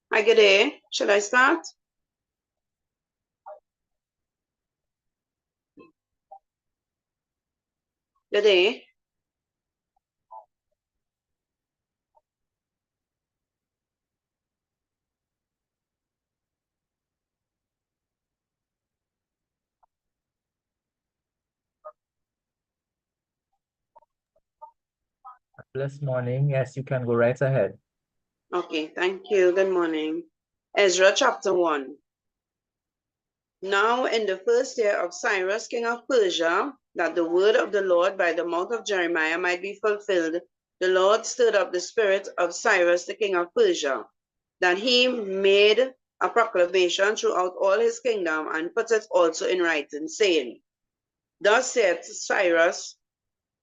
Hi, good day. Should I start? Good day. Blessed morning. Yes, you can go right ahead. Okay, thank you. Good morning. Ezra chapter 1. Now, in the first year of Cyrus, king of Persia, that the word of the Lord by the mouth of Jeremiah might be fulfilled, the Lord stirred up the spirit of Cyrus, the king of Persia, that he made a proclamation throughout all his kingdom and put it also in writing, saying, Thus saith Cyrus,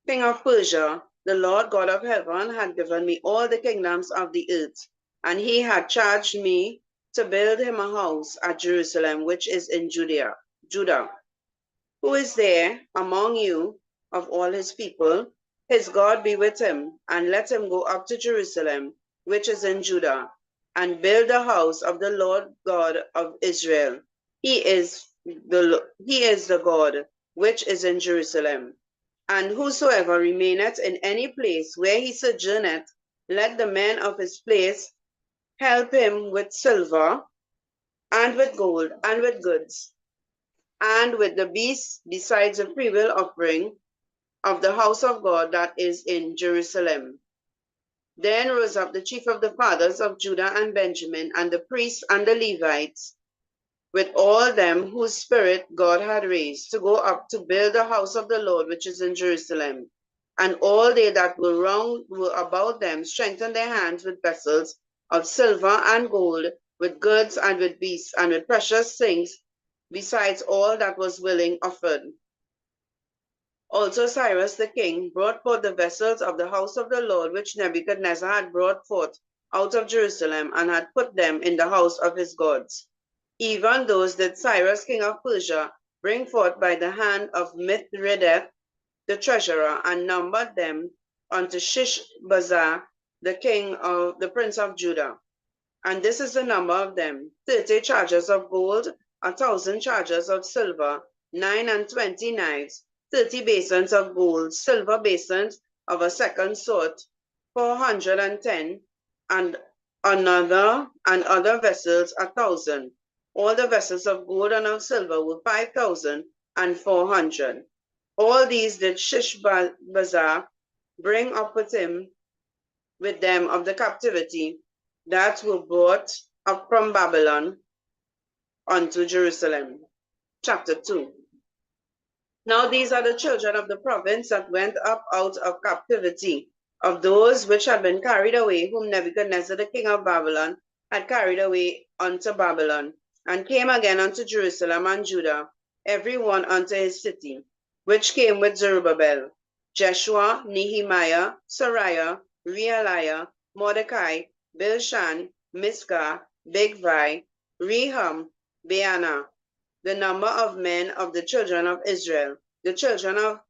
king of Persia, the Lord God of heaven had given me all the kingdoms of the earth, and he had charged me to build him a house at Jerusalem, which is in Judah. Who is there among you of all his people? His God be with him, and let him go up to Jerusalem, which is in Judah, and build the house of the Lord God of Israel. He is the God which is in Jerusalem. And whosoever remaineth in any place where he sojourneth, let the men of his place help him with silver, and with gold, and with goods, and with the beasts, besides the freewill offering of the house of God that is in Jerusalem. Then rose up the chief of the fathers of Judah and Benjamin, and the priests and the Levites, with all them whose spirit God had raised, to go up to build the house of the Lord which is in Jerusalem. And all they that were about them strengthened their hands with vessels of silver and gold, with goods and with beasts, and with precious things, besides all that was willing offered. Also Cyrus the king brought forth the vessels of the house of the Lord, which Nebuchadnezzar had brought forth out of Jerusalem, and had put them in the house of his gods. Even those did Cyrus king of Persia bring forth by the hand of Mithridates the treasurer, and numbered them unto Shishbazzar, the prince of Judah. And this is the number of them: 30 chargers of gold, 1,000 chargers of silver, 29 knives, 30 basins of gold, silver basins of a second sort, 410, and other vessels 1,000. All the vessels of gold and of silver were 5,400. All these did Shishbazzar bring up with them of the captivity that were brought up from Babylon unto Jerusalem. Chapter 2. Now these are the children of the province that went up out of captivity, of those which had been carried away, whom Nebuchadnezzar the king of Babylon had carried away unto Babylon, and came again unto Jerusalem and Judah, every one unto his city, which came with Zerubbabel, Jeshua, Nehemiah, Sariah, Realiah, Mordecai, Bilshan, Miska, Bigvai, Rehum, Baana. The number of men of the children of Israel, the children of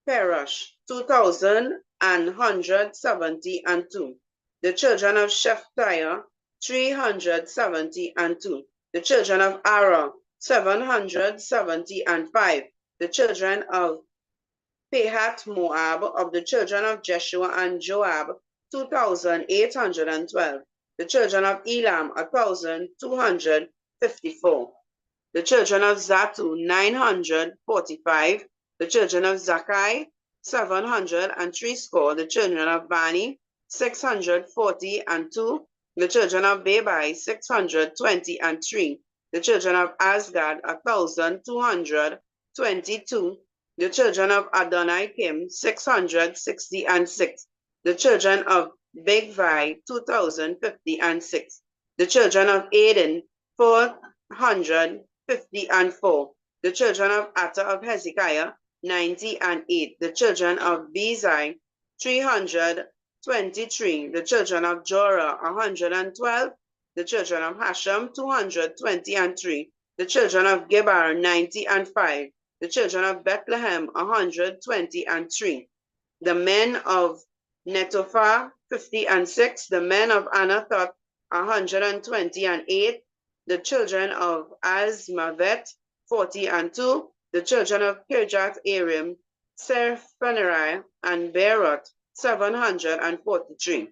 Perush, 2,172. The children of Shephatiah, 372. The children of Ara, 775. The children of Pahat Moab, of the children of Jeshua and Joab, 2,812. The children of Elam, 1,254. The children of Zatu, 945. The children of Zakai, 760. The children of Bani, 640 The children of Bebai, 620 The children of Asgad, 1,222. The children of Adonikim, 666. The children of Bigvai, 2,056. The children of Aden, 454. The children of Atta of Hezekiah, 98. The children of Bezai, 323. The children of Jorah, 112. The children of Hashem, 223. The children of Gebar, 95. The children of Bethlehem, 123. The men of Netophah, 56. The men of Anathoth, 128. The children of Azmavet, 40 and 2. The children of Kirjath Arim, Serphanerai, and Beeroth, 743.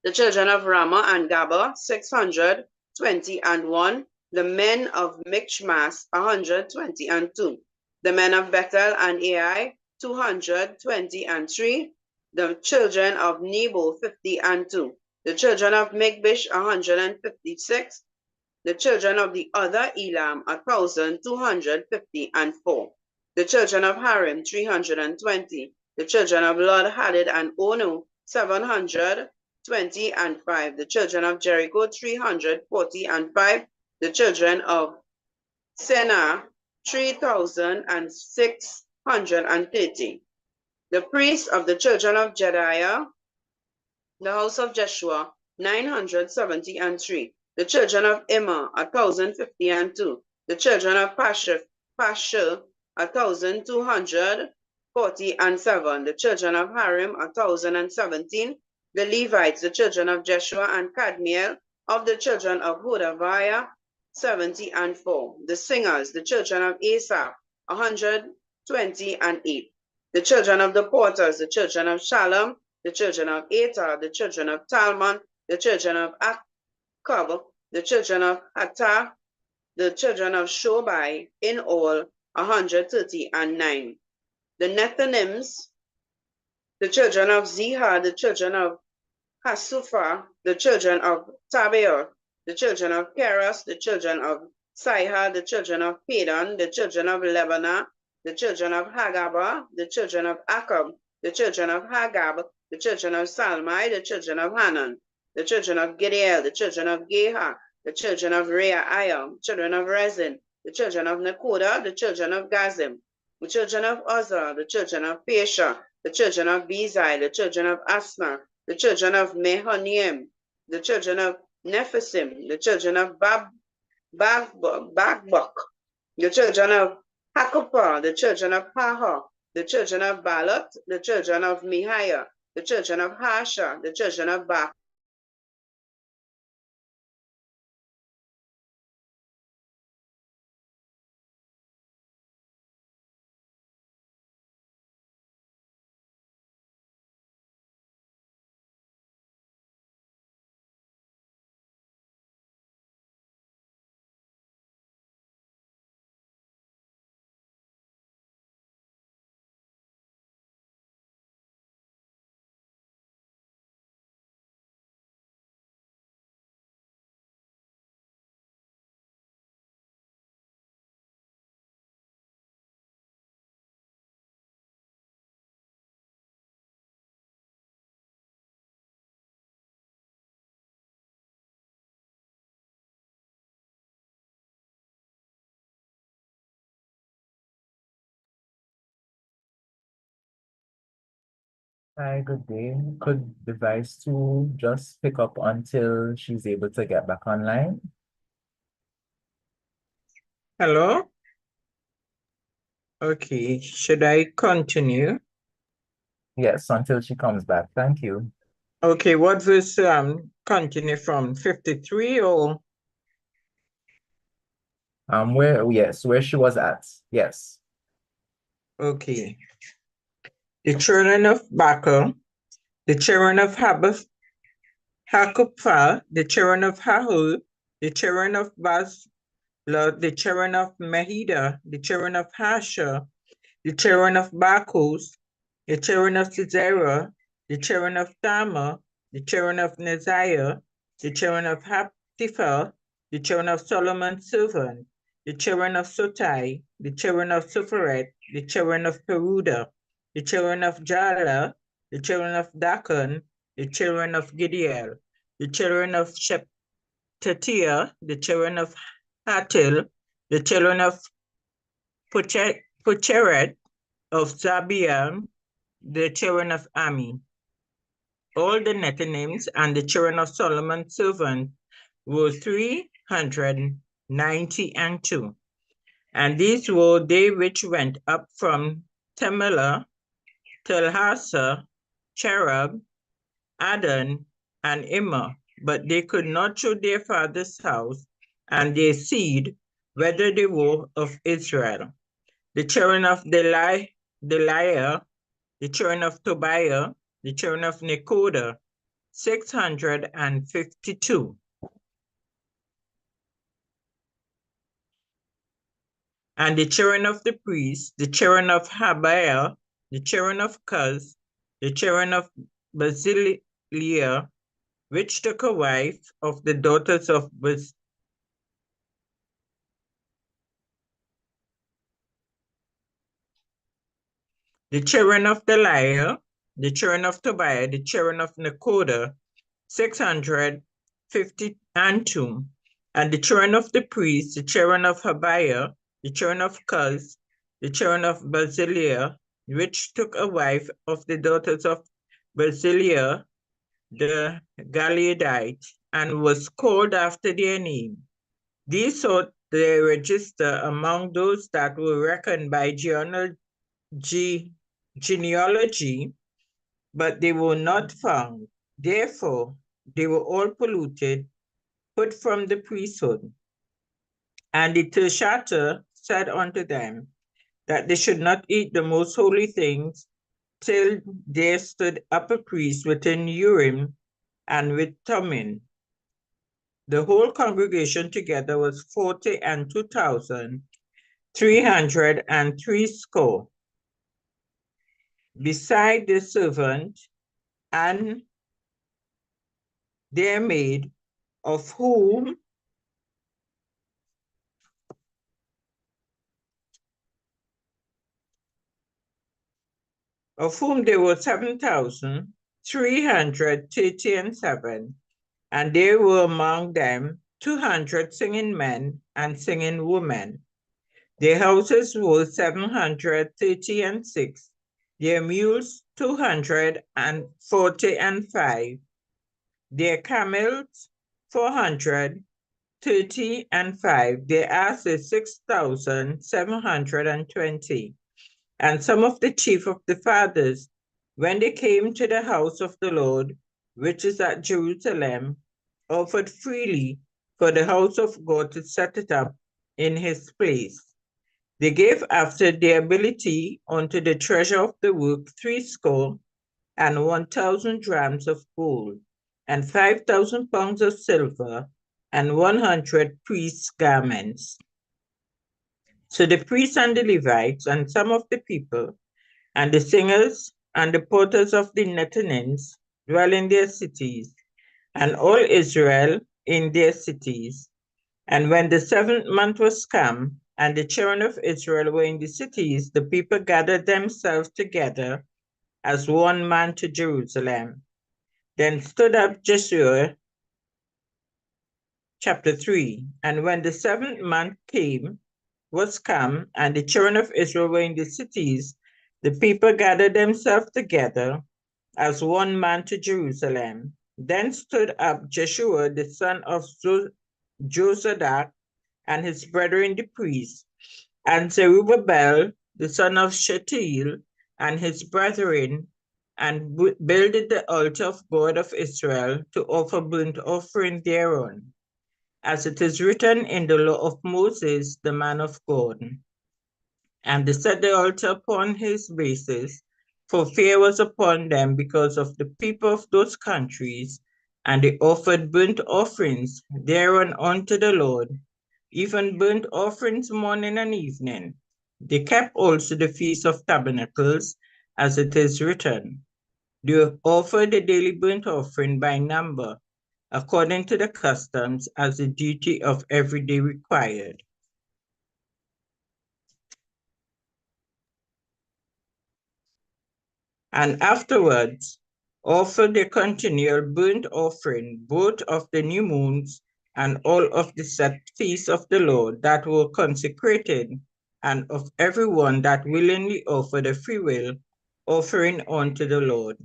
The children of Ramah and Gaba, 620 and 1. The men of Michmas, 120 and 2. The men of Bethel and Ai, 220 and 3. The children of Nebo, 50 and 2. The children of Migbish, 156. The children of the other Elam, 1,250 and 4. The children of Harim, 320. The children of Lod Hadid and Onu, 720 and 5. The children of Jericho, 340 and 5. The children of Senah, 3,630. The priests of the children of Jediah, the house of Jeshua, 970 and 3. The children of Immer, 1,050 and 2. The children of Pashur, 1,240 and 7. The children of Harim, 1,017. The Levites, the children of Jeshua and Kadmiel, of the children of Hodaviah, 70 and 4. The singers, the children of Asaph, 120 and 8. The children of the porters, the children of Shalom, the children of Atar, the children of Talmon, the children of Akkub, the children of Hattah, the children of Shobai, in all 130 and 9. The Nethinims, the children of Ziha, the children of Hasupha, the children of Tabeoth, the children of Keras, the children of Saiha, the children of Pedon, the children of Lebanon, the children of Hagaba, the children of Akkub, the children of Hagab, the children of Salmai, the children of Hanan, the children of Gideel, the children of Geha, the children of Reaiah, children of Rezin, the children of Nakoda, the children of Gazim, the children of Uzzah, the children of Pesha, the children of Bezai, the children of Asna, the children of Mehonim, the children of Nephisim, the children of Bagbuk, the children of Hakupah, the children of Paha, the children of Balot, the children of Mihiah, the children of Hasha, the children of Bach. Hi, good day. Could device 2 just pick up until she's able to get back online? Hello? Okay, should I continue? Yes, until she comes back. Thank you. Okay, what verse continue from 53 or? Where she was at. Yes. Okay. The children of Bacal, the children of Hakupha, the children of Hahul, the children of Basla, the children of Mehida, the children of Hasha, the children of Bakus, the children of Sisera, the children of Tama, the children of Neziah, the children of Haptiphel, the children of Solomon's servant, the children of Sotai, the children of Sopharet, the children of Peruda, the children of Jala, the children of Dakan, the children of Gideel, the children of Sheptatia, the children of Hatil, the children of Pucheret, of Zabiam, the children of Ami. All the Nethinims and the children of Solomon's servant were 390 and 2. And these were they which went up from Temelah, Telhassa, Cherub, Adon, and Immer, but they could not show their father's house and their seed, whether they were of Israel. The children of Deliah, the children of Tobiah, the children of Nekoda, 652. And the children of the priests, the children of Habiah, the children of Cuz, the children of Basileah, which took a wife of the daughters of the children of Deliah, the children of Tobiah, the children of Nekoda, 652, and the children of the priests, the children of Habiah, the children of Cuz, the children of Basileah, which took a wife of the daughters of Basileah the Gileadite, and was called after their name. These sought their register among those that were reckoned by genealogy, but they were not found. Therefore, they were all polluted, put from the priesthood. And the Tirshatha said unto them that they should not eat the most holy things till there stood up a priest within Urim and with Thummim. The whole congregation together was 42,303 beside the servant and their maid, of whom there were 7,337, and there were among them 200 singing men and singing women. Their houses were 736, their mules 245, their camels 435, their asses 6,720. And some of the chief of the fathers, when they came to the house of the Lord, which is at Jerusalem, offered freely for the house of God to set it up in his place. They gave after their ability unto the treasure of the work 61,000 drams of gold, and 5,000 pounds of silver, and 100 priests' garments. So the priests and the Levites, and some of the people, and the singers, and the porters of the Nethians dwell in their cities, and all Israel in their cities. And when the 7th month was come, and the children of Israel were in the cities, the people gathered themselves together as one man to Jerusalem. Then stood up Joshua, chapter 3. And when the 7th month was come, and the children of Israel were in the cities, the people gathered themselves together as one man to Jerusalem. Then stood up Joshua, the son of Josadak, and his brethren the priests, and Zerubbabel, the son of Shealtiel, and his brethren, and builded the altar of God of Israel to offer burnt offering thereon, as it is written in the law of Moses, the man of God. And they set the altar upon his bases, for fear was upon them because of the people of those countries, and they offered burnt offerings thereon unto the Lord, even burnt offerings morning and evening. They kept also the Feast of Tabernacles, as it is written. They offered the daily burnt offering by number, according to the customs, as the duty of every day required. And afterwards offered the continual burnt offering, both of the new moons and all of the set feasts of the Lord that were consecrated, and of everyone that willingly offered a freewill offering unto the Lord.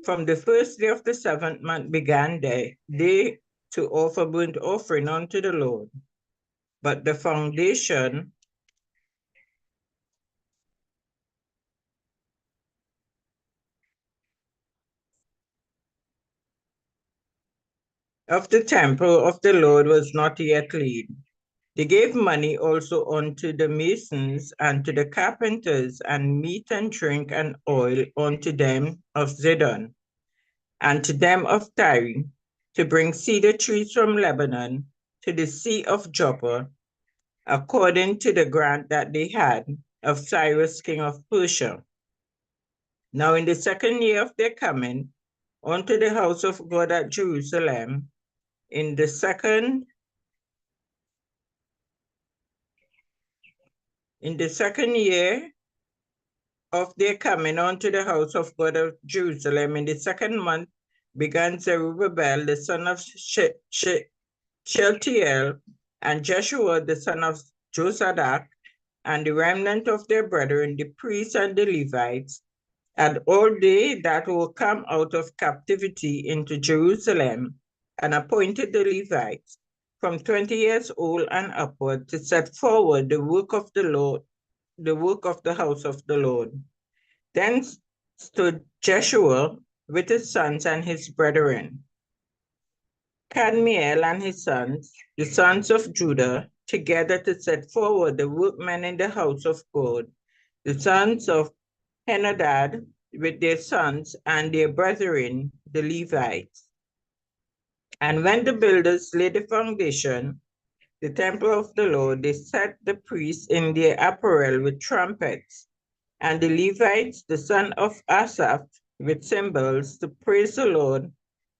From the first day of the 7th month began they to offer burnt offering unto the Lord. But the foundation of the temple of the Lord was not yet laid. They gave money also unto the masons and to the carpenters, and meat and drink and oil unto them of Zidon, and to them of Tyre, to bring cedar trees from Lebanon to the sea of Joppa, according to the grant that they had of Cyrus king of Persia. Now in the second year of their coming unto the house of God at Jerusalem, in the second year of their coming unto the house of God of Jerusalem, in the second month began Zerubbabel the son of Shealtiel, and Jeshua the son of Josadak, and the remnant of their brethren, the priests and the Levites, and all they that will come out of captivity into Jerusalem, and appointed the Levites from 20 years old and upward to set forward the work of the Lord, the work of the house of the Lord. Then stood Jeshua with his sons and his brethren, Kadmiel and his sons, the sons of Judah, together to set forward the workmen in the house of God, the sons of Henadad with their sons and their brethren, the Levites. And when the builders laid the foundation, the temple of the Lord, they set the priests in their apparel with trumpets, and the Levites, the son of Asaph, with cymbals, to praise the Lord,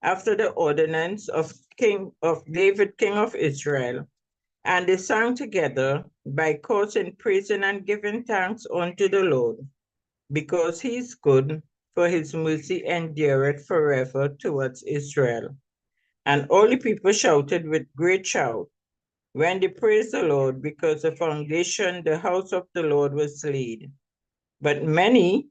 after the ordinance of David, king of Israel. And they sang together by course in praising and giving thanks unto the Lord, because he is good, for his mercy endureth forever towards Israel. And all the people shouted with great shout when they praised the Lord, because the foundation, the house of the Lord, was laid. But many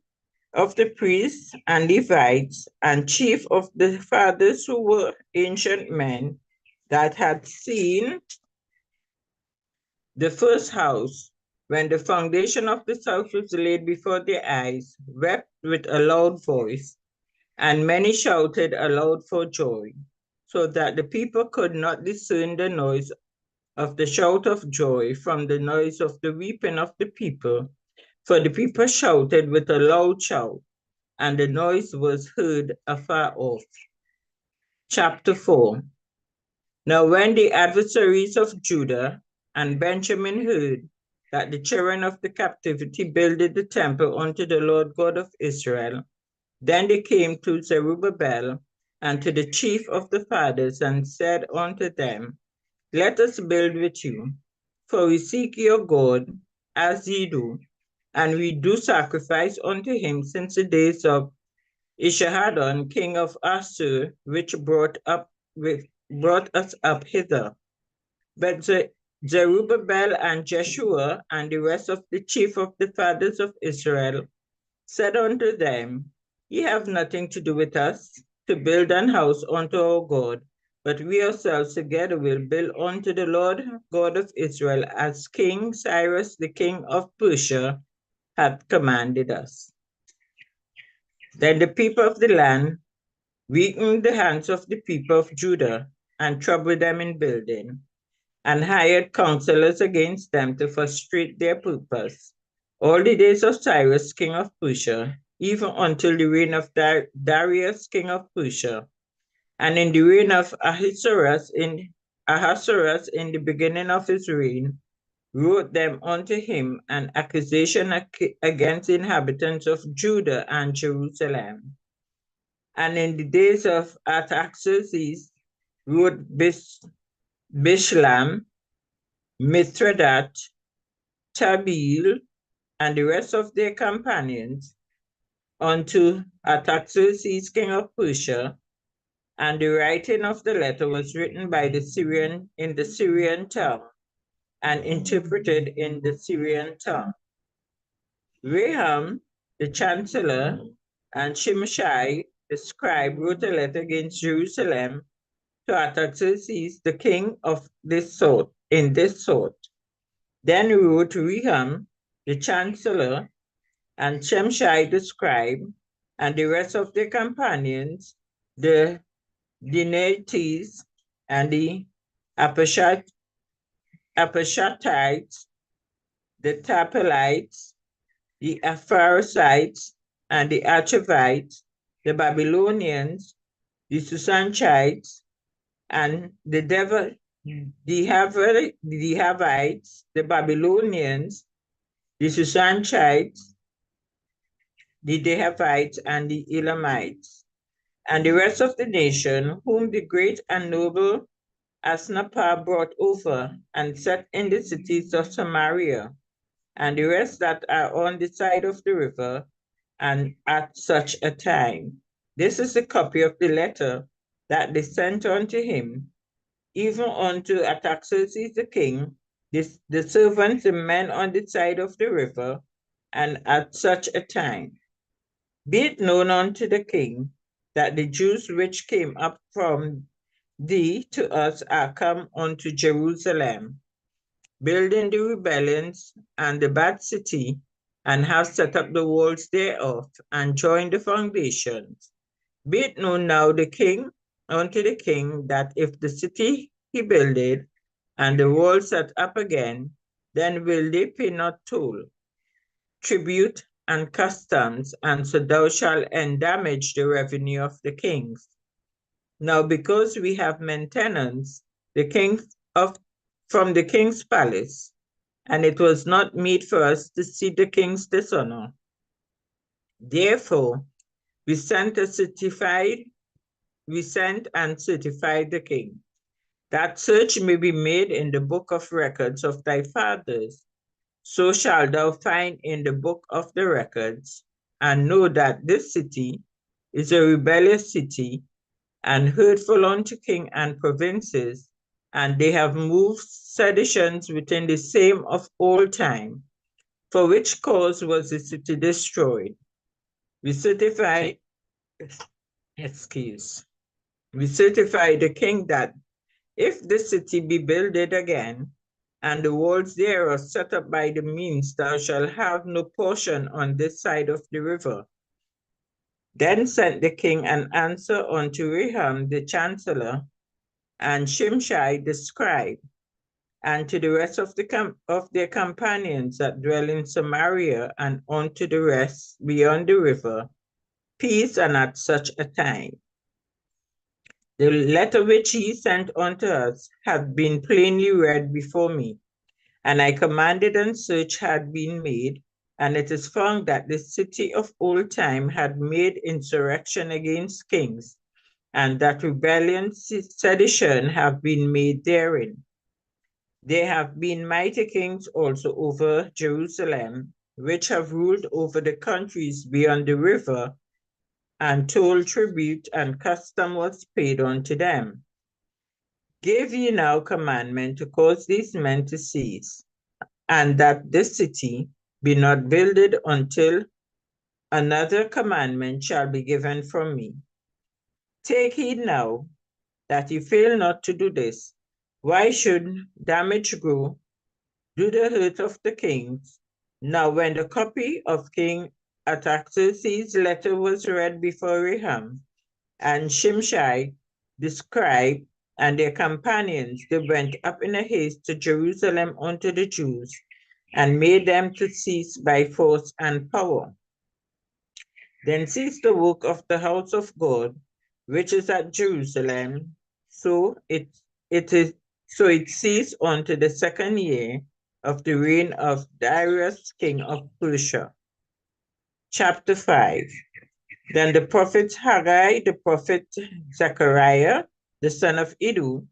of the priests and Levites and chief of the fathers, who were ancient men that had seen the first house, when the foundation of this house was laid before their eyes, wept with a loud voice, and many shouted aloud for joy, so that the people could not discern the noise of the shout of joy from the noise of the weeping of the people. For the people shouted with a loud shout, and the noise was heard afar off. Chapter 4. Now when the adversaries of Judah and Benjamin heard that the children of the captivity builded the temple unto the Lord God of Israel, then they came to Zerubbabel and to the chief of the fathers, and said unto them, Let us build with you, for we seek your God, as ye do, and we do sacrifice unto him since the days of Esarhaddon, king of Assur, which brought us up hither. But Zerubbabel and Jeshua and the rest of the chief of the fathers of Israel said unto them, Ye have nothing to do with us to build an house unto our God, but we ourselves together will build unto the Lord God of Israel, as King Cyrus the king of Persia hath commanded us. Then the people of the land weakened the hands of the people of Judah, and troubled them in building, and hired counselors against them to frustrate their purpose, all the days of Cyrus king of Persia, even until the reign of Darius king of Persia. And in the reign of Ahasuerus in the beginning of his reign, wrote them unto him an accusation against the inhabitants of Judah and Jerusalem. And in the days of Artaxerxes, wrote Bishlam, Mithredath, Tabeel, and the rest of their companions unto Artaxerxes king of Persia, and the writing of the letter was written by the Syrian in the Syrian tongue, and interpreted in the Syrian tongue. Raham, the chancellor, and Shimshai, the scribe, wrote a letter against Jerusalem to Artaxerxes, the king of this sort, in this sort. Then wrote Raham, the chancellor, and Shimshai, the scribe, and the rest of their companions, the Dinetes, and the Apashatites, the Tapelites, the Apharasites, and the Achavites, the Babylonians, the Susanchites, and the Havites, the Babylonians, the Susanchites, the Dehavites, and the Elamites, and the rest of the nation, whom the great and noble Asnappa brought over and set in the cities of Samaria, and the rest that are on the side of the river, and at such a time. This is a copy of the letter that they sent unto him, even unto Artaxerxes the king, the servants, the men on the side of the river, and at such a time. Be it known unto the king that the Jews which came up from thee to us are come unto Jerusalem, building the rebellions and the bad city, and have set up the walls thereof, and joined the foundations. Be it known now unto the king that if the city he builded, and the wall set up again, then will they pay not toll, tribute, and customs, and so thou shalt endamage the revenue of the kings. Now, because we have maintenance, from the king's palace, and it was not meet for us to see the king's dishonor. Therefore, we sent and certified the king, that search may be made in the book of records of thy fathers. So shalt thou find in the book of the records, and know that this city is a rebellious city, and hurtful unto king and provinces, and they have moved seditions within the same of old time, for which cause was the city destroyed. We certify the king that if the city be builded again, and the walls thereof set up by the means, thou shalt have no portion on this side of the river. Then sent the king an answer unto Rehum the chancellor, and Shimshai the scribe, and to the rest of their companions that dwell in Samaria, and unto the rest beyond the river, peace and at such a time. The letter which he sent unto us hath been plainly read before me, and I commanded and search had been made, and it is found that the city of old time had made insurrection against kings, and that rebellion, sedition have been made therein. There have been mighty kings also over Jerusalem, which have ruled over the countries beyond the river, and toll, tribute, and custom was paid unto them. Give ye now commandment to cause these men to cease, and that this city be not builded until another commandment shall be given from me. Take heed now that ye fail not to do this. Why should damage grow, do the hurt of the kings? Now when the copy of King Artaxerxes' letter was read before Rehum, and Shimshai, the scribe, and their companions, they went up in a haste to Jerusalem unto the Jews, and made them to cease by force and power. Then ceased the work of the house of God, which is at Jerusalem, so it ceased unto the second year of the reign of Darius, king of Persia. Chapter 5. Then the prophet Haggai, the prophet Zechariah, the son of Iddo,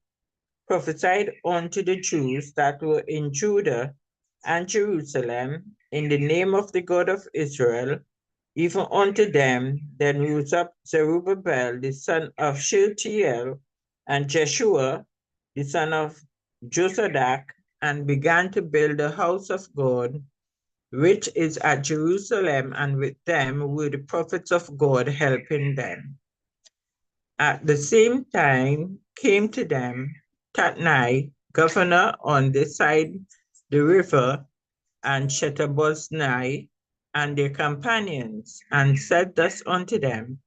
prophesied unto the Jews that were in Judah and Jerusalem in the name of the God of Israel, even unto them. Then rose up Zerubbabel, the son of Shealtiel, and Jeshua, the son of Josadak, and began to build the house of God, which is at Jerusalem, and with them were the prophets of God helping them. At the same time came to them Tatnai, governor on this side the river, and Shethar-boznai, and their companions, and said thus unto them,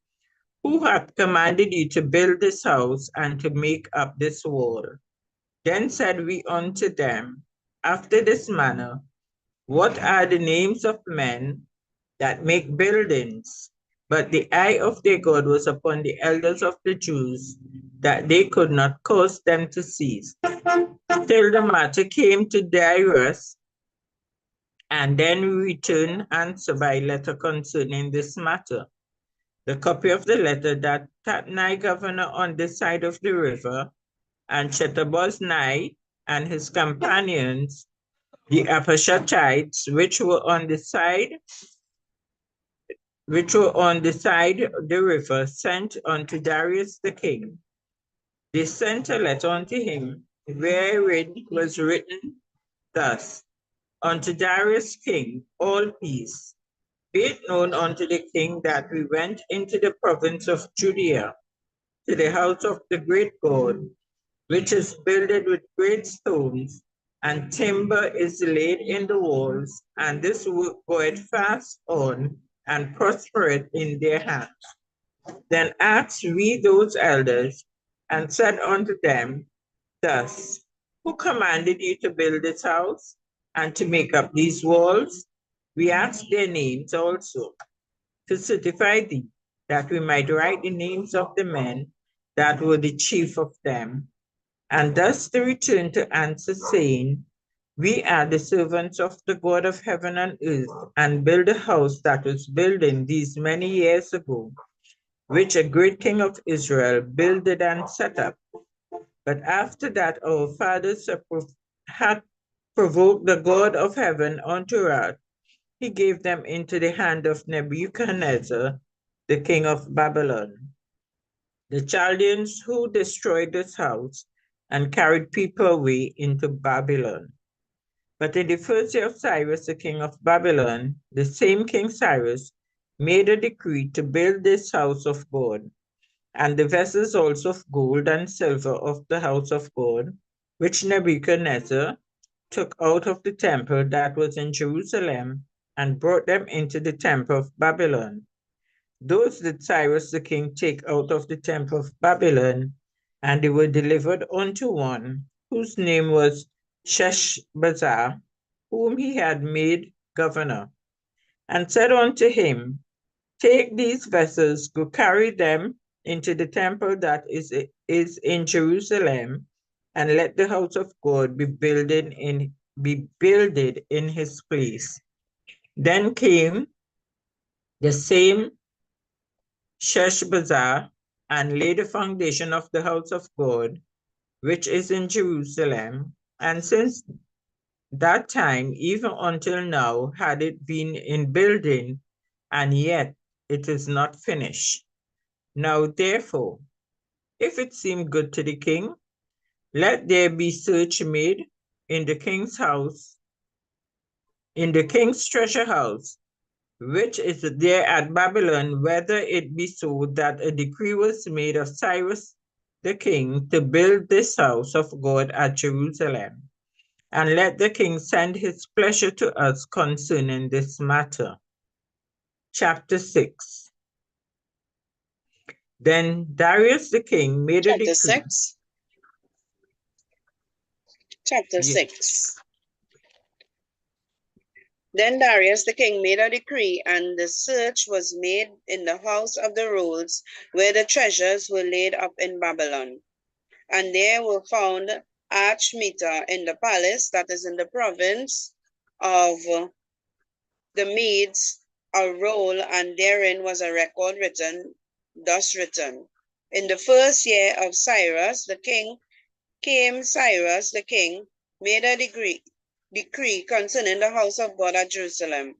Who hath commanded you to build this house and to make up this wall? Then said we unto them, after this manner, what are the names of men that make buildings? But the eye of their God was upon the elders of the Jews, that they could not cause them to cease, till the matter came to Darius, and then we return answer by letter concerning this matter. The copy of the letter that Tatnai, governor on this side of the river, and Shetaboznai and his companions, the Apashatites, which were on the side of the river, sent unto Darius the king. They sent a letter unto him, wherein was written thus: Unto Darius king, all peace. Be it known unto the king that we went into the province of Judea, to the house of the great God, which is builded with great stones, and timber is laid in the walls, and this work goeth fast on, and prospereth in their hands. Then asked we those elders, and said unto them thus: Who commanded you to build this house, and to make up these walls? We asked their names also, to certify thee, that we might write the names of the men that were the chief of them, and thus to return to answer, saying, We are the servants of the God of heaven and earth, and build a house that was building these many years ago, which a great king of Israel builded and set up. But after that our fathers had provoked the God of heaven unto wrath, he gave them into the hand of Nebuchadnezzar, the king of Babylon, the Chaldeans, who destroyed this house and carried people away into Babylon. But in the first year of Cyrus, the king of Babylon, the same King Cyrus made a decree to build this house of God, and the vessels also of gold and silver of the house of God, which Nebuchadnezzar took out of the temple that was in Jerusalem, and brought them into the temple of Babylon. Those did Cyrus the king take out of the temple of Babylon, and they were delivered unto one whose name was Sheshbazzar, whom he had made governor, and said unto him, Take these vessels, go carry them into the temple that is in Jerusalem, and let the house of God be builded in his place. Then came the same Sheshbazzar and laid the foundation of the house of God, which is in Jerusalem, and since that time, even until now, had it been in building, and yet it is not finished. Now therefore, if it seem good to the king, let there be search made in the king's house, in the king's treasure house, which is there at Babylon, whether it be so that a decree was made of Cyrus the king to build this house of God at Jerusalem. And let the king send his pleasure to us concerning this matter. Chapter 6. Then Darius the king made a Chapter decree. 6. Chapter Yes. 6. Then Darius the king made a decree, and the search was made in the house of the rolls, where the treasures were laid up in Babylon. And there were found Archmeter in the palace that is in the province of the Medes, a roll, and therein was a record written, thus written: In the first year of Cyrus the king, Cyrus the king made a decree concerning the house of God at Jerusalem.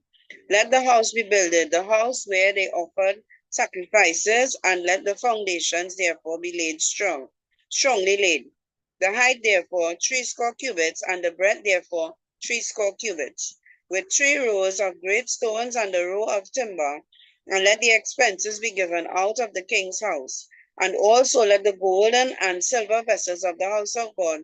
Let the house be builded, the house where they offered sacrifices, and let the foundations therefore be laid strongly laid. The height therefore 60 cubits, and the breadth therefore 60 cubits, with 3 rows of great stones and a row of timber. And let the expenses be given out of the king's house. And also let the golden and silver vessels of the house of God,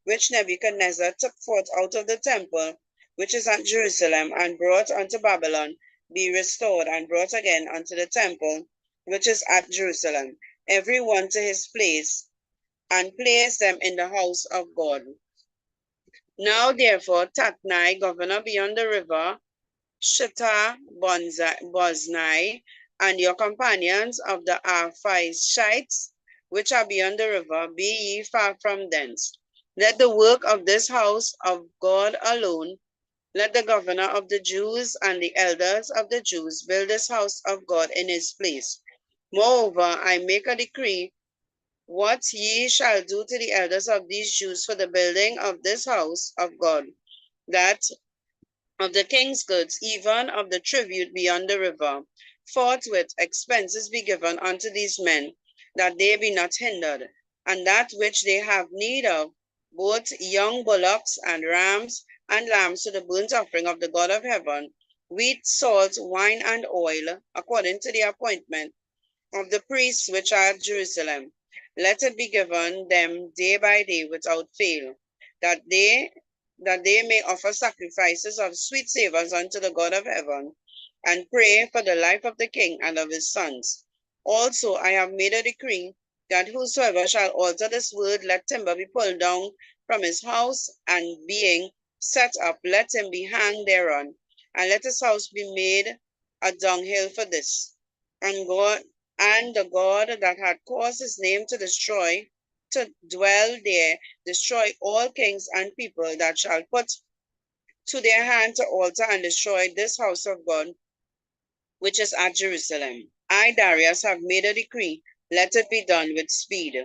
which Nebuchadnezzar took forth out of the temple, which is at Jerusalem, and brought unto Babylon, be restored, and brought again unto the temple, which is at Jerusalem, every one to his place, and placed them in the house of God. Now therefore Tatnai, governor beyond the river, Boznai, and your companions of the Arphaishites, which are beyond the river, be ye far from thence. Let the work of this house of God alone, let the governor of the Jews and the elders of the Jews build this house of God in his place. Moreover, I make a decree what ye shall do to the elders of these Jews for the building of this house of God, that of the king's goods, even of the tribute beyond the river, forthwith expenses be given unto these men, that they be not hindered, and that which they have need of, both young bullocks and rams and lambs to the burnt offering of the God of heaven, wheat, salt, wine, and oil, according to the appointment of the priests which are at Jerusalem. Let it be given them day by day without fail, that they may offer sacrifices of sweet savors unto the God of heaven, and pray for the life of the king and of his sons. Also I have made a decree that whosoever shall alter this word, let timber be pulled down from his house, and being set up, let him be hanged thereon, and let his house be made a dunghill for this. And the God that had caused his name to dwell there, destroy all kings and people that shall put to their hand to alter and destroy this house of God, which is at Jerusalem. I, Darius, have made a decree, let it be done with speed.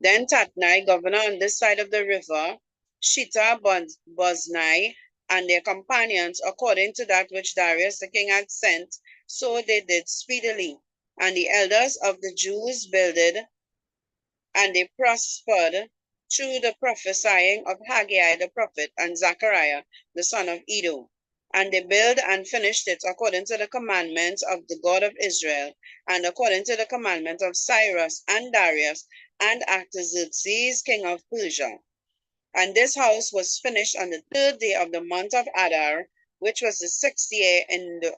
Then Tatnai, governor on this side of the river, Boznai, and their companions, according to that which Darius the king had sent, so they did speedily. And the elders of the Jews builded, and they prospered through the prophesying of Haggai the prophet and Zechariah the son of Iddo. And they built and finished it according to the commandments of the God of Israel, and according to the commandment of Cyrus and Darius and Artaxerxes king of Persia. And this house was finished on the 3rd day of the month of Adar, which was the 6th year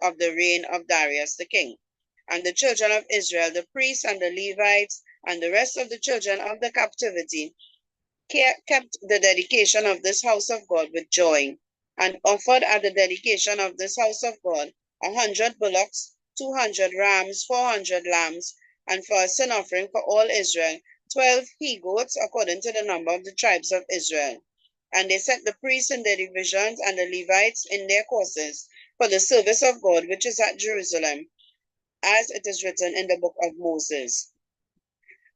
of the reign of Darius the king. And the children of Israel, the priests and the Levites, and the rest of the children of the captivity, kept the dedication of this house of God with joy, and offered at the dedication of this house of God 100 bullocks, 200 rams, 400 lambs, and for a sin offering for all Israel, 12 he-goats according to the number of the tribes of Israel. And they set the priests in their divisions and the Levites in their courses for the service of God which is at Jerusalem, as it is written in the book of Moses.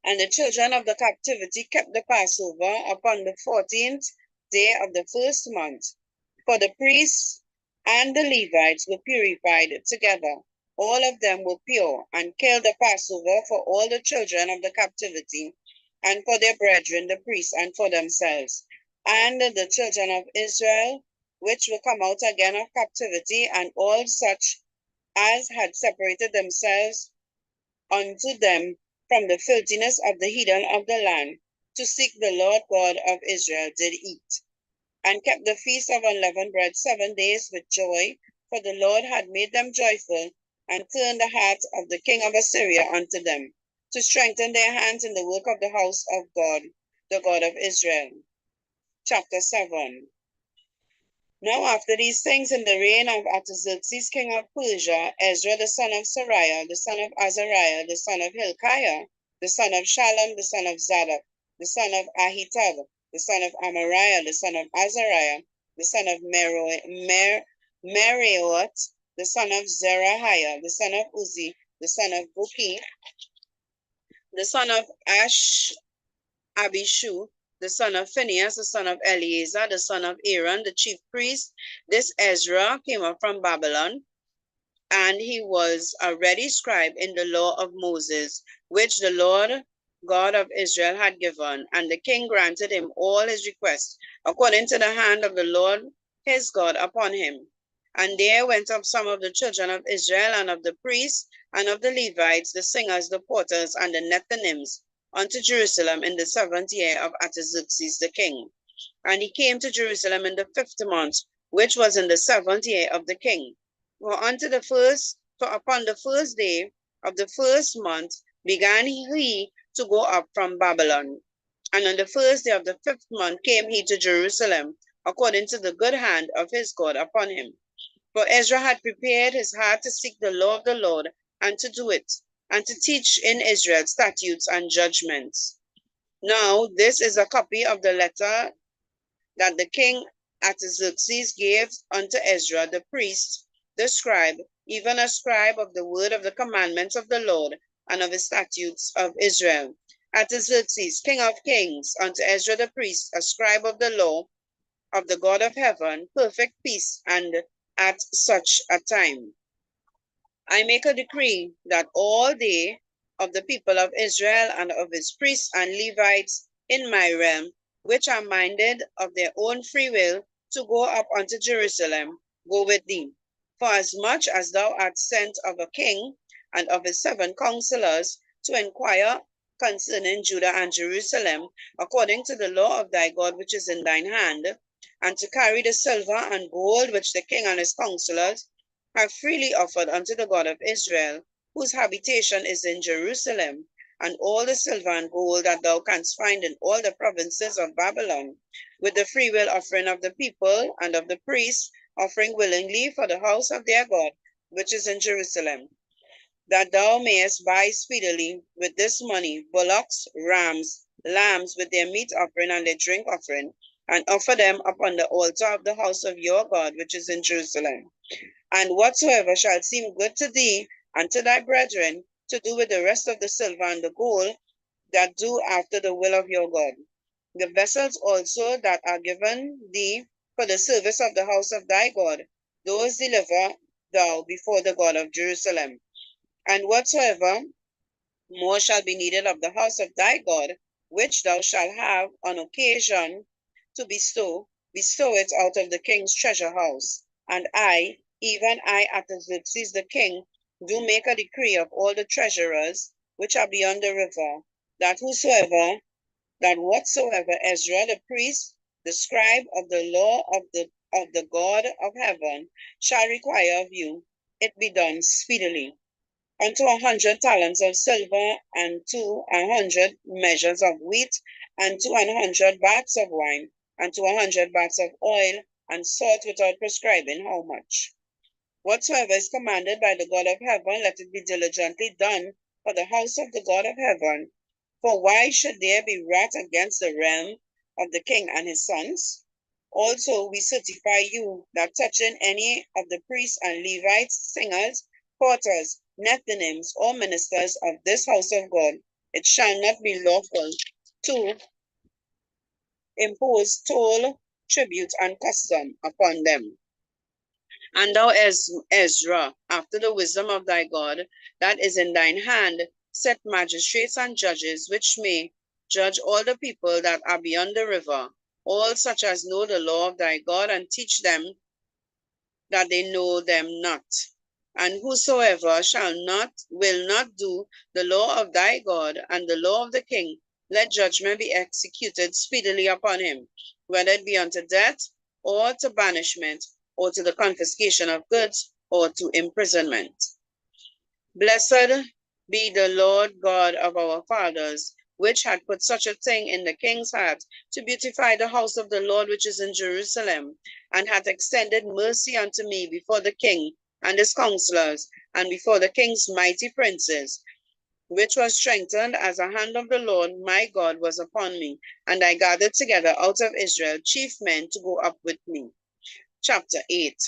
And the children of the captivity kept the Passover upon the 14th day of the first month. For the priests and the Levites were purified together. All of them were pure, and killed the Passover for all the children of the captivity, and for their brethren the priests, and for themselves. And the children of Israel, which were come out again of captivity, and all such as had separated themselves unto them from the filthiness of the heathen of the land, to seek the Lord God of Israel, did eat, and kept the feast of unleavened bread 7 days with joy, for the Lord had made them joyful, and turned the heart of the king of Assyria unto them, to strengthen their hands in the work of the house of God, the God of Israel. Chapter 7. Now after these things, in the reign of Artaxerxes king of Persia, Ezra the son of Sariah, the son of Azariah, the son of Hilkiah, the son of Shallum, the son of Zadok, the son of Ahitub, the son of Amariah, the son of Azariah, the son of Meraiot, the son of Zerahiah, the son of Uzi, the son of Buki, the son of Abishu, the son of Phinehas, the son of Eleazar, the son of Aaron, the chief priest. This Ezra came up from Babylon, and he was a ready scribe in the law of Moses, which the Lord God of Israel had given. And the king granted him all his requests, according to the hand of the Lord his God upon him. And there went up some of the children of Israel, and of the priests, and of the Levites, the singers, the porters, and the Nethinims, unto Jerusalem in the 7th year of Artaxerxes the king. And he came to Jerusalem in the 5th month, which was in the 7th year of the king. For upon the first day of the first month began he to go up from Babylon. And on the first day of the 5th month came he to Jerusalem, according to the good hand of his God upon him. For Ezra had prepared his heart to seek the law of the Lord, and to do it, and to teach in Israel statutes and judgments. Now this is a copy of the letter that the king Artaxerxes gave unto Ezra the priest, the scribe, even a scribe of the word of the commandments of the Lord, and of the statutes of Israel. Artaxerxes, king of kings, unto Ezra the priest, a scribe of the law of the God of heaven, perfect peace, and at such a time. I make a decree that all they of the people of Israel and of his priests and Levites in my realm, which are minded of their own free will to go up unto Jerusalem, go with thee. For as much as thou art sent of a king and of his 7 counselors to inquire concerning Judah and Jerusalem, according to the law of thy God which is in thine hand, and to carry the silver and gold which the king and his counselors have freely offered unto the God of Israel, whose habitation is in Jerusalem, and all the silver and gold that thou canst find in all the provinces of Babylon, with the freewill offering of the people and of the priests, offering willingly for the house of their God, which is in Jerusalem, that thou mayest buy speedily with this money bullocks, rams, lambs with their meat offering and their drink offering, and offer them upon the altar of the house of your God, which is in Jerusalem. And whatsoever shall seem good to thee and to thy brethren, to do with the rest of the silver and the gold, that do after the will of your God. The vessels also that are given thee for the service of the house of thy God, those deliver thou before the God of Jerusalem. And whatsoever more shall be needed of the house of thy God, which thou shalt have on occasion to bestow it out of the king's treasure house. And I, even I, Artaxerxes the king, do make a decree of all the treasurers which are beyond the river, that whatsoever Ezra the priest, the scribe of the law of the God of heaven, shall require of you, it be done speedily. Unto 100 talents of silver, and to 100 measures of wheat, and to 100 baths of wine, and to 100 baths of oil, and salt, without prescribing how much. Whatsoever is commanded by the God of heaven, let it be diligently done for the house of the God of heaven. For why should there be wrath against the realm of the king and his sons? Also we certify you that touching any of the priests and Levites, singers, porters, Nethinims, or ministers of this house of God, it shall not be lawful to impose toll, tribute, and custom upon them. And thou, Ezra, after the wisdom of thy God that is in thine hand, set magistrates and judges, which may judge all the people that are beyond the river, all such as know the law of thy God, and teach them that they know them not. And whosoever will not do the law of thy God and the law of the king, let judgment be executed speedily upon him, whether it be unto death, or to banishment, or to the confiscation of goods, or to imprisonment. Blessed be the Lord God of our fathers, which had put such a thing in the king's heart, to beautify the house of the Lord which is in Jerusalem, and hath extended mercy unto me before the king and his counselors, and before the king's mighty princes, which was strengthened as the hand of the Lord my God was upon me, and I gathered together out of Israel chief men to go up with me. Chapter 8.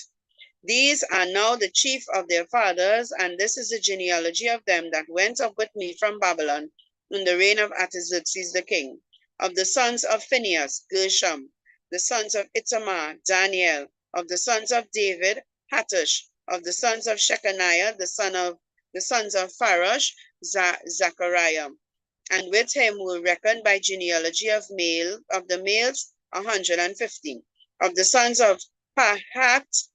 These are now the chief of their fathers, and this is the genealogy of them that went up with me from Babylon in the reign of Artaxerxes the king. Of the sons of Phinehas, Gershom; the sons of Ithamar, Daniel; of the sons of David, Hattush; of the sons of Shechaniah, the sons of Pharosh, Zachariah. And with him were reckoned by genealogy of the males 150. Of the sons of Pahat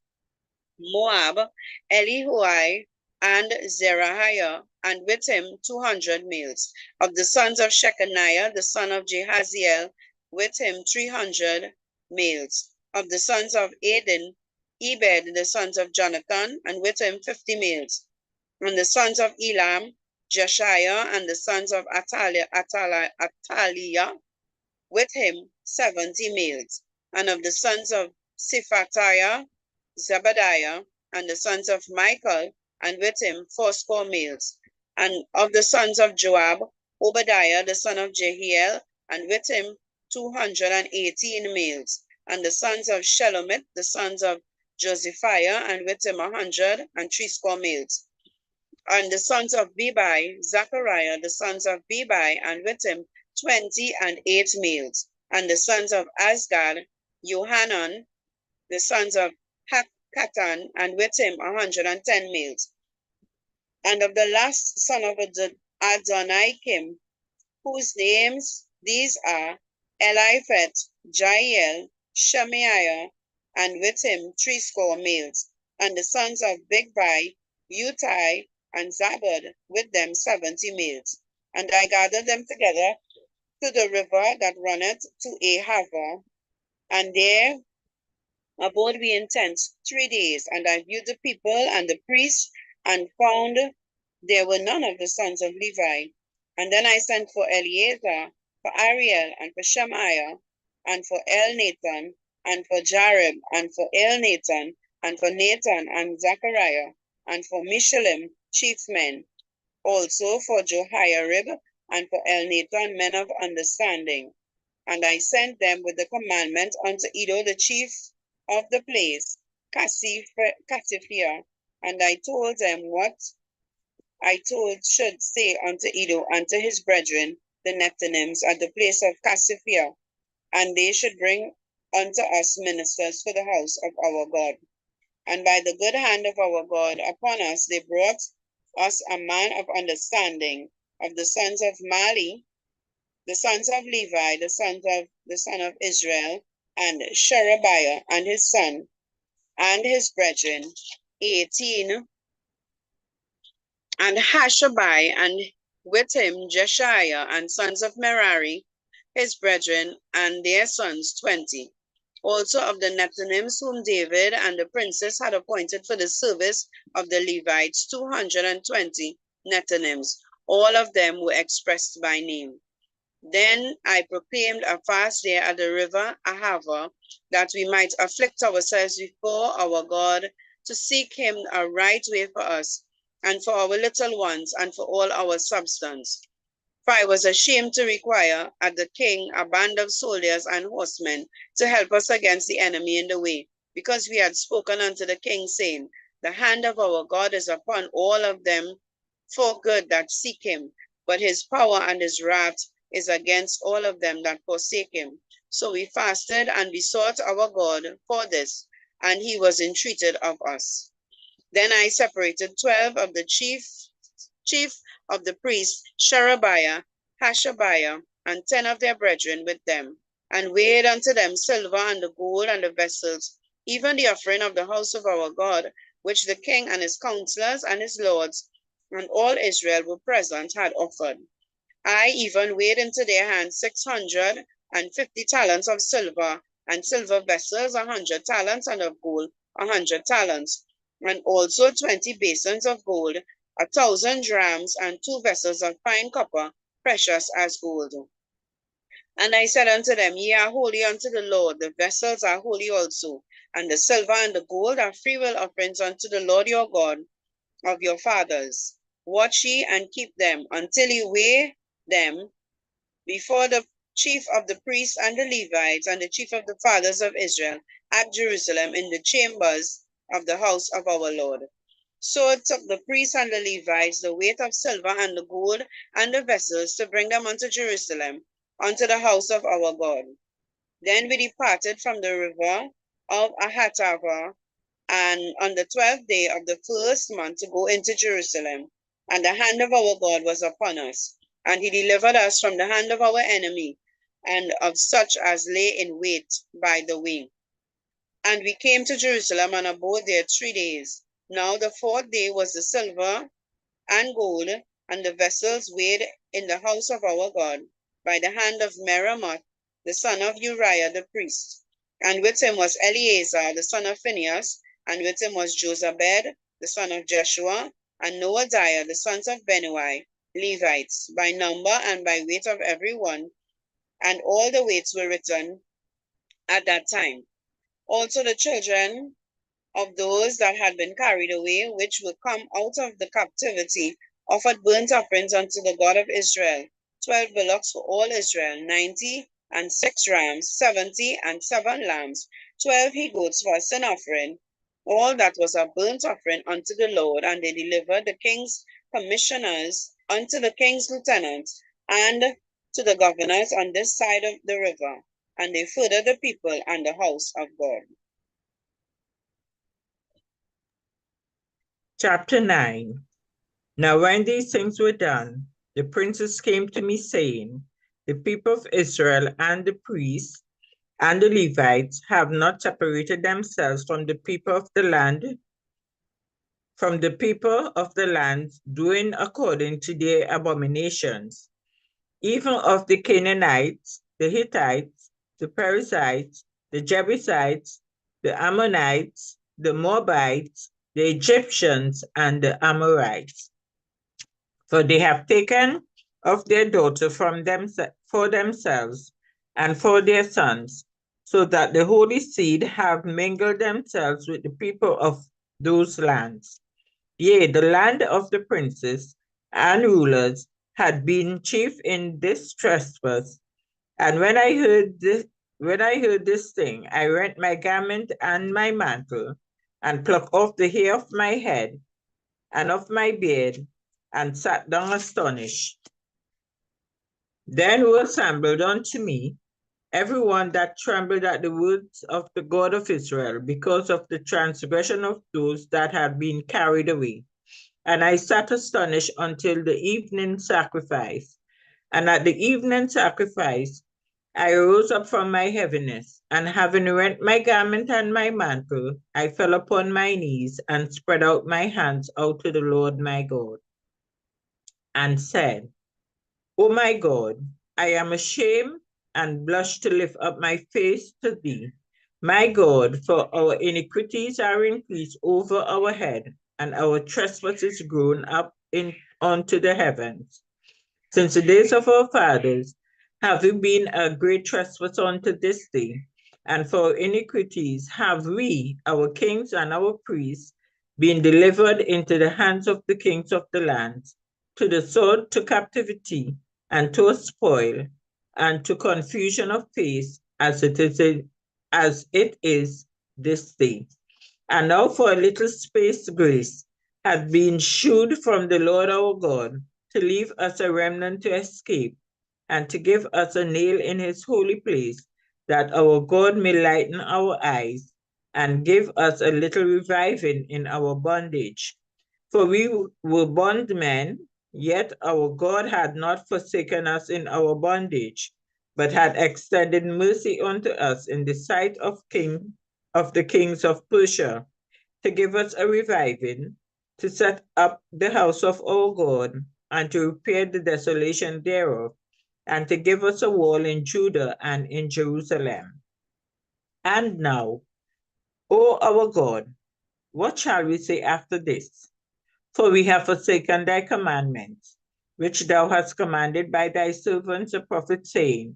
Moab, Elihuai, and Zerahiah, and with him 200 males. Of the sons of Shechaniah, the son of Jehaziel, with him 300 males. Of the sons of Ebed, the sons of Jonathan, and with him 50 males. And the sons of Elam, Jeshiah, and the sons of Atalia, with him 70 males. And of the sons of Siphatiah, Zebadiah, and the sons of Michael, and with him 80 males. And of the sons of Joab, Obadiah, the son of Jehiel, and with him 218 males. And the sons of Shelomith, the sons of Josephiah, and with him 130 males. And the sons of Bebai, Zachariah, the sons of Bebai, and with him 28 males. And the sons of Asgad, Johanan, the sons of Hakatan, and with him 110 males. And of the last son of Adonikim, whose names these are Eliphet, Jael, Shemaiah, and with him 80 males. And the sons of Bigvai, Utai, and Zabad, with them 70 males. And I gathered them together to the river that runneth to Ahava, and there abode we in tents 3 days. And I viewed the people and the priests, and found there were none of the sons of Levi. And then I sent for Eleazar, for Ariel, and for Shemaiah, and for Elnathan, and for Jarib, and for Elnathan, and for Nathan, and Zachariah, and for Meshullam, chief men, also for Jehoiarib, and for Elnathan, men of understanding. And I sent them with the commandment unto Iddo, the chief of the place, Cassiphia, and I told them what I should say unto Iddo and to his brethren, the Nethinims, at the place of Cassiphia, and they should bring unto us ministers for the house of our God. And by the good hand of our God upon us, they brought us a man of understanding of the sons of Mali, the sons of Levi, the son of Israel, and Sherebiah and his son, and his brethren, 18, and Hashabai, and with him Jeshiah, and sons of Merari, his brethren, and their sons 20. Also of the Nethinims, whom David and the princes had appointed for the service of the Levites, 220 Nethinims. All of them were expressed by name. Then I proclaimed a fast there at the river Ahava, that we might afflict ourselves before our God, to seek him a right way for us, and for our little ones, and for all our substance. For I was ashamed to require at the king a band of soldiers and horsemen to help us against the enemy in the way, because we had spoken unto the king, saying, the hand of our God is upon all of them for good that seek him, but his power and his wrath is against all of them that forsake him. So we fasted and besought our God for this, and he was entreated of us. Then I separated 12 of the chief of the priests, Sherebiah, Hashabiah, and 10 of their brethren with them, and weighed unto them silver and the gold and the vessels, even the offering of the house of our God, which the king and his counselors and his lords and all Israel were present had offered. I even weighed into their hands 650 talents of silver, and silver vessels 100 talents, and of gold 100 talents, and also 20 basins of gold, 1,000 drams, and 2 vessels of fine copper, precious as gold. And I said unto them, ye are holy unto the Lord, the vessels are holy also, and the silver and the gold are freewill offerings unto the Lord your God of your fathers. Watch ye and keep them until you weigh them before the chief of the priests and the Levites and the chief of the fathers of Israel at Jerusalem in the chambers of the house of our Lord. So took the priests and the Levites the weight of silver and the gold and the vessels to bring them unto Jerusalem, unto the house of our God. Then we departed from the river of Ahatava, and on the 12th day of the first month to go into Jerusalem. And the hand of our God was upon us, and he delivered us from the hand of our enemy, and of such as lay in wait by the way. And we came to Jerusalem and abode there 3 days. Now the 4th day was the silver and gold, and the vessels weighed in the house of our God, by the hand of Meremoth, the son of Uriah the priest. And with him was Eleazar, the son of Phinehas, and with him was Josabed, the son of Jeshua, And Noadiah, the sons of Benui, Levites, by number and by weight of every one, and all the weights were written at that time. Also the children of those that had been carried away, which were come out of the captivity, offered burnt offerings unto the God of Israel, 12 bullocks for all Israel, 90 and 6 rams, 70 and 7 lambs, 12 he goats for a sin offering, all that was a burnt offering unto the Lord. And they delivered the king's commissioners unto the king's lieutenants and to the governors on this side of the river, and they furthered the people and the house of God. Chapter 9. Now when these things were done, the princes came to me, saying, the people of Israel and the priests and the Levites have not separated themselves from the people of the land, doing according to their abominations, even of the Canaanites, the Hittites, the Perizzites, the Jebusites, the Ammonites, the Moabites, the Egyptians, and the Amorites. For they have taken of their daughter for themselves and for their sons, so that the holy seed have mingled themselves with the people of those lands. Yea, the land of the princes and rulers had been chief in this trespass. And when I heard this thing, I rent my garment and my mantle, and plucked off the hair of my head and of my beard, and sat down astonished. Then were assembled unto me everyone that trembled at the words of the God of Israel, because of the transgression of those that had been carried away. And I sat astonished until the evening sacrifice. And at the evening sacrifice, I rose up from my heaviness, and having rent my garment and my mantle, I fell upon my knees and spread out my hands out to the Lord my God, and said, O my God, I am ashamed and blush to lift up my face to thee, my God, for our iniquities are increased over our head, and our trespasses grown up unto the heavens. Since the days of our fathers have we been a great trespass unto this day, and for iniquities have we, our kings and our priests, been delivered into the hands of the kings of the lands, to the sword, to captivity, and to a spoil, and to confusion of face, as it is this day. And now for a little space grace hath been shewed from the Lord our God, to leave us a remnant to escape, and to give us a nail in his holy place, that our God may lighten our eyes, and give us a little reviving in our bondage. For we were bondmen, yet our God had not forsaken us in our bondage, but had extended mercy unto us in the sight of the kings of Persia, to give us a reviving, to set up the house of our God, and to repair the desolation thereof, and to give us a wall in Judah and in Jerusalem. And now, O our God, what shall we say after this? For we have forsaken thy commandments, which thou hast commanded by thy servants the prophets, saying,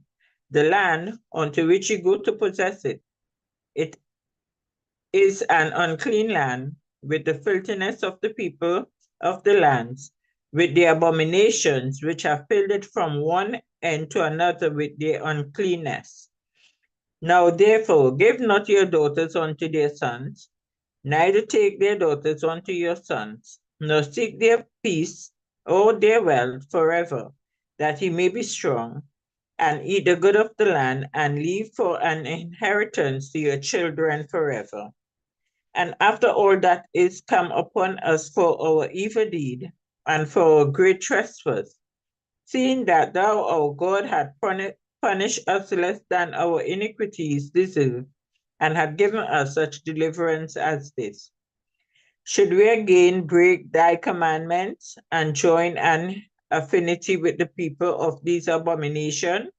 the land unto which you go to possess it, it is an unclean land, with the filthiness of the people of the lands, with the abominations which have filled it from one end to another with their uncleanness. Now therefore give not your daughters unto their sons, neither take their daughters unto your sons, nor seek their peace or their wealth forever, that he may be strong, and eat the good of the land, and leave for an inheritance to your children forever. And after all that is come upon us for our evil deed, and for our great trespass, seeing that thou, our God, had punished us less than our iniquities deserve, and had given us such deliverance as this, should we again break thy commandments, and join an affinity with the people of these abominations?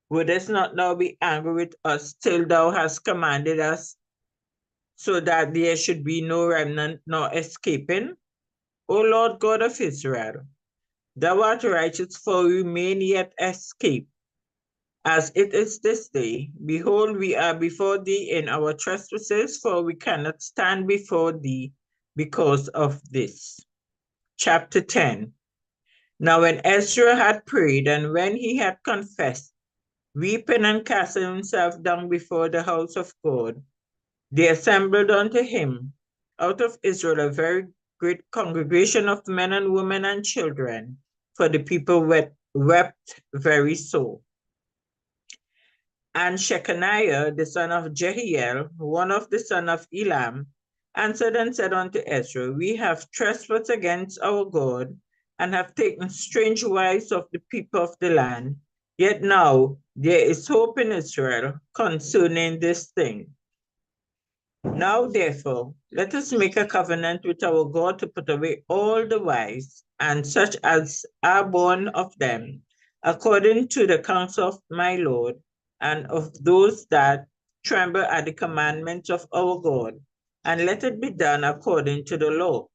Wouldst not thou be angry with us till thou hast commanded us, so that there should be no remnant nor escaping? O Lord God of Israel, thou art righteous, for we may yet escape. As it is this day, behold, we are before thee in our trespasses, for we cannot stand before thee because of this. Chapter 10. Now when Ezra had prayed, and when he had confessed, weeping and casting himself down before the house of God, they assembled unto him out of Israel a very great congregation of men and women and children, for the people wept very sore. And Shechaniah, the son of Jehiel, one of the son of Elam, answered and said unto Ezra, We have trespassed against our God, and have taken strange wives of the people of the land. Yet now there is hope in Israel concerning this thing. Now therefore, let us make a covenant with our God to put away all the wives, and such as are born of them, according to the counsel of my Lord, and of those that tremble at the commandments of our God, and let it be done according to the law.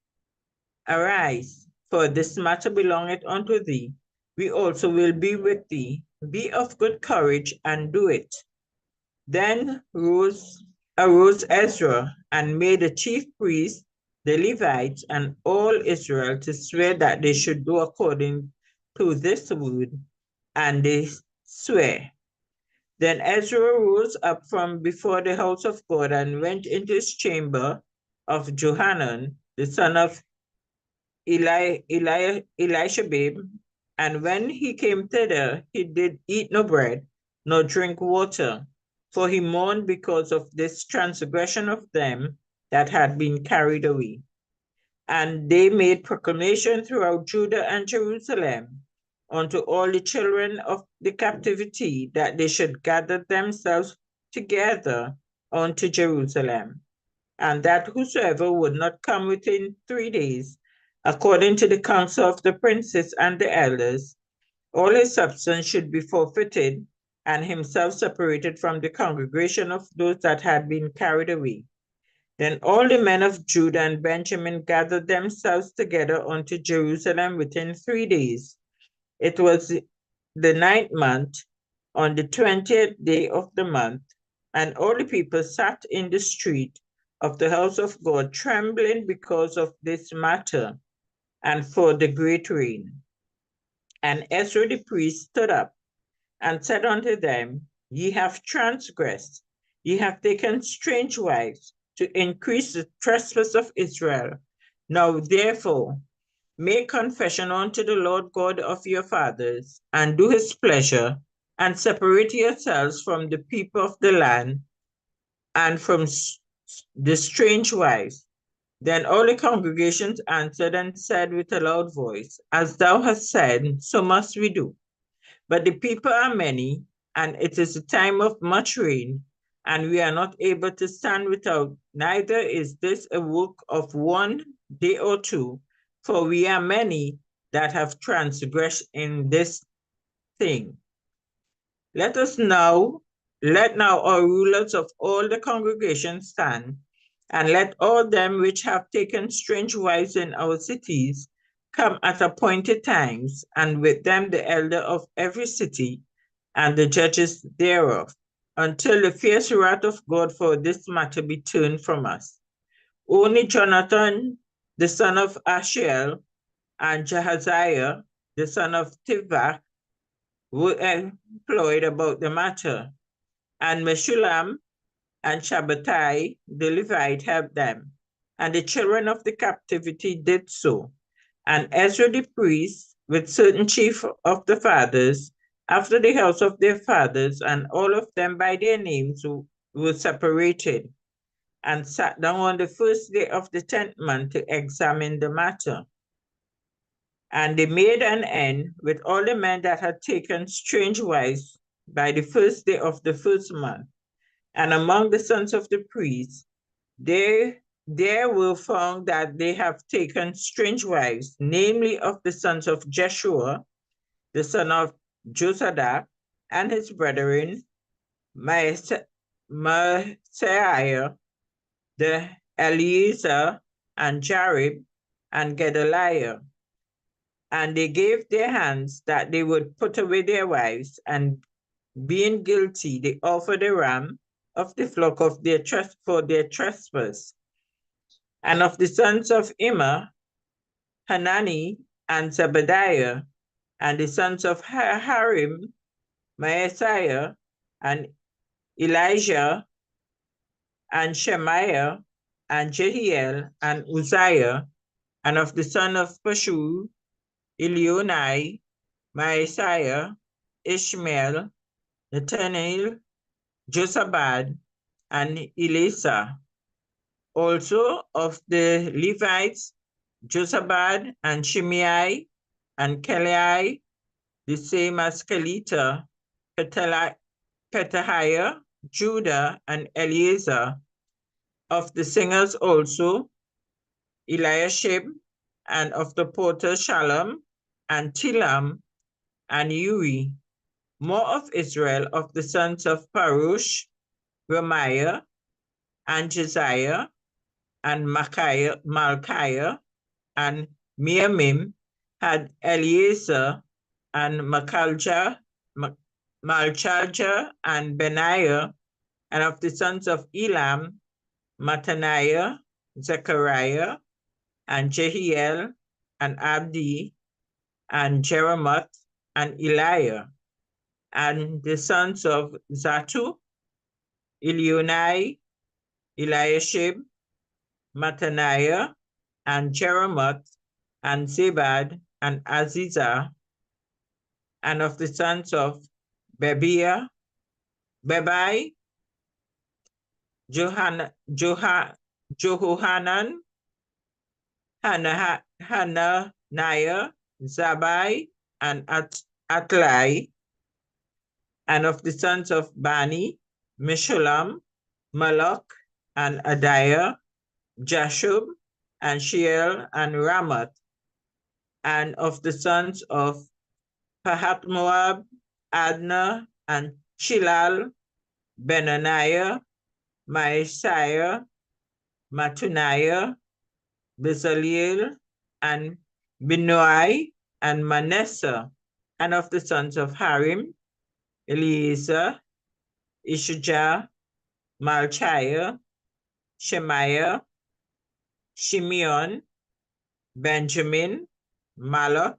Arise, for this matter belongeth unto thee. We also will be with thee. Be of good courage, and do it. Then arose Ezra, and made the chief priests, the Levites, and all Israel to swear that they should do according to this word, and they swear. Then Ezra rose up from before the house of God, and went into his chamber of Johanan, the son of Elishabib. And when he came thither, he did eat no bread, nor drink water, for he mourned because of this transgression of them that had been carried away. And they made proclamation throughout Judah and Jerusalem unto all the children of the captivity, that they should gather themselves together unto Jerusalem, and that whosoever would not come within 3 days, according to the counsel of the princes and the elders, all his substance should be forfeited, and himself separated from the congregation of those that had been carried away. Then all the men of Judah and Benjamin gathered themselves together unto Jerusalem within 3 days. It was the 9th month, on the 20th day of the month, and all the people sat in the street of the house of God, trembling because of this matter, and for the great rain. And Ezra the priest stood up and said unto them, Ye have transgressed, ye have taken strange wives, to increase the trespass of Israel. Now therefore, make confession unto the Lord God of your fathers, and do his pleasure, and separate yourselves from the people of the land, and from the strange wives. Then all the congregations answered and said with a loud voice, As thou hast said, so must we do. But the people are many, and it is a time of much rain, and we are not able to stand without, neither is this a work of 1 day or 2, for we are many that have transgressed in this thing. Let now our rulers of all the congregations stand, and let all them which have taken strange wives in our cities come at appointed times, and with them the elder of every city, and the judges thereof, until the fierce wrath of God for this matter be turned from us. Only Jonathan, the son of Ashiel, and Jahaziah, the son of Tivach, were employed about the matter, and Meshullam and Shabbatai, the Levite, helped them, and the children of the captivity did so. And Ezra the priest, with certain chief of the fathers, after the house of their fathers, and all of them by their names, were separated, and sat down on the first day of the 10th month to examine the matter. And they made an end with all the men that had taken strange wives by the first day of the first month. And among the sons of the priests, there were found that they have taken strange wives, namely of the sons of Jeshua, the son of Josadak, and his brethren, Maaseiah, the Eliezer, and Jarib, and Gedaliah. And they gave their hands that they would put away their wives, and being guilty, they offered a ram of the flock of for their trespass. And of the sons of Immer, Hanani and Zebediah, and the sons of Harim, Maaseiah and Elijah and Shemaiah and Jehiel and Uzziah, and of the son of Pashur, Elionai, Maaseiah, Ishmael, Nathanael, Josabad, and Elisa. Also of the Levites, Josabad and Shimei and Kelai, the same as Kelita, Petahiah, Judah, and Eliezer. Of the singers also, Eliashib, and of the porter Shalom, and Tilam, and Uri. More of Israel, of the sons of Parush, Ramiah, and Josiah, and Malchiah, and Miamim, had Eliezer, and Malchijah, and Benaiah, and of the sons of Elam, Mattaniah, Zechariah, and Jehiel, and Abdi, and Jeremoth, and Eliah, and the sons of Zatu, Elionai, Eliashib, Mattaniah, and Jeremoth, and Zabad, and Azizah, and of the sons of Bebai, Johanan, Hananiah, Zabai, and Atlai, and of the sons of Bani, Meshulam, Malach, and Adiah, Jashub, and Sheel, and Ramoth, and of the sons of Pahath-Moab, Adna, and Chilal, Benaniah, Maaseiah, Mattaniah, Bezaleel, and Binnui, and Manasseh, and of the sons of Harim, Eliezer, Ishijah, Malchiah, Shemaiah, Shimeon, Benjamin, Malach,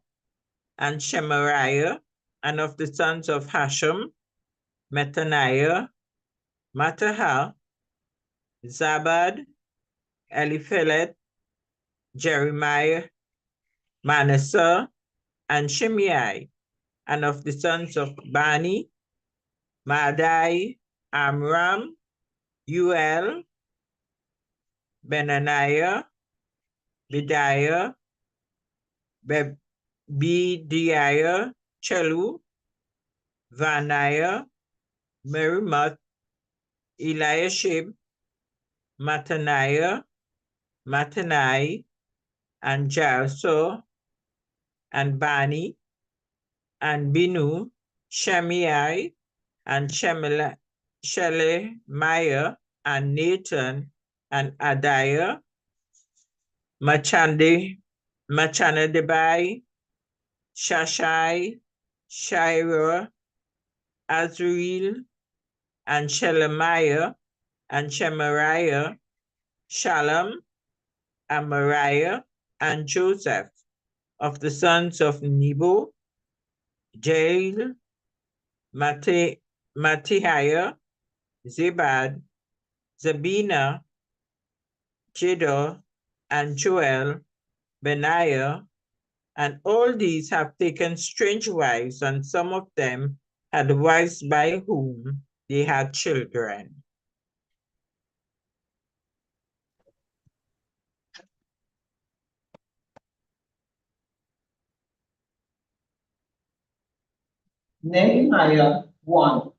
and Shemariah, and of the sons of Hashem, Mattaniah, Mattahah, Zabad, Eliphelet, Jeremiah, Manasseh, and Shimei, and of the sons of Bani, Madai, Amram, Uel, Benaniah, Bediah, Bediah, Chelu, Vaniah, Merimoth, Eliashib, Mattaniah, Mattanai, and Jaso, and Bani, and Binu, Shemai, and Shelemiah, and Nathan, and Adiah, Machanadibai, Shashai, Shira, Azriel, and Shelemiah, and Shemariah, Shalom, and Mariah, and Joseph. Of the sons of Nebo, Jael, Mattihiah, Zabad, Zabina, Jedah, and Joel, Benaiah, and all these have taken strange wives, and some of them had wives by whom they had children. Nehemiah 1.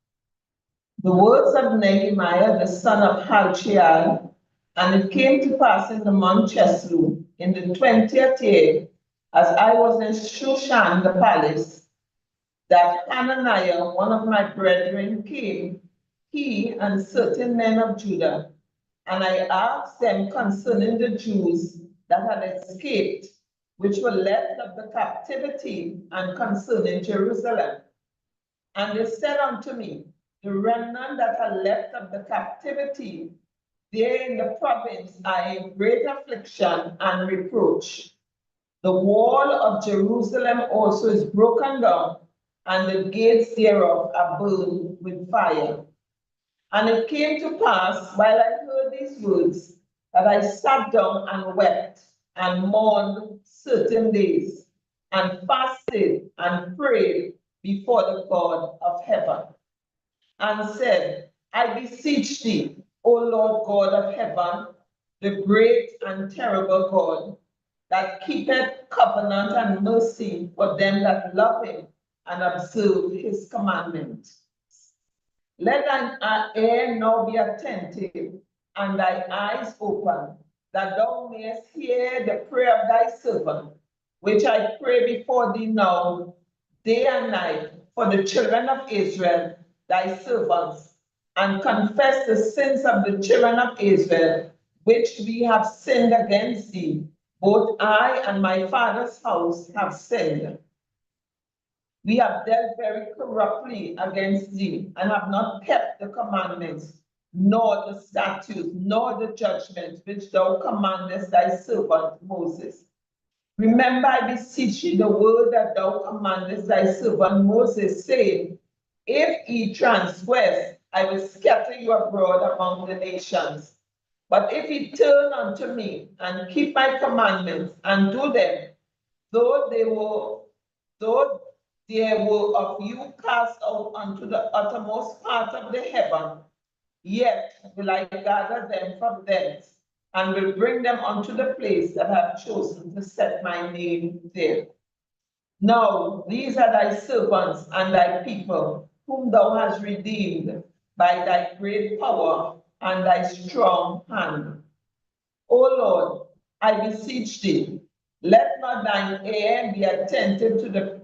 The words of Nehemiah, the son of Halchiel. And it came to pass in the month Cheslu, in the 20th year, as I was in Shushan the palace, that Hananiah, one of my brethren, came, he and certain men of Judah. And I asked them concerning the Jews that had escaped, which were left of the captivity, and concerning Jerusalem. And they said unto me, the remnant that are left of the captivity there in the province are in great affliction and reproach. The wall of Jerusalem also is broken down, and the gates thereof are burned with fire. And it came to pass, while I heard these words, that I sat down and wept and mourned certain days, and fasted and prayed before the God of heaven, and said, I beseech thee, O Lord God of heaven, the great and terrible God, that keepeth covenant and mercy for them that love him and observe his commandments. Let thine ear now be attentive, and thy eyes open, that thou mayest hear the prayer of thy servant, which I pray before thee now, day and night, for the children of Israel, thy servants, and confess the sins of the children of Israel, which we have sinned against thee. Both I and my father's house have sinned. We have dealt very corruptly against thee, and have not kept the commandments, nor the statutes, nor the judgments which thou commandest thy servant Moses. Remember, I beseech thee, the word that thou commandest thy servant Moses, saying, if ye transgress, I will scatter you abroad among the nations. But if ye turn unto me and keep my commandments and do them, though there were of you cast out unto the uttermost part of the heaven, yet will I gather them from thence, and will bring them unto the place that I have chosen to set my name there. Now these are thy servants and thy people, whom thou hast redeemed by thy great power and thy strong hand. O Lord, I beseech thee, let now thine ear be attentive to the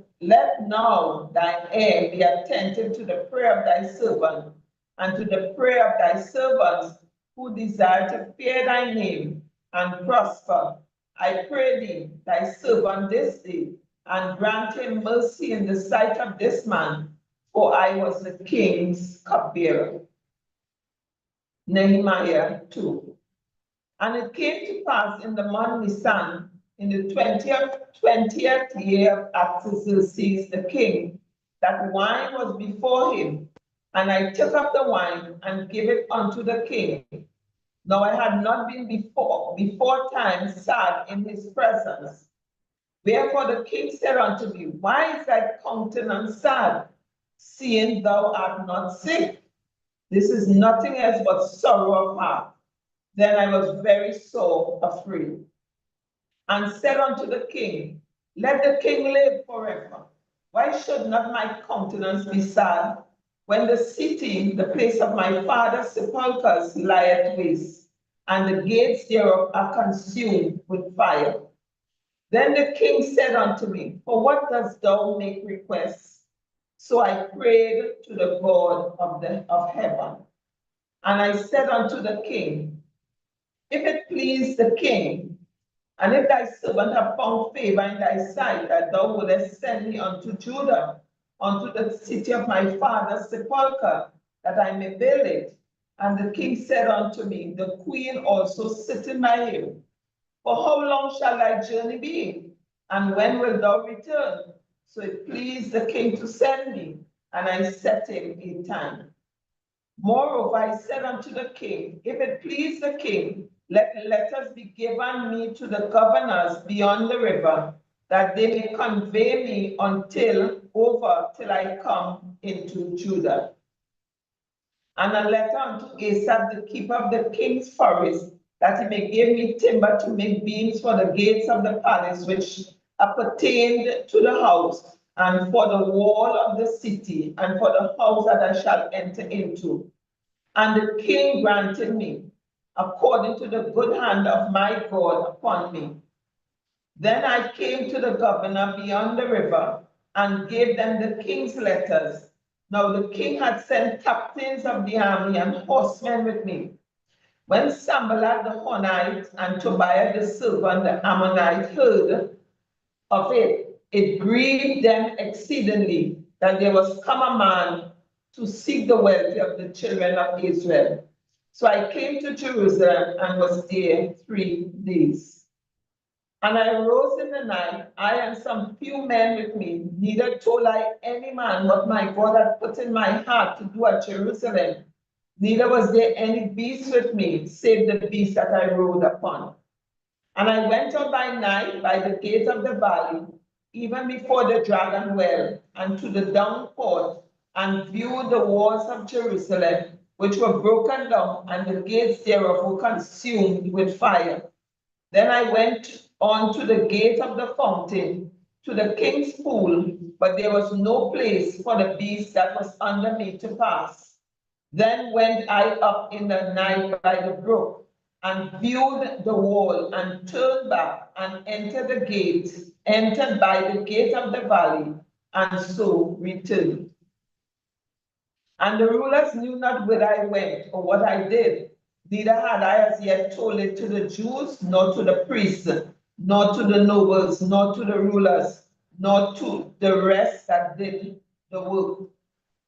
prayer of thy servant, and to the prayer of thy servants who desire to fear thy name and prosper. I pray thee, thy servant this day, and grant him mercy in the sight of this man, for I was the king's cupbearer. Nehemiah 2. And it came to pass in the month Nisan, in the 20th year of Artaxerxes the king, that wine was before him, and I took up the wine and gave it unto the king. Now I had not been before time sad in his presence. Wherefore the king said unto me, why is thy countenance sad, seeing thou art not sick? This is nothing else but sorrow of heart. Then I was very sore afraid, and said unto the king, let the king live forever. Why should not my countenance be sad, when the city, the place of my father's sepulchres, lieth waste, and the gates thereof are consumed with fire? Then the king said unto me, for what dost thou make request? So I prayed to the God of heaven. And I said unto the king, if it please the king, and if thy servant have found favor in thy sight, that thou wouldest send me unto Judah, unto the city of my father's sepulchre, that I may build it. And the king said unto me, the queen also sitting by him, for how long shall thy journey be? And when wilt thou return? So it pleased the king to send me, and I set him a time. Moreover, I said unto the king, if it please the king, let letters be given me to the governors beyond the river, that they may convey me till I come into Judah. And a letter unto Asaph, the keeper of the king's forest, that he may give me timber to make beams for the gates of the palace, which appertained to the house, and for the wall of the city, and for the house that I shall enter into. And the king granted me, according to the good hand of my God upon me. Then I came to the governor beyond the river, and gave them the king's letters. Now the king had sent captains of the army and horsemen with me. When Sanballat the Honite and Tobiah the servant, the Ammonite, heard of it, it grieved them exceedingly that there was come a man to seek the welfare of the children of Israel. So I came to Jerusalem and was there 3 days. And I arose in the night, I and some few men with me, neither told I any man what my God had put in my heart to do at Jerusalem, neither was there any beast with me, save the beast that I rode upon. And I went out by night by the gate of the valley, even before the dragon well, and to the down court, and viewed the walls of Jerusalem, which were broken down, and the gates thereof were consumed with fire. Then I went on to the gate of the fountain, to the king's pool, but there was no place for the beast that was under me to pass. Then went I up in the night by the brook, and viewed the wall, and turned back, and entered the gate, entered by the gate of the valley, and so returned. And the rulers knew not whither I went, or what I did. Neither had I as yet told it to the Jews, nor to the priests, nor to the nobles, nor to the rulers, nor to the rest that did the work.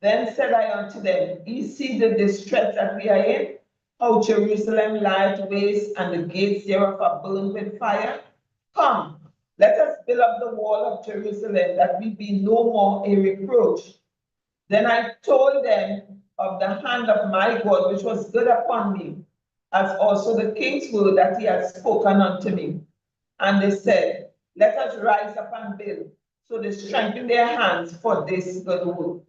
Then said I unto them, Ye see the distress that we are in, how Jerusalem lieth waste, and the gates thereof are burned with fire. Come, let us build up the wall of Jerusalem, that we be no more a reproach. Then I told them of the hand of my God, which was good upon me, as also the king's word that he had spoken unto me. And they said, Let us rise up and build. So they strengthened their hands for this good work.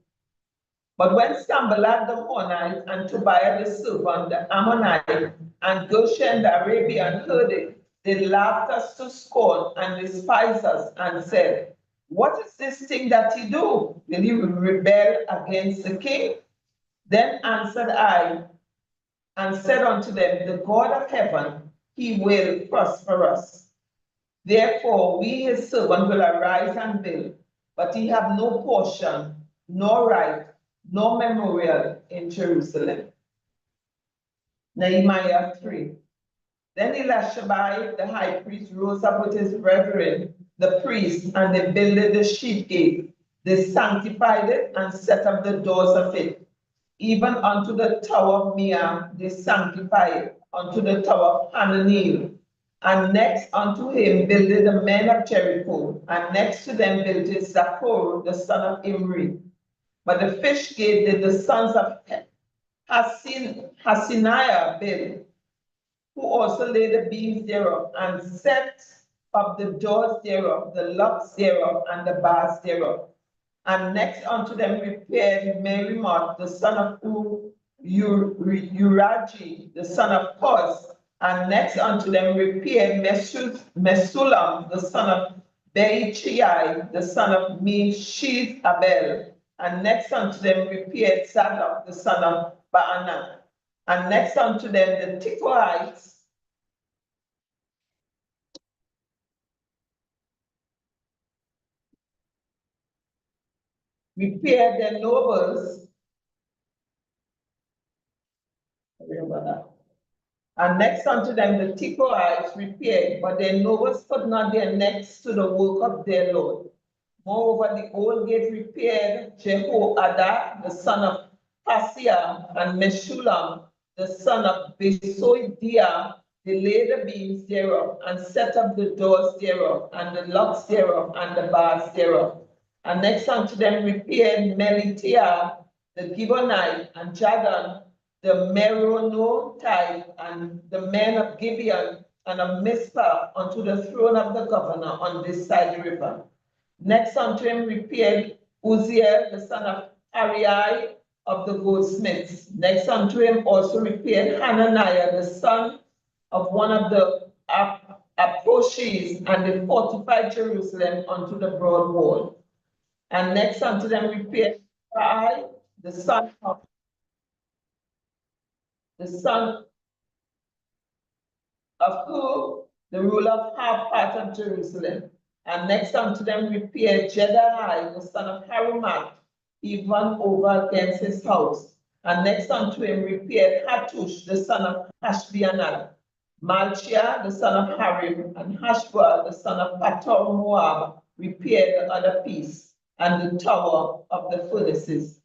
But when Sanballat the Honite and Tobiah the servant, the Ammonite, and Goshen the Arabian heard it, they laughed us to scorn and despised us, and said, What is this thing that ye do? Will you rebel against the king? Then answered I and said unto them, The God of heaven, he will prosper us. Therefore we his servant will arise and build, but he have no portion, nor right, nor memorial in Jerusalem. Nehemiah 3. Then Elishabai the high priest rose up with his brethren, the priests, and they builded the sheep gate. They sanctified it and set up the doors of it. Even unto the tower of Mia they sanctified it, unto the tower of Hananeel. And next unto him builded the men of Jericho, and next to them builded Zachor the son of Imri. But the fish gate did the sons of Hasiniah build, who also laid the beams thereof, and set up the doors thereof, the locks thereof, and the bars thereof. And next unto them repaired Merimoth, the son of Uraji, the son of Koz, and next unto them repaired Mesulam, the son of Beichai, the son of Meshizabel, and next unto them repaired Zadok, the son of Baana, and next unto them the Tekoites, repaired their nobles, and next unto them the Tekoites repaired, but their nobles put not their necks to the work of their Lord. Moreover, the old gate repaired Jehoiada, the son of Paseah, and Meshulam, the son of Besoidia. They laid the beams thereof, and set up the doors thereof, and the locks thereof, and the bars thereof. And next unto them repaired Melitiah, the Gibeonite, and Jadon, the Meronothite, and the men of Gibeon, and of Mizpah, unto the throne of the governor on this side the river. Next unto him repaired Uzziel, the son of Ariai of the goldsmiths. Next unto him also repaired Hananiah, the son of one of the Approches, and they fortified Jerusalem unto the broad wall. And next unto them repaired Rai, the son of Hur, the ruler of half part of Jerusalem. And next unto them repaired Jedaiah, the son of Harumath, even over against his house. And next unto him repaired Hattush, the son of Hashbianah, Malchiah, the son of Harim, and Hashbah, the son of Pator Moab, repaired the other piece, and the tower of the furnaces.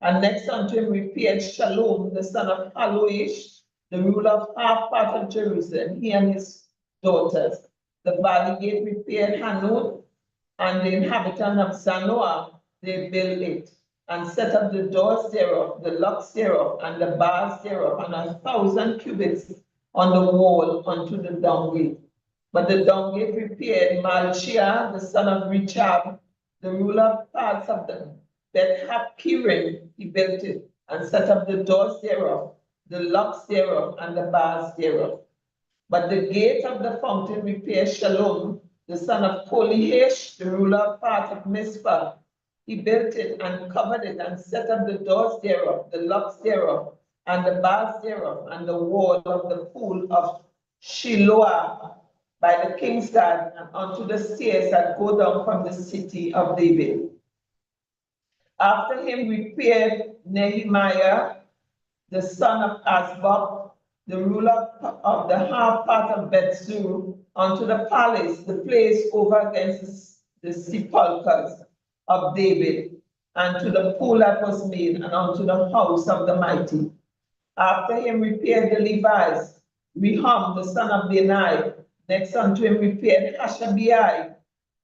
And next unto him repaired Shalom, the son of Haloish, the ruler of half part of Jerusalem, he and his daughters. The valley gate repaired Hanun, and the inhabitant of Zanoah, they built it, and set up the doors thereof, the locks thereof, and the bars thereof, and 1,000 cubits on the wall unto the dung gate. But the dung gate repaired Malchiah, the son of Rechab, the ruler of parts of the Beth Hapkirim, he built it, and set up the doors thereof, the locks thereof, and the bars thereof. But the gate of the fountain repaired Shalom, the son of Polihesh, the ruler of part of Mizpah. He built it and covered it and set up the doors thereof, the locks thereof, and the bars thereof, and the wall of the pool of Shiloah by the king's garden, and unto the stairs that go down from the city of David. After him repaired Nehemiah, the son of Asbach, the ruler of the half part of Bethzur, unto the palace, the place over against the sepulchres of David, and to the pool that was made, and unto the house of the mighty. After him repaired the Levites, Rehum, the son of Benai. Next unto him repaired Hashabai,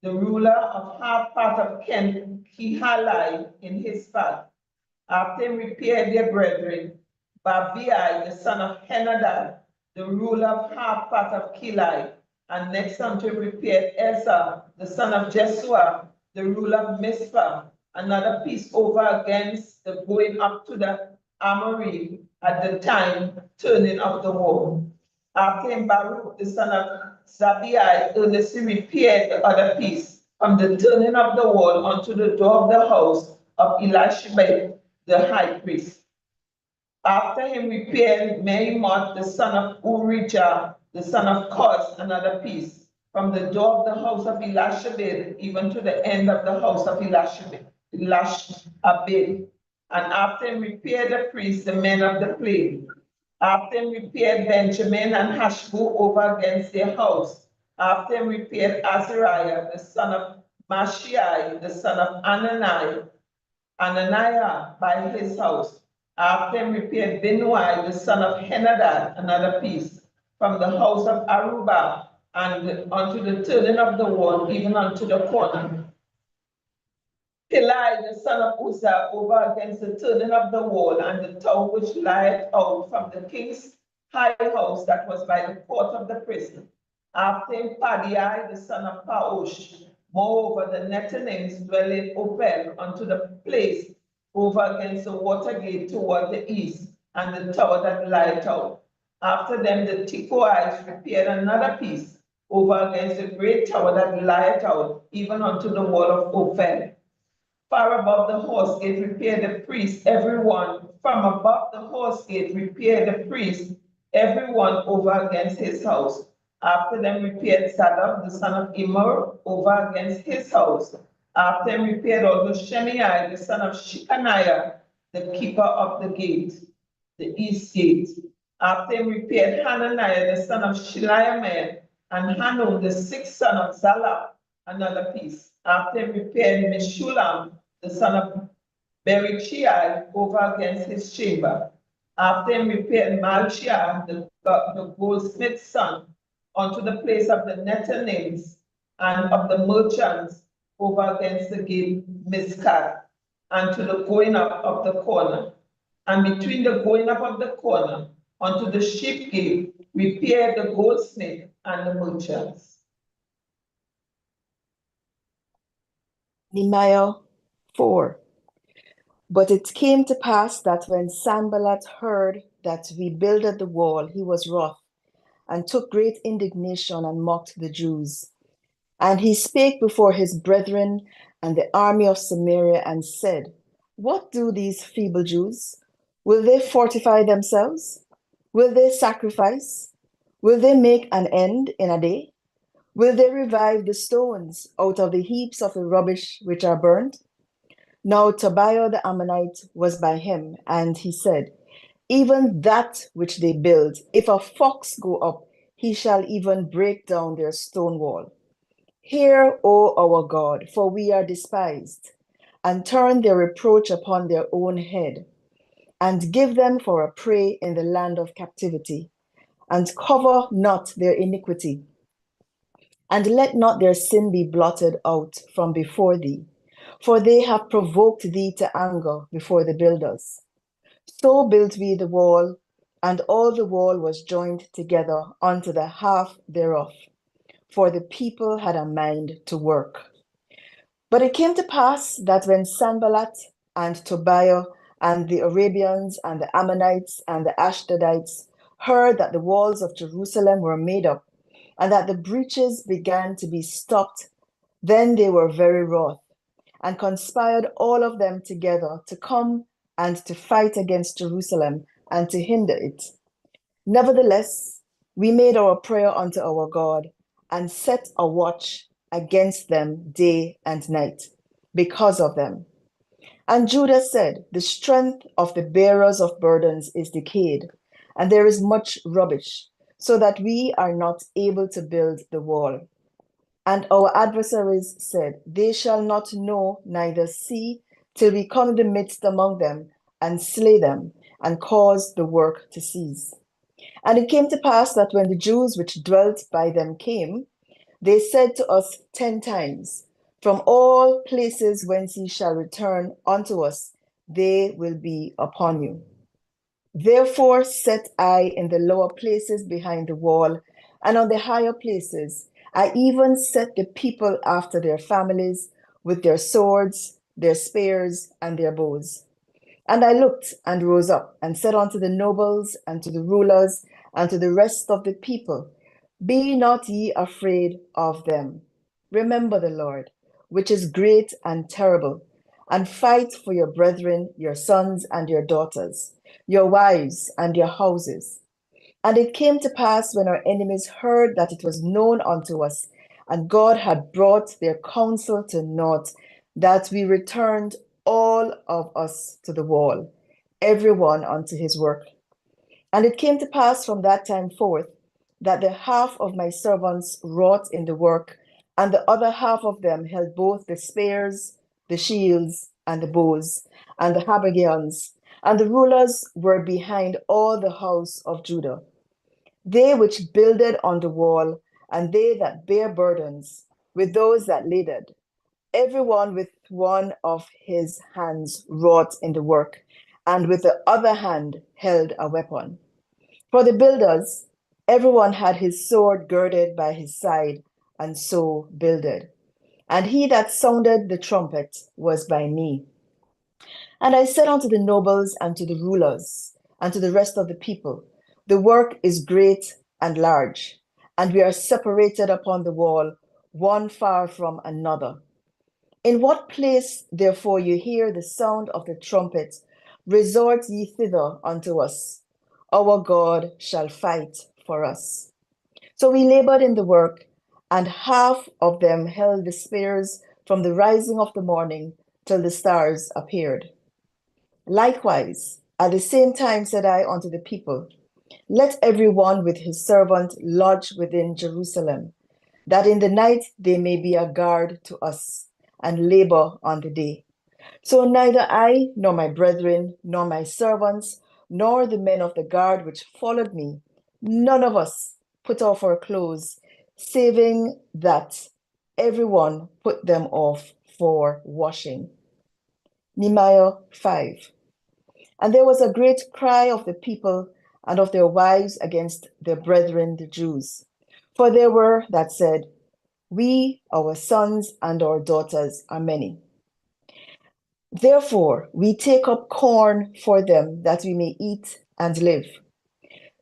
the ruler of half part of Ken Kihalai in his part. After him repaired their brethren, Babai, the son of Henadad, the ruler of half part of Kilai. And next unto him repaired Ezra, the son of Jesua, the ruler of Mizpah, another piece over against the going up to the Amorim at the time turning of the wall. After him Baruch, the son of Zabai, earnestly repaired the other piece from the turning of the wall unto the door of the house of Elishibeth, the high priest. After him repaired Meimoth, the son of Urijah, the son of Koz, another piece, from the door of the house of Elishibeth, even to the end of the house of Elishibeth. And after him repaired the priests, the men of the plain. After him repaired Benjamin and Hashbu over against their house. After him repaired Azariah, the son of Mashiach, the son of Ananiah by his house. After him repaired Benui, the son of Henadad, another piece, from the house of Aruba, and unto the turning of the wall, even unto the corner. Pilai, the son of Uzzah, over against the turning of the wall, and the tower which lieth out from the king's high house that was by the court of the prison. After him Padiai, the son of Paosh. Moreover, the Nethinims dwell in Ophel unto the place over against the water gate toward the east, and the tower that lieth out. After them the Tekoites repaired another piece over against the great tower that lieth out, even unto the wall of Ophel. Far above the horse gate repaired the priest, everyone. From above the horse gate repaired the priest, everyone over against his house. After them repaired Zadok, the son of Immer, over against his house. After him repaired also Shemaiah, the son of Shechaniah, the keeper of the gate, the east gate. After him repaired Hananiah, the son of Shiliaman, and Hanun, the sixth son of Zalap, another piece. After him repaired Meshulam, the son of Berechiah, over against his chamber. After him repaired Malchiah, the goldsmith's son, unto the place of the Nethinims and of the merchants over against the gate Mizkat, and to the going up of the corner. And between the going up of the corner unto the sheep gate repaired the goldsmith and the merchants. Nehemiah 4. But it came to pass that when Sanballat heard that we builded the wall, he was wroth, and took great indignation, and mocked the Jews. And he spake before his brethren and the army of Samaria, and said, What do these feeble Jews? Will they fortify themselves? Will they sacrifice? Will they make an end in a day? Will they revive the stones out of the heaps of the rubbish which are burnt? Now Tobiah the Ammonite was by him, and he said, even that which they build, if a fox go up, he shall even break down their stone wall. Hear, O our God, for we are despised, and turn their reproach upon their own head, and give them for a prey in the land of captivity, and cover not their iniquity, and let not their sin be blotted out from before thee, for they have provoked thee to anger before the builders. So built we the wall, and all the wall was joined together unto the half thereof, for the people had a mind to work. But it came to pass that when Sanballat and Tobiah and the Arabians and the Ammonites and the Ashdodites heard that the walls of Jerusalem were made up, and that the breaches began to be stopped, then they were very wroth, and conspired all of them together to come and to fight against Jerusalem and to hinder it. Nevertheless, we made our prayer unto our God and set a watch against them day and night because of them. And Judah said, the strength of the bearers of burdens is decayed, and there is much rubbish, so that we are not able to build the wall. And our adversaries said, they shall not know neither see till we come in the midst among them and slay them and cause the work to cease. And it came to pass that when the Jews which dwelt by them came, they said to us 10 times, from all places whence ye shall return unto us, they will be upon you. Therefore set I in the lower places behind the wall, and on the higher places I even set the people after their families, with their swords, their spears, and their bows. And I looked and rose up, and said unto the nobles, and to the rulers, and to the rest of the people, be not ye afraid of them. Remember the Lord, which is great and terrible, and fight for your brethren, your sons and your daughters, your wives and your houses. And it came to pass when our enemies heard that it was known unto us, and God had brought their counsel to naught, that we returned all of us to the wall, every one unto his work. And it came to pass from that time forth, that the half of my servants wrought in the work, and the other half of them held both the spears, the shields, and the bows, and the habergeons, and the rulers were behind all the house of Judah. They which builded on the wall, and they that bear burdens, with those that labored, every one with one of his hands wrought in the work, and with the other hand held a weapon. For the builders, everyone had his sword girded by his side, and so builded. And he that sounded the trumpet was by me. And I said unto the nobles and to the rulers and to the rest of the people, the work is great and large, and we are separated upon the wall, one far from another. In what place, therefore, you hear the sound of the trumpet, resort ye thither unto us. Our God shall fight for us. So we labored in the work, and half of them held the spears from the rising of the morning till the stars appeared. Likewise, at the same time said I unto the people, let every one with his servant lodge within Jerusalem, that in the night they may be a guard to us, and labor on the day. So neither I, nor my brethren, nor my servants, nor the men of the guard which followed me, none of us put off our clothes, saving that everyone put them off for washing. Nehemiah 5. And there was a great cry of the people and of their wives against their brethren the Jews. For there were that said, we, our sons and our daughters are many. Therefore, we take up corn for them that we may eat and live.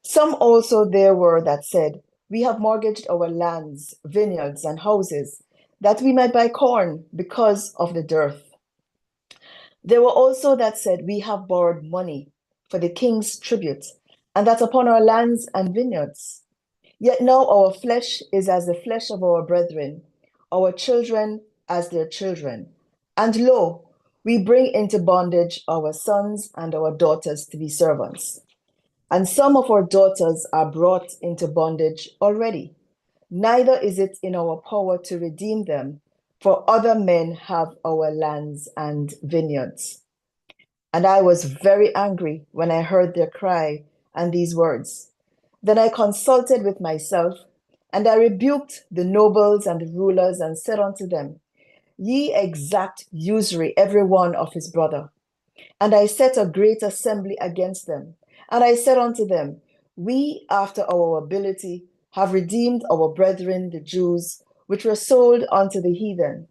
Some also there were that said, we have mortgaged our lands, vineyards, and houses, that we might buy corn because of the dearth. There were also that said, we have borrowed money for the king's tribute, and that upon our lands and vineyards. Yet now our flesh is as the flesh of our brethren, our children as their children. And lo, We bring into bondage our sons and our daughters to be servants. And some of our daughters are brought into bondage already. Neither is it in our power to redeem them, for other men have our lands and vineyards. And I was very angry when I heard their cry and these words. Then I consulted with myself, and I rebuked the nobles and the rulers, and said unto them, Ye exact usury every one of his brother. And I set a great assembly against them. And I said unto them, We, after our ability, have redeemed our brethren the Jews, which were sold unto the heathen.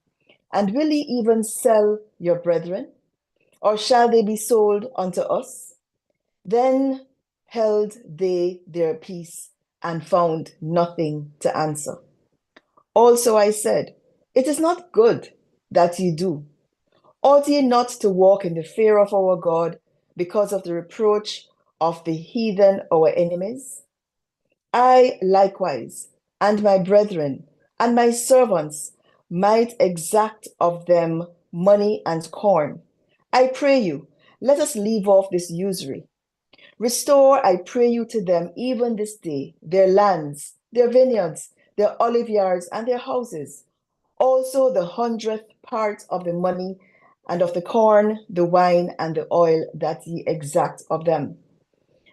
And will ye even sell your brethren? Or shall they be sold unto us? Then held they their peace, and found nothing to answer. Also I said, It is not good that ye do. Ought ye not to walk in the fear of our God because of the reproach of the heathen, our enemies? I likewise, and my brethren, and my servants, might exact of them money and corn. I pray you, let us leave off this usury. Restore, I pray you, to them even this day their lands, their vineyards, their olive yards, and their houses, also the 100th part of the money and of the corn, the wine, and the oil that ye exact of them.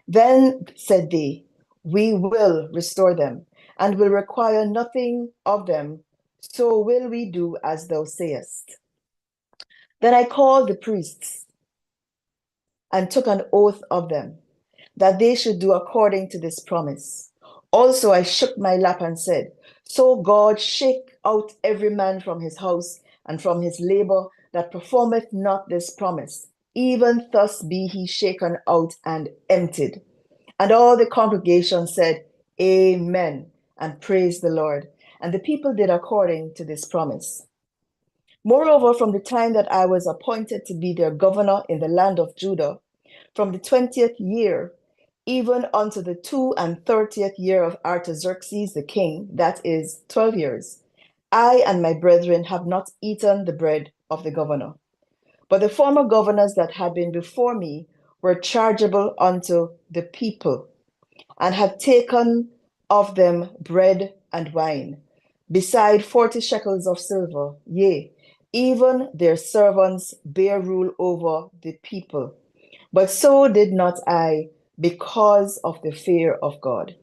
Then said they, We will restore them, and will require nothing of them, so will we do as thou sayest. Then I called the priests and took an oath of them, that they should do according to this promise. Also I shook my lap and said, So God shake out every man from his house and from his labor that performeth not this promise. Even thus be he shaken out and emptied. And all the congregation said, Amen, and praised the Lord. And the people did according to this promise. Moreover, from the time that I was appointed to be their governor in the land of Judah, from the 20th year, even unto the 32nd year of Artaxerxes the king, that is 12 years, I and my brethren have not eaten the bread of the governor. But the former governors that had been before me were chargeable unto the people, and had taken of them bread and wine, beside 40 shekels of silver. Yea, even their servants bear rule over the people. But so did not I, because of the fear of God.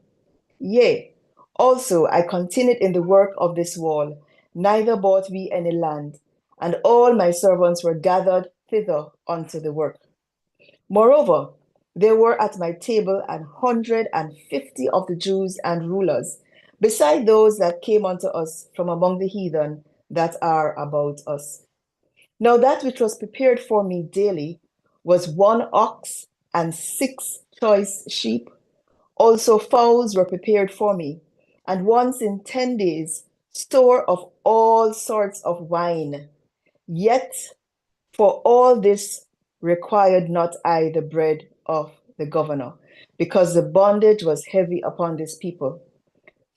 Yea, also I continued in the work of this wall, neither bought we any land, and all my servants were gathered thither unto the work. Moreover, there were at my table 150 of the Jews and rulers, beside those that came unto us from among the heathen that are about us. Now that which was prepared for me daily was 1 ox and 6 choice sheep. Also fowls were prepared for me, and once in 10 days store of all sorts of wine. Yet for all this required not I the bread of the governor, because the bondage was heavy upon this people.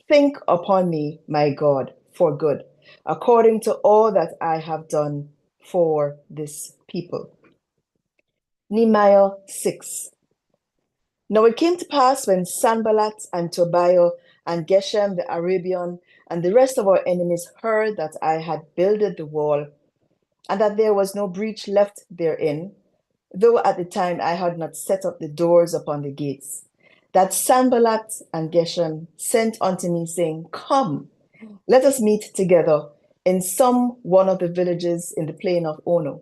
Think upon me, my God, for good, according to all that I have done for this people. Nehemiah 6. Now it came to pass when Sanballat and Tobiah and Geshem the Arabian and the rest of our enemies heard that I had builded the wall, and that there was no breach left therein, though at the time I had not set up the doors upon the gates, that Sanballat and Geshem sent unto me, saying, Come, let us meet together in some one of the villages in the plain of Ono.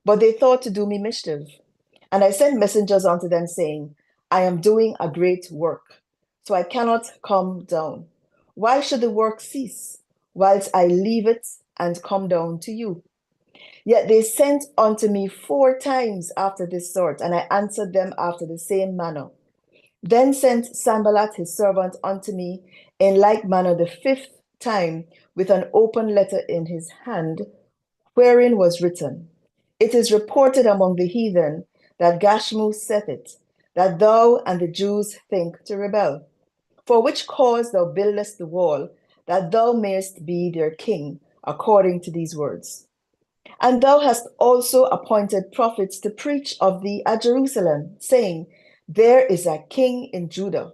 But they thought to do me mischief. And I sent messengers unto them, saying, I am doing a great work, so I cannot come down. Why should the work cease, whilst I leave it and come down to you? Yet they sent unto me 4 times after this sort, and I answered them after the same manner. Then sent Sanballat his servant unto me in like manner the 5th time, with an open letter in his hand, wherein was written, It is reported among the heathen that Gashmu saith it, that thou and the Jews think to rebel. For which cause thou buildest the wall, that thou mayest be their king, according to these words. And thou hast also appointed prophets to preach of thee at Jerusalem, saying, There is a king in Judah.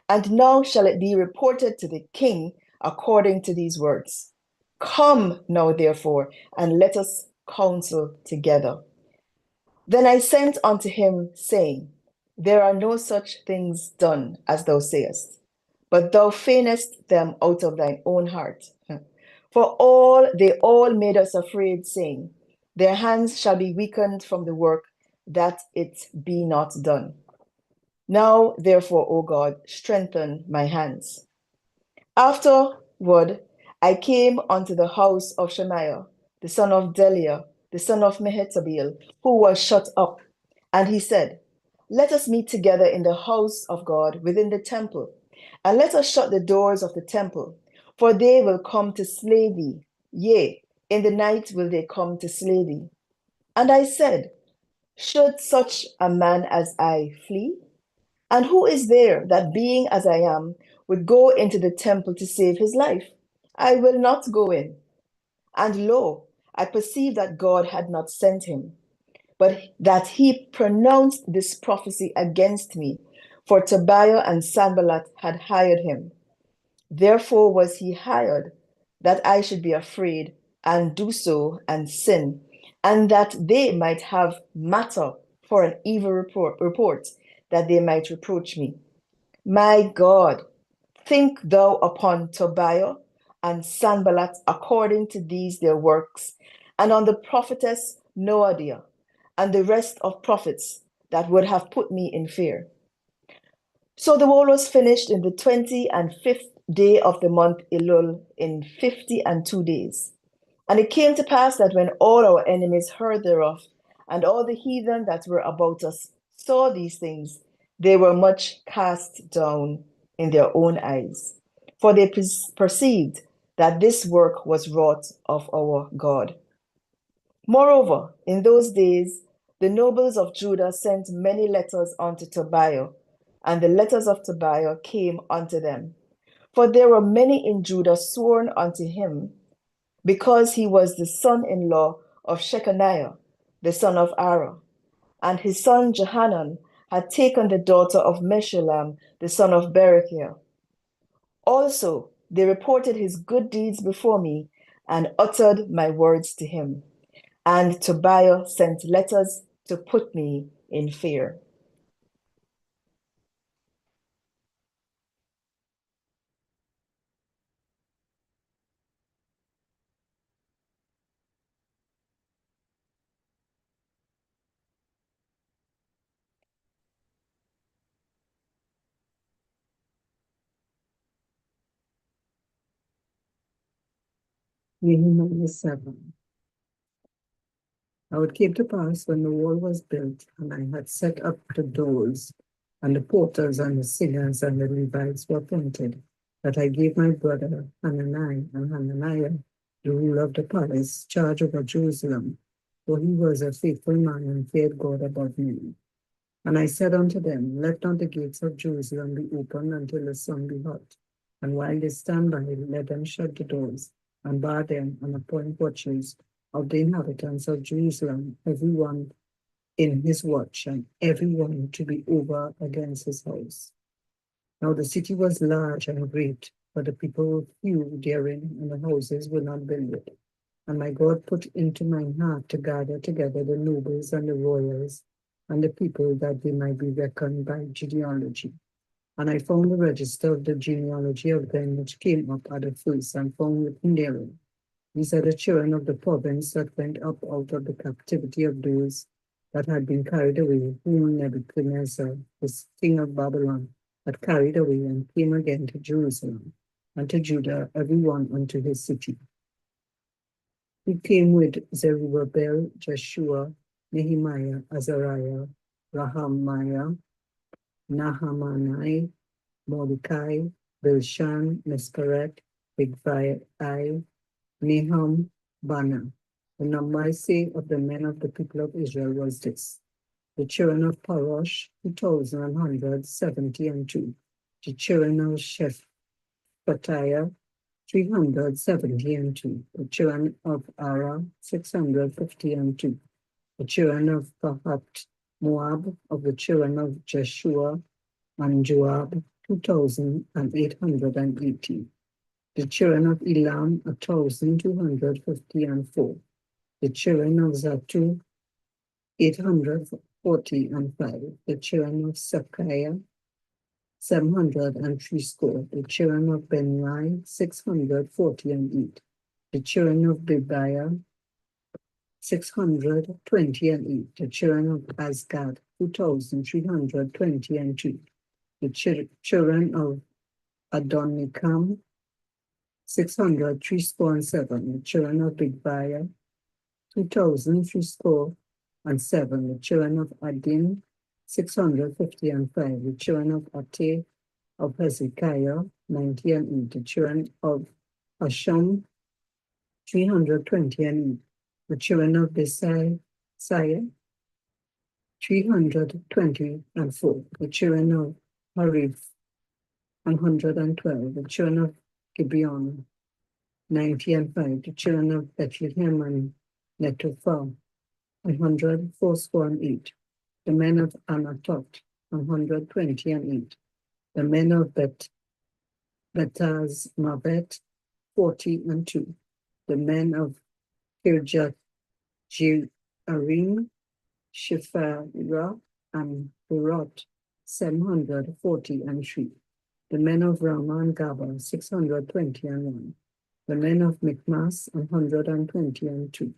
And now shall it be reported to the king according to these words. Come now, therefore, and let us counsel together. Then I sent unto him, saying, There are no such things done as thou sayest, but thou feignest them out of thine own heart. For they all made us afraid, saying, Their hands shall be weakened from the work, that it be not done. Now, therefore, O God, strengthen my hands. Afterward, I came unto the house of Shemaiah, the son of Deliah, the son of Mehetabeel, who was shut up. And he said, Let us meet together in the house of God within the temple, and let us shut the doors of the temple, for they will come to slay thee. Yea, in the night will they come to slay thee. And I said, Should such a man as I flee? And who is there that, being as I am, would go into the temple to save his life? I will not go in. And lo, I perceived that God had not sent him, but that he pronounced this prophecy against me, for Tobiah and Sanballat had hired him. Therefore was he hired, that I should be afraid and do so and sin, and that they might have matter for an evil report, that they might reproach me. My God, think thou upon Tobiah and Sanballat according to these their works, and on the prophetess Noadiah and the rest of prophets that would have put me in fear. So the wall was finished in the 25th day of the month Elul in 52 days. And it came to pass that when all our enemies heard thereof, and all the heathen that were about us saw these things, they were much cast down in their own eyes, for they perceived that this work was wrought of our God. Moreover, in those days, the nobles of Judah sent many letters unto Tobiah, and the letters of Tobiah came unto them. For there were many in Judah sworn unto him, because he was the son-in-law of Shechaniah, the son of Ara, and his son Johanan had taken the daughter of Meshullam, the son of Berechiah. Also, they reported his good deeds before me, and uttered my words to him. And Tobiah sent letters to put me in fear. Nehemiah 7. Now it came to pass when the wall was built, and I had set up the doors, and the porters and the singers and the Levites were appointed, that I gave my brother Hananiah, the ruler of the palace, charge over Jerusalem, for he was a faithful man and feared God above me. And I said unto them, Let not the gates of Jerusalem be opened until the sun be hot. And while they stand by, let them shut the doors, and bar them, and appoint watches of the inhabitants of Jerusalem, every one in his watch, and every one to be over against his house. Now the city was large and great, but the people were few therein, and the houses were not builded. And my God put into my heart to gather together the nobles and the royals, and the people, that they might be reckoned by genealogy. And I found the register of the genealogy of them which came up at the first, and found written therein, These are the children of the province that went up out of the captivity of those that had been carried away, whom Nebuchadnezzar, the king of Babylon, had carried away, and came again to Jerusalem, and to Judah, every one unto his city. He came with Zerubbabel, Joshua, Nehemiah, Azariah, Rahamiah, Nahamani, Mordecai, Bilshan, Mespereth, Bigvai, Nahum, Bana. The number I say of the men of the people of Israel was this: the children of Parosh, 2,172. The children of Shephatiah, 372. The children of Ara, 652. The children of Pahat Moab, of the children of Jeshua and Joab, 2,880. The children of Elam, 1,254. The children of Zatu, 845. The children of Sakiah, 703 score. The children of Benai, 648. The children of Bebiah, 628. The children of Asgad, 2,322. The children of Adonikam, 603 score and 7. The children of Bebiah, 2,003 score and 7. The children of Adin, 655. The children of Ate of Hezekiah, 98. The children of Hasham, 328. The children of Besai, 324. The children of Harif, 112. The children of Gibeon, 95. The children of Bethlehem and Netophah, 108. The men of Anatot, 128. The men of Betaz Mabet, 42. The men of Kirjath Jearim, Shephirah, and Hurot, 743. The men of Ramah and Gaba, 621. The men of Michmas, 122.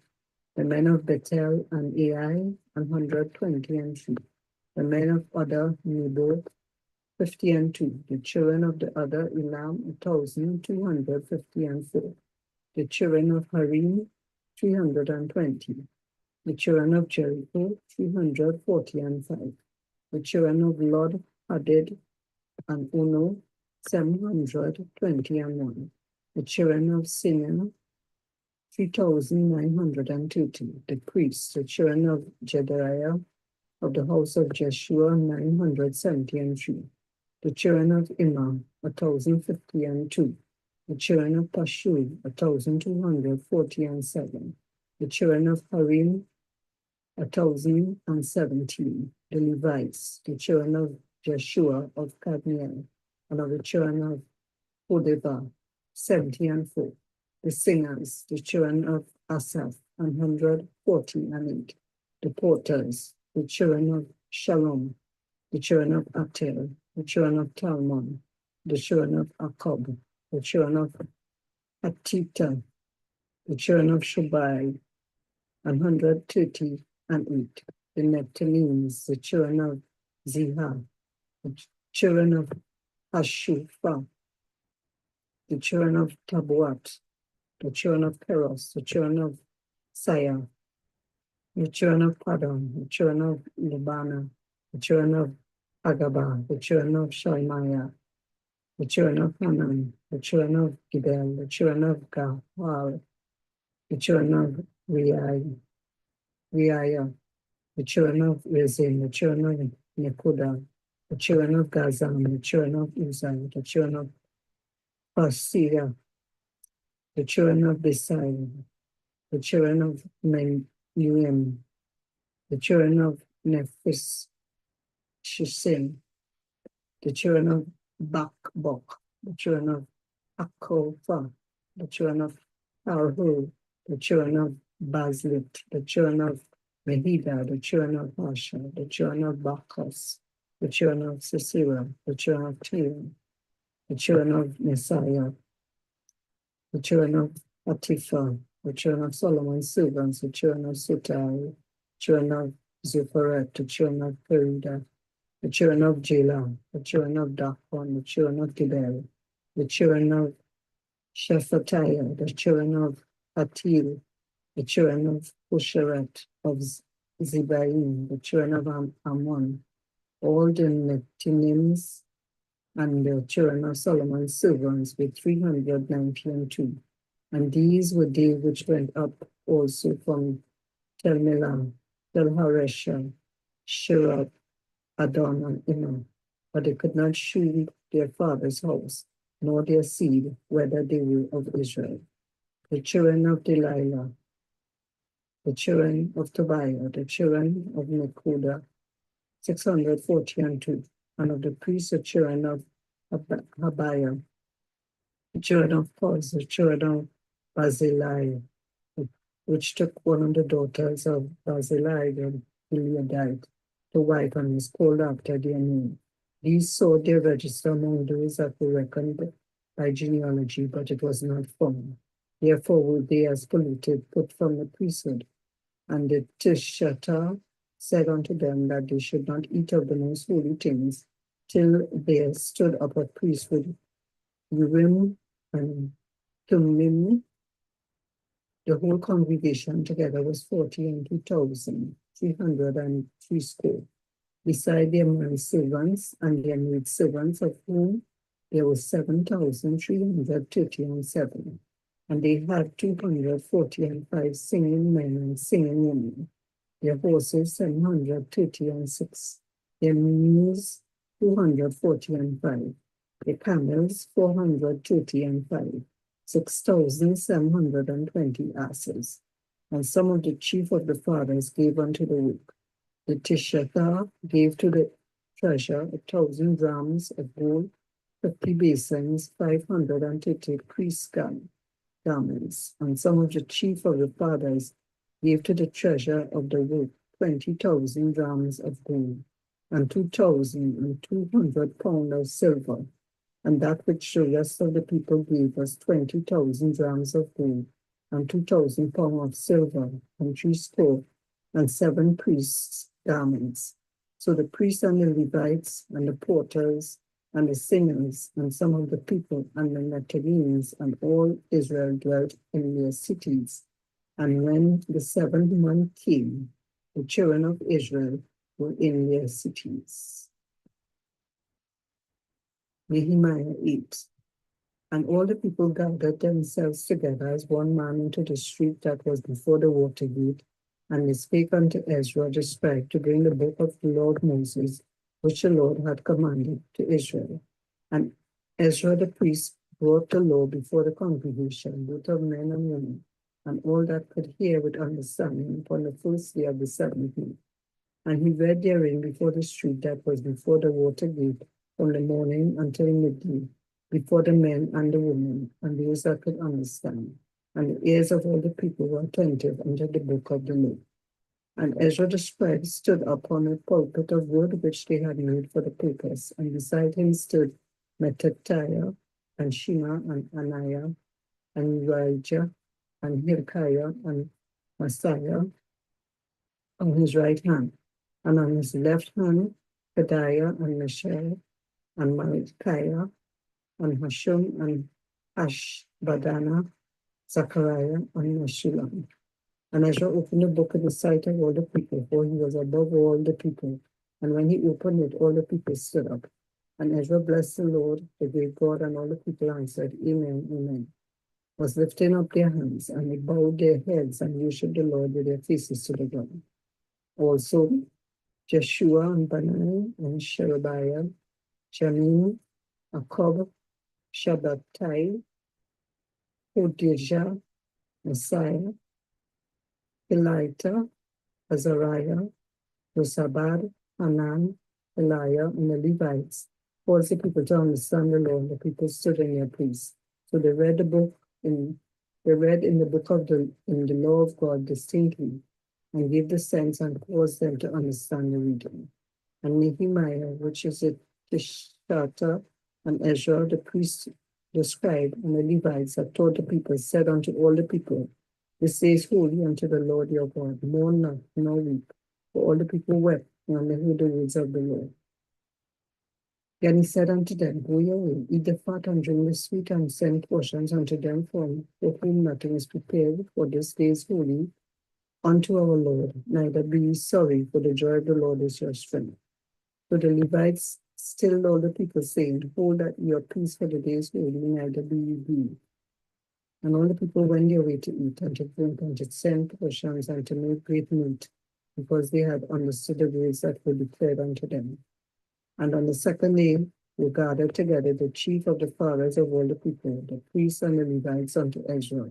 The men of Bethel and Ai, 123. The men of other Nebo, 52. The children of the other Elam, 1,254. The children of Harim, 320. The children of Jericho, 345. The children of Lod, Hadid, and Uno, 721. The children of Simeon, 3,920. The priests, the children of Jedaiah, of the house of Jeshua, 973. The children of Imam, 1,052. The children of Pashur, 1,247. The children of Harim, 1,017. The Levites, the children of Jeshua of Kadmiel, and of the children of Hodeba, 74. The singers, the children of Asaph, 148. The porters, the children of Shalom, the children of Atel, the children of Talmon, the children of Akob, the children of Hatita, the children of Shubai, 138. The Nephtalims, the children of Zihah, the children of Hashupha, the children of Tabuat, the children of Peros, the children of Sayah, the children of Padon, the children of Libana, the children of Agabah, the children of Shalmaiah, the children of Hanan, the children of Gidel, the children of Gahal, the children of Reiah, the children of Rezin, the children of Nekuda, the children of Gazam, the children of Uzai, the children of Pasira, the children of Besai, the children of Menuim, the children of Nephis Shisim, the children of Bakbok, the children of Akofa, the children of Arhu, the children of Baslit, the children of Mehida, the children of Hasha, the children of Bacchus, the children of Sisera, the children of Tim, the children of Messiah, the children of Atifa, the children of Solomon's servants, the children of Sutai, the children of Zupharet, the children of Perida, the children of Jela, the children of Dachon, the children of Gibel, the children of Shephatiah, the children of Hatil, the children of Pusheret, of Zibaim, the children of Ammon, all the Netinims, and the children of Solomon's servants with 392. And these were they which went up also from Tel-Melah, Tel-Haresha, Shirab, Adon, and Imam, but they could not shew their father's house, nor their seed, whether they were of Israel. The children of Delilah, the children of Tobiah, the children of Nekoda, 640 and 2, and of the priests, the children of Habiah, the children of Koz, the children of Barzillai, which took one of the daughters of Barzillai, the Gileadite, to wife, and was called after their name. These saw their register among those that were reckoned by genealogy, but it was not found. Therefore were they as polluted, put from the priesthood. And the Tishatah said unto them that they should not eat of the most holy things till there stood up a priest with Urim and Thummim. The whole congregation together was 42,303. Beside their manservants and their maidservants, of whom there were 7,337. And they had 245 singing men and singing women. Their horses 736. Their mules 245. Their camels 435. 6,720 asses. And some of the chief of the fathers gave unto the work. The Tishatah gave to the treasure 1,000 drams of gold, 50 basins, 530 priest garments. And some of the chief of the fathers gave to the treasure of the work 20,000 drams of gold, and 2,200 pounds of silver. And that which the rest of the people gave was 20,000 drams of gold, and 2,000 pounds of silver, and 7 priests' garments. So the priests and the Levites, and the porters, and the singers, and some of the people, and the Nethians, and all Israel dwelt in their cities. And when the 7th month came, the children of Israel were in their cities. Nehemiah 8. And all the people gathered themselves together as one man into the street that was before the water gate, and they spake unto Ezra the scribe to bring the book of the Lord Moses, which the Lord had commanded to Israel. And Ezra the priest brought the law before the congregation, both of men and women, and all that could hear with understanding upon the first day of the 7th month. And he read therein before the street that was before the water gate, from the morning until midday, before the men and the women, and those that could understand. And the ears of all the people were attentive unto the book of the law. And Ezra the scribe stood upon a pulpit of wood which they had made for the purpose, and beside him stood Mattithiah, and Shema, and Ananiah, and Urijah, and Hilkiah, and Messiah on his right hand, and on his left hand Pedaiah, and Mishael, and Malchiah, and Hashum, and Ashbadana, Zechariah, and Meshullam. And Ezra opened the book in the sight of all the people, for he was above all the people. And when he opened it, all the people stood up. And Ezra blessed the Lord, the great God, and all the people answered, Amen, Amen. Was lifting up their hands, and they bowed their heads and worshipped the Lord with their faces to the ground. Also, Jeshua, and Bani, and Sherebiah, Jamin, Akob, Shabbatai, Hodijah, Messiah, Elita, Azariah, Josabad, Hanan, Eliah, and the Levites forced the people to understand the law, and the people stood in their place. So they read in the book of in the law of God distinctly, and gave the sense and caused them to understand the reading. And Nehemiah, which is a Tishatah, and Ezra, the priest, the scribe, and the Levites that taught the people, said unto all the people, This day is holy unto the Lord your God. Mourn not, nor weep. For all the people wept when they heard the words of the Lord. Then he said unto them, Go your way, eat the fat and drink the sweet, and send portions unto them for whom nothing is prepared, for this day is holy unto our Lord. Neither be ye sorry, for the joy of the Lord is your strength. So the Levites stilled all the people, saying, Hold that your peace, for the day is holy, neither be ye grieved. And all the people went their way to eat and to drink and to send portions and to make great meat, because they had understood the words that were declared unto them. And on the second day, They gathered together the chief of the fathers of all the people, the priests and the Levites unto Ezra,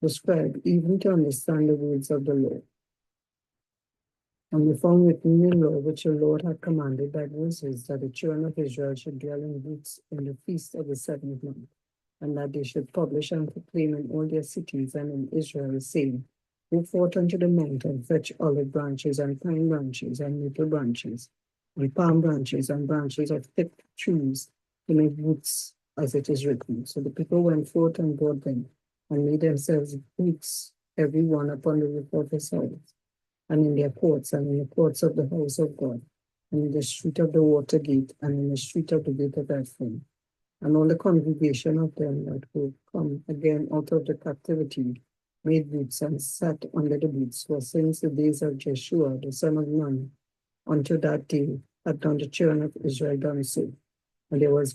the scribe, even to understand the words of the law. And we found written in the law which the Lord had commanded by Moses, that the children of Israel should dwell in booths in the feast of the 7th month, and that they should publish and proclaim in all their cities and in Israel, saying, Go forth unto the mountain, fetch olive branches and pine branches and maple branches, and palm branches and branches of thick trees to make booths, as it is written. So the people went forth and brought them, and made themselves booths, every one upon the roof of his house, and in their courts, and in the courts of the house of God, and in the street of the water gate, and in the street of the gate of Ephraim. And all the congregation of them that will come again out of the captivity made booths and sat under the booths, for since the days of Joshua the son of Nun unto that day had done the children of Israel done so. And there was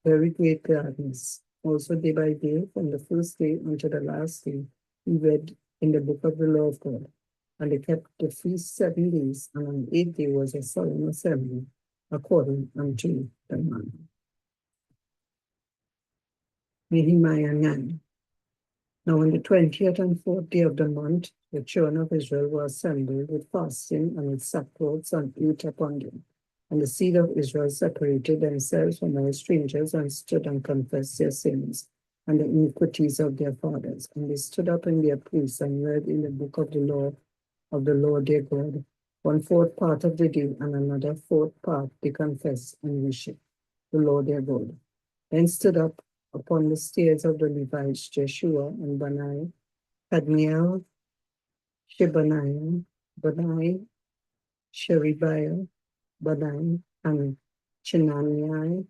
very great gladness. Also day by day, from the first day unto the last day, he read in the book of the law of God. And they kept the feast 7 days, and on the 8th day was a solemn assembly, according unto the manner. Nehemiah 9. Now on the 20th and 4th day of the month, the children of Israel were assembled with fasting and with sackcloths and ate upon them. And the seed of Israel separated themselves from all strangers and stood and confessed their sins and the iniquities of their fathers. And they stood up in their place and read in the book of the law of the Lord their God, 1/4 part of the day, and another 4th part they confessed and worshiped the Lord their God. Then stood up upon the stairs of the Levites Jeshua and Bani, Kadmiel, Shebaniah, Bani, Sherebiah, Bani, and Chenaniah,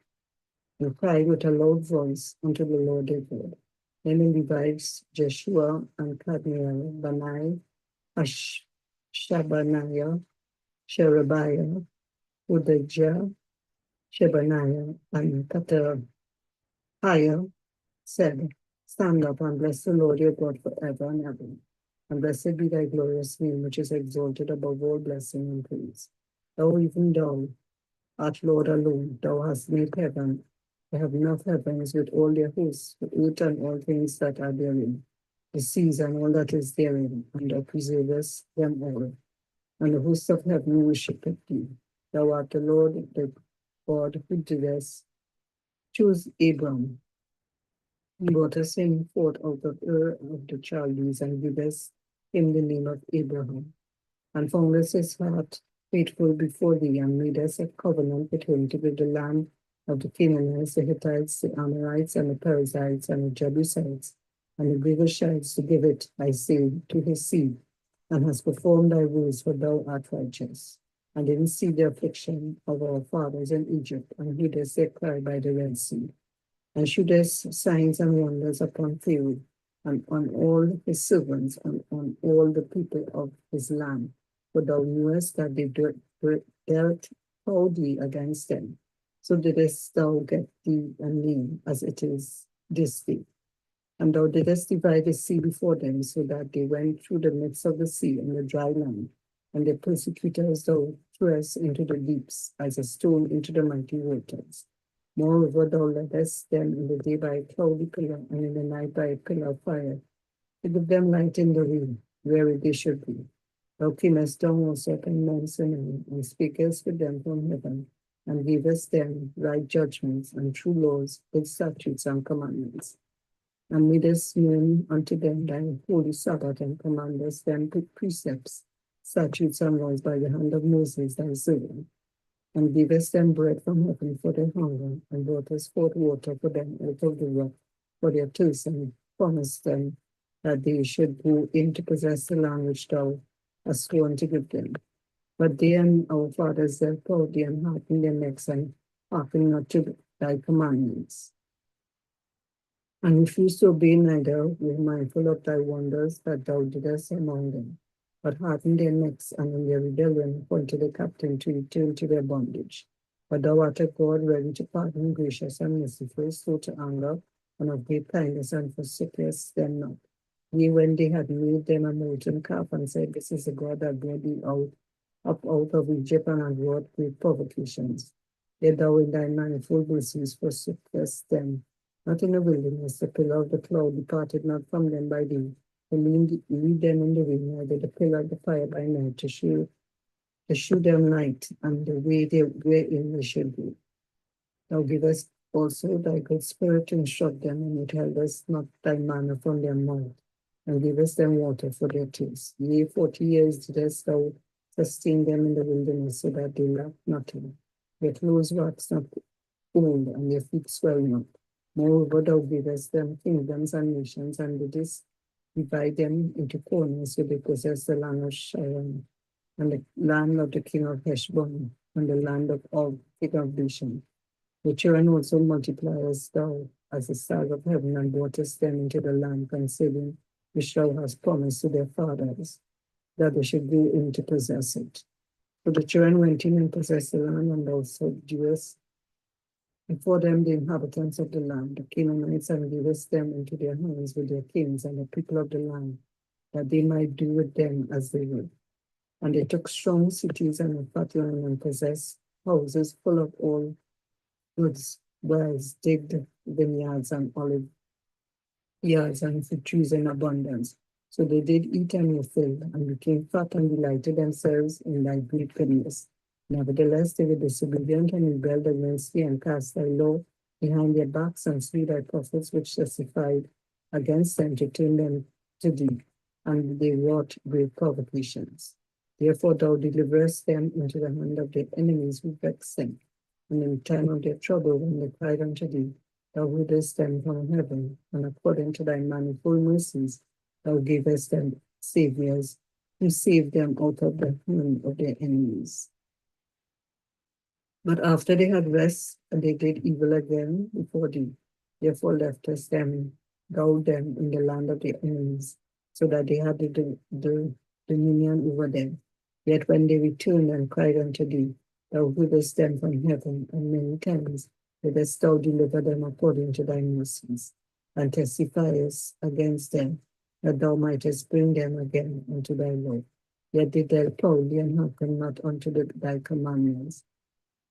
and cried with a loud voice unto the Lord their God. Then the Levites Jeshua and Kadmiel, Bani, Shabaniah, Sherebiah, Udijah, Shebaniah, and Pethahiah said, Stand up and bless the Lord your God forever and ever. And blessed be thy glorious name, which is exalted above all blessing and praise. Thou, even thou, art Lord alone. Thou hast made heaven, the heaven of heavens, with all their hosts, the earth and all things that are therein, the seas and all that is therein, and thou preservest them all. And the host of heaven worshipeth thee. Thou art the Lord, the God who didst choose Abram, and broughtest him forth out of Ur of the Chaldees, and givest him the name of Abraham, and foundest his heart faithful before thee, and madest a covenant with him to give the land of the Canaanites, the Hittites, the Amorites, and the Perizzites, and the Jebusites, and the Girgashites, to give it, I say, to his seed, and hast performed thy words, for thou art righteous, and didn't see the affliction of our fathers in Egypt, and heardest their cry by the Red Sea, and shewest signs and wonders upon Pharaoh, and on all his servants, and on all the people of his land. For thou knewest that they dealt proudly against them. So didst thou get thee a name, as it is this day. And thou didst divide the sea before them, so that they went through the midst of the sea in the dry land. And their persecutors thou thrust into the deeps, as a stone into the mighty waters. Moreover, thou leddest them in the day by a cloudy pillar, and in the night by a pillar of fire, to give them light in the way, where they should be. Thou camest down also upon Mount Sinai, and speakest with them from heaven, and gavest them right judgments, and true laws, with statutes and commandments. And madest known unto them thy holy Sabbath, and commandest them with precepts, statutes, and laws by the hand of Moses thy servant. And gavest them bread from heaven for their hunger, and broughtest forth water for them out of the rock for their thirst, and promised them that they should go in to possess the land which thou hast sworn to give them. But they and our fathers dealt proudly, and hardened their necks, and hearkened not to thy commandments, and refused to obey, neither were mindful of thy wonders that thou didst among them, but hardened their necks, and in their rebellion appointed a captain to return to their bondage. But thou art a God ready to pardon, gracious and merciful, slow to anger, and of great kindness, and forsakest them not. Yea, when they had made them a molten calf, and said, This is the God that brought thee up out of Egypt, and had wrought great provocations. Yet thou in thy manifold mercies forsookest them. Not in the wilderness, the pillar of the cloud departed not from them by day, to lead them in the way, neither the pillar of the fire by night to shew them light and the way wherein they should go. Thou givest also thy good spirit to instruct them, and withheldest not thy manna from their mouth, and givest them water for their thirst. Yea, 40 years didst thou sustain them in the wilderness, so that they lacked nothing. Their clothes waxed not old, and their feet swell not. Moreover, thou givest them kingdoms and nations, and didst divide them into corners, so they possessed the land of Shion, and the land of the king of Heshbon, and the land of Og, king of Bashan. The children also multipliest thou as the stars of heaven, and broughtest them into the land, considering which thou hast promised to their fathers, that they should go in to possess it. So the children went in and possessed the land, and thou subduest before them the inhabitants of the land, the Canaanites, and gavest them into their hands with their kings and the people of the land, that they might do with them as they would. And they took strong cities and a fat land, and possessed houses full of all goods, wells, digged vineyards and olive yards, and fig trees in abundance. So they did eat and were filled, and became fat, and delighted themselves in thy great goodness. Nevertheless, they were disobedient and rebelled against thee, and cast thy law behind their backs, and slew thy prophets which testified against them to turn them to thee, and they wrought great provocations. Therefore thou deliverest them into the hand of their enemies who vexed them. And in time of their trouble, when they cried unto thee, thou heardest them from heaven, and according to thy manifold mercies, thou gavest them saviors, who saved them out of the hand of their enemies. But after they had rest, they did evil again before thee. Therefore leftest thou them in the land of their enemies, so that they had the dominion over them. Yet when they returned and cried unto thee, thou heardest them from heaven, and many times didst thou deliver them according to thy mercies, and testifiest against them, that thou mightest bring them again unto thy law. Yet they dealt proudly, and hearkened not unto thy commandments,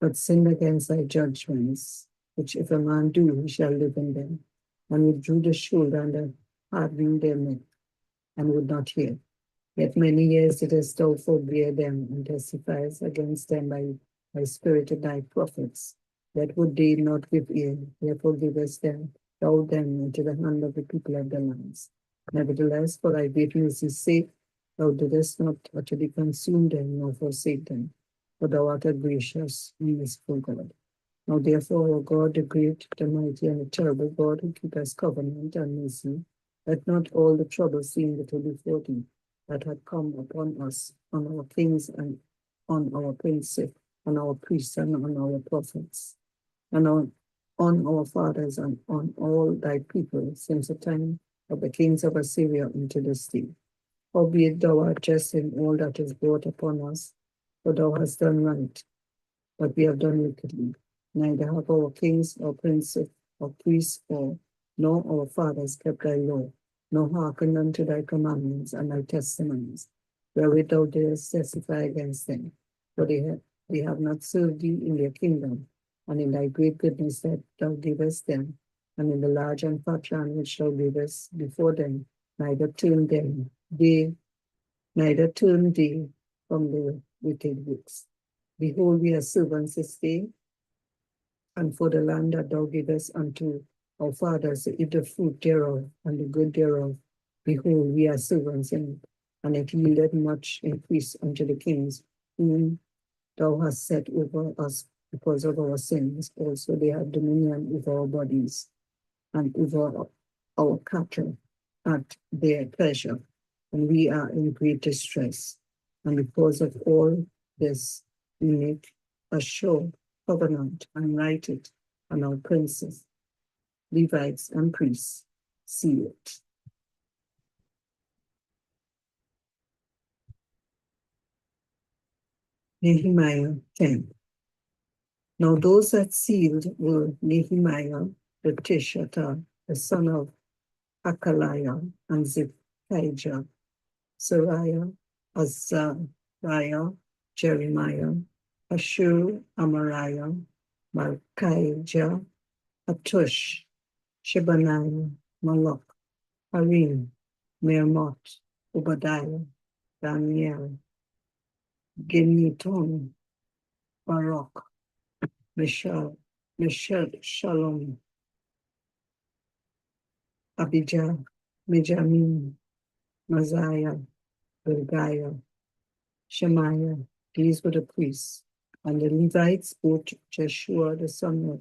but sinned against thy judgments, which if a man do, he shall live in them, and withdrew the shoulder and the hardened their neck, and would not hear. Yet many years didst thou forbear them, and testifiest against them by thy spirit and thy prophets, that would they not give ear. Therefore givest thou them into the hand of the people of the lands. Nevertheless, for thy great mercy's sake, thou didst not utterly consume them, nor forsake them, for thou art a gracious and merciful God. Now therefore, O God, the great, the mighty, and the terrible God, who keepest covenant and mercy, let not all the troubles seem little before thee, that had come upon us, on our kings, and on our princes, on our priests, and on our prophets, and on our fathers, and on all thy people, since the time of the kings of Assyria unto this day. Albeit thou art just in all that is brought upon us, for thou hast done right, but we have done wickedly. Neither have our kings, or princes, or priests, nor our fathers kept thy law, nor hearkened unto thy commandments and thy testimonies, wherewith thou didst testify against them. For they have not served thee in their kingdom, and in thy great goodness that thou gavest them, and in the large and fat land which thou gavest before them, neither turned they from their wicked works. Behold, we are servants this day, and for the land that thou gavest unto our fathers to eat the fruit thereof and the good thereof, behold, we are servants in it, and it yielded much increase unto the kings, whom thou hast set over us because of our sins. Also they have dominion over our bodies, and over our cattle at their pleasure, and we are in great distress. And because of all this, we make a sure covenant and write it, and our princes, Levites, and priests see it. Nehemiah 10. Now those that sealed were Nehemiah the Tishatha, the son of Hakaliah, and Zephijah, Sariah, Azariah, Jeremiah, Ashur, Amariah, Malchijah, Atush, Shebaniah, Malach, Harim, Mermot, Obadiah, Daniel, Gineton, Barak, Meshach, Shalom, Abijah, Benjamin, Messiah, Bilgaiah, Shemaiah. These were the priests. And the Levites, both Jeshua the son of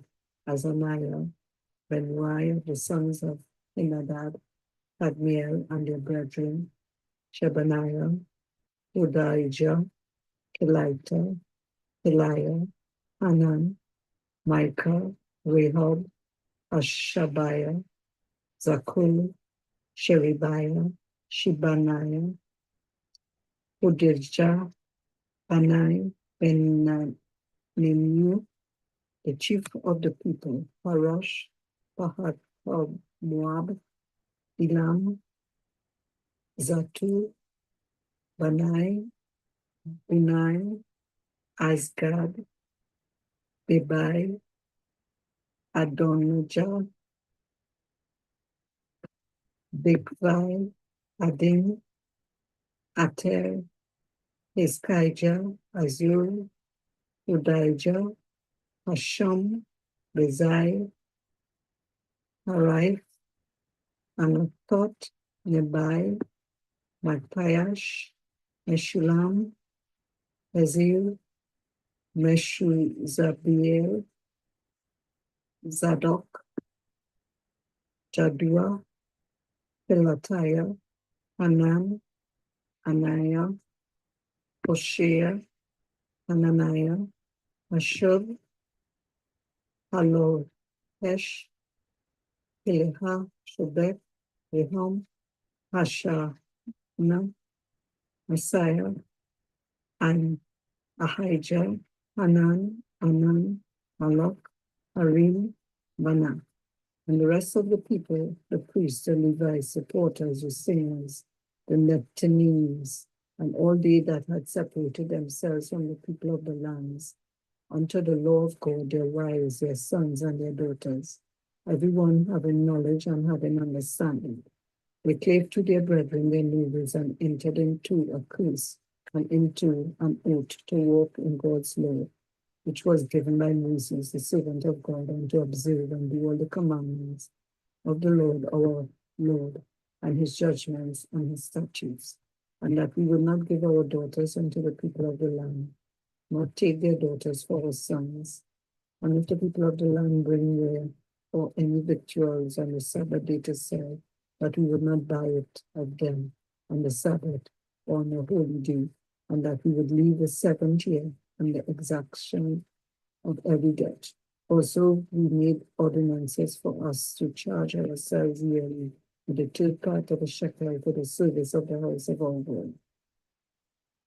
Azaniah, Benaiah the sons of Henadad, Kadmiel and their brethren, Shebaniah, Hodijah, Kelita, Eliah, Hanan, Micah, Rehob, Hashabiah, Zakur, Sherebiah, Shebaniah, Hodijah, Benai, Beninu, the chief of the people, Parash, Pahat, Moab, Elam, Zatu, Banai, Bunai, Asgad, Bebai, Adonijah, Bigvai, Adin, Ater, Heskijah, Azur, Udijah, Hasham, Bezai, Harif, Anatot, Nebai, Matpayash, Meshulam, Hazil, Meshuzabiel, Zadok, Jadua, Pelatiah, Hanan, Ananiah, Hoshea, Hananiah, Ashub, Halohesh, Peleha, Shobek, Rehum, Hashana, Messiah, and Ahijah, Hanan, Anan, Malach, Harim, Bana. And the rest of the people, the priests, the Levites, the porters, the singers, the Netanims, and all they that had separated themselves from the people of the lands, unto the law of God, their wives, their sons, and their daughters, everyone having knowledge and having understanding. They clave to their brethren, their neighbors, and entered into a curse and into an oath to walk in God's law, which was given by Moses, the servant of God, and to observe and do all the commandments of the Lord, our Lord, and his judgments and his statutes, and that we will not give our daughters unto the people of the land, nor take their daughters for our sons. And if the people of the land bring ware or any victuals on the Sabbath day to sell, that we would not buy it of them on the Sabbath or on a holy day, and that we would leave the seventh year and the exaction of every debt. Also, we made ordinances for us to charge ourselves yearly with the third part of a shekel for the service of the house of our God,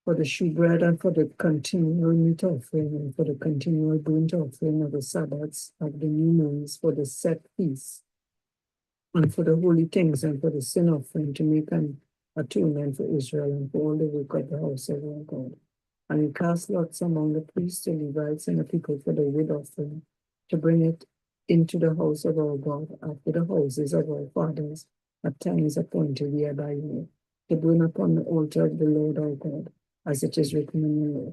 for the shewbread and for the continual meat offering and for the continual burnt offering of the Sabbaths of the new moons, for the set feasts, and for the holy things, and for the sin offering, to make an atonement for Israel and for all the work of the house of our God. And we cast lots among the priests, the Levites, and the people for the wood offering, to bring it into the house of our God, after the houses of our fathers, at times appointed year by year, to burn upon the altar of the Lord our God, as it is written in the law,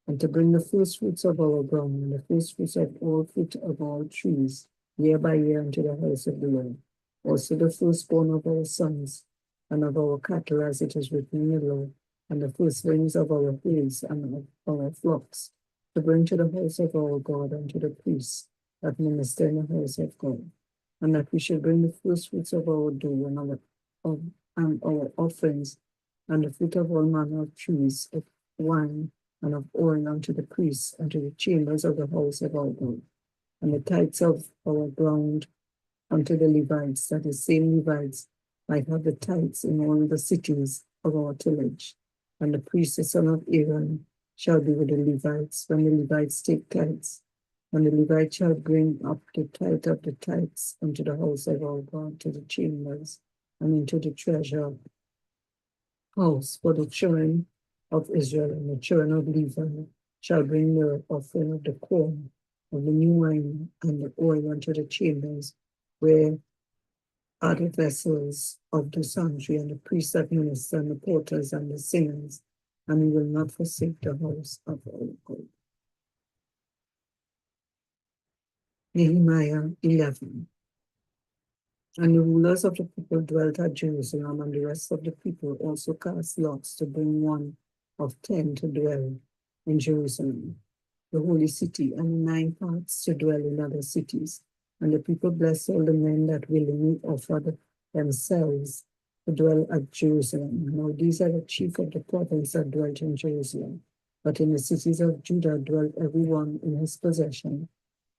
and to bring the first fruits of our ground, and the first fruits of all fruit of all trees, year by year unto the house of the Lord. Also the firstborn of our sons, and of our cattle, as it is written in the law, and the firstlings of our herds and of our flocks, to bring to the house of our God and to the priests that minister in the house of God, and that we should bring the first fruits of our dough and our offerings, and the fruit of all manner of trees, of wine, and of oil unto the priests, and to the chambers of the house of our God, and the tithes of our ground unto the Levites, that the same Levites might have the tithes in all the cities of our tillage. And the priest, the son of Aaron, shall be with the Levites, when the Levites take tithes. And the Levite shall bring up the tithe of the tithes unto the house of our God, to the chambers, and into the treasure house for the children of Israel, and the children of Levi shall bring the offering of the corn of the new wine and the oil unto the chambers where are the vessels of the sanctuary and the priests that minister and the porters and the singers, and he will not forsake the house of our God. Nehemiah 11. And the rulers of the people dwelt at Jerusalem, and the rest of the people also cast lots to bring one of 10 to dwell in Jerusalem, the holy city, and 9 parts to dwell in other cities. And the people blessed all the men that willingly offered themselves to dwell at Jerusalem. Now these are the chief of the province that dwelt in Jerusalem. But in the cities of Judah dwelt every one in his possession,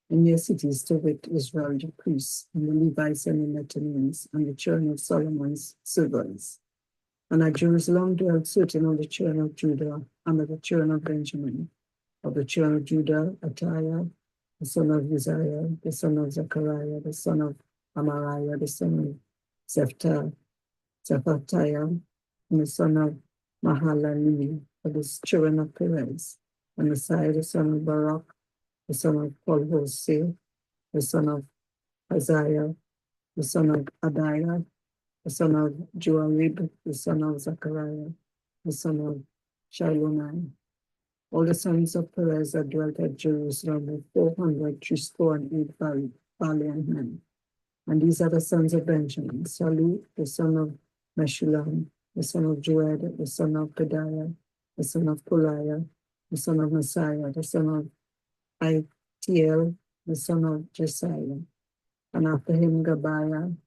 in their cities, to wit, Israel, the priests, and the Levites, and the Netanims, and the children of Solomon's servants. And at Jerusalem dwelt certain of the children of Judah, and of the children of Benjamin. Of the children of Judah, Attiah, the son of Uzziah, the son of Zechariah, the son of Amariah, the son of Zephatiah, and the son of Mahalaleel, of the children of Perez, and Messiah, the son of Barak, the son of Polhoseh, the son of Isaiah, the son of Adiah, the son of Joarib, the son of Zechariah, the son of Shilonai. All the sons of Perez that dwelt at Jerusalem were 408 valiant men. And these are the sons of Benjamin: Salu, the son of Meshullam, the son of Joed, the son of Pedaiah, the son of Poliah, the son of Messiah, the son of Itiel, the son of Jesiah. And after him Gabiah,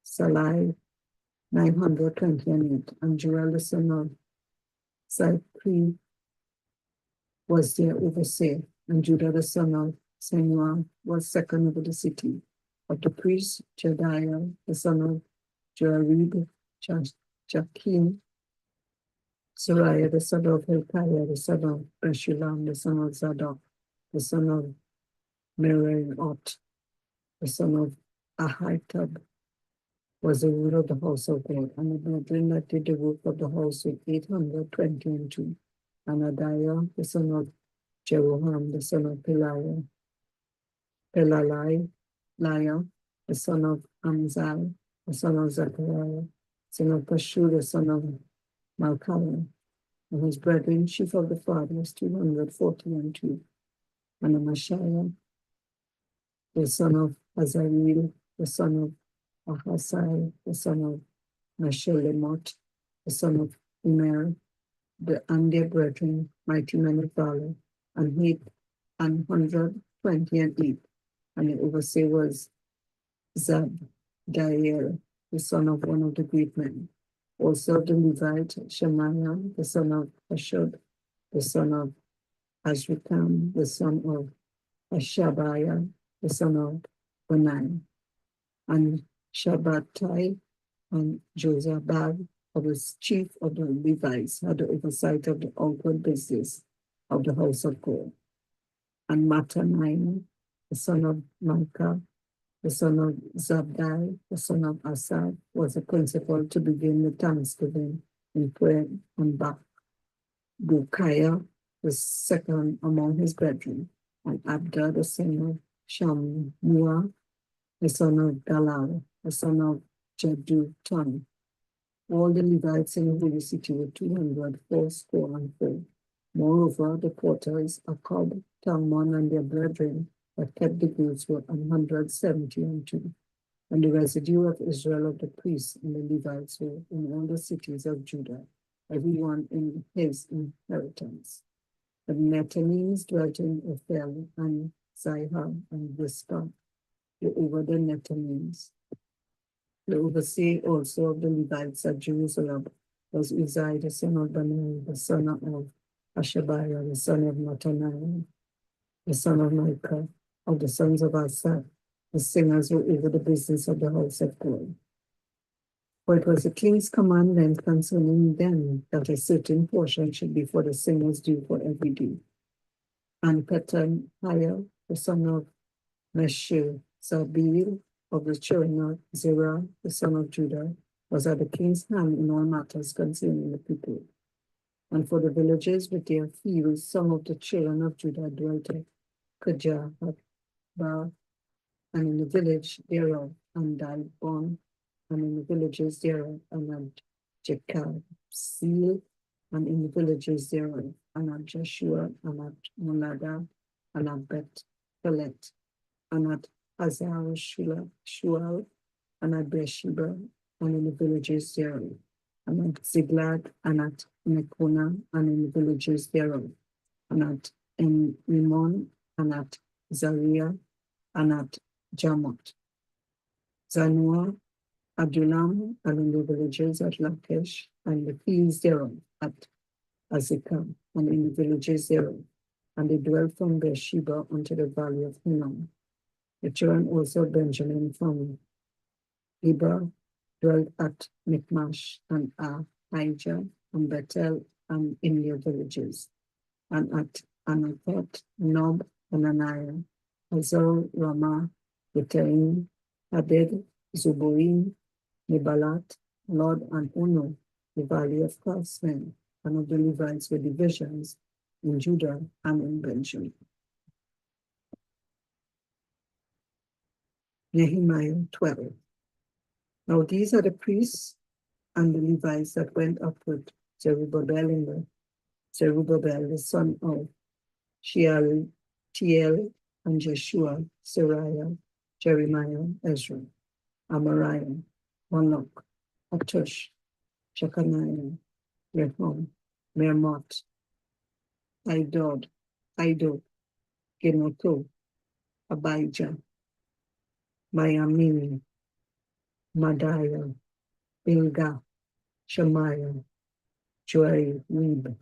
Salai, 928, and Joel, the son of Zikri, was their overseer, and Judah, the son of Senua, was second over the city. Of the priests, Jediah, the son of Joarib, Jakim, Sariah, the son of Hilkiah, the son of Meshullam, the son of Zadok, the son of Meraiot, the son of Ahitub, was the ruler of the house of God, and the brethren that did the work of the house were 822. And Adiah, the son of Jeroham, the son of Pelaliah, the son of Amzai, the son of Zechariah, son of Pashur, the son of Malchiah, and his brethren, chief of the fathers, 242. And Amashiah, the son of Azareel, the son of Ahasai, the son of Meshelemot, the son of Immer, and their brethren, mighty men of valor, and 128. And the overseer was Zabdiel, the son of one of the great men. Also the Levite, Shemaiah, the son of Ashub, the son of Azrikam, the son of Ashabiah, the son of Benai, and Shabbatai and Josabad, of the chief of the Levites, had the oversight of the outward business of the house of God. And Mattaniah, the son of Micah, the son of Zabdi, the son of Asaph, was the principal to begin the thanksgiving in prayer, and Bukiah, the second among his brethren, and Abda, the son of Shammua, the son of Galal, the son of Jeduthun. All the Levites in the holy city were 284. Moreover, the porters, Akkub, Talmon, and their brethren that kept the goods were 172. And the residue of Israel of the priests and the Levites were in all the cities of Judah, everyone in his inheritance. The Netanims dwelt in Ophel and Zihar and Rizpah, were over the Netanims. The overseer also of the Levites at Jerusalem was Uzziah, the son of Bani, the son of Ashabiah, the son of Mattaniah, the son of Micah, of the sons of Asaph. The singers were over the business of the house of God. For it was the king's commandment concerning them that a certain portion should be for the singers due for every day. And Petaniah, the son of Meshezabeel, of the children of Zerah, the son of Judah, was at the king's hand in all matters concerning the people. And for the villages with their fields, some of the children of Judah dwelt Kajahaba, and in the village thereof, and Dalbon, and in the villages thereof, and at Jekabzeel, and in the villages thereof, and at Joshua, and at Monada, and at Bet Pelet, and at Hazar Shual, and at Beersheba, and in the villages thereof, and at Ziglag, and at Mekona, and in the villages thereof, and at Rimon, and at Zaria, and at Jarmuth, Zanoah, Adullam, and in the villages at Lachish, and the fields thereof at Azekah, and in the villages thereof. And they dwelt from Beersheba unto the valley of Hinnom. The children also of Benjamin from Geba dwelt at Michmash, and Ahijah, and Bethel, and in their villages, and at Anathoth, Nob, Ananiah, Hazor, Ramah, Gitaim, Hadid, Zuboim, Nebalat, Lod, and Ono, the valley of craftsmen, and of the Levites with divisions in Judah and in Benjamin. Nehemiah 12. Now these are the priests and the Levites that went up with Zerubbabel the son of Shealtiel, and Jeshua, Sariah, Jeremiah, Ezra, Amariah, Malach, Atush, Shechaniah, Rehum, Mermot, Idod, Genoto, Abijah, Mayamini, Madiah, Bilgah, Shemaiah, Joarib,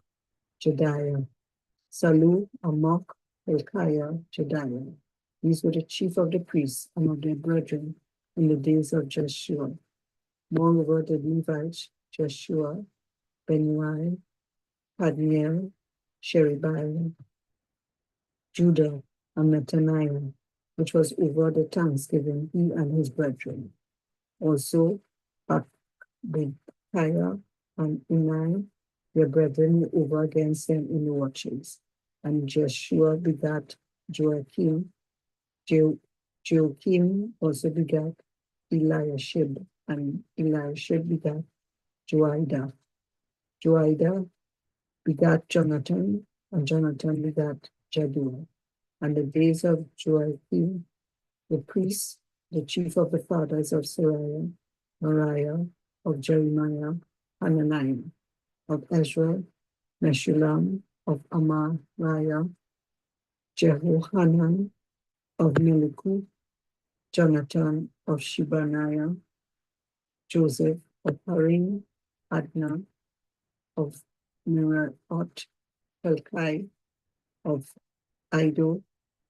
Jediah, Salu, Amok, Hilkiah, Jediah. These were the chief of the priests and of their brethren in the days of Joshua. Moreover, the Levites, Joshua, Benui, Kadmiel, Sherebiah, Judah, and Mattaniah, which was over the thanksgiving, he and his brethren. Also, Bakbikiah and Unai, their brethren, were over against them in the watches. And Joshua begat Joachim. Joachim also begat Eliashib, and Eliashib begat Joiada. Joiada begat Jonathan, and Jonathan begat Jaddua. And the days of Joachim, the priest, the chief of the fathers of Sariah, Mariah, of Jeremiah, Hananiah, of Ezra, Meshullam, of Amariah, Jehohanan, of Meliku, Jonathan, of Shebaniah, Joseph, of Harim, Adna, of Meraiot, Helkai, of Iddo,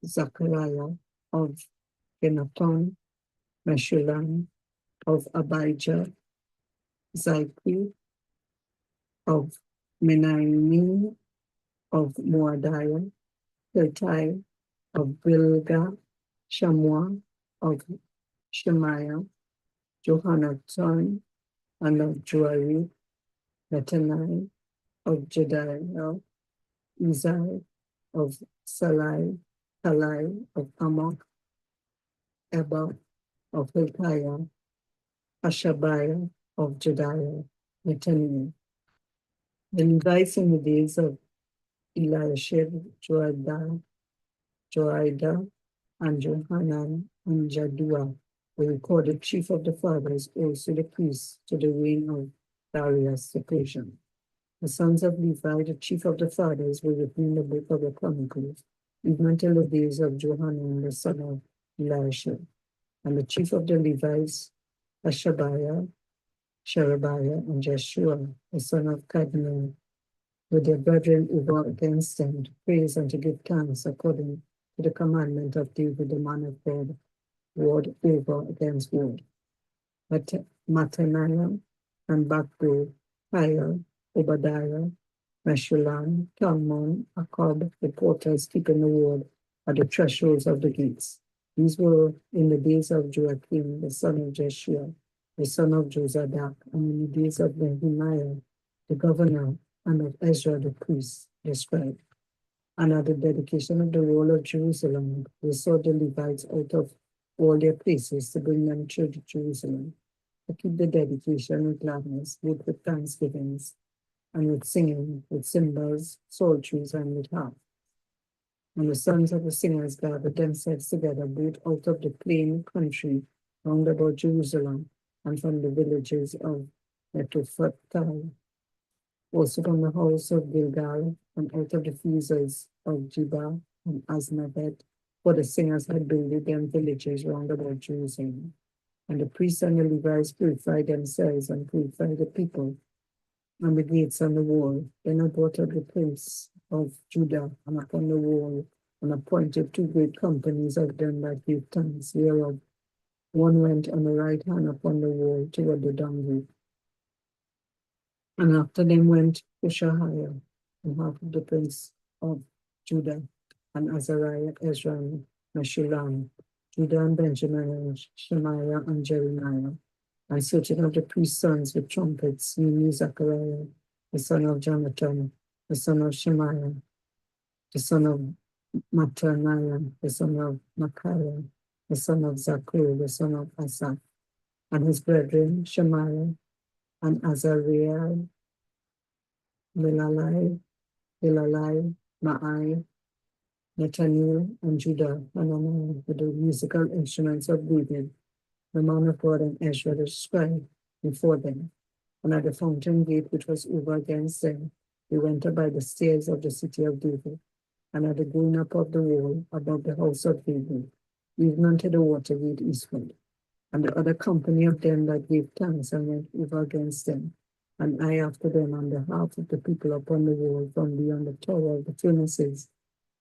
Zachariah, of Genaton, Meshullam, of Abijah, Zikri, of Menaimim, of Moadiah, Hiltai, of Bilgah, Shammua, of Shemaiah, Johanathan, and of Joarib, Netaniah, of Jediah, Uzai, of Salai, Talai, of Amok, Ebba, of Hilkiah, Hashabiah, of Jediah, Netaniah. The Levites in the days of Eliashib, Joiada, and Johanan, and Jaddua were recorded chief of the fathers, also the priests, to the reign of Darius the Persian. The sons of Levi, the chief of the fathers, were written in the book of the Chronicles, even until the days of Johanan the son of Eliashib. And the chief of the Levites, Hashabiah, Sherebiah, and Jeshua, the son of Kadmiel, with their brethren over against them, to praise and to give thanks according to the commandment of David, the man of God, ward over against ward. Mattaniah and Bakbikiah, Obadiah, Meshullam, Talmon, Akab, the porters keeping the ward at the thresholds of the gates. These were in the days of Joachim, the son of Jeshua, the son of Jozadak, and in the days of Nehemiah, the governor, and of Ezra the priest, the scribe. And at the dedication of the wall of Jerusalem, they saw the Levites out of all their places to bring them to Jerusalem, to keep the dedication with gladness, with thanksgivings, and with singing, with cymbals, psalteries, and with harp. And the sons of the singers gathered themselves together, both out of the plain country round about Jerusalem, and from the villages of Netophathai, also from the house of Gilgal, and out of the fields of Jebah and Aznabeth, for the singers had builded them villages round about Jerusalem. And the priests and the Levites purified themselves and purified the people and the gates and the wall. Then I brought up the prince of Judah and upon the wall, and appointed 2 great companies of them that gave thanks, whereof one went on the right hand upon the wall toward the dung gate. And after them went Hoshahiah, and half of the prince of Judah, and Azariah, Ezra, and Meshullam, Judah and Benjamin, and Shemaiah and Jeremiah, and certain of the priest's sons with trumpets, namely Zechariah, the son of Jonathan, the son of Shemaiah, the son of Mattaniah, the son of Micaiah, the son of Zakur, the son of Asaph, and his brethren Shemaiah, and Azariah, Milalai, Maai, Nathaniel, and Judah, and with the musical instruments of David, the man of God, and Ezra the scribe before them. And at the fountain gate which was over against them, they went up by the stairs of the city of David, and at the going up of the wall above the house of David, even unto the water gate eastward. And the other company of them that gave thanks and went over against them, and I after them on behalf of the people upon the wall from beyond the tower of the furnaces,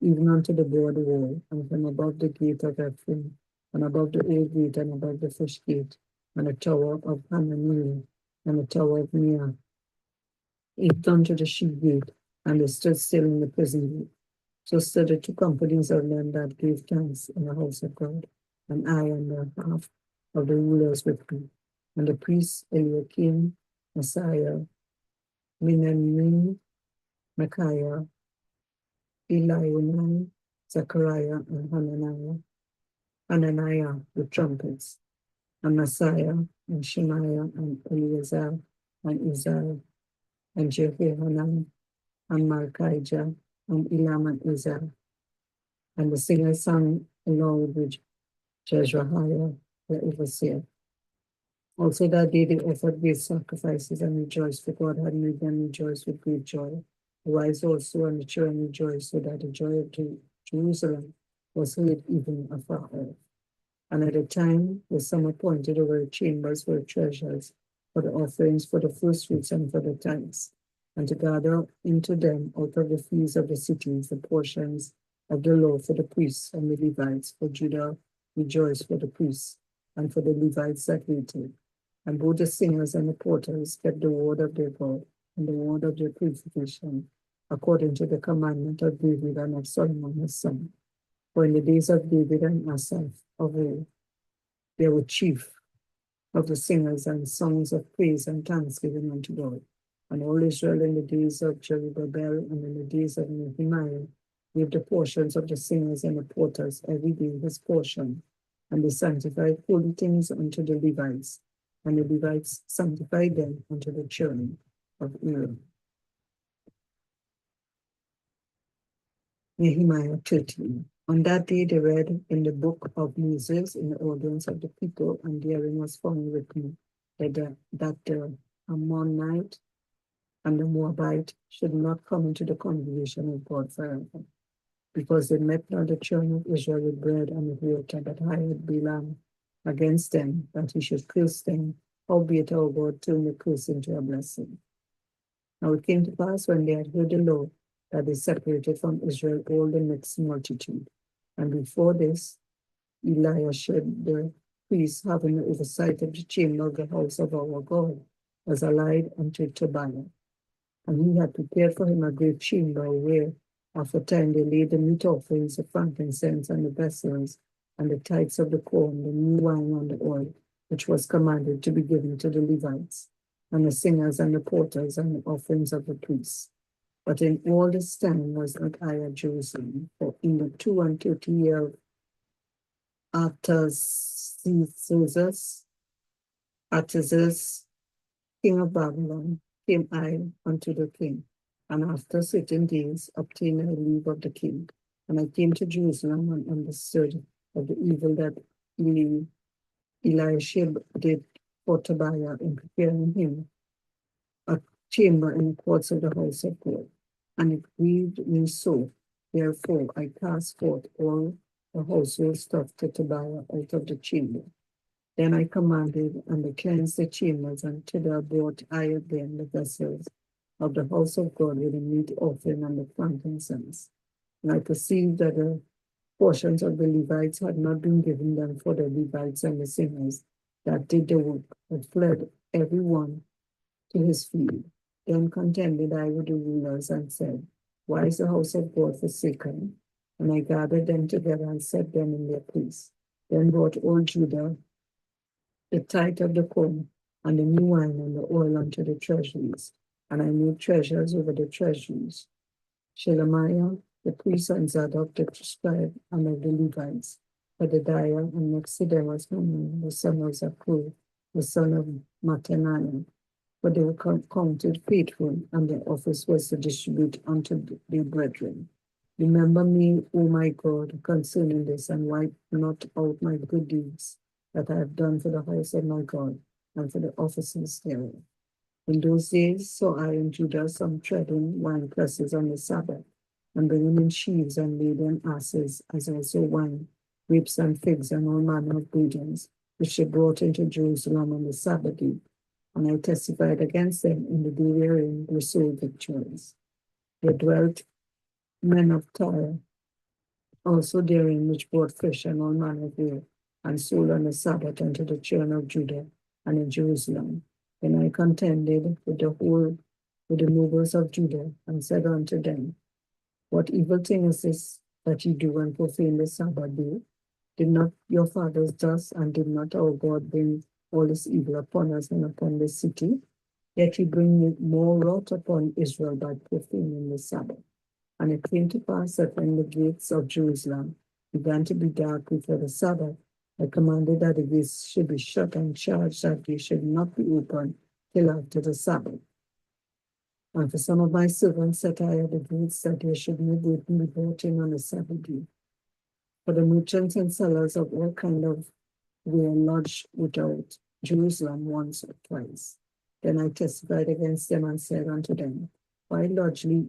even unto the broad wall, and from above the gate of Ephraim, and above the old gate, and above the fish gate, and the tower of Hananiah, and the tower of Meah, even unto the sheep gate, and they stood still in the prison gate. So stood the 2 companies of them that gave thanks in the house of God, and I and the half of the rulers with me, and the priests Eliakim, Messiah, Minani, Micaiah, Elionai, Zechariah, and Hananiah with trumpets, and Messiah, and Shemaiah, and Eleazar, and Uzziah, and Jehohanan, and Malchijah, and Elam, and Ezra. And the singers sang along with Jezrahiah, the overseer. Also that day they offered great sacrifices and rejoiced, for God had made them rejoice with great joy. The wise also and the children rejoiced, so that the joy of Jerusalem was heard even afar off. And at the time the some appointed over the chambers for the treasures, for the offerings, for the first fruits, and for the tithes, and to gather into them out of the fields of the cities the portions of the law for the priests and the Levites. For Judah rejoiced for the priests, and for the Levites that waited. And both the singers and the porters kept the word of their God and the word of their purification, according to the commandment of David and of Solomon his son. For in the days of David and Asaph of old, they were chief of the singers and songs of praise and thanksgiving unto God. And all Israel in the days of Jerubbaal and in the days of Nehemiah gave the portions of the singers and the porters every day his portion. And they sanctified holy things unto the Levites, and the Levites sanctified them unto the children of Aaron. Nehemiah 13. On that day they read in the book of Moses in the audience of the people, and therein was found written that the Ammonite and the Moabite should not come into the congregation of God forever, because they met not the children of Israel with bread and with water, but hired Balaam against them, that he should curse them, howbeit our God turned the curse into a blessing. Now it came to pass, when they had heard the law, that they separated from Israel all the mixed multitude. And before this, Eliashib the priest, having the oversight of the chamber of the house of our God, was allied unto Tobiah. And he had prepared for him a great chamber, where after time they laid the meat offerings, the frankincense, and the vessels, and the tithes of the corn, the new wine, and the oil, which was commanded to be given to the Levites, and the singers, and the porters, and the offerings of the priests. But in all this time was not I at Jerusalem, for in the 32 year Artaxerxes, king of Babylon, came I unto the king, and after certain days obtained a leave of the king. And I came to Jerusalem and understood of the evil that Eliashib did for Tobiah in preparing him a chamber in the courts of the house of God. And it grieved me so. Therefore I cast forth all the household stuff to Tobiah out of the chamber. Then I commanded and they cleansed the chambers, and thither brought I again the vessels of the house of God with the meat offering and the frankincense. And I perceived that the portions of the Levites had not been given them for the Levites and the singers that did the work, but fled every one to his field. Then contended I with the rulers and said, why is the house of God forsaken? And I gathered them together and set them in their place. Then brought all Judah the tithe of the corn, and the new wine and the oil unto the treasuries. And I made treasures over the treasuries. Shelemiah, the priest, and Zadok, the scribe, and of the Levites, Pedadiah, and next to them was Hanan, the son of Zakur, the son of Mattaniah. But they were counted faithful, and their office was to distribute unto their brethren. Remember me, O my God, concerning this, and wipe not out my good deeds that I have done for the house of my God, and for the officers thereof. In those days saw I in Judah some treading wine presses on the Sabbath, and bringing in sheaves and laden asses, as also wine, grapes and figs, and all manner of greetings, which they brought into Jerusalem on the Sabbath day. And I testified against them in the day wherein they sold victuals. There dwelt men of Tyre also therein, which brought fish and all manner of ale, and sold on the Sabbath unto the children of Judah and in Jerusalem. Then I contended with the nobles of Judah, and said unto them, what evil thing is this that ye do and profane the Sabbath day? Did not your fathers thus, and did not our God bring all this evil upon us and upon this city? Yet ye bring more wrath upon Israel by profaning the Sabbath. And it came to pass that when the gates of Jerusalem began to be dark before the Sabbath, I commanded that the gates should be shut, and charged that they should not be opened till after the Sabbath. And for some of my servants set I at the gates, that there should no gate be brought in on the Sabbath day. For the merchants and sellers of all kind of were lodged without Jerusalem once or twice. Then I testified against them and said unto them, why lodge ye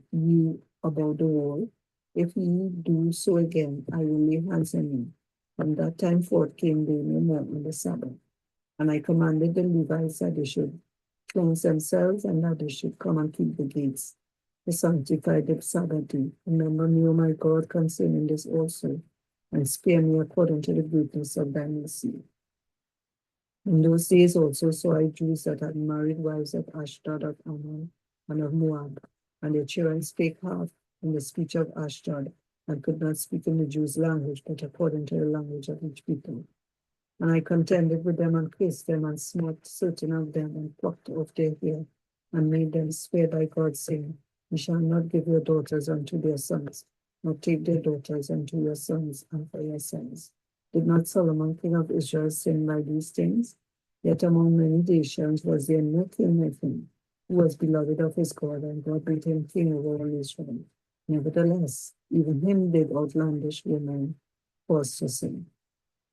about the wall? If ye do so again, I will lay hands on you. From that time forth came they no more on the Sabbath. And I commanded the Levites that they should cleanse themselves, and that they should come and keep the gates, to sanctify the Sabbath day. Remember me, O my God, concerning this also, and spare me according to the greatness of thy mercy. In those days also saw I Jews that had married wives of Ashdod, of Ammon, and of Moab, and their children spake half in the speech of Ashdod, and could not speak in the Jews' language, but according to the language of each people. And I contended with them, and cursed them, and smote certain of them, and plucked off their hair, and made them swear by God, saying, ye shall not give your daughters unto their sons, nor take their daughters unto your sons, and for your sons. Did not Solomon, king of Israel, sin by these things? Yet among many nations was there no king like him, who was beloved of his God, and God made him king over all Israel. Nevertheless, even him did outlandish women cause to sin.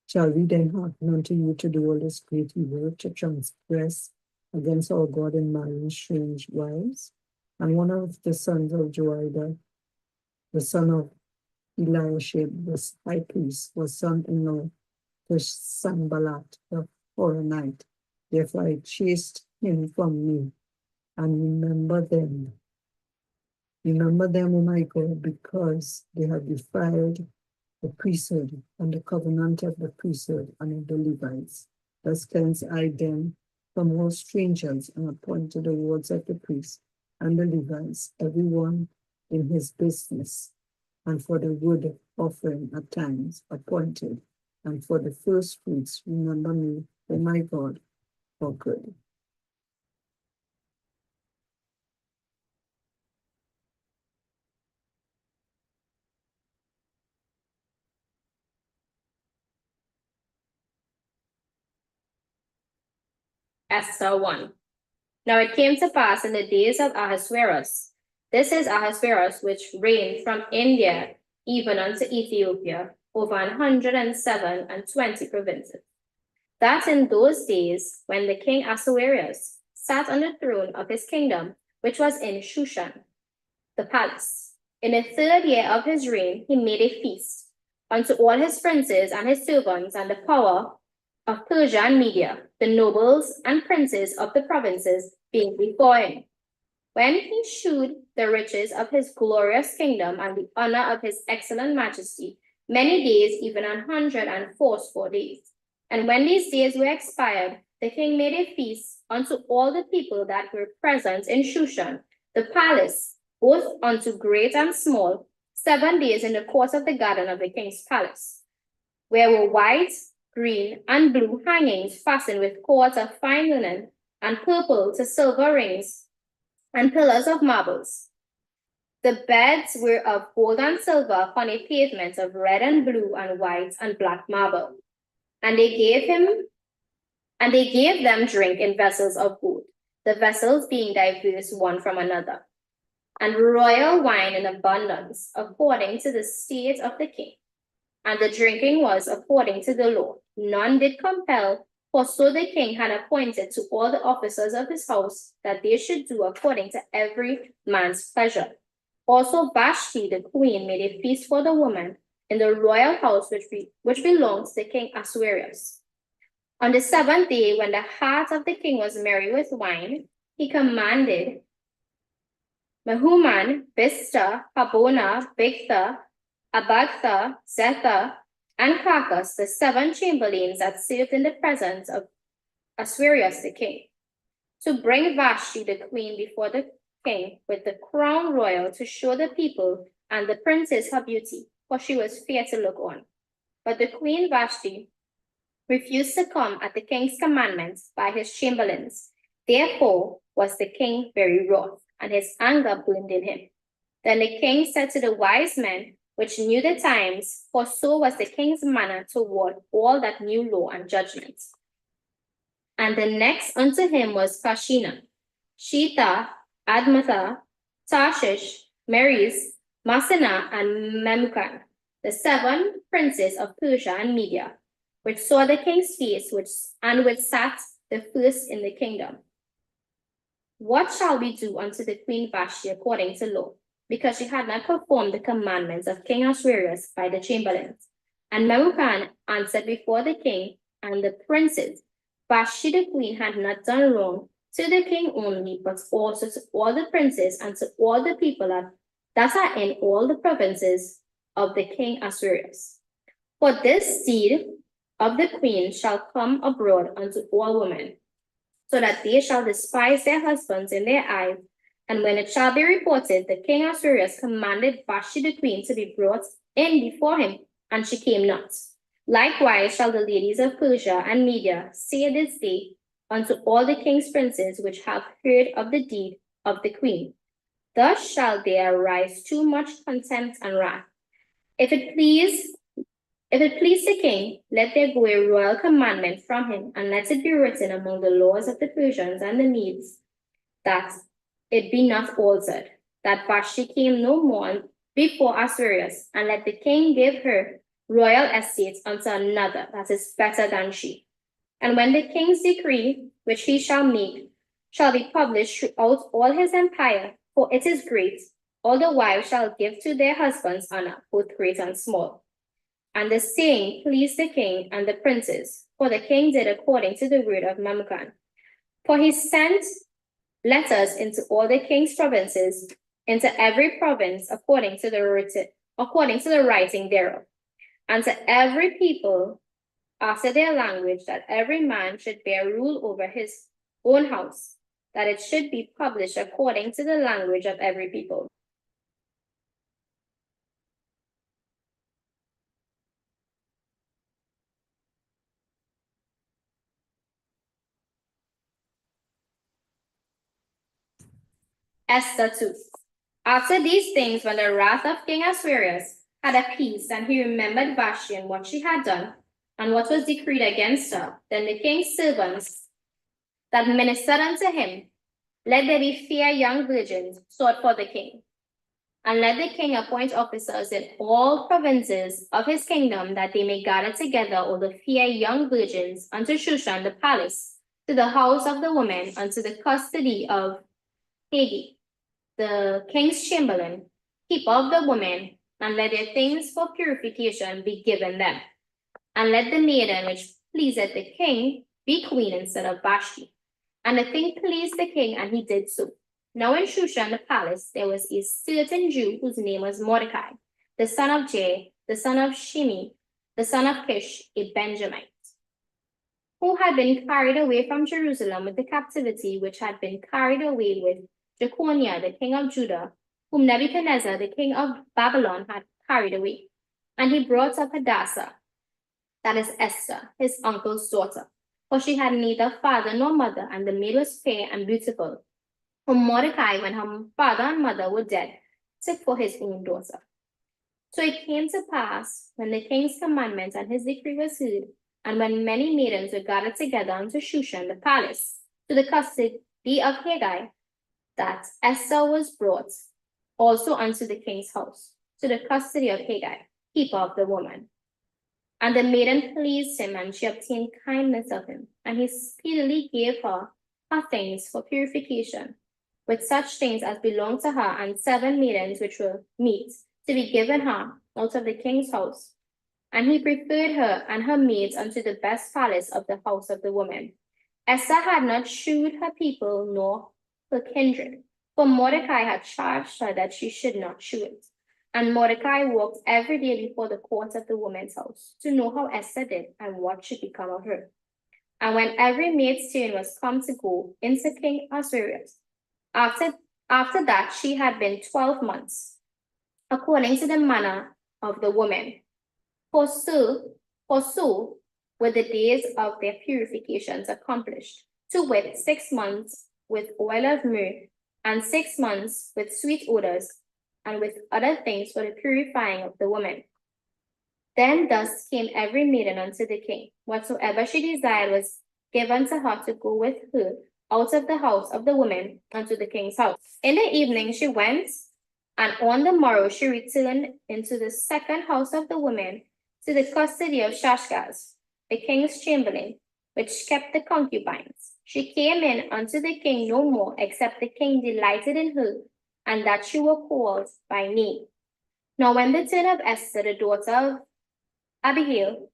Shall we then hearken unto you to do all this great evil, to transgress against our God in marrying strange wives? And one of the sons of Joiada, the son of Eliashib, the high priest, was son-in-law to Sanballat the Horonite. Therefore I chased him from me, and remember them, O my God, because they have defiled the priesthood and the covenant of the priesthood and of the Levites. Thus cleanse I them from all strangers, and appointed the wards of the priests and the Levites, every one in his business, and for the wood offering at times appointed, and for the first fruits remember me, O my God, for good. Esther 1. Now it came to pass in the days of Ahasuerus. This is Ahasuerus, which reigned from India even unto Ethiopia, over 127 provinces. That in those days, when the king Ahasuerus sat on the throne of his kingdom, which was in Shushan, the palace, in the 3rd year of his reign, he made a feast unto all his princes and his servants and the power of Persia and Media, the nobles and princes of the provinces being before him. When he shewed the riches of his glorious kingdom and the honor of his excellent majesty, many days, even 104 days. And when these days were expired, the king made a feast unto all the people that were present in Shushan, the palace, both unto great and small, 7 days in the course of the garden of the king's palace, where were white, green, and blue hangings fastened with cords of fine linen, and purple to silver rings, and pillars of marbles. The beds were of gold and silver upon a pavement of red and blue and white and black marble. And they gave them drink in vessels of gold, the vessels being diverse one from another, and royal wine in abundance, according to the state of the king. And the drinking was according to the law. None did compel, for so the king had appointed to all the officers of his house that they should do according to every man's pleasure. Also Vashti the queen made a feast for the woman in the royal house which belonged to the king Ahasuerus. On the 7th day, when the heart of the king was merry with wine, he commanded Mehuman, Biztha, Harbona, Bigtha, Abagtha, Zethar, and Carcas, the 7 chamberlains that served in the presence of Ahasuerus the king, to bring Vashti the queen before the king with the crown royal, to show the people and the princes her beauty, for she was fair to look on. But the queen Vashti refused to come at the king's commandments by his chamberlains. Therefore was the king very wroth, and his anger burned in him. Then the king said to the wise men, which knew the times, for so was the king's manner toward all that knew law and judgment. And the next unto him was Kashina, Shita, Admatha, Tarshish, Meres, Masena, and Memucan, the 7 princes of Persia and Media, which saw the king's face, which sat the first in the kingdom. What shall we do unto the queen Vashti according to law? Because she had not performed the commandments of King Ahasuerus by the chamberlains. And Memucan answered before the king and the princes, Vashti the queen had not done wrong to the king only, but also to all the princes and to all the people that are in all the provinces of the king Ahasuerus. For this deed of the queen shall come abroad unto all women, so that they shall despise their husbands in their eyes. And when it shall be reported, the king Ahasuerus commanded Vashti the queen to be brought in before him, and she came not. Likewise shall the ladies of Persia and Media say this day unto all the king's princes which have heard of the deed of the queen. Thus shall there arise too much contempt and wrath. If it please the king, let there go a royal commandment from him, and let it be written among the laws of the Persians and the Medes, that it be not altered, that Vashti came no more before Ahasuerus, and let the king give her royal estates unto another that is better than she. And when the king's decree, which he shall make, shall be published throughout all his empire, for it is great, all the wives shall give to their husbands honor, both great and small. And the saying pleased the king and the princes, for the king did according to the word of Memucan. For he sent letters into all the king's provinces, into every province according to the writing thereof, and to every people after their language, that every man should bear rule over his own house, that it should be published according to the language of every people. Esther 2. After these things, when the wrath of King Ahasuerus had appeased, and he remembered Vashti and what she had done, and what was decreed against her, then the king's servants that ministered unto him, let there be fair young virgins sought for the king. And let the king appoint officers in all provinces of his kingdom, that they may gather together all the fair young virgins unto Shushan the palace, to the house of the woman, unto the custody of Haggai, the king's chamberlain, keeper of the women, and let their things for purification be given them. And let the maiden which pleaseth the king be queen instead of Vashti. And the thing pleased the king, and he did so. Now in Shushan the palace there was a certain Jew whose name was Mordecai, the son of Jair, the son of Shimi, the son of Kish, a Benjamite, who had been carried away from Jerusalem with the captivity which had been carried away with Jeconiah, the king of Judah, whom Nebuchadnezzar, the king of Babylon, had carried away. And he brought up Hadassah, that is Esther, his uncle's daughter, for she had neither father nor mother, and the maid was fair and beautiful, whom Mordecai, when her father and mother were dead, took for his own daughter. So it came to pass, when the king's commandment and his decree was heard, and when many maidens were gathered together unto Shushan the palace, to the custody of Haggai, that Esther was brought also unto the king's house, to the custody of Haggai, keeper of the woman. And the maiden pleased him, and she obtained kindness of him, and he speedily gave her things for purification, with such things as belonged to her, and 7 maidens which were meet to be given her out of the king's house. And he preferred her and her maids unto the best palace of the house of the woman. Esther had not shewed her people nor her kindred, for Mordecai had charged her that she should not shew it. And Mordecai walked every day before the court of the woman's house, to know how Esther did and what should become of her. And when every maid's turn was come to go into King Ahasuerus, after that she had been 12 months, according to the manner of the women. For so were the days of their purifications accomplished, to wit 6 months with oil of myrrh, and 6 months with sweet odors, and with other things for the purifying of the woman. Then thus came every maiden unto the king. Whatsoever she desired was given to her to go with her out of the house of the woman unto the king's house. In the evening she went, and on the morrow she returned into the second house of the woman, to the custody of Shashgaz, the king's chamberlain, which kept the concubines. She came in unto the king no more, except the king delighted in her, and that she were called by name. Now when the turn of Esther, the daughter of Abihail,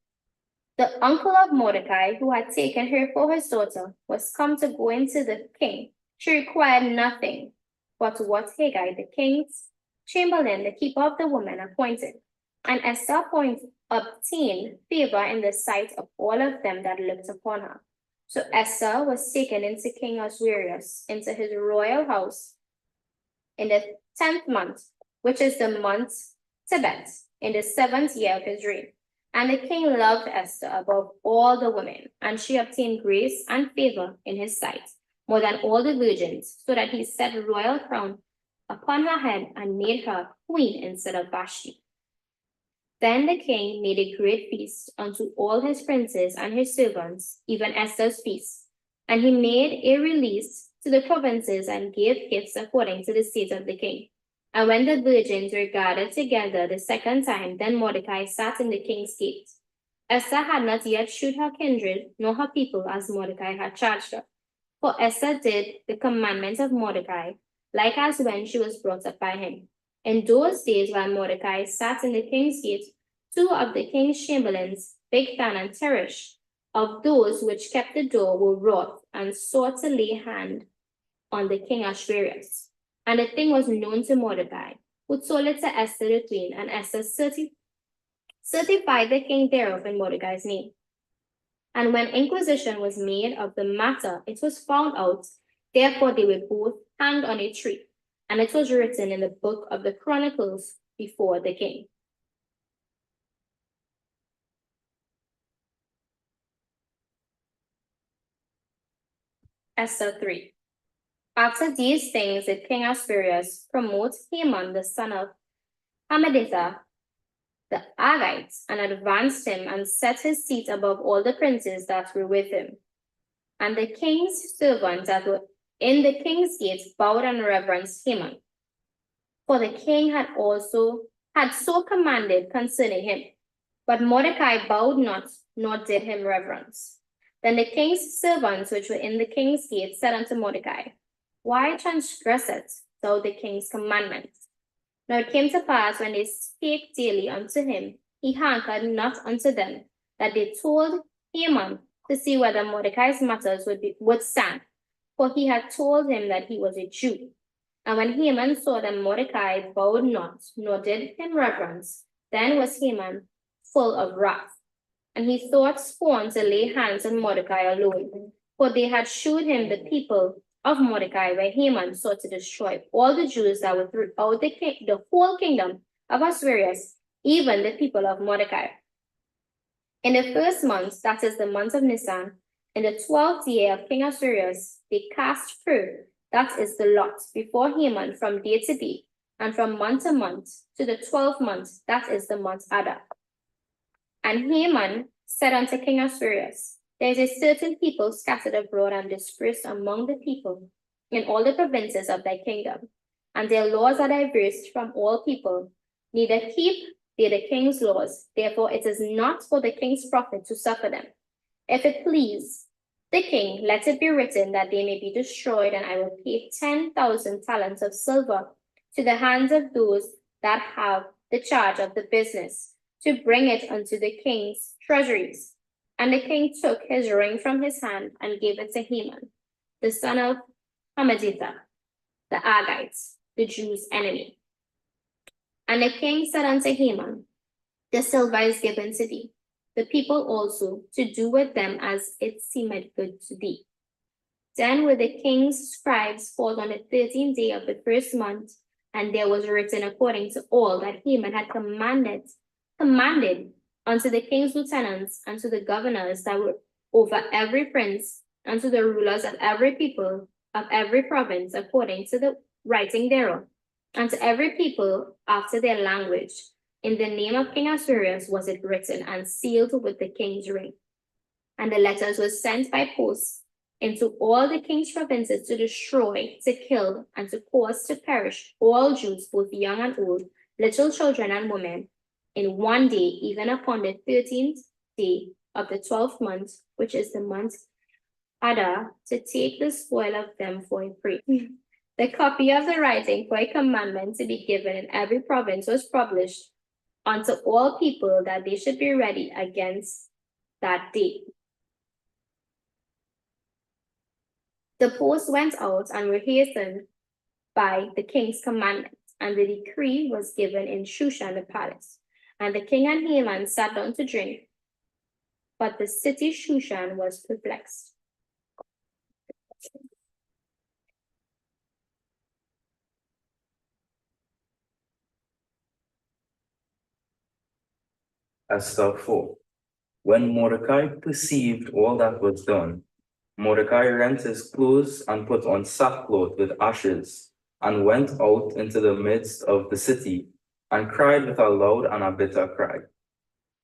the uncle of Mordecai, who had taken her for his daughter, was come to go into the king, she required nothing but what Haggai, the king's chamberlain, the keeper of the woman, appointed. And Esther obtained favor in the sight of all of them that looked upon her. So Esther was taken into King Ahasuerus, into his royal house, in the 10th month, which is the month Tebet, in the 7th year of his reign. And the king loved Esther above all the women, and she obtained grace and favor in his sight, more than all the virgins, so that he set a royal crown upon her head and made her queen instead of Vashti. Then the king made a great feast unto all his princes and his servants, even Esther's feast. And he made a release to the provinces and gave gifts according to the state of the king. And when the virgins were gathered together the second time, then Mordecai sat in the king's gate. Esther had not yet shewed her kindred nor her people, as Mordecai had charged her. For Esther did the commandment of Mordecai, like as when she was brought up by him. In those days, while Mordecai sat in the king's gate, 2 of the king's chamberlains, Bigthan and Teresh, of those which kept the door, were wroth and sought to lay hand on the king Ahasuerus. And the thing was known to Mordecai, who told it to Esther the queen, and Esther certified the king thereof in Mordecai's name. And when inquisition was made of the matter, it was found out, therefore they were both hanged on a tree, and it was written in the book of the Chronicles before the king. Esther 3. After these things, did King Ahasuerus promote Haman, the son of Hammedatha, the Agagite, and advanced him and set his seat above all the princes that were with him. And the king's servants that were in the king's gates bowed and reverenced Haman. For the king had so commanded concerning him. But Mordecai bowed not, nor did him reverence. Then the king's servants which were in the king's gate said unto Mordecai, Why transgressest thou the king's commandments? Now it came to pass, when they spake daily unto him, he hearkened not unto them, that they told Haman to see whether Mordecai's matters would stand, for he had told him that he was a Jew. And when Haman saw that Mordecai bowed not, nor did him reverence, then was Haman full of wrath. And he thought scorn to lay hands on Mordecai alone, for they had shewed him the people of Mordecai, where Haman sought to destroy all the Jews that were throughout the whole kingdom of Ahasuerus, even the people of Mordecai. In the first month, that is the month of Nisan, in the 12th year of King Ahasuerus, they cast pur, that is the lot, before Haman from day to day, and from month to month, to the 12th month, that is the month Adar. And Haman said unto King Ahasuerus, There is a certain people scattered abroad and dispersed among the people in all the provinces of thy kingdom, and their laws are diverse from all people, neither keep they the king's laws. Therefore it is not for the king's profit to suffer them. If it please the king, let it be written that they may be destroyed, and I will pay 10,000 talents of silver to the hands of those that have the charge of the business, to bring it unto the king's treasuries. And the king took his ring from his hand and gave it to Haman, the son of Hammedatha, the Agagite, the Jews' enemy. And the king said unto Haman, The silver is given to thee, the people also, to do with them as it seemed good to thee. Then were the king's scribes called on the 13th day of the first month, and there was written according to all that Haman had commanded unto the king's lieutenants, and to the governors that were over every prince, and to the rulers of every people of every province, according to the writing thereof, and to every people after their language. In the name of King Ahasuerus was it written and sealed with the king's ring. And the letters were sent by post into all the king's provinces to destroy, to kill, and to cause to perish all Jews, both young and old, little children and women, in one day, even upon the 13th day of the 12th month, which is the month Adar, to take the spoil of them for a prey. The copy of the writing for a commandment to be given in every province was published unto all people, that they should be ready against that day. The post went out and were hastened by the king's commandment, and the decree was given in Shushan the palace. And the king and Haman sat down to drink, but the city Shushan was perplexed. Esther 4. When Mordecai perceived all that was done, Mordecai rent his clothes and put on sackcloth with ashes, and went out into the midst of the city, and cried with a loud and a bitter cry,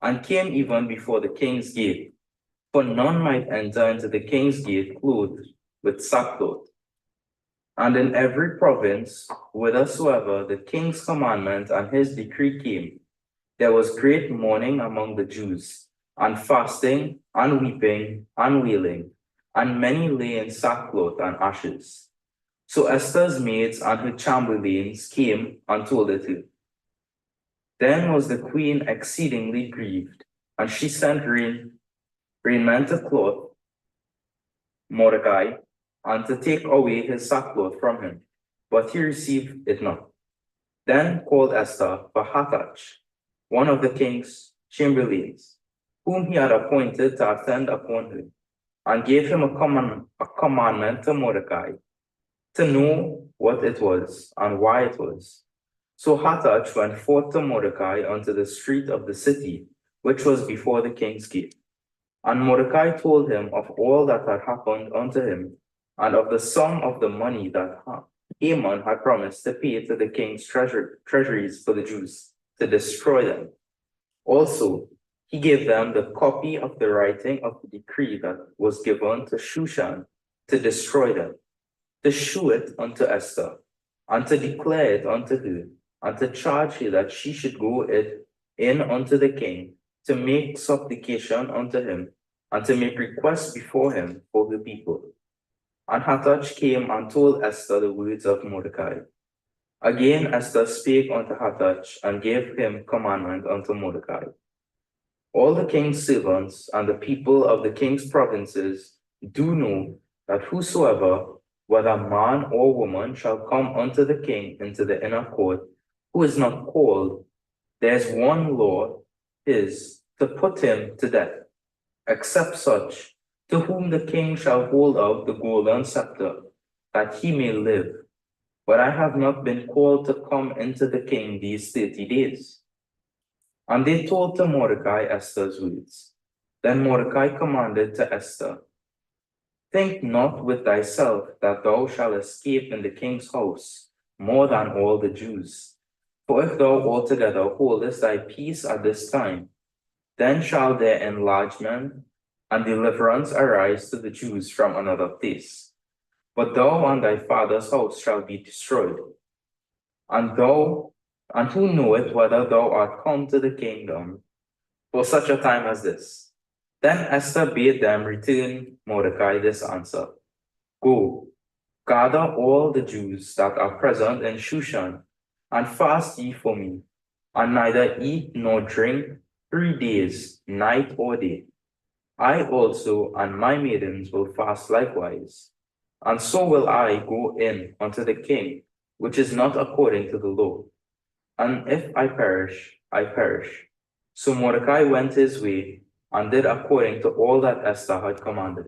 and came even before the king's gate, for none might enter into the king's gate clothed with sackcloth. And in every province, whithersoever the king's commandment and his decree came, there was great mourning among the Jews, and fasting, and weeping, and wailing, and many lay in sackcloth and ashes. So Esther's maids and her chamberlains came and told it her. Then was the queen exceedingly grieved, and she sent raiment to clothe Mordecai, and to take away his sackcloth from him, but he received it not. Then called Esther for Hathach, one of the king's chamberlains, whom he had appointed to attend upon her, and gave him a commandment to Mordecai, to know what it was and why it was. So Hathach went forth to Mordecai unto the street of the city, which was before the king's gate. And Mordecai told him of all that had happened unto him, and of the sum of the money that Haman had promised to pay to the king's treasuries for the Jews, to destroy them. Also, he gave them the copy of the writing of the decree that was given to Shushan to destroy them, to shew it unto Esther, and to declare it unto her, and to charge her that she should go in unto the king, to make supplication unto him, and to make request before him for the people. And Hathach came and told Esther the words of Mordecai. Again Esther spake unto Hathach, and gave him commandment unto Mordecai. All the king's servants and the people of the king's provinces do know that whosoever, whether man or woman, shall come unto the king into the inner court, who is not called, there's one law, is to put him to death, except such to whom the king shall hold out the golden scepter, that he may live. But I have not been called to come into the king these 30 days. And they told to Mordecai Esther's words. Then Mordecai commanded to Esther, think not with thyself that thou shalt escape in the king's house more than all the Jews. For if thou altogether holdest thy peace at this time, then shall their enlargement and deliverance arise to the Jews from another place. But thou and thy father's house shall be destroyed. And who knoweth whether thou art come to the kingdom for such a time as this? Then Esther bade them return Mordecai this answer. Go, gather all the Jews that are present in Shushan, and fast ye for me, and neither eat nor drink 3 days, night or day. I also and my maidens will fast likewise. And so will I go in unto the king, which is not according to the law. And if I perish, I perish. So Mordecai went his way, and did according to all that Esther had commanded.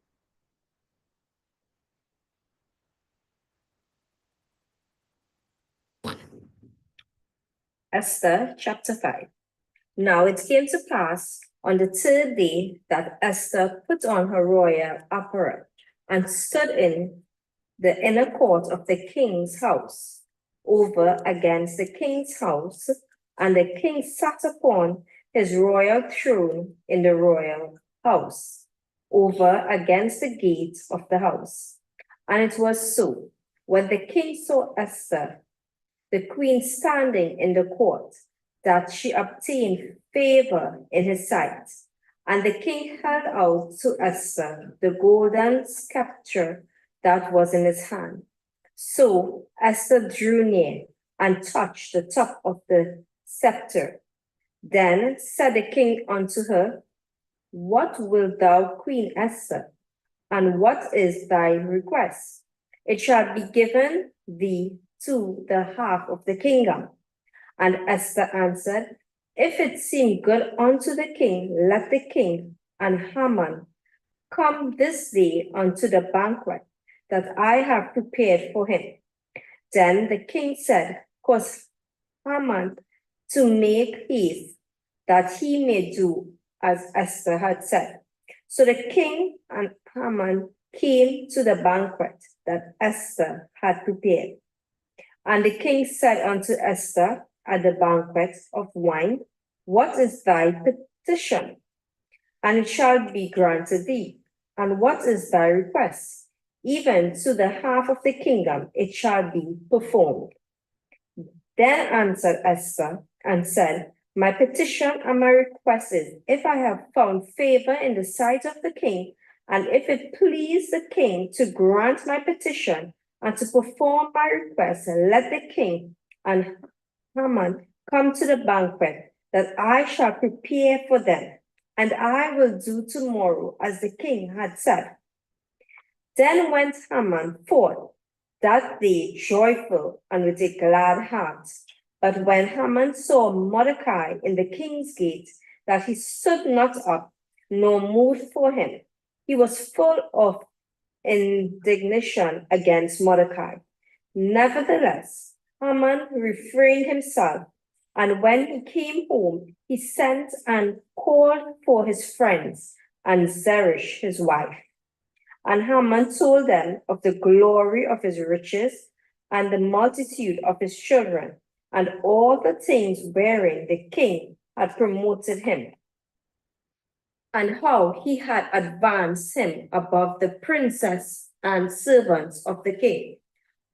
Esther chapter 5. Now it came to pass on the 3rd day that Esther put on her royal apparel and stood in the inner court of the king's house, over against the king's house, and the king sat upon his royal throne in the royal house, over against the gate of the house. And it was so, when the king saw Esther, the queen, standing in the court, that she obtained favor in his sight. And the king held out to Esther the golden scepter that was in his hand. So Esther drew near and touched the top of the scepter. Then said the king unto her, what wilt thou, Queen Esther? And what is thy request? It shall be given thee to the half of the kingdom. And Esther answered, if it seem good unto the king, let the king and Haman come this day unto the banquet that I have prepared for him. Then the king said, cause Haman to make haste, that he may do as Esther had said. So the king and Haman came to the banquet that Esther had prepared. And the king said unto Esther at the banquet of wine, what is thy petition? And it shall be granted thee. And what is thy request? Even to the half of the kingdom it shall be performed. Then answered Esther and said, my petition and my request is, if I have found favor in the sight of the king, and if it please the king to grant my petition and to perform my request, let the king and Haman come to the banquet that I shall prepare for them, and I will do tomorrow as the king had said. Then went Haman forth that day joyful and with a glad heart. But when Haman saw Mordecai in the king's gate, that he stood not up, nor moved for him, he was full of indignation against Mordecai. Nevertheless, Haman refrained himself, and when he came home, he sent and called for his friends and Zeresh his wife. And Haman told them of the glory of his riches and the multitude of his children, and all the things wherein the king had promoted him. and how he had advanced him above the princess and servants of the king.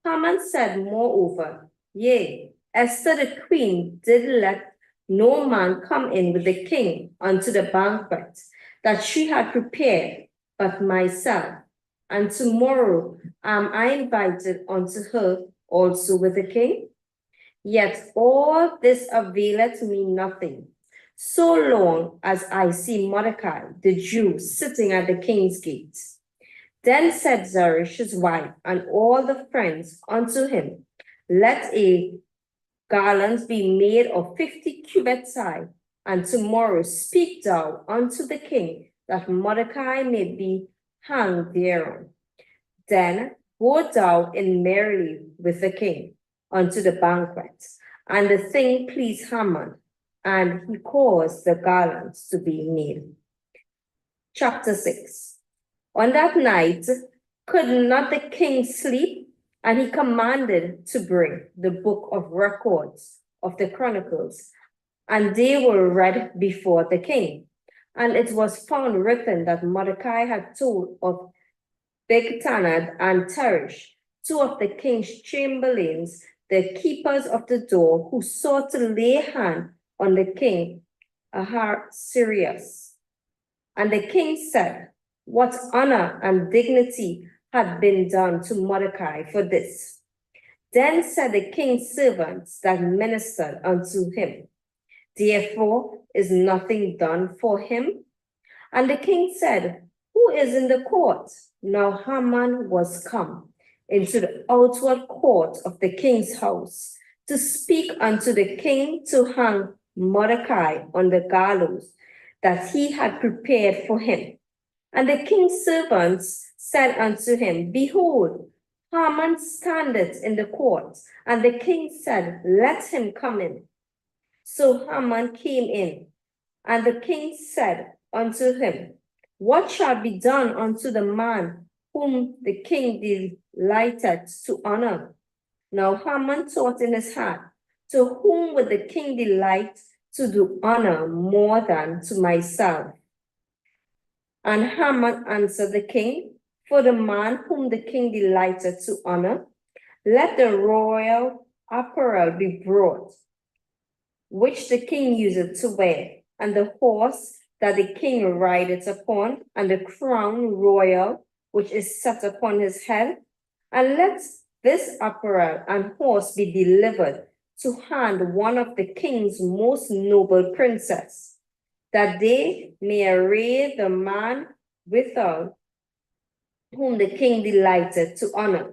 Haman said, moreover, yea, Esther the queen did let no man come in with the king unto the banquet that she had prepared but myself, and tomorrow am I invited unto her also with the king? Yet all this availeth me nothing, so long as I see Mordecai the Jew sitting at the king's gate. Then said Zeresh his wife and all the friends unto him, let a garland be made of 50 cubits high, and tomorrow speak thou unto the king that Mordecai may be hanged thereon. Then go thou in merrily with the king unto the banquet. And the thing pleased Haman, and he caused the garlands to be made. Chapter 6. On that night could not the king sleep, and he commanded to bring the book of records of the chronicles, and they were read before the king. And it was found written that Mordecai had told of Bigtanad and Teresh, two of the king's chamberlains, the keepers of the door, who sought to lay hand on the king Ahasuerus. And the king said, what honor and dignity had been done to Mordecai for this? Then said the king's servants that ministered unto him, therefore is nothing done for him? And the king said, who is in the court? Now Haman was come into the outward court of the king's house to speak unto the king to hang Mordecai on the gallows that he had prepared for him. And the king's servants said unto him, behold, Haman standeth in the court. And the king said, let him come in. So Haman came in, and the king said unto him, what shall be done unto the man whom the king delighted to honor? Now Haman thought in his heart, to whom would the king delight to do honor more than to myself? And Haman answered the king, for the man whom the king delighted to honor, let the royal apparel be brought, which the king useth to wear, and the horse that the king rideth upon, and the crown royal which is set upon his head, and let this apparel and horse be delivered to hand one of the king's most noble princes, that they may array the man withal whom the king delighted to honor,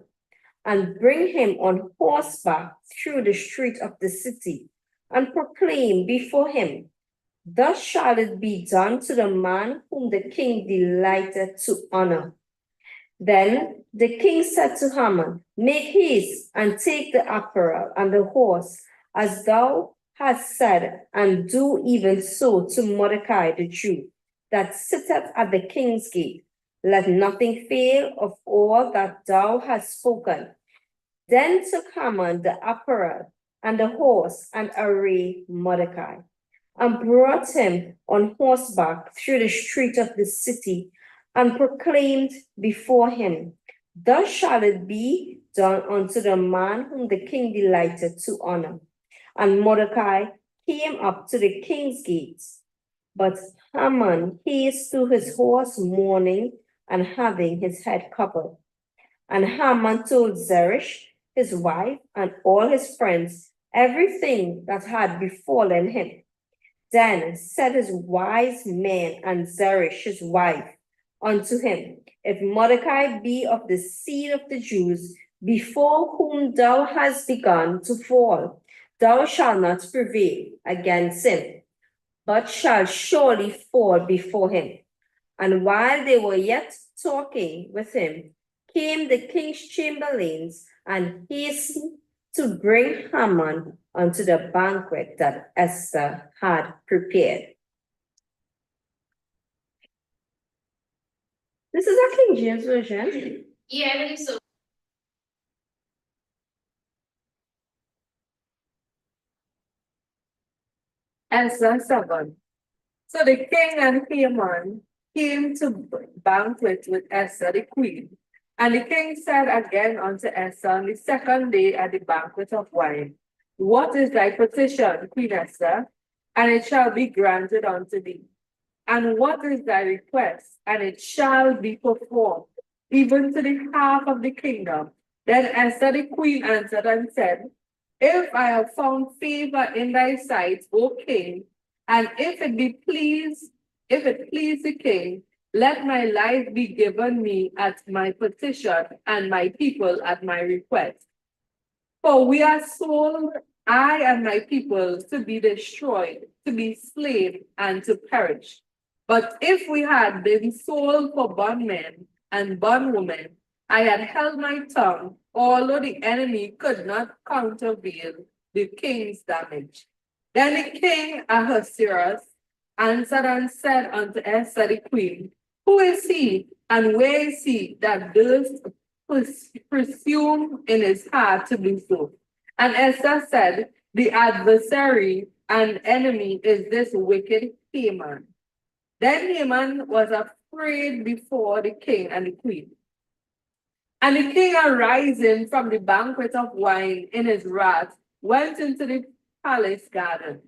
and bring him on horseback through the street of the city, and proclaim before him, thus shall it be done to the man whom the king delighted to honor. Then the king said to Haman, make haste and take the apparel and the horse, as thou hast said, and do even so to Mordecai the Jew, that sitteth at the king's gate. Let nothing fail of all that thou hast spoken. Then took Haman the apparel and the horse, and arrayed Mordecai, and brought him on horseback through the street of the city, and proclaimed before him, thus shall it be done unto the man whom the king delighted to honor. And Mordecai came up to the king's gates. But Haman hasted to his horse mourning and having his head covered. And Haman told Zeresh, his wife, and all his friends everything that had befallen him. Then said his wise men and Zeresh his wife unto him, if Mordecai be of the seed of the Jews, before whom thou hast begun to fall, thou shalt not prevail against him, but shalt surely fall before him. And while they were yet talking with him, came the king's chamberlains and hastened to bring Haman unto the banquet that Esther had prepared. This is a King James Version. Yeah, I believe so. Ezra 7. So the king and Haman came to banquet with Esther the queen. And the king said again unto Esther on the second day at the banquet of wine, What is thy petition, Queen Esther? And it shall be granted unto thee. And what is thy request? And it shall be performed, even to the half of the kingdom. Then Esther the queen answered and said, If I have found favor in thy sight, O king, and if it please the king, let my life be given me at my petition, and my people at my request. For we are sold, I and my people, to be destroyed, to be slain, and to perish. But if we had been sold for bondmen and bondwomen, I had held my tongue, although the enemy could not countervail the king's damage. Then the king Ahasuerus answered and said unto Esther the queen, Who is he, and where is he that durst presume in his heart to do so? And Esther said, The adversary and enemy is this wicked Haman. Then Haman was afraid before the king and the queen. And the king, arising from the banquet of wine in his wrath, went into the palace garden.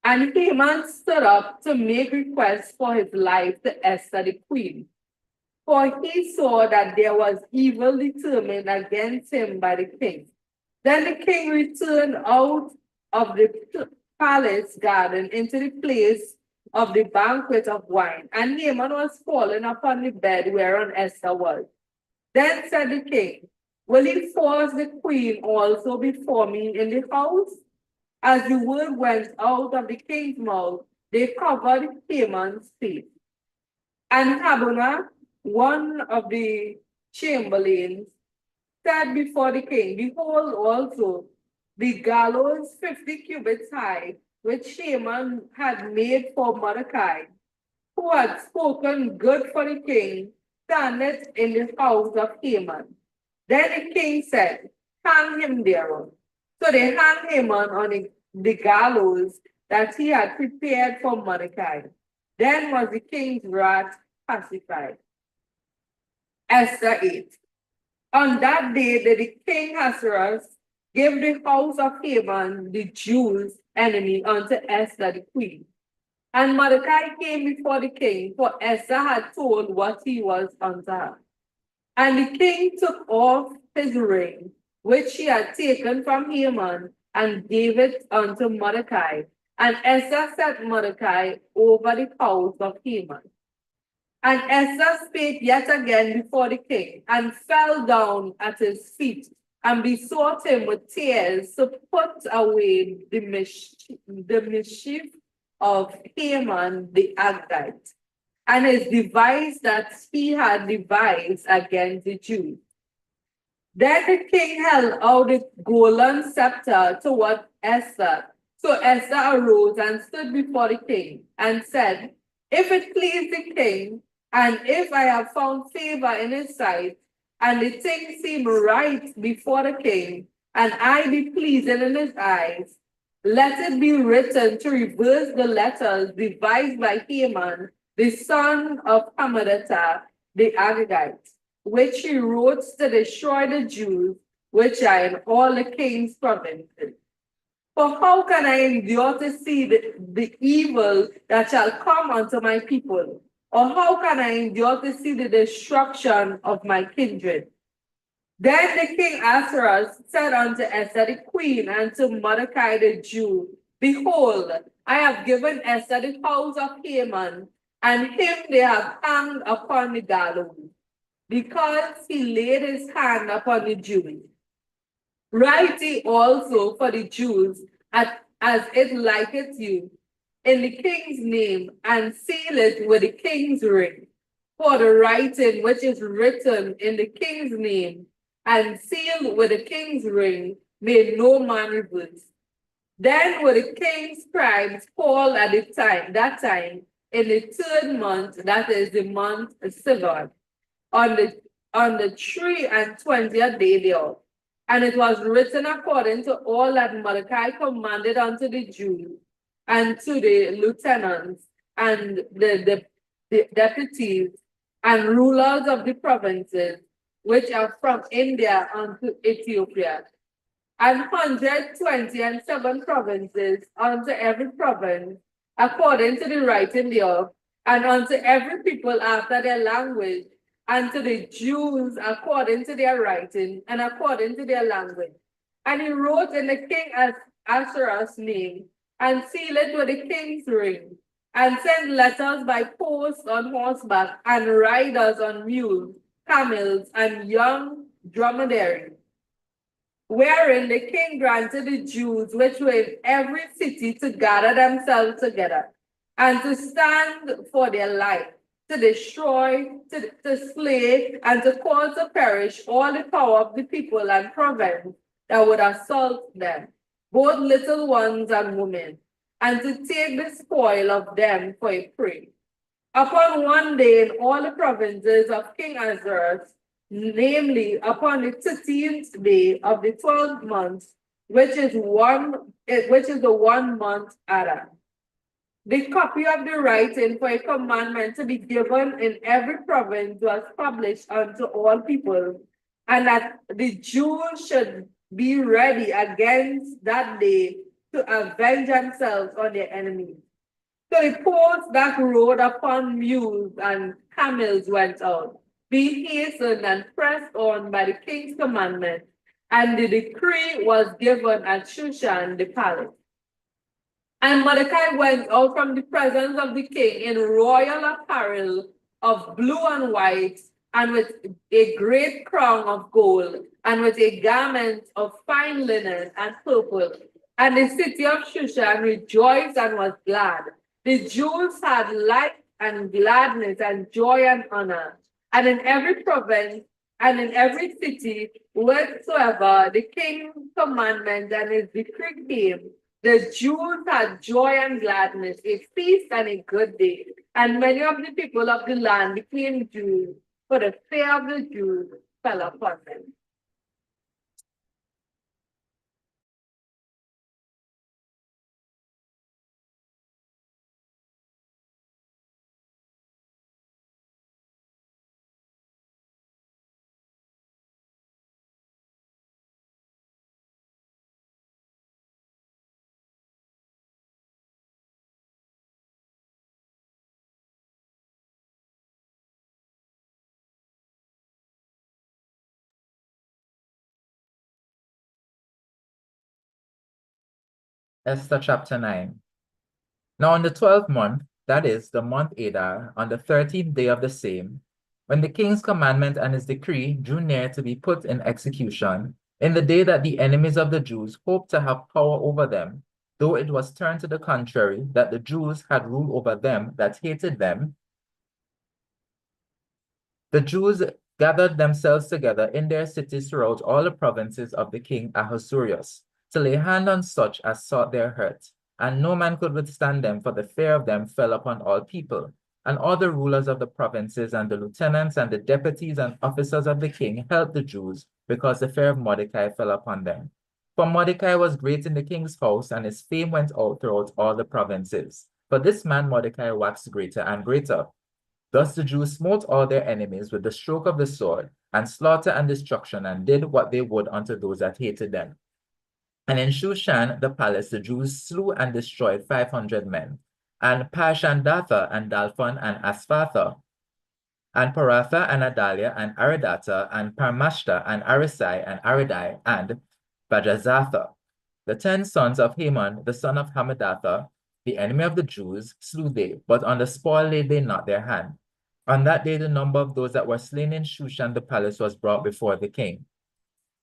And Haman stood up to make request for his life to Esther the queen. For he saw that there was evil determined against him by the king. Then the king returned out of the palace garden into the place of the banquet of wine, and Haman was fallen upon the bed whereon Esther was. Then said the king, Will he force the queen also before me in the house? As the word went out of the king's mouth, they covered Haman's face. And Habonah, one of the chamberlains, said before the king, Behold also the gallows 50 cubits high, which Haman had made for Mordecai, who had spoken good for the king, standeth in the house of Haman. Then the king said, Hang him thereon. So they hanged Haman on the gallows that he had prepared for Mordecai. Then was the king's wrath pacified. Esther 8. On that day did the king Ahasuerus give the house of Haman, the Jews' enemy, unto Esther the queen. And Mordecai came before the king, for Esther had told what he was unto her. And the king took off his ring, which he had taken from Haman, and gave it unto Mordecai. And Esther set Mordecai over the house of Haman. And Esther spake yet again before the king, and fell down at his feet, and besought him with tears to put away the mischief of Haman the Agagite, and his device that he had devised against the Jews. Then the king held out the golden scepter toward Esther. So Esther arose and stood before the king, and said, If it please the king, and if I have found favor in his sight, and the thing seem right before the king, and I be pleasing in his eyes, let it be written to reverse the letters devised by Haman, the son of Hammedatha, the Agagite, which he wrote to destroy the Jews, which are in all the king's provinces. For how can I endure to see the evil that shall come unto my people? Or how can I endure to see the destruction of my kindred? Then the king Ahasuerus said unto Esther the queen and to Mordecai the Jew, Behold, I have given Esther the house of Haman, and him they have hanged upon the gallows, because he laid his hand upon the Jews. Write ye also for the Jews as it liketh you, in the king's name, and seal it with the king's ring. For the writing which is written in the king's name, and sealed with the king's ring, may no man reverse. Then were the king's scribes called at that time, in the 3rd month, that is the month Sivan, on the 23rd day thereof. And it was written according to all that Mordecai commanded unto the Jews, and to the lieutenants, and the deputies and rulers of the provinces which are from India unto Ethiopia, and 127 provinces unto every province, according to the writing thereof, and unto every people after their language, and to the Jews according to their writing, and according to their language. And he wrote in the king Ahasuerus' name, and sealed it with the king's ring, and sent letters by post on horseback, and riders on mules, camels, and young dromedaries, wherein the king granted the Jews which were in every city to gather themselves together, and to stand for their life, to destroy, to slay, and to cause to perish all the power of the people and province that would assault them, both little ones and women, and to take the spoil of them for a prey. Upon one day in all the provinces of King Ahasuerus, namely upon the 13th day of the 12th month, which is the 1 month Adar. The copy of the writing for a commandment to be given in every province was published unto all people, and that the Jews should be ready against that day to avenge themselves on their enemies. So the posts that rode upon mules and camels went out, being hastened and pressed on by the king's commandment, and the decree was given at Shushan the palace. And Mordecai went out from the presence of the king in royal apparel of blue and white, and with a great crown of gold, and with a garment of fine linen and purple. And the city of Shushan rejoiced and was glad. The Jews had light and gladness and joy and honor. And in every province and in every city, whatsoever the king's commandment and his decree came, the Jews had joy and gladness, a feast and a good day. And many of the people of the land became Jews, for the fear of the Jews fell upon them. Esther chapter 9. Now on the 12th month, that is, the month Adar, on the 13th day of the same, when the king's commandment and his decree drew near to be put in execution, in the day that the enemies of the Jews hoped to have power over them, though it was turned to the contrary, that the Jews had rule over them that hated them, the Jews gathered themselves together in their cities throughout all the provinces of the king Ahasuerus, to lay hand on such as sought their hurt, and no man could withstand them, for the fear of them fell upon all people. And all the rulers of the provinces and the lieutenants and the deputies and officers of the king helped the Jews, because the fear of Mordecai fell upon them. For Mordecai was great in the king's house, and his fame went out throughout all the provinces. But this man Mordecai waxed greater and greater. Thus the Jews smote all their enemies with the stroke of the sword, and slaughter and destruction, and did what they would unto those that hated them. And in Shushan the palace the Jews slew and destroyed 500 men, and Parshandatha, and Dalphon, and Asphatha, and Paratha, and Adalia, and Aridata, and Parmashta, and Arisai, and Aridai, and Bajazatha. The 10 sons of Haman, the son of Hammedatha, the enemy of the Jews, slew they, but on the spoil laid they not their hand. On that day the number of those that were slain in Shushan the palace was brought before the king.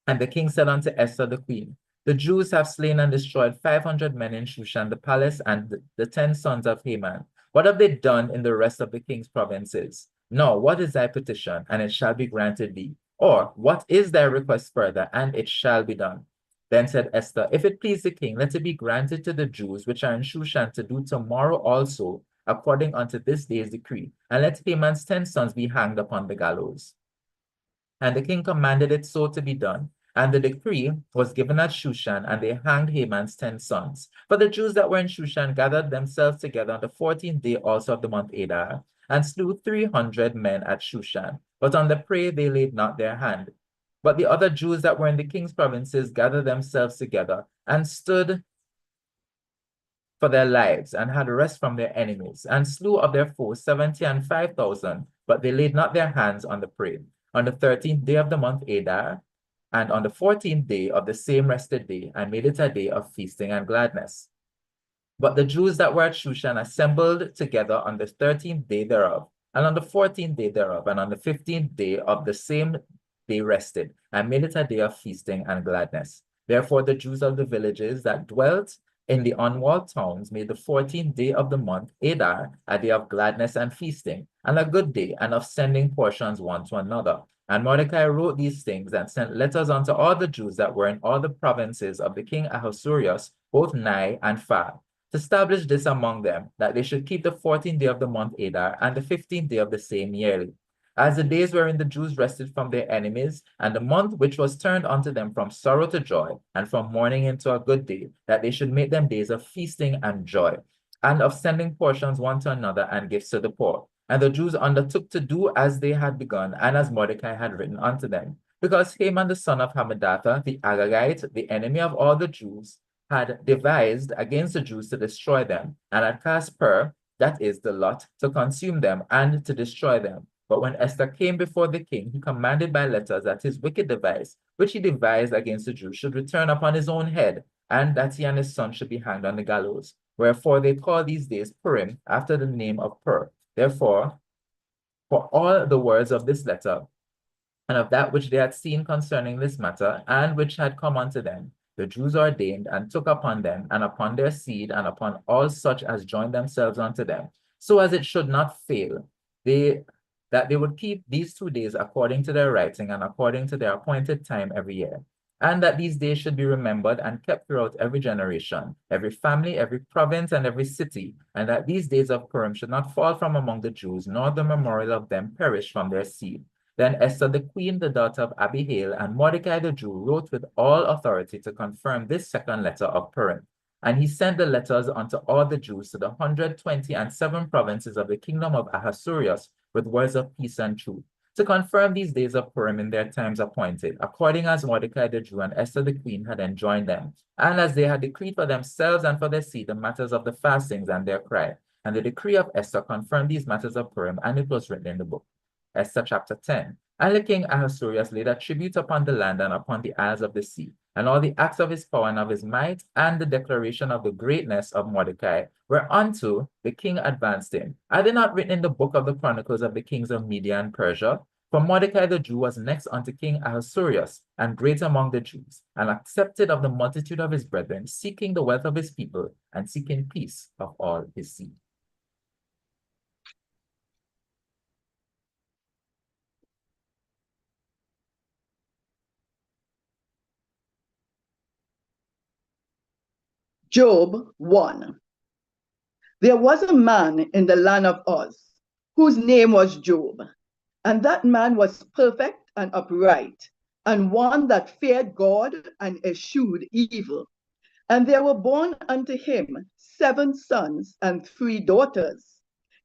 And the king said unto Esther the queen, the Jews have slain and destroyed 500 men in Shushan the palace, and the 10 sons of Haman. What have they done in the rest of the king's provinces? Now, what is thy petition, and it shall be granted thee? Or, what is thy request further, and it shall be done? Then said Esther, if it please the king, let it be granted to the Jews which are in Shushan to do tomorrow also, according unto this day's decree, and let Haman's 10 sons be hanged upon the gallows. And the king commanded it so to be done. And the decree was given at Shushan, and they hanged Haman's 10 sons. For the Jews that were in Shushan gathered themselves together on the 14th day also of the month Adar, and slew 300 men at Shushan. But on the prey they laid not their hand. But the other Jews that were in the king's provinces gathered themselves together, and stood for their lives, and had rest from their enemies, and slew of their foes 70 and 5,000, but they laid not their hands on the prey. On the 13th day of the month Adar, and on the 14th day of the same rested day, and made it a day of feasting and gladness. But the Jews that were at Shushan assembled together on the 13th day thereof, and on the 14th day thereof, and on the 15th day of the same day rested, and made it a day of feasting and gladness. Therefore the Jews of the villages that dwelt in the unwalled towns made the 14th day of the month Adar a day of gladness and feasting, and a good day, and of sending portions one to another. And Mordecai wrote these things and sent letters unto all the Jews that were in all the provinces of the king Ahasuerus, both nigh and far, to establish this among them, that they should keep the 14th day of the month Adar and the 15th day of the same yearly, as the days wherein the Jews rested from their enemies, and the month which was turned unto them from sorrow to joy, and from mourning into a good day, that they should make them days of feasting and joy, and of sending portions one to another and gifts to the poor. And the Jews undertook to do as they had begun, and as Mordecai had written unto them. Because Haman the son of Hammedatha, the Agagite, the enemy of all the Jews, had devised against the Jews to destroy them, and had cast pur, that is the lot, to consume them and to destroy them. But when Esther came before the king, he commanded by letters that his wicked device, which he devised against the Jews, should return upon his own head, and that he and his son should be hanged on the gallows. Wherefore they call these days Purim, after the name of Pur. Therefore, for all the words of this letter, and of that which they had seen concerning this matter, and which had come unto them, the Jews ordained and took upon them, and upon their seed, and upon all such as joined themselves unto them, so as it should not fail, that they would keep these 2 days according to their writing, and according to their appointed time every year. And that these days should be remembered and kept throughout every generation, every family, every province, and every city, and that these days of Purim should not fall from among the Jews, nor the memorial of them perish from their seed. Then Esther the queen, the daughter of Abihail, and Mordecai the Jew wrote with all authority to confirm this second letter of Purim. And he sent the letters unto all the Jews to the 127 provinces of the kingdom of Ahasuerus with words of peace and truth, to confirm these days of Purim in their times appointed, according as Mordecai the Jew and Esther the queen had enjoined them, and as they had decreed for themselves and for their seed the matters of the fastings and their cry. And the decree of Esther confirmed these matters of Purim, and it was written in the book. Esther chapter 10. And the king Ahasuerus laid a tribute upon the land and upon the isles of the sea, and all the acts of his power and of his might, and the declaration of the greatness of Mordecai, whereunto the king advanced him. Are they not written in the book of the chronicles of the kings of Media and Persia? For Mordecai the Jew was next unto King Ahasuerus, and great among the Jews, and accepted of the multitude of his brethren, seeking the wealth of his people, and seeking peace of all his seed. Job 1. There was a man in the land of Uz, whose name was Job, and that man was perfect and upright, and one that feared God and eschewed evil. And there were born unto him 7 sons and 3 daughters.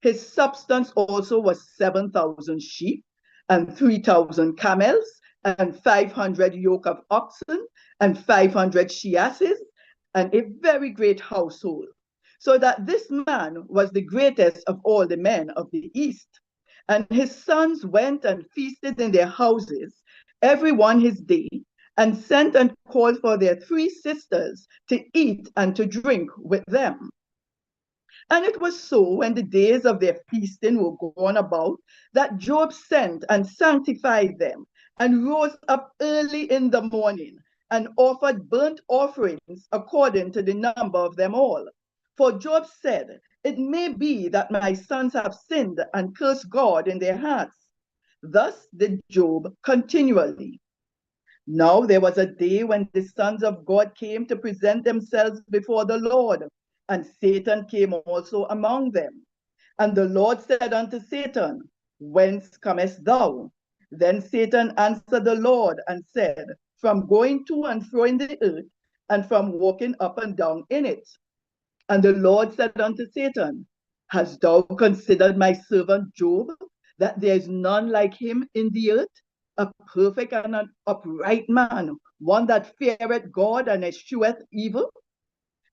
His substance also was 7,000 sheep, and 3,000 camels, and 500 yoke of oxen, and 500 she asses, and a very great household, so that this man was the greatest of all the men of the East. And his sons went and feasted in their houses, every one his day, and sent and called for their 3 sisters to eat and to drink with them. And it was so, when the days of their feasting were gone about, that Job sent and sanctified them, and rose up early in the morning, and offered burnt offerings according to the number of them all. For Job said, it may be that my sons have sinned and cursed God in their hearts. Thus did Job continually. Now there was a day when the sons of God came to present themselves before the Lord, and Satan came also among them. And the Lord said unto Satan, whence comest thou? Then Satan answered the Lord and said, from going to and fro in the earth, and from walking up and down in it. And the Lord said unto Satan, Hast thou considered my servant Job, that there is none like him in the earth, a perfect and an upright man, one that feareth God and escheweth evil?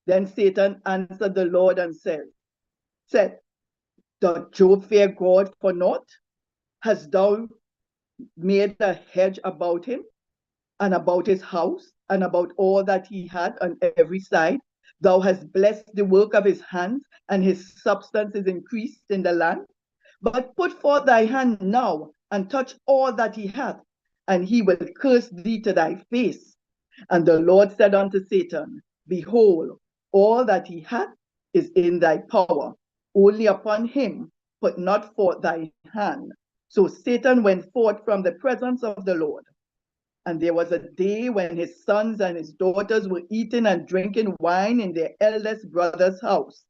Then Satan answered the Lord and said, Doth Job fear God for naught? Hast thou made a hedge about him, and about his house, and about all that he had on every side? Thou hast blessed the work of his hands, and his substance is increased in the land. But put forth thy hand now, and touch all that he hath, and he will curse thee to thy face. And the Lord said unto Satan, Behold, all that he hath is in thy power, only upon him put not forth thy hand. So Satan went forth from the presence of the Lord. And there was a day when his sons and his daughters were eating and drinking wine in their eldest brother's house.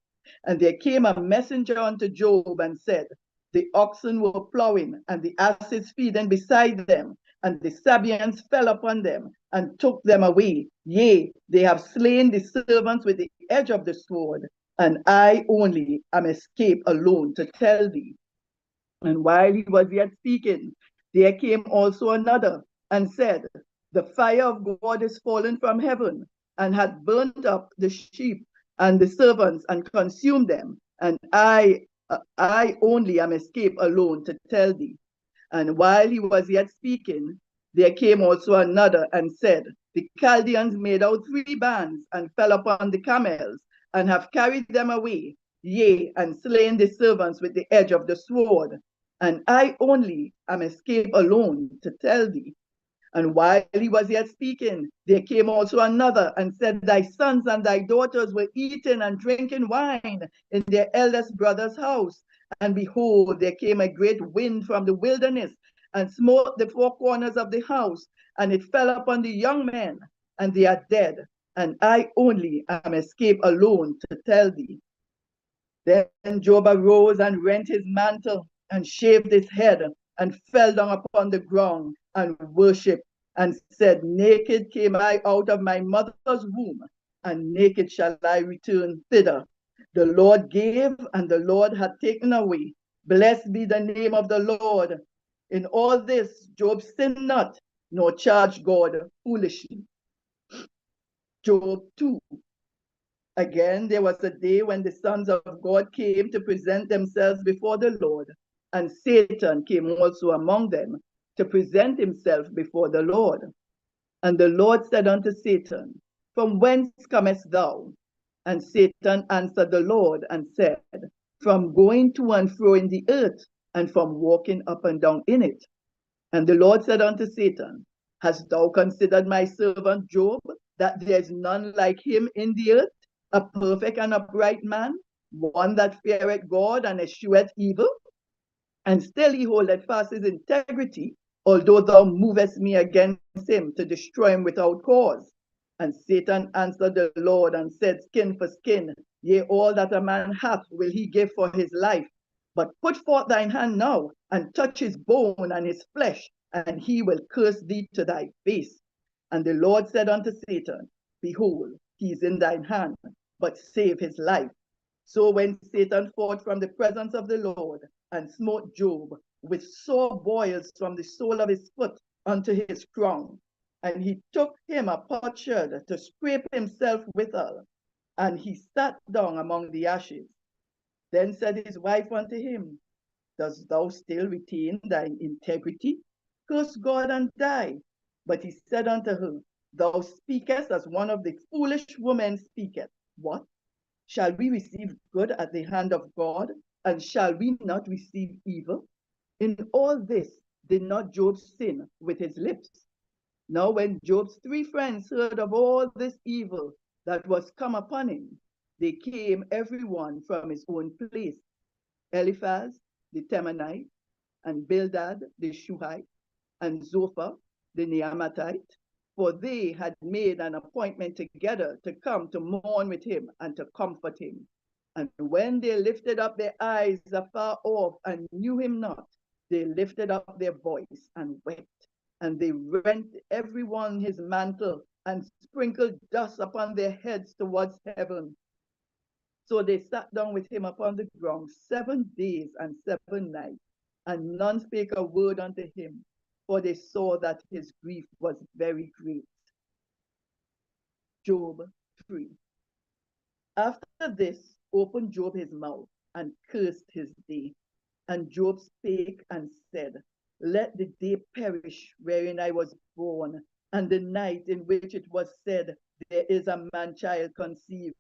And there came a messenger unto Job and said, The oxen were plowing, and the asses feeding beside them, and the Sabeans fell upon them, and took them away. Yea, they have slain the servants with the edge of the sword, and I only am escaped alone to tell thee. And while he was yet speaking, there came also another, and said, The fire of God is fallen from heaven, and hath burnt up the sheep and the servants, and consumed them. And I only am escaped alone to tell thee. And while he was yet speaking, there came also another, and said, The Chaldeans made out 3 bands, and fell upon the camels, and have carried them away, yea, and slain the servants with the edge of the sword. And I only am escaped alone to tell thee. And while he was yet speaking, there came also another, and said, Thy sons and thy daughters were eating and drinking wine in their eldest brother's house. And behold, there came a great wind from the wilderness, and smote the 4 corners of the house, and it fell upon the young men, and they are dead. And I only am escaped alone to tell thee. Then Job arose and rent his mantle, and shaved his head, and fell down upon the ground, and worshipped, and said, Naked came I out of my mother's womb, and naked shall I return thither. The Lord gave, and the Lord hath taken away. Blessed be the name of the Lord. In all this Job sinned not, nor charged God foolishly. Job 2. Again, there was a day when the sons of God came to present themselves before the Lord, and Satan came also among them to present himself before the Lord. And the Lord said unto Satan, From whence comest thou? And Satan answered the Lord and said, From going to and fro in the earth, and from walking up and down in it. And the Lord said unto Satan, Hast thou considered my servant Job, that there is none like him in the earth, a perfect and upright man, one that feareth God and escheweth evil? And still he holdeth fast his integrity, although thou movest me against him to destroy him without cause. And Satan answered the Lord and said, Skin for skin, yea, all that a man hath will he give for his life. But put forth thine hand now, and touch his bone and his flesh, and he will curse thee to thy face. And the Lord said unto Satan, Behold, he is in thine hand, but save his life. So when Satan fought from the presence of the Lord, and smote Job with sore boils from the sole of his foot unto his crown, and he took him a potsherd to scrape himself withal, and he sat down among the ashes. Then said his wife unto him, Dost thou still retain thine integrity? Curse God and die. But he said unto her, Thou speakest as one of the foolish women speaketh. What? Shall we receive good at the hand of God, and shall we not receive evil? In all this did not Job sin with his lips. Now when Job's 3 friends heard of all this evil that was come upon him, they came every one from his own place, Eliphaz the Temanite, and Bildad the Shuhite, and Zophar the Neamathite, for they had made an appointment together to come to mourn with him and to comfort him. And when they lifted up their eyes afar off and knew him not, they lifted up their voice and wept and they rent every one his mantle and sprinkled dust upon their heads towards heaven. So they sat down with him upon the ground 7 days and 7 nights, and none spake a word unto him, for they saw that his grief was very great. Job 3. After this opened Job his mouth and cursed his day. And Job spake and said, Let the day perish wherein I was born, and the night in which it was said, There is a man-child conceived.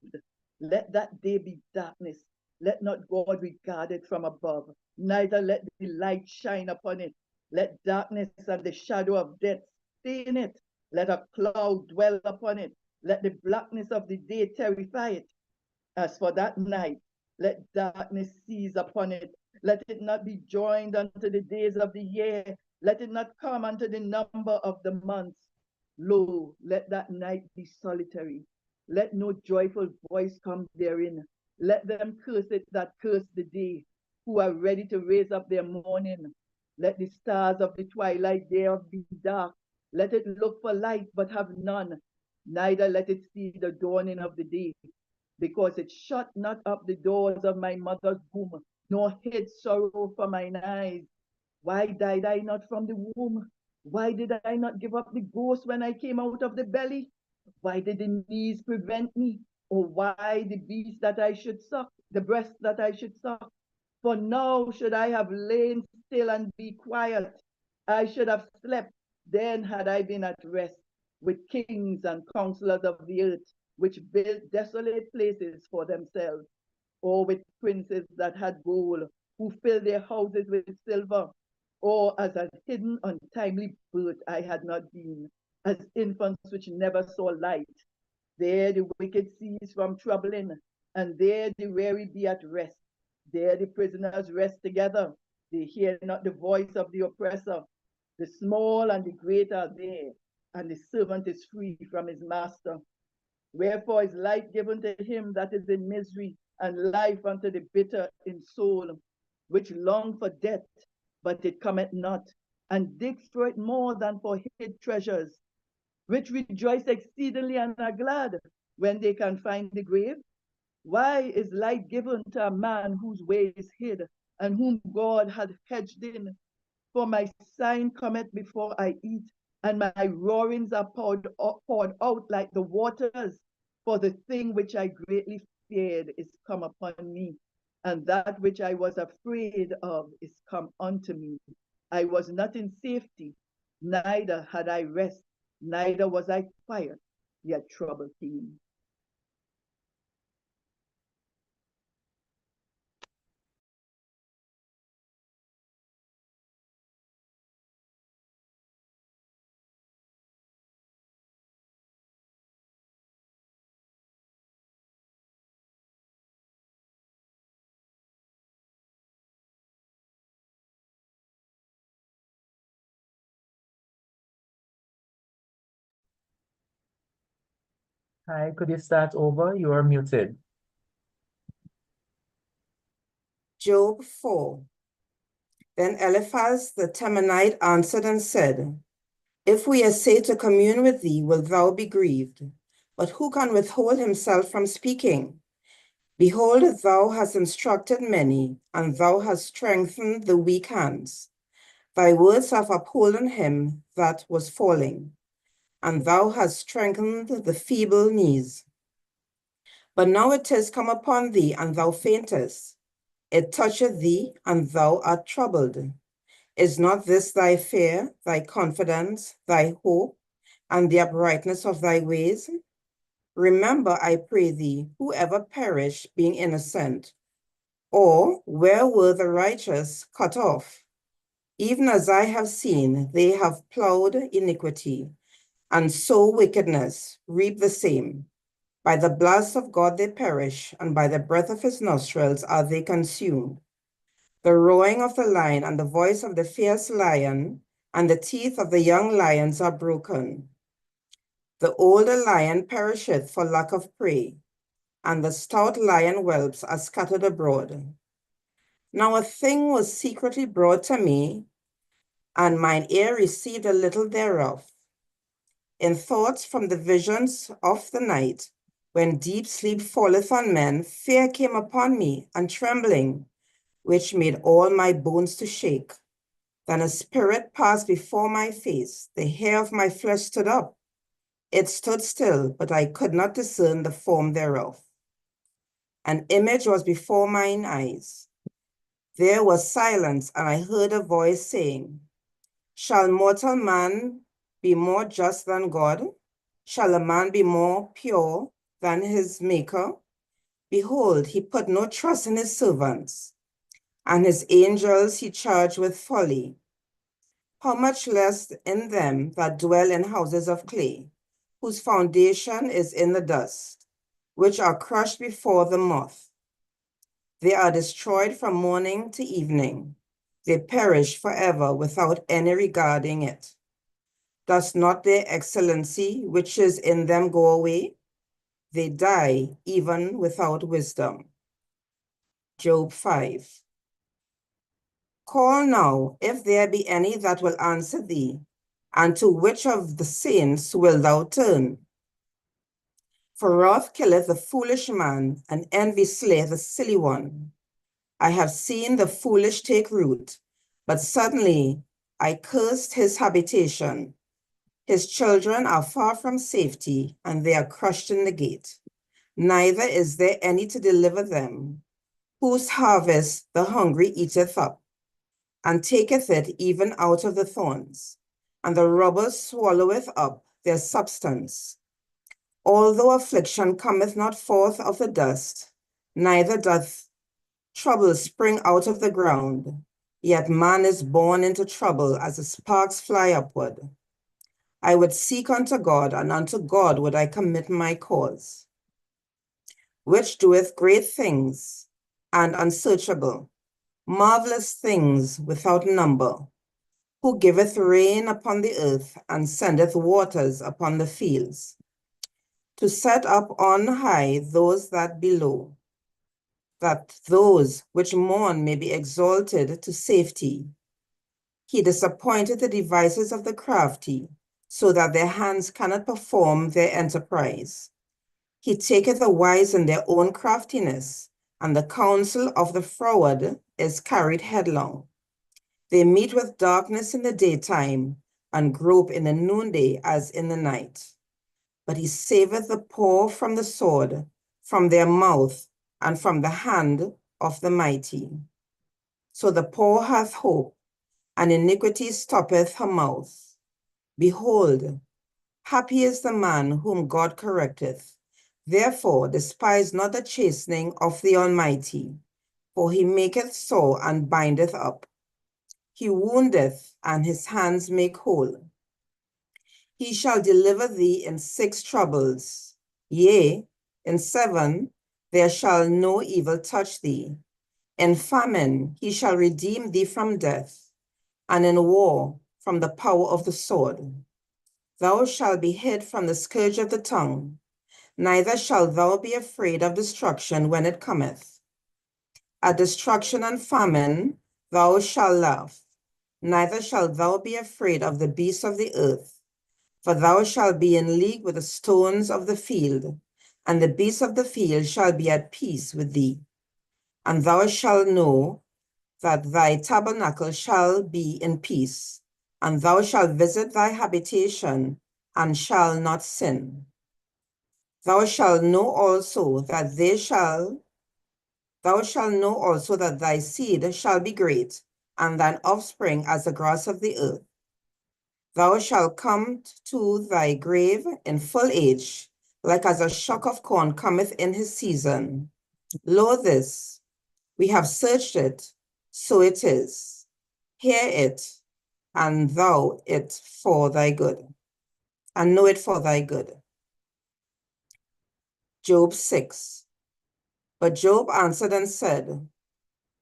Let that day be darkness. Let not God regard it from above, neither let the light shine upon it. Let darkness and the shadow of death stay in it. Let a cloud dwell upon it. Let the blackness of the day terrify it. As for that night, let darkness seize upon it. Let it not be joined unto the days of the year. Let it not come unto the number of the months. Lo, let that night be solitary. Let no joyful voice come therein. Let them curse it that curse the day, who are ready to raise up their mourning. Let the stars of the twilight thereof be dark. Let it look for light, but have none. Neither let it see the dawning of the day, because it shut not up the doors of my mother's womb, nor hid sorrow from mine eyes. Why died I not from the womb? Why did I not give up the ghost when I came out of the belly? Why did the knees prevent me? Or why the beast that I should suck, the breast that I should suck? For now should I have lain still and be quiet. I should have slept, then had I been at rest with kings and counselors of the earth, which built desolate places for themselves, or with princes that had gold, who filled their houses with silver, or as a hidden untimely birth I had not been, as infants which never saw light. There the wicked cease from troubling, and there the weary be at rest. There the prisoners rest together. They hear not the voice of the oppressor. The small and the great are there, and the servant is free from his master. Wherefore is light given to him that is in misery, and life unto the bitter in soul, which long for death, but it cometh not, and digs for it more than for hid treasures, which rejoice exceedingly and are glad when they can find the grave. Why is light given to a man whose way is hid, and whom God hath hedged in? For my sign cometh before I eat, and my roarings are poured out like the waters. For the thing which I greatly feared is come upon me, and that which I was afraid of is come unto me. I was not in safety, neither had I rest, neither was I quiet, yet trouble came. Hi, could you start over? You are muted. Job 4. Then Eliphaz the Temanite answered and said, If we essay to commune with thee, wilt thou be grieved? But who can withhold himself from speaking? Behold, thou hast instructed many, and thou hast strengthened the weak hands. Thy words have upholden him that was falling, and thou hast strengthened the feeble knees. But now it is come upon thee, and thou faintest. It toucheth thee, and thou art troubled. Is not this thy fear, thy confidence, thy hope, and the uprightness of thy ways? Remember, I pray thee, whoever perished being innocent, or where were the righteous cut off? Even as I have seen, they have plowed iniquity, and sow wickedness, reap the same. By the blast of God they perish, and by the breath of his nostrils are they consumed. The roaring of the lion and the voice of the fierce lion and the teeth of the young lions are broken. The older lion perisheth for lack of prey, and the stout lion whelps are scattered abroad. Now a thing was secretly brought to me, and mine ear received a little thereof. In thoughts from the visions of the night, when deep sleep falleth on men, fear came upon me, and trembling, which made all my bones to shake. Then a spirit passed before my face, the hair of my flesh stood up. It stood still, but I could not discern the form thereof. An image was before mine eyes. There was silence, and I heard a voice saying, Shall mortal man be more just than God? Shall a man be more pure than his maker? Behold, he put no trust in his servants, and his angels he charged with folly. How much less in them that dwell in houses of clay, whose foundation is in the dust, which are crushed before the moth. They are destroyed from morning to evening. They perish forever without any regarding it. Does not their excellency, which is in them, go away? They die even without wisdom. Job 5. Call now, if there be any that will answer thee, and to which of the saints wilt thou turn? For wrath killeth the foolish man, and envy slayeth the silly one. I have seen the foolish take root, but suddenly I cursed his habitation. His children are far from safety, and they are crushed in the gate. Neither is there any to deliver them, whose harvest the hungry eateth up, and taketh it even out of the thorns, and the robber swalloweth up their substance. Although affliction cometh not forth of the dust, neither doth trouble spring out of the ground, yet man is born into trouble as the sparks fly upward. I would seek unto God, and unto God would I commit my cause, which doeth great things and unsearchable, marvelous things without number, who giveth rain upon the earth and sendeth waters upon the fields, to set up on high those that be low, that those which mourn may be exalted to safety. He disappointed the devices of the crafty, so that their hands cannot perform their enterprise. He taketh the wise in their own craftiness, and the counsel of the froward is carried headlong. They meet with darkness in the daytime, and grope in the noonday as in the night. But he saveth the poor from the sword, from their mouth, and from the hand of the mighty. So the poor hath hope, and iniquity stoppeth her mouth. Behold, happy is the man whom God correcteth. Therefore despise not the chastening of the Almighty, for he maketh sore and bindeth up. He woundeth, and his hands make whole. He shall deliver thee in 6 troubles. Yea, in 7 there shall no evil touch thee. In famine he shall redeem thee from death, and in war from the power of the sword. Thou shalt be hid from the scourge of the tongue, neither shalt thou be afraid of destruction when it cometh. At destruction and famine thou shalt laugh, neither shalt thou be afraid of the beasts of the earth. For thou shalt be in league with the stones of the field, and the beasts of the field shall be at peace with thee. And thou shalt know that thy tabernacle shall be in peace, and thou shalt visit thy habitation, and shall not sin. Thou shalt know also that thy seed shall be great, and thine offspring as the grass of the earth. Thou shalt come to thy grave in full age, like as a shock of corn cometh in his season. Lo this, we have searched it, so it is. Hear it, and thou it for thy good, and know it for thy good. Job 6. But Job answered and said,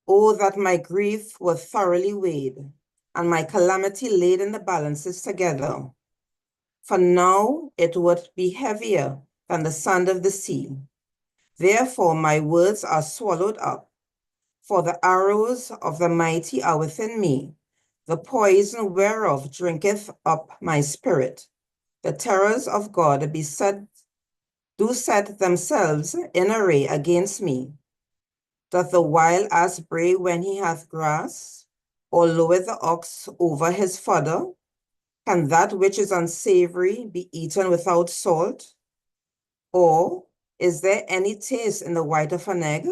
Oh, that my grief were thoroughly weighed, and my calamity laid in the balances together. For now it would be heavier than the sand of the sea. Therefore my words are swallowed up. For the arrows of the mighty are within me. The poison whereof drinketh up my spirit. The terrors of God do set themselves in array against me. Doth the wild ass bray when he hath grass, or loweth the ox over his fodder? Can that which is unsavory be eaten without salt? Or is there any taste in the white of an egg?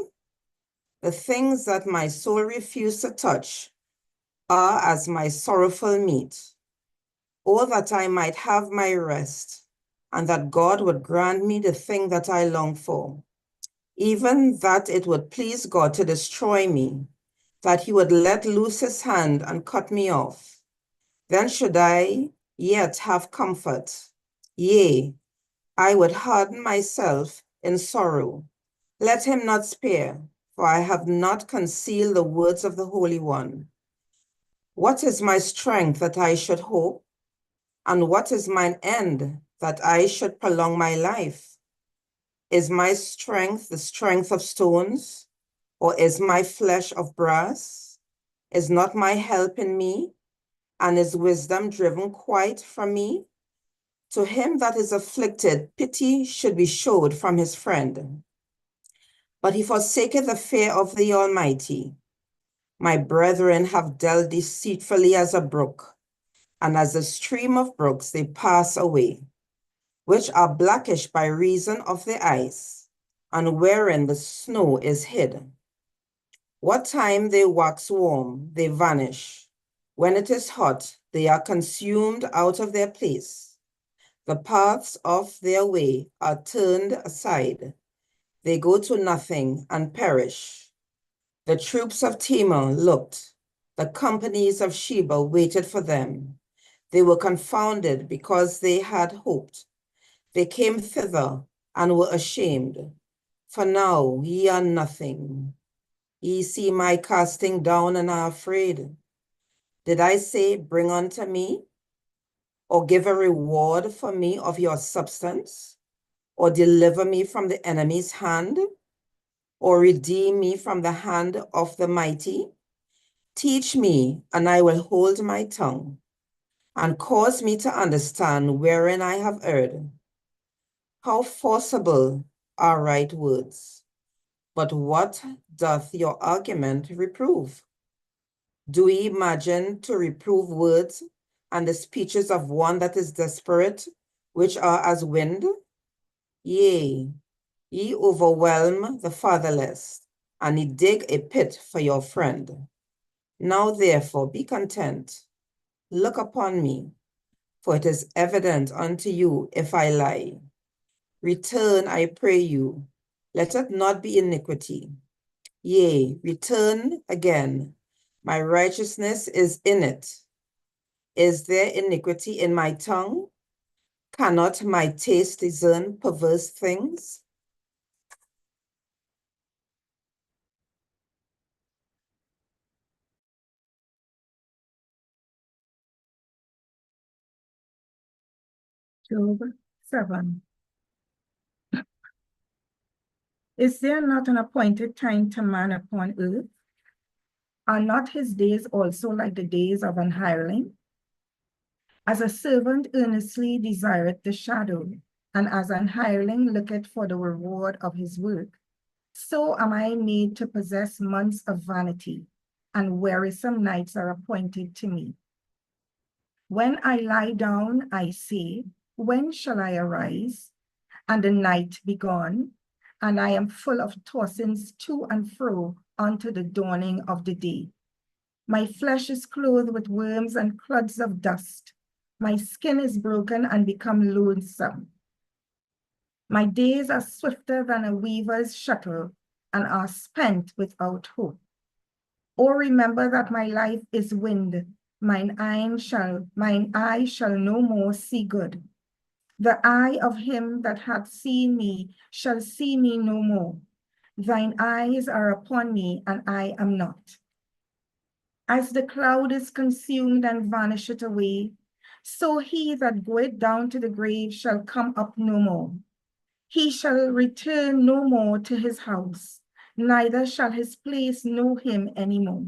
The things that my soul refused to touch are as my sorrowful meat. Oh, that I might have my rest, and that God would grant me the thing that I long for, even that it would please God to destroy me, that he would let loose his hand and cut me off. Then should I yet have comfort. Yea, I would harden myself in sorrow. Let him not spare, for I have not concealed the words of the Holy One. What is my strength that I should hope? And what is mine end that I should prolong my life? Is my strength the strength of stones, or is my flesh of brass? Is not my help in me, and is wisdom driven quite from me? To him that is afflicted, pity should be showed from his friend. But he forsaketh the fear of the Almighty. My brethren have dealt deceitfully as a brook, and as a stream of brooks they pass away, which are blackish by reason of the ice, and wherein the snow is hid. What time they wax warm, they vanish. When it is hot, they are consumed out of their place. The paths of their way are turned aside. They go to nothing and perish. The troops of Timor looked. The companies of Sheba waited for them. They were confounded because they had hoped. They came thither and were ashamed. For now ye are nothing. Ye see my casting down and are afraid. Did I say, bring unto me? Or give a reward for me of your substance? Or deliver me from the enemy's hand? Or redeem me from the hand of the mighty? Teach me, and I will hold my tongue, and cause me to understand wherein I have erred. How forcible are right words! But what doth your argument reprove? Do ye imagine to reprove words and the speeches of one that is desperate, which are as wind? Yea, ye overwhelm the fatherless, and ye dig a pit for your friend. Now therefore be content. Look upon me, for it is evident unto you if I lie. Return, I pray you, let it not be iniquity. Yea, return again. My righteousness is in it. Is there iniquity in my tongue? Cannot my taste discern perverse things? Job 7. Is there not an appointed time to man upon earth? Are not his days also like the days of an hireling? As a servant earnestly desireth the shadow, and as an hireling looketh for the reward of his work, so am I made to possess months of vanity, and wearisome nights are appointed to me. When I lie down, I say, when shall I arise? And the night be gone, and I am full of tossings to and fro unto the dawning of the day. My flesh is clothed with worms and clods of dust. My skin is broken and become loathsome. My days are swifter than a weaver's shuttle, and are spent without hope. Oh, remember that my life is wind. Mine eye shall no more see good. The eye of him that hath seen me shall see me no more. Thine eyes are upon me, and I am not. As the cloud is consumed and vanisheth away, so he that goeth down to the grave shall come up no more. He shall return no more to his house, neither shall his place know him any more.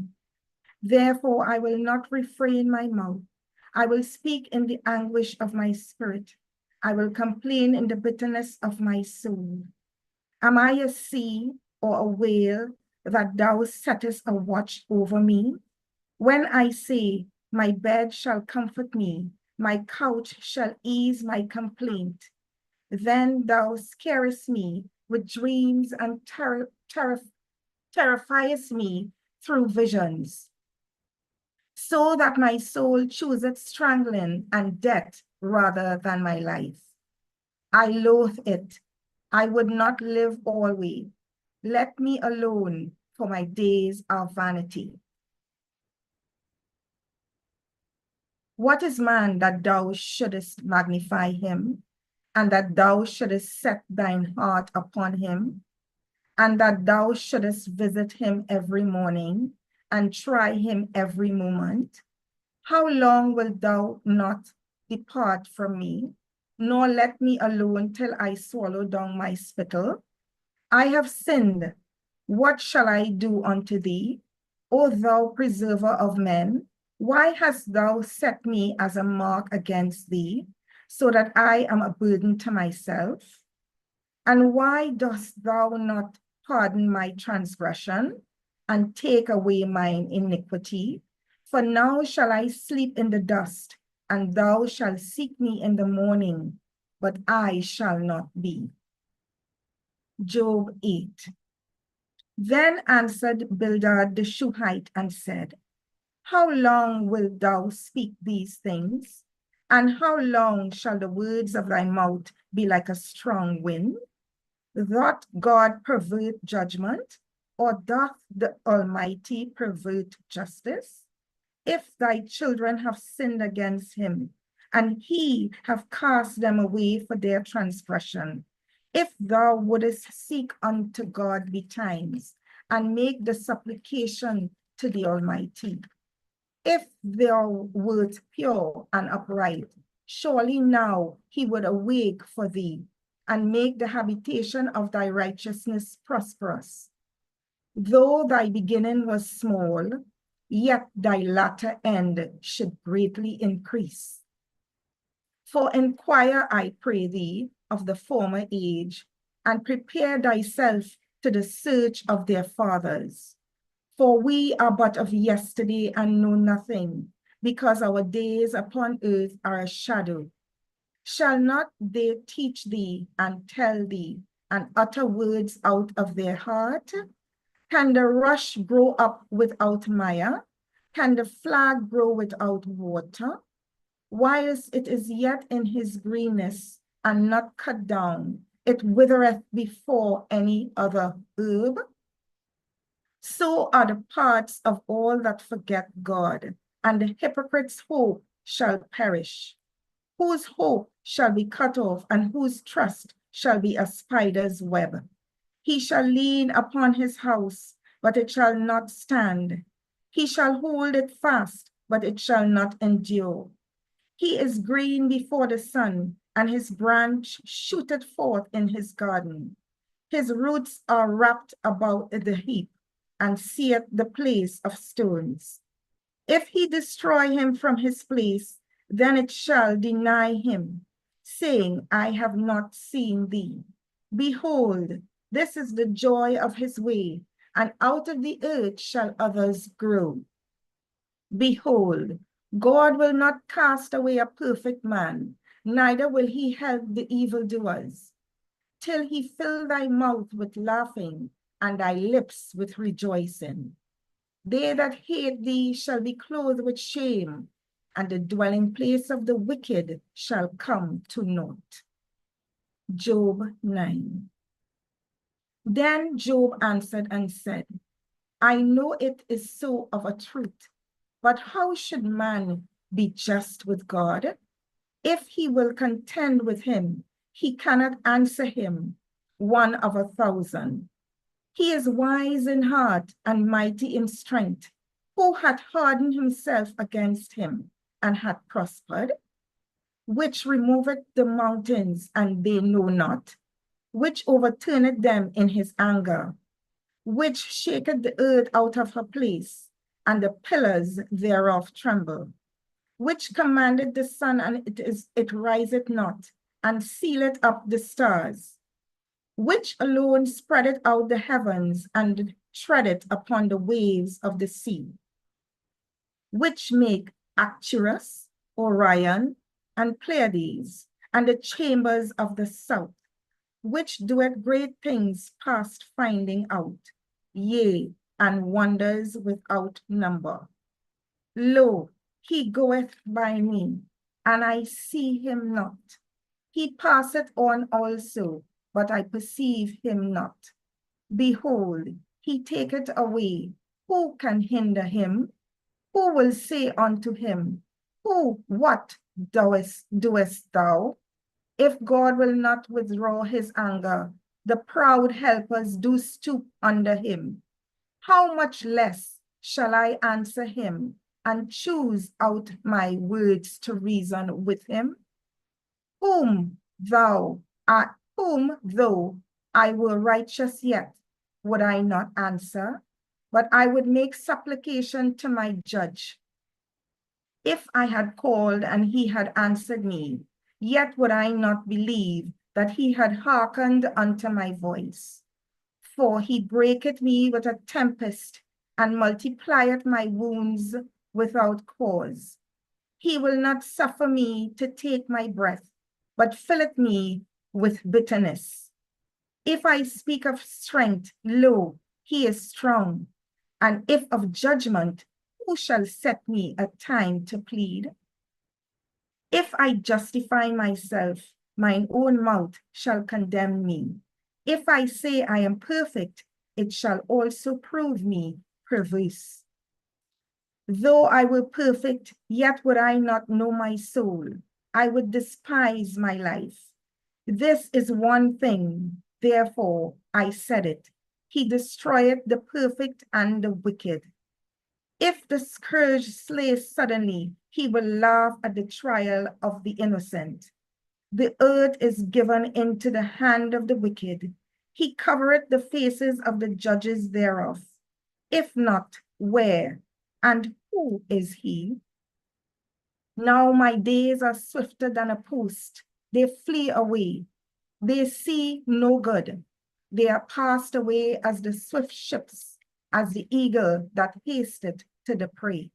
Therefore, I will not refrain my mouth. I will speak in the anguish of my spirit. I will complain in the bitterness of my soul. Am I a sea or a whale that thou settest a watch over me? When I say, my bed shall comfort me, my couch shall ease my complaint, then thou scarest me with dreams and terrifiest me through visions, so that my soul chooseth strangling and death rather than my life. I loathe it. I would not live always. Let me alone, for my days are vanity. What is man that thou shouldest magnify him, and that thou shouldest set thine heart upon him, and that thou shouldest visit him every morning, and try him every moment? How long wilt thou not depart from me, nor let me alone till I swallow down my spittle? I have sinned. What shall I do unto thee, O thou preserver of men? Why hast thou set me as a mark against thee, so that I am a burden to myself? And why dost thou not pardon my transgression and take away mine iniquity? For now shall I sleep in the dust, and thou shalt seek me in the morning, but I shall not be. Job 8. Then answered Bildad the Shuhite and said, how long wilt thou speak these things? And how long shall the words of thy mouth be like a strong wind? Doth God pervert judgment, or doth the Almighty pervert justice? If thy children have sinned against him, and he have cast them away for their transgression, if thou wouldest seek unto God betimes, and make the supplication to the Almighty, if thou wert pure and upright, surely now he would awake for thee, and make the habitation of thy righteousness prosperous. Though thy beginning was small, yet thy latter end should greatly increase. For inquire, I pray thee, of the former age, and prepare thyself to the search of their fathers. For we are but of yesterday and know nothing, because our days upon earth are a shadow. Shall not they teach thee and tell thee and utter words out of their heart? Can the rush grow up without mire? Can the flag grow without water? Whilst it is yet in his greenness and not cut down, it withereth before any other herb. So are the parts of all that forget God, and the hypocrite's hope shall perish. Whose hope shall be cut off, and whose trust shall be a spider's web? He shall lean upon his house, but it shall not stand. He shall hold it fast, but it shall not endure. He is green before the sun, and his branch shooteth forth in his garden. His roots are wrapped about the heap, and seeth the place of stones. If he destroy him from his place, then it shall deny him, saying, I have not seen thee. Behold, this is the joy of his way, and out of the earth shall others grow. Behold, God will not cast away a perfect man, neither will he help the evildoers, till he fill thy mouth with laughing, and thy lips with rejoicing. They that hate thee shall be clothed with shame, and the dwelling place of the wicked shall come to naught. Job 9. Then Job answered and said, I know it is so of a truth, but how should man be just with God? If he will contend with him, he cannot answer him, 1 of 1,000. He is wise in heart and mighty in strength. Who hath hardened himself against him and hath prospered? Which removeth the mountains, and they know not? Which overturneth them in his anger? Which shaketh the earth out of her place, and the pillars thereof tremble, which commanded the sun, and it riseth not, and sealeth up the stars, which alone spreadeth out the heavens, and treadeth upon the waves of the sea, which make Arcturus, Orion, and Pleiades, and the chambers of the south, which doeth great things past finding out, yea, and wonders without number. Lo, he goeth by me, and I see him not. He passeth on also, but I perceive him not. Behold, he taketh away. Who can hinder him? Who will say unto him, what doest thou? If God will not withdraw his anger, the proud helpers do stoop under him. How much less shall I answer him and choose out my words to reason with him? Whom though I were righteous yet, would I not answer, but I would make supplication to my judge. If I had called and he had answered me, yet would I not believe that he had hearkened unto my voice. For he breaketh me with a tempest, and multiplieth my wounds without cause. He will not suffer me to take my breath, but filleth me with bitterness. If I speak of strength, lo, he is strong. And if of judgment, who shall set me a time to plead? If I justify myself, mine own mouth shall condemn me. If I say I am perfect, it shall also prove me perverse. Though I were perfect, yet would I not know my soul. I would despise my life. This is one thing, therefore I said it. He destroyeth the perfect and the wicked. If the scourge slays suddenly, he will laugh at the trial of the innocent. The earth is given into the hand of the wicked. He covereth the faces of the judges thereof. If not, where? And who is he? Now my days are swifter than a post. They flee away. They see no good. They are passed away as the swift ships, as the eagle that hasteth to the prey.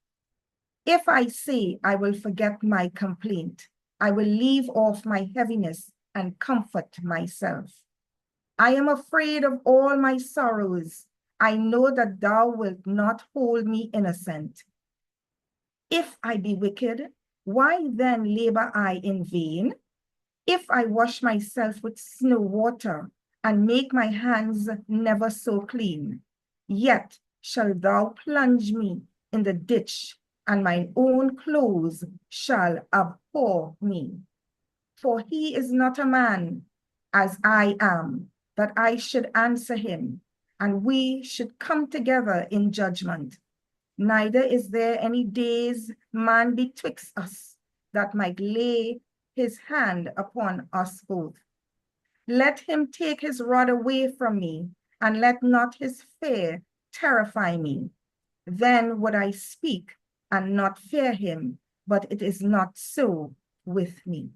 If I say I will forget my complaint, I will leave off my heaviness and comfort myself. I am afraid of all my sorrows. I know that thou wilt not hold me innocent. If I be wicked, why then labor I in vain? If I wash myself with snow water and make my hands never so clean, yet shalt thou plunge me in the ditch, and mine own clothes shall abhor me. For he is not a man, as I am, that I should answer him, and we should come together in judgment. Neither is there any days man betwixt us that might lay his hand upon us both. Let him take his rod away from me, and let not his fear terrify me. Then would I speak and not fear him, but it is not so with me.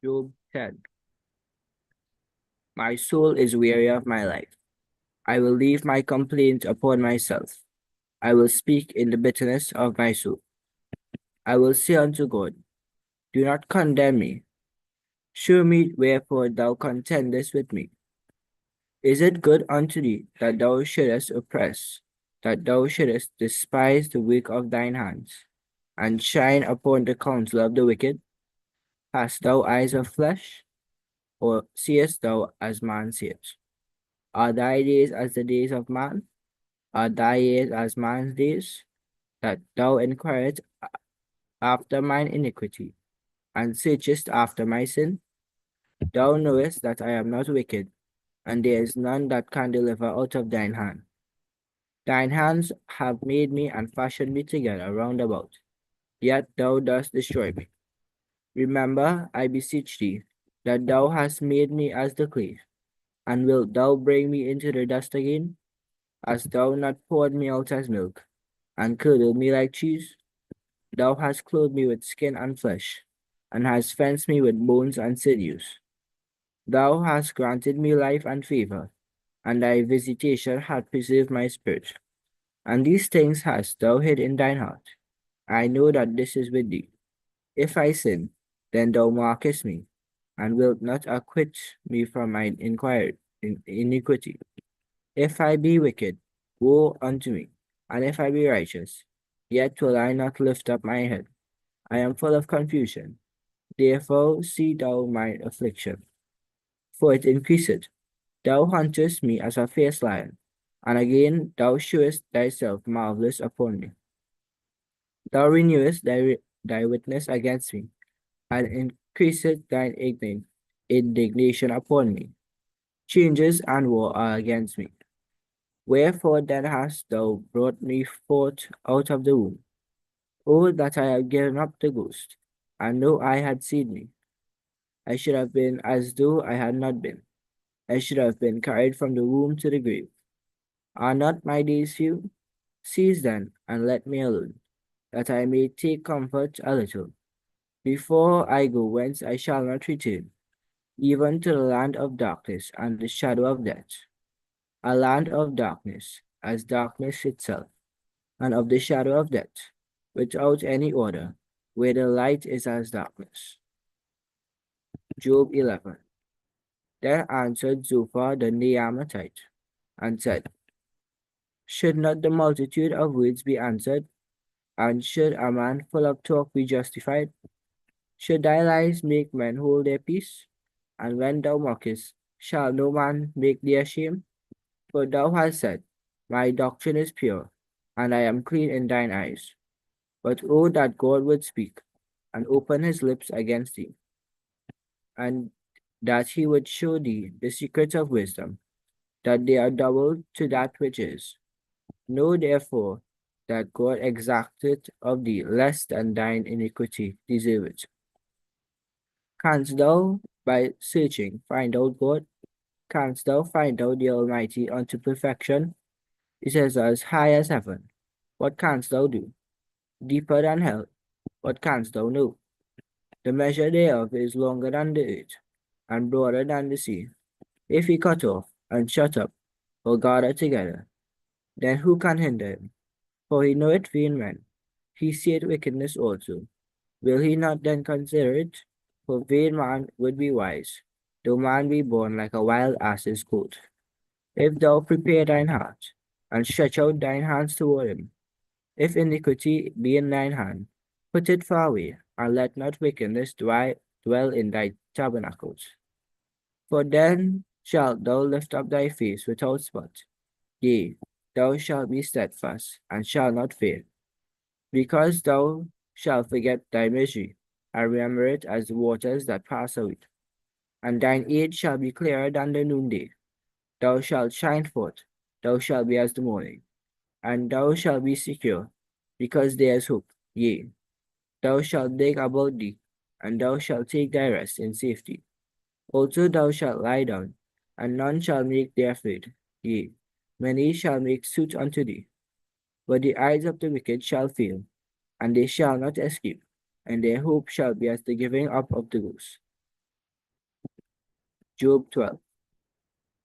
Job 10. My soul is weary of my life. I will leave my complaint upon myself. I will speak in the bitterness of my soul. I will say unto God, do not condemn me. Shew me wherefore thou contendest with me. Is it good unto thee that thou shouldest oppress, that thou shouldest despise the work of thine hands, and shine upon the counsel of the wicked? Hast thou eyes of flesh, or seest thou as man seeth? Are thy days as the days of man? Are thy years as man's days? That thou inquirest after mine iniquity, and searchest after my sin? Thou knowest that I am not wicked, and there is none that can deliver out of thine hand. Thine hands have made me and fashioned me together round about, yet thou dost destroy me. Remember, I beseech thee, that thou hast made me as the clay, and wilt thou bring me into the dust again? Hast thou not poured me out as milk, and curdled me like cheese? Thou hast clothed me with skin and flesh, and hast fenced me with bones and sinews. Thou hast granted me life and favor, and thy visitation hath preserved my spirit. And these things hast thou hid in thine heart. I know that this is with thee. If I sin, then thou markest me, and wilt not acquit me from mine iniquity. If I be wicked, woe unto me, and if I be righteous, yet will I not lift up my head. I am full of confusion. Therefore see thou mine affliction, for it increaseth. Thou huntest me as a fierce lion, and again thou shewest thyself marvelous upon me. Thou renewest thy witness against me, and increaseth thine indignation upon me. Changes and war are against me. Wherefore then hast thou brought me forth out of the womb? Oh, that I had given up the ghost, and no eye had seen me. I should have been as though I had not been. I should have been carried from the womb to the grave. Are not my days few? Cease then, and let me alone, that I may take comfort a little. Before I go whence I shall not return, even to the land of darkness and the shadow of death, a land of darkness, as darkness itself, and of the shadow of death, without any order, where the light is as darkness. Job 11. Then answered Zophar the Naamathite, and said, Should not the multitude of words be answered, and should a man full of talk be justified? Should thy lies make men hold their peace? And when thou mockest, shall no man make thee ashamed? For thou hast said, My doctrine is pure, and I am clean in thine eyes. But oh, that God would speak, and open his lips against thee, and that he would show thee the secrets of wisdom, that they are double to that which is. Know therefore that God exacted of thee less than thine iniquity deserveth. Canst thou by searching find out God? Canst thou find out the Almighty unto perfection? It is as high as heaven. What canst thou do? Deeper than hell. What canst thou know? The measure thereof is longer than the earth, and broader than the sea. If he cut off, and shut up, or gather together, then who can hinder him? For he knoweth vain men. He seeth wickedness also. Will he not then consider it? For vain man would be wise, though man be born like a wild ass's coat. If thou prepare thine heart, and stretch out thine hands toward him, if iniquity be in thine hand, put it far away, and let not wickedness dwell in thy tabernacles. For then shalt thou lift up thy face without spot. Yea, thou shalt be steadfast, and shalt not fail. Because thou shalt forget thy misery, and remember it as the waters that pass away. And thine age shall be clearer than the noonday. Thou shalt shine forth, thou shalt be as the morning, and thou shalt be secure, because there is hope. Yea, thou shalt dig about thee, and thou shalt take thy rest in safety. Also thou shalt lie down, and none shall make thee afraid. Yea, many shall make suit unto thee. But the eyes of the wicked shall fail, and they shall not escape, and their hope shall be as the giving up of the ghost. Job 12.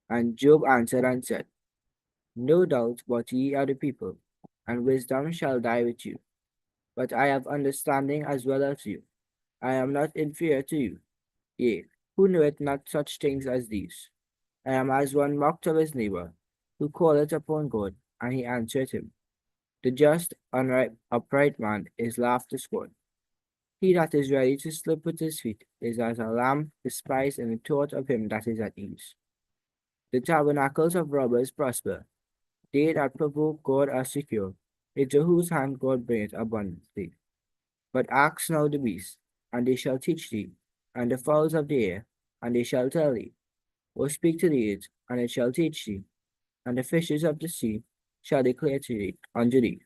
And Job answered and said, No doubt but ye are the people, and wisdom shall die with you. But I have understanding as well as you. I am not inferior to you. Yea, who knoweth not such things as these? I am as one mocked of his neighbor, who calleth upon God, and he answereth him. The just, upright man is laughed to scorn. He that is ready to slip with his feet is as a lamb despised in the thought of him that is at ease. The tabernacles of robbers prosper. They that provoke God are secure, into whose hand God bringeth abundantly. But ask now the beasts, and they shall teach thee, and the fowls of the air, and they shall tell thee. Or speak to the earth, and it shall teach thee, and the fishes of the sea shall declare to thee unto thee.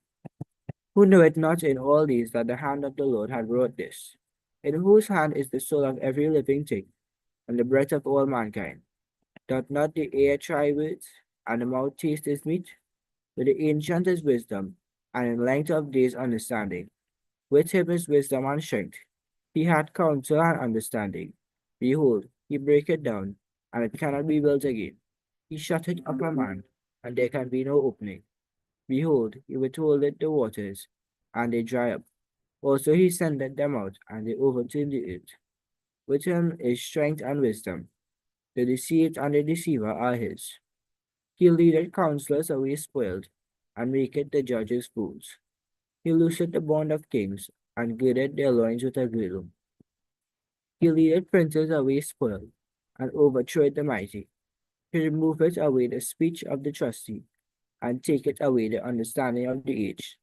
Who knoweth not in all these that the hand of the Lord hath wrought this? In whose hand is the soul of every living thing, and the breath of all mankind? Doth not the air try words, and the mouth taste his meat? With the ancient is wisdom, and in length of days understanding. With him is wisdom and strength. He had counsel and understanding. Behold, he break it down, and it cannot be built again. He shut it up a man, and there can be no opening. Behold, he withholdeth the waters, and they dry up. Also he sendeth them out, and they overturn the earth. With him is strength and wisdom. The deceit and the deceiver are his. He leadeth counselors away spoiled, and maketh the judges fools. He looseth the bond of kings, and girdeth their loins with a girdle. He leadeth princes away spoiled, and overthroweth the mighty. He removeth away the speech of the trusty, and taketh away the understanding of the aged.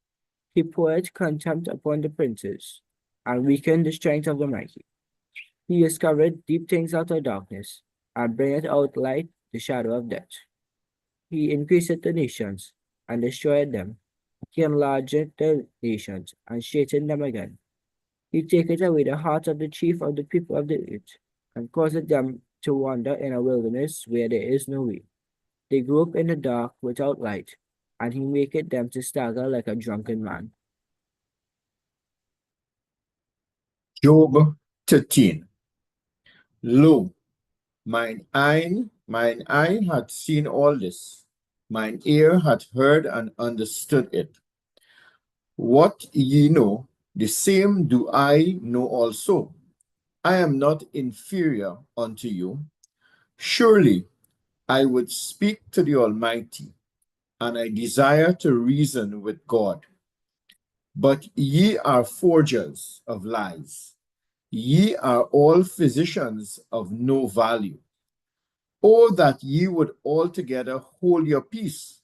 He poureth contempt upon the princes, and weakeneth the strength of the mighty. He discovereth deep things out of darkness, and bringeth out light the shadow of death. He increaseth the nations, and destroyeth them. He enlargeth the nations, and straiteneth them again. He taketh away the heart of the chief of the people of the earth, and causeth them to wander in a wilderness where there is no way. They grope in the dark without light, and he maketh them to stagger like a drunken man. Job 13. Lo, mine eye hath seen all this, mine ear hath heard and understood it. What ye know, the same do I know also. I am not inferior unto you. Surely I would speak to the Almighty, and I desire to reason with God. But ye are forgers of lies. Ye are all physicians of no value. Oh, that ye would altogether hold your peace,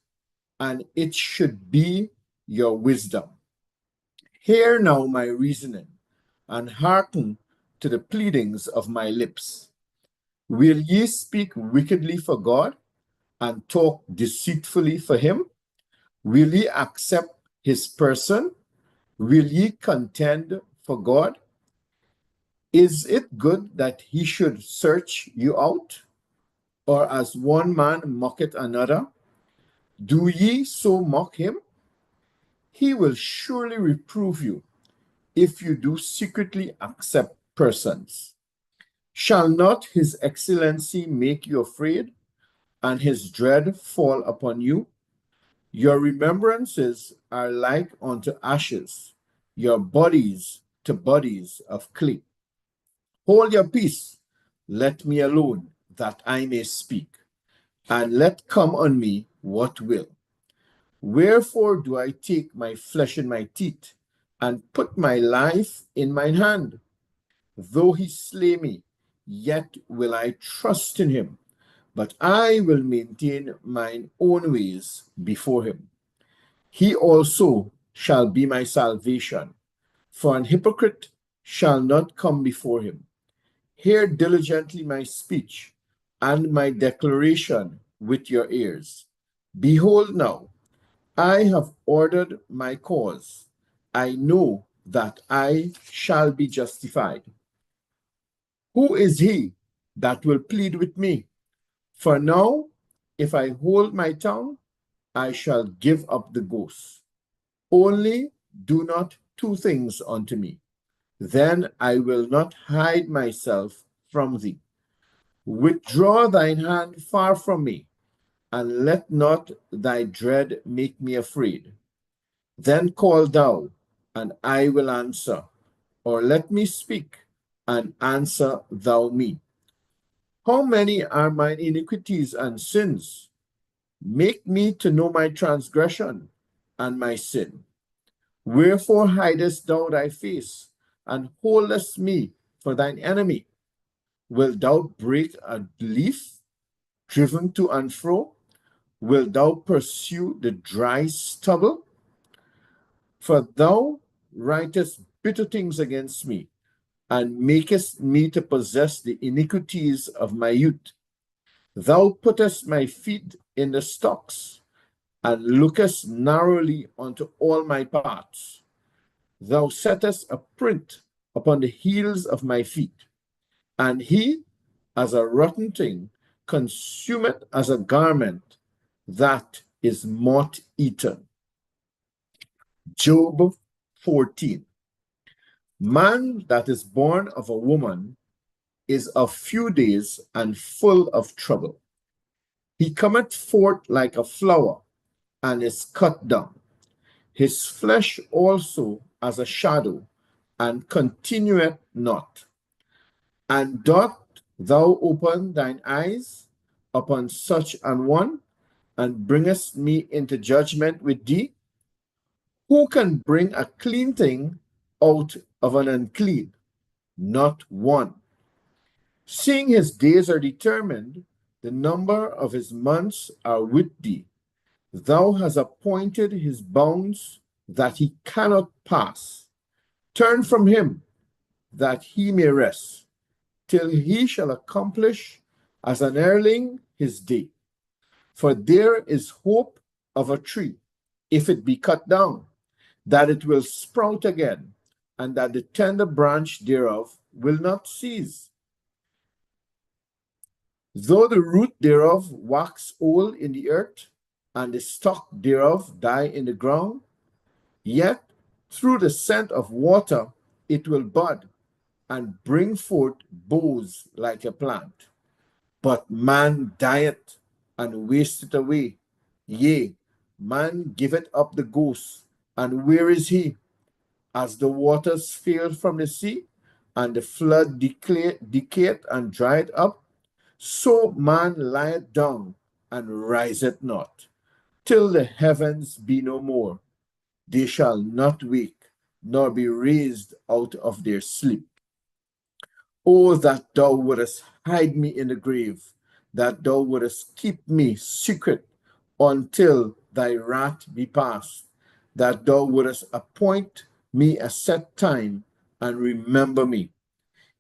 and it should be your wisdom. Hear now my reasoning, and hearken to the pleadings of my lips. Will ye speak wickedly for God, and talk deceitfully for him? Will ye accept his person? Will ye contend for God? Is it good that he should search you out? Or as one man mocketh another, do ye so mock him? He will surely reprove you if you do secretly accept persons. Shall not his excellency make you afraid, and his dread fall upon you? Your remembrances are like unto ashes, your bodies to bodies of clay. Hold your peace, let me alone, that I may speak, and let come on me what will. Wherefore do I take my flesh in my teeth, and put my life in mine hand? Though he slay me, yet will I trust in him, but I will maintain mine own ways before him. He also shall be my salvation, for an hypocrite shall not come before him. Hear diligently my speech, and my declaration with your ears. Behold now, I have ordered my cause. I know that I shall be justified. Who is he that will plead with me? For now, if I hold my tongue, I shall give up the ghost. Only do not two things unto me. Then I will not hide myself from thee. Withdraw thine hand far from me, and let not thy dread make me afraid. Then call thou, and I will answer, or let me speak, and answer thou me. How many are mine iniquities and sins? Make me to know my transgression and my sin. Wherefore hidest thou thy face, and holdest me for thine enemy? Wilt thou break a leaf, driven to and fro? Wilt thou pursue the dry stubble? For thou writest bitter things against me, and makest me to possess the iniquities of my youth. Thou puttest my feet in the stocks, and lookest narrowly unto all my parts. Thou settest a print upon the heels of my feet, and he, as a rotten thing, consumeth as a garment that is moth-eaten. Job 14. Man that is born of a woman is of few days and full of trouble. He cometh forth like a flower and is cut down. His flesh also as a shadow, and continueth not. And doth thou open thine eyes upon such an one, and bringest me into judgment with thee? Who can bring a clean thing out of an unclean? Not one. Seeing his days are determined, the number of his months are with thee. Thou hast appointed his bounds that he cannot pass. Turn from him that he may rest, till he shall accomplish as an earling his day. For there is hope of a tree, if it be cut down, that it will sprout again, and that the tender branch thereof will not cease. Though the root thereof wax old in the earth, and the stalk thereof die in the ground, yet through the scent of water it will bud, and bring forth boughs like a plant. But man dieth and wasteth away. Yea, man giveth up the ghost, and where is he? As the waters failed from the sea, and the flood decayed and dried up, so man lieth down and riseth not, till the heavens be no more. They shall not wake, nor be raised out of their sleep. Oh, that thou wouldest hide me in the grave, that thou wouldest keep me secret until thy wrath be past, that thou wouldest appoint me a set time and remember me.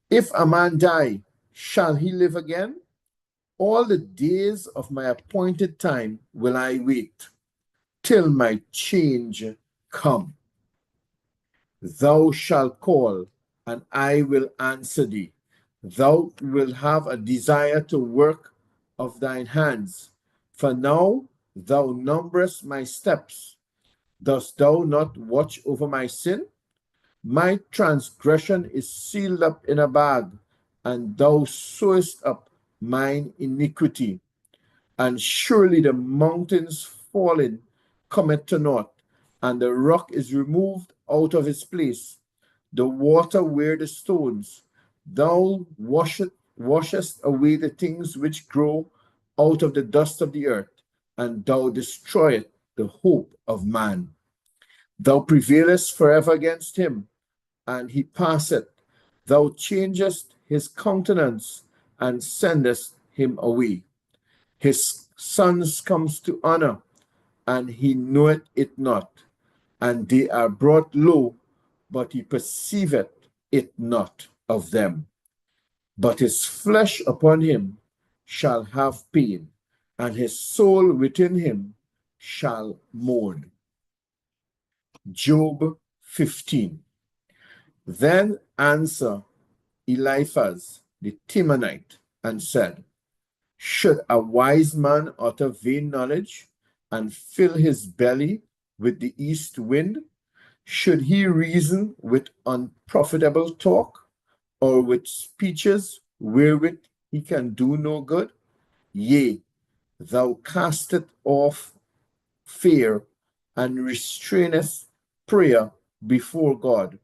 If a man die, shall he live again? All the days of my appointed time will I wait, till my change come. Thou shalt call, and I will answer thee. Thou wilt have a desire to work of thine hands. For now thou numberest my steps. Dost thou not watch over my sin? My transgression is sealed up in a bag, and thou sewest up mine iniquity. And surely the mountains fallen cometh to naught, and the rock is removed out of its place. The water wear the stones. Thou washest away the things which grow out of the dust of the earth, and thou destroyest the hope of man. Thou prevailest forever against him, and he passeth. Thou changest his countenance, and sendest him away. His sons comes to honor, and he knoweth it not, and they are brought low, but he perceiveth it not of them. But his flesh upon him shall have pain, and his soul within him shall mourn. Job 15. Then answered Eliphaz the Temanite and said, Should a wise man utter vain knowledge and fill his belly with the east wind? Should he reason with unprofitable talk, or with speeches wherewith he can do no good? Yea, thou castest off fear, and restrainest prayer before God.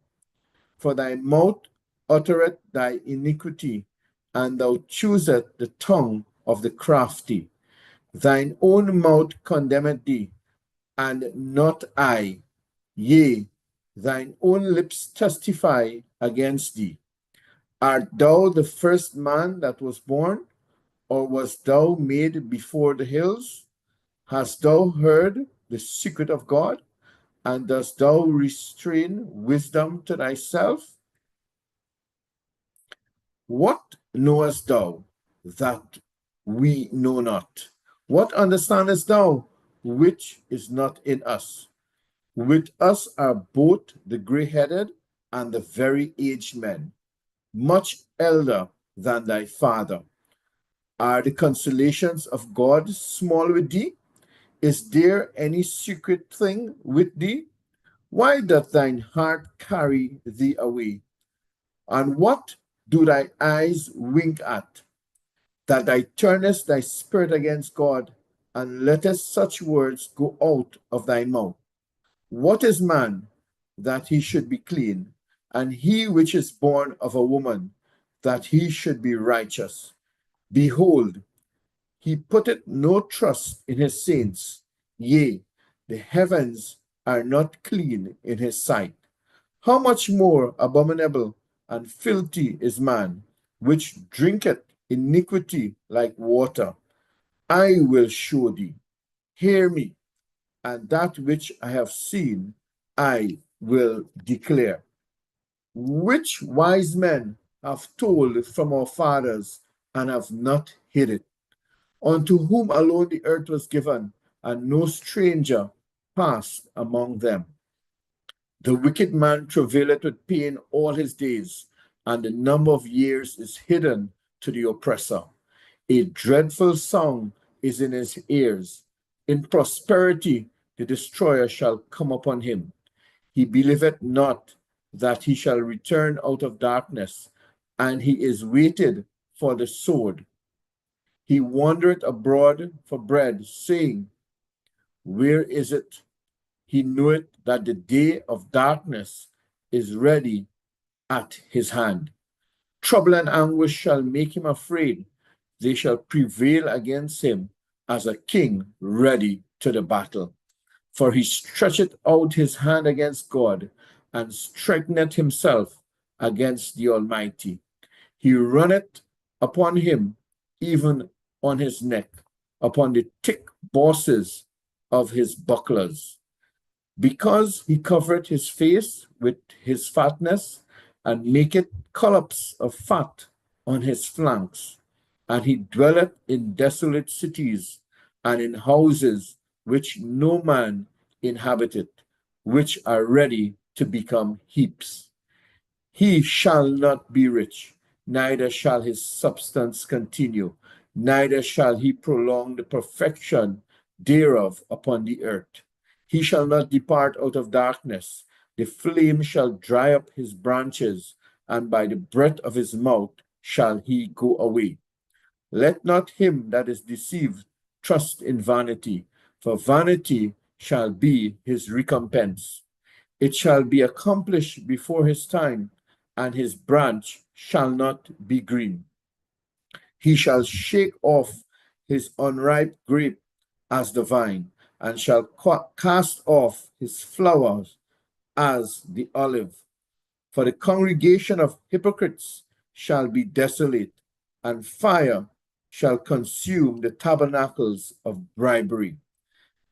For thy mouth uttereth thy iniquity, and thou choosest the tongue of the crafty. Thine own mouth condemneth thee, and not I. Yea, thine own lips testify against thee. Art thou the first man that was born, or wast thou made before the hills? Hast thou heard the secret of God, and dost thou restrain wisdom to thyself? What knowest thou that we know not? What understandest thou which is not in us? With us are both the gray-headed and the very aged men, much elder than thy father. Are the consolations of God small with thee? Is there any secret thing with thee? Why doth thine heart carry thee away? And what do thy eyes wink at, that thou turnest thy spirit against God, and lettest such words go out of thy mouth? What is man, that he should be clean, and he which is born of a woman, that he should be righteous? Behold, he putteth no trust in his saints, yea, the heavens are not clean in his sight. How much more abominable and filthy is man, which drinketh iniquity like water? I will show thee. Hear me, and that which I have seen I will declare. Which wise men have told from our fathers, and have not hid it? Unto whom alone the earth was given, and no stranger passed among them. The wicked man travaileth with pain all his days, and the number of years is hidden to the oppressor. A dreadful song is in his ears. In prosperity the destroyer shall come upon him. He believeth not that he shall return out of darkness, and he is waited for the sword. He wandereth abroad for bread, saying, where is it? He knoweth that the day of darkness is ready at his hand. Trouble and anguish shall make him afraid. They shall prevail against him as a king ready to the battle. For he stretcheth out his hand against God, and strengtheneth himself against the Almighty. He runneth upon him, even on his neck, upon the thick bosses of his bucklers. Because he covereth his face with his fatness, and maketh collops of fat on his flanks. And he dwelleth in desolate cities, and in houses which no man inhabiteth, which are ready to become heaps. He shall not be rich, neither shall his substance continue, neither shall he prolong the perfection thereof upon the earth. He shall not depart out of darkness. The flame shall dry up his branches, and by the breath of his mouth shall he go away. Let not him that is deceived trust in vanity, for vanity shall be his recompense. It shall be accomplished before his time, and his branch shall not be green. He shall shake off his unripe grape as the vine, and shall cast off his flowers as the olive. For the congregation of hypocrites shall be desolate, and fire shall consume the tabernacles of bribery.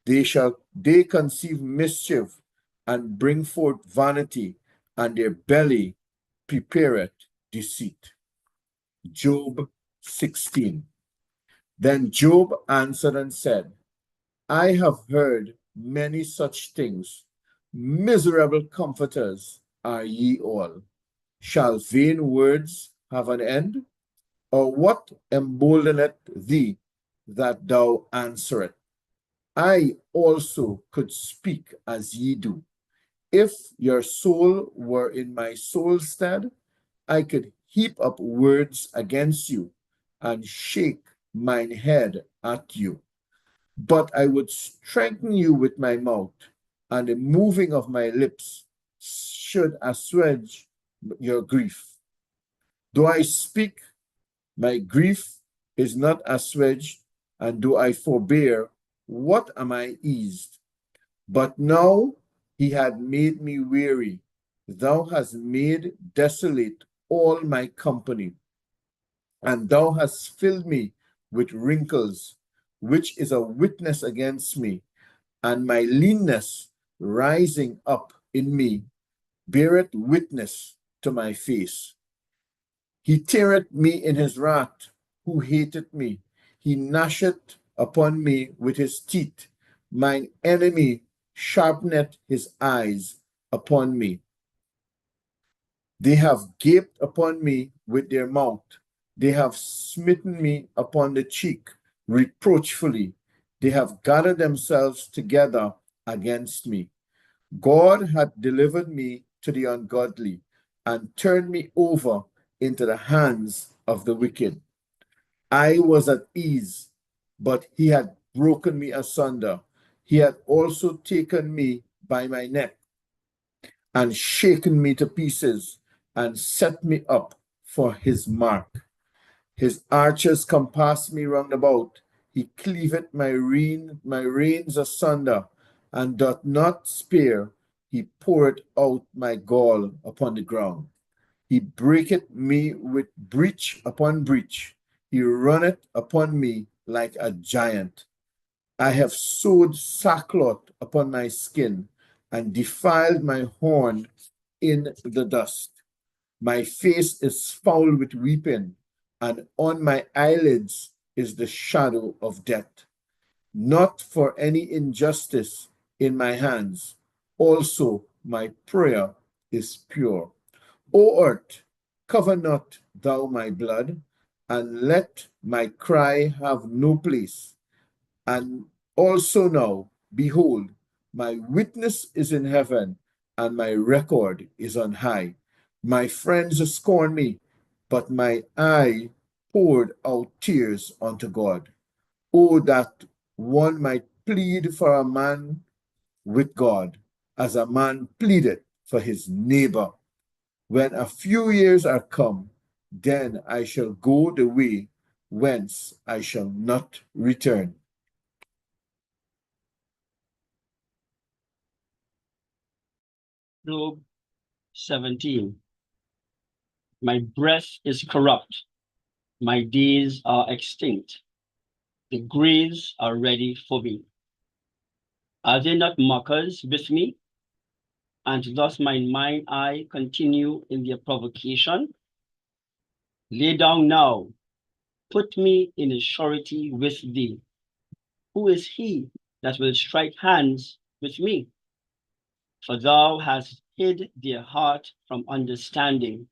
They conceive mischief, and bring forth vanity, and their belly prepareth deceit. Job 16. Then Job answered and said, I have heard many such things. Miserable comforters are ye all. Shall vain words have an end? Or what emboldeneth thee that thou answerest? I also could speak as ye do. If your soul were in my soul's stead, I could heap up words against you, and shake mine head at you. But I would strengthen you with my mouth, and the moving of my lips should assuage your grief. Though I speak, my grief is not assuaged, and though I forbear, what am I eased? But now he had made me weary. Thou hast made desolate all my company, and thou hast filled me with wrinkles, which is a witness against me, and my leanness rising up in me beareth witness to my face. He teareth me in his wrath, who hateth me. He gnasheth upon me with his teeth. Mine enemy sharpeneth his eyes upon me. They have gaped upon me with their mouth. They have smitten me upon the cheek reproachfully. They have gathered themselves together against me. God hath delivered me to the ungodly and turned me over into the hands of the wicked. I was at ease, but he had broken me asunder. He had also taken me by my neck and shaken me to pieces and set me up for his mark. His archers compassed me round about. He cleaveth my reins asunder, and doth not spare. He poureth out my gall upon the ground. He breaketh me with breach upon breach. He runneth upon me like a giant. I have sewed sackcloth upon my skin, and defiled my horn in the dust. My face is foul with weeping, and on my eyelids is the shadow of death. Not for any injustice in my hands. Also, my prayer is pure. O earth, cover not thou my blood, and let my cry have no place. And also now, behold, my witness is in heaven, and my record is on high. My friends scorn me, but my eye poured out tears unto God. Oh, that one might plead for a man with God, as a man pleadeth for his neighbor. When a few years are come, then I shall go the way whence I shall not return. Job 17. My breath is corrupt. My days are extinct. The graves are ready for me. Are they not mockers with me? And thus mine eye continue in their provocation? Lay down now, put me in a surety with thee. Who is he that will strike hands with me? For thou hast hid their heart from understanding.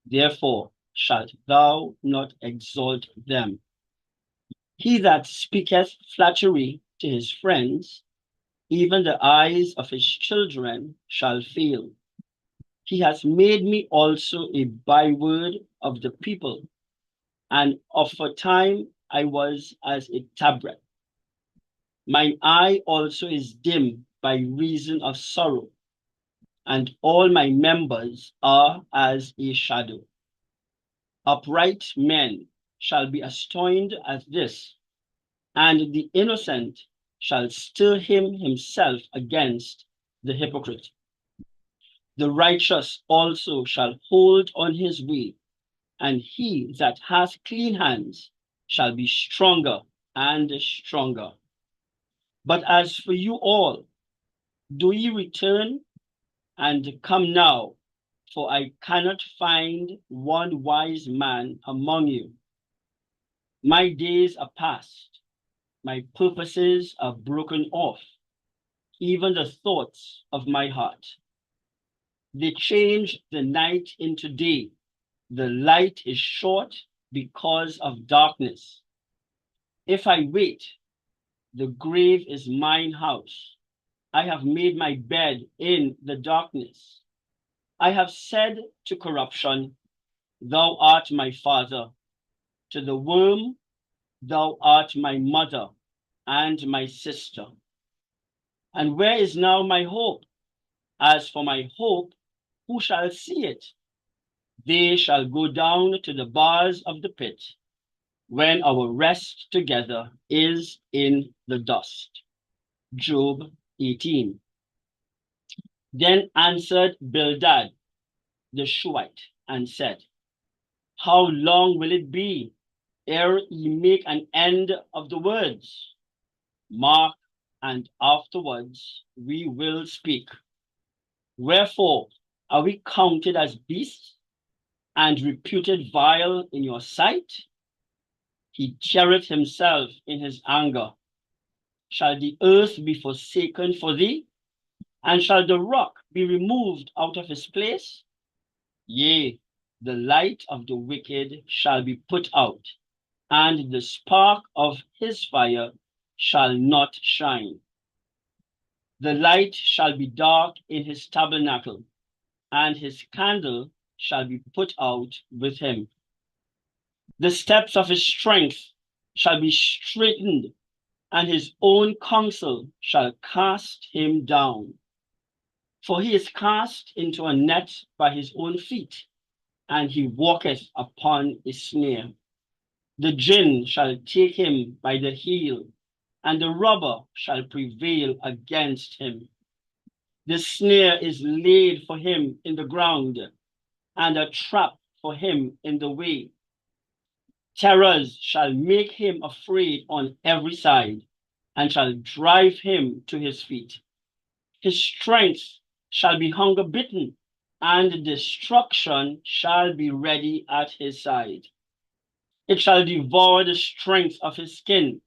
Therefore shalt thou not exalt them. He that speaketh flattery to his friends, even the eyes of his children shall fail. He has made me also a byword of the people, and of a time I was as a tabret. Mine eye also is dim by reason of sorrow, and all my members are as a shadow. Upright men shall be astonished at this, and the innocent shall stir himself against the hypocrite. The righteous also shall hold on his way, and he that hath clean hands shall be stronger and stronger. But as for you all, do ye return and come now, for I cannot find one wise man among you. My days are past, my purposes are broken off, even the thoughts of my heart. They change the night into day. The light is short because of darkness. If I wait, the grave is mine house. I have made my bed in the darkness. I have said to corruption, thou art my father. To the worm, thou art my mother and my sister. And where is now my hope? As for my hope, who shall see it? They shall go down to the bars of the pit, when our rest together is in the dust. Job 18. Then answered Bildad the Shuhite and said, how long will it be ere ye make an end of the words? Mark, and afterwards we will speak. Wherefore are we counted as beasts and reputed vile in your sight? He teareth himself in his anger. Shall the earth be forsaken for thee? And shall the rock be removed out of his place? Yea, the light of the wicked shall be put out, and the spark of his fire shall not shine. The light shall be dark in his tabernacle, and his candle shall be put out with him. The steps of his strength shall be straightened, and his own counsel shall cast him down. For he is cast into a net by his own feet, and he walketh upon a snare. The gin shall take him by the heel, and the robber shall prevail against him. The snare is laid for him in the ground, and a trap for him in the way. Terrors shall make him afraid on every side, and shall drive him to his feet. His strength shall be hunger bitten, and destruction shall be ready at his side. It shall devour the strength of his skin,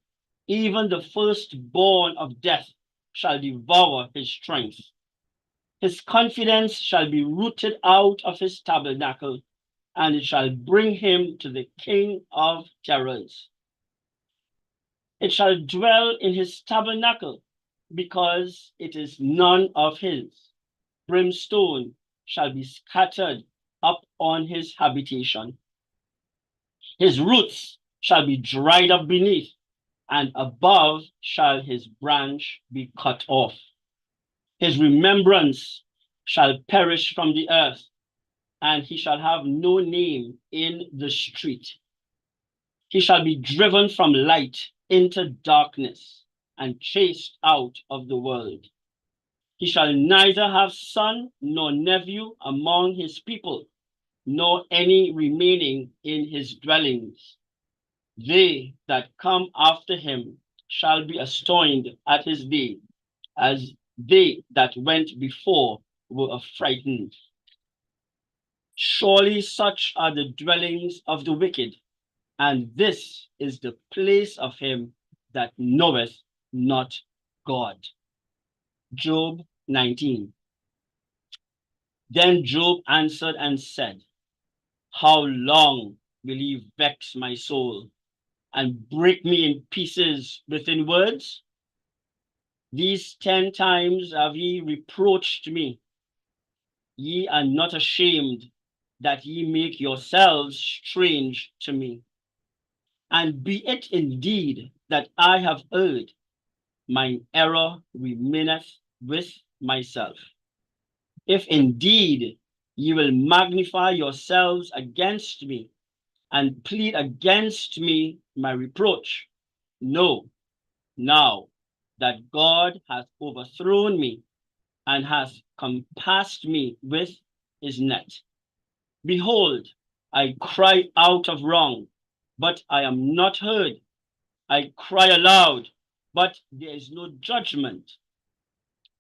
even the firstborn of death shall devour his strength. His confidence shall be rooted out of his tabernacle, and it shall bring him to the King of terrors. It shall dwell in his tabernacle, because it is none of his. Brimstone shall be scattered up on his habitation. His roots shall be dried up beneath, and above shall his branch be cut off. His remembrance shall perish from the earth, and he shall have no name in the street. He shall be driven from light into darkness, and chased out of the world. He shall neither have son nor nephew among his people, nor any remaining in his dwellings. They that come after him shall be astonished at his day, as they that went before were affrighted. Surely such are the dwellings of the wicked, and this is the place of him that knoweth not God. Job 19. Then Job answered and said, How long will ye vex my soul, and break me in pieces within words? These 10 times have ye reproached me. Ye are not ashamed that ye make yourselves strange to me. And be it indeed that I have erred, mine error remaineth with myself. If indeed ye will magnify yourselves against me, and plead against me my reproach, know now that God hath overthrown me, and hath compassed me with his net. Behold, I cry out of wrong, but I am not heard. I cry aloud, but there is no judgment.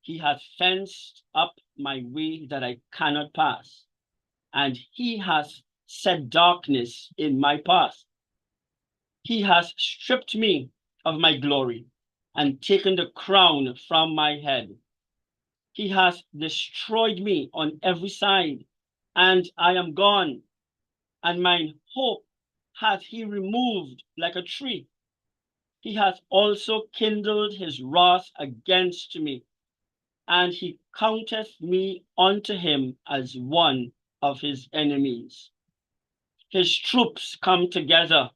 He hath fenced up my way that I cannot pass, and he hath set darkness in my path. He hath stripped me of my glory, and taken the crown from my head. He hath destroyed me on every side, and I am gone, and mine hope hath he removed like a tree. He hath also kindled his wrath against me, and he counteth me unto him as one of his enemies. His troops come together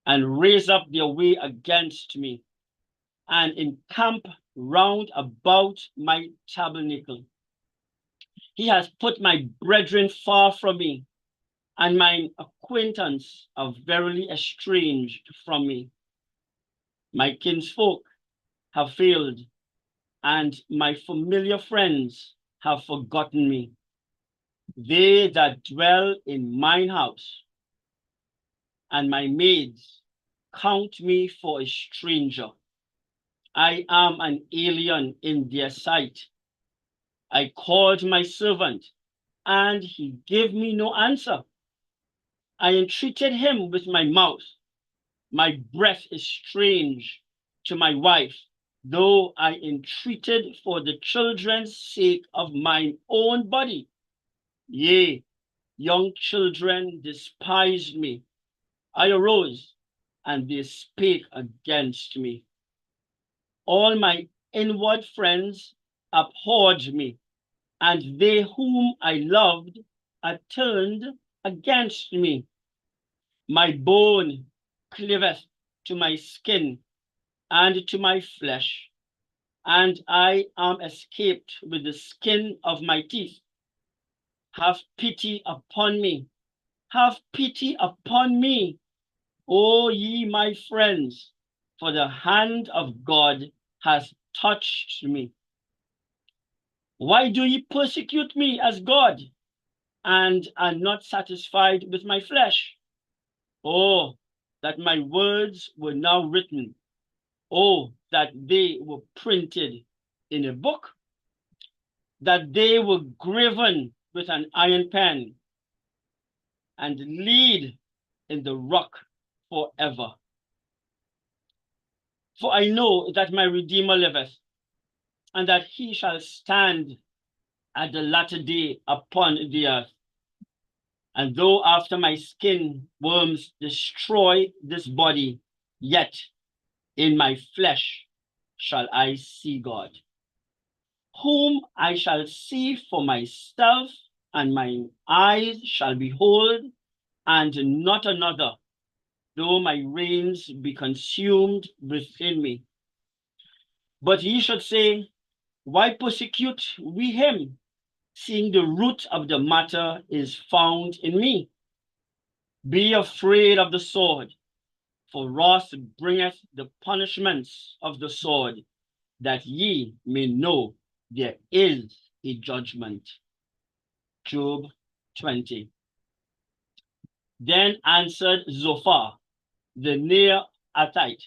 and raise up their way against me, and encamp round about my tabernacle. He has put my brethren far from me, and mine acquaintance are verily estranged from me. My kinsfolk have failed, and my familiar friends have forgotten me. They that dwell in mine house and my maids count me for a stranger. I am an alien in their sight. I called my servant, and he gave me no answer. I entreated him with my mouth. My breath is strange to my wife, though I entreated for the children's sake of mine own body. Yea, young children despised me. I arose, and they spake against me. all my inward friends abhorred me, and they whom I loved are turned against me. My bone cleaveth to my skin and to my flesh, and I am escaped with the skin of my teeth. Have pity upon me, have pity upon me, O ye my friends, for the hand of God has touched me. Why do ye persecute me as God, and are not satisfied with my flesh? Oh, that my words were now written. Oh, that they were printed in a book, that they were graven with an iron pen and laid in the rock forever. For I know that my Redeemer liveth, and that he shall stand at the latter day upon the earth. And though after my skin worms destroy this body, yet in my flesh shall I see God, whom I shall see for myself, and mine eyes shall behold, and not another, though my reins be consumed within me. But ye should say, why persecute we him, seeing the root of the matter is found in me? Be afraid of the sword, for wrath bringeth the punishments of the sword, that ye may know there is a judgment. Job 20. Then answered Zophar, the Neathite,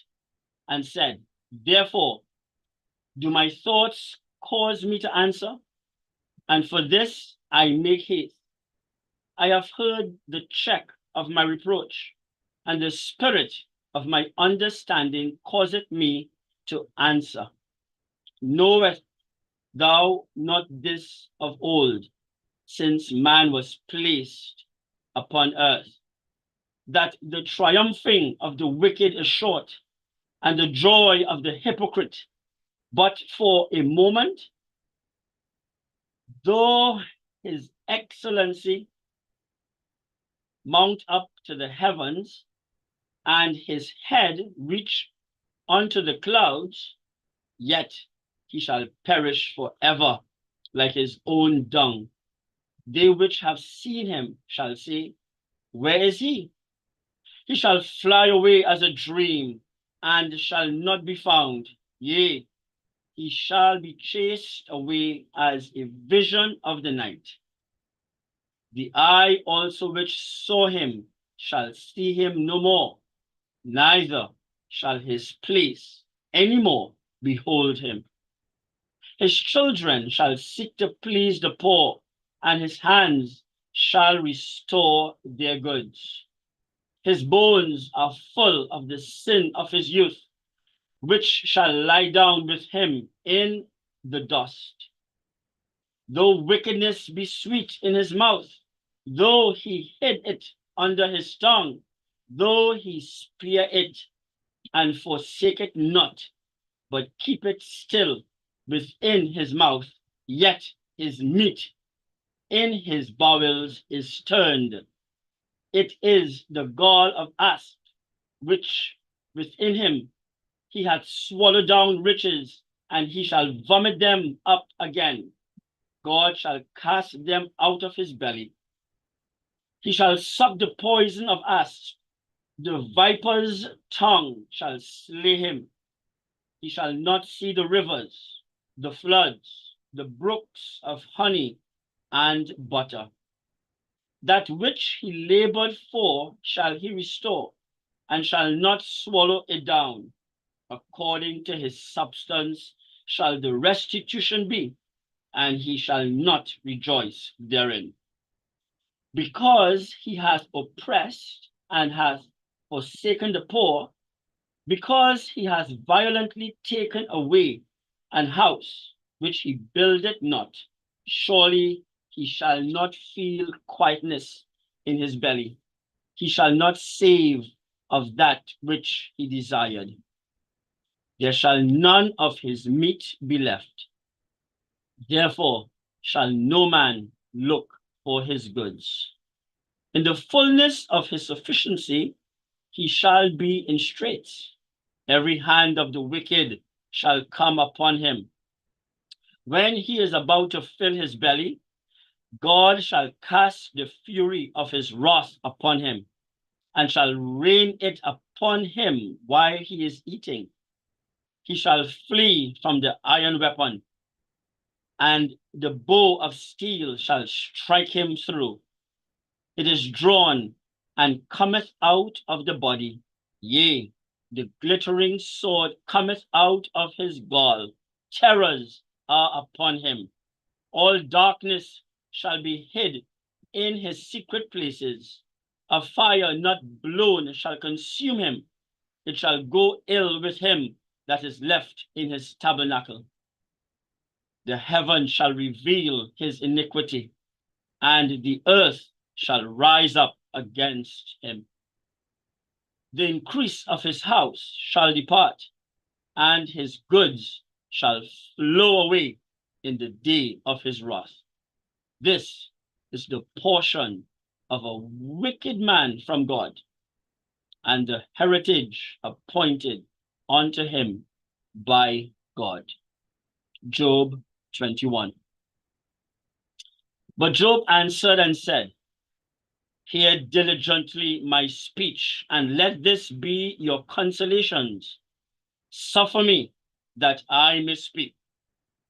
and said, therefore, do my thoughts cause me to answer? And for this I make haste. I have heard the check of my reproach, and the spirit of my understanding causeth me to answer. Knowest thou not this of old, since man was placed upon earth, that the triumphing of the wicked is short, and the joy of the hypocrite but for a moment? Though his excellency mount up to the heavens, and his head reach unto the clouds, yet he shall perish forever like his own dung. They which have seen him shall say, where is he? He shall fly away as a dream, and shall not be found. Yea, he shall be chased away as a vision of the night. The eye also which saw him shall see him no more, neither shall his place any more behold him. His children shall seek to please the poor, and his hands shall restore their goods. His bones are full of the sin of his youth, which shall lie down with him in the dust. Though wickedness be sweet in his mouth, though he hid it under his tongue, though he spear it and forsake it not, but keep it still within his mouth, yet his meat in his bowels is turned. It is the gall of asp, which within him he hath swallowed down riches, and he shall vomit them up again. God shall cast them out of his belly. He shall suck the poison of asp. The viper's tongue shall slay him. He shall not see the rivers, the floods, the brooks of honey and butter. That which he labored for shall he restore, and shall not swallow it down. According to his substance shall the restitution be, and he shall not rejoice therein. Because he hath oppressed and hath forsaken the poor, because he hath violently taken away an house which he builded not, surely he shall not feel quietness in his belly. He shall not save of that which he desired. There shall none of his meat be left. Therefore shall no man look for his goods. In the fullness of his sufficiency, he shall be in straits. Every hand of the wicked shall come upon him. When he is about to fill his belly, God shall cast the fury of his wrath upon him, and shall rain it upon him while he is eating. He shall flee from the iron weapon, and the bow of steel shall strike him through. It is drawn and cometh out of the body. Yea, the glittering sword cometh out of his gall. Terrors are upon him. All darkness shall be hid in his secret places. A fire not blown shall consume him. It shall go ill with him that is left in his tabernacle. The heaven shall reveal his iniquity, and the earth shall rise up against him. The increase of his house shall depart, and his goods shall flow away in the day of his wrath. This is the portion of a wicked man from God, and the heritage appointed unto him by God. Job 21. But Job answered and said, Hear diligently my speech, and let this be your consolations. Suffer me that I may speak,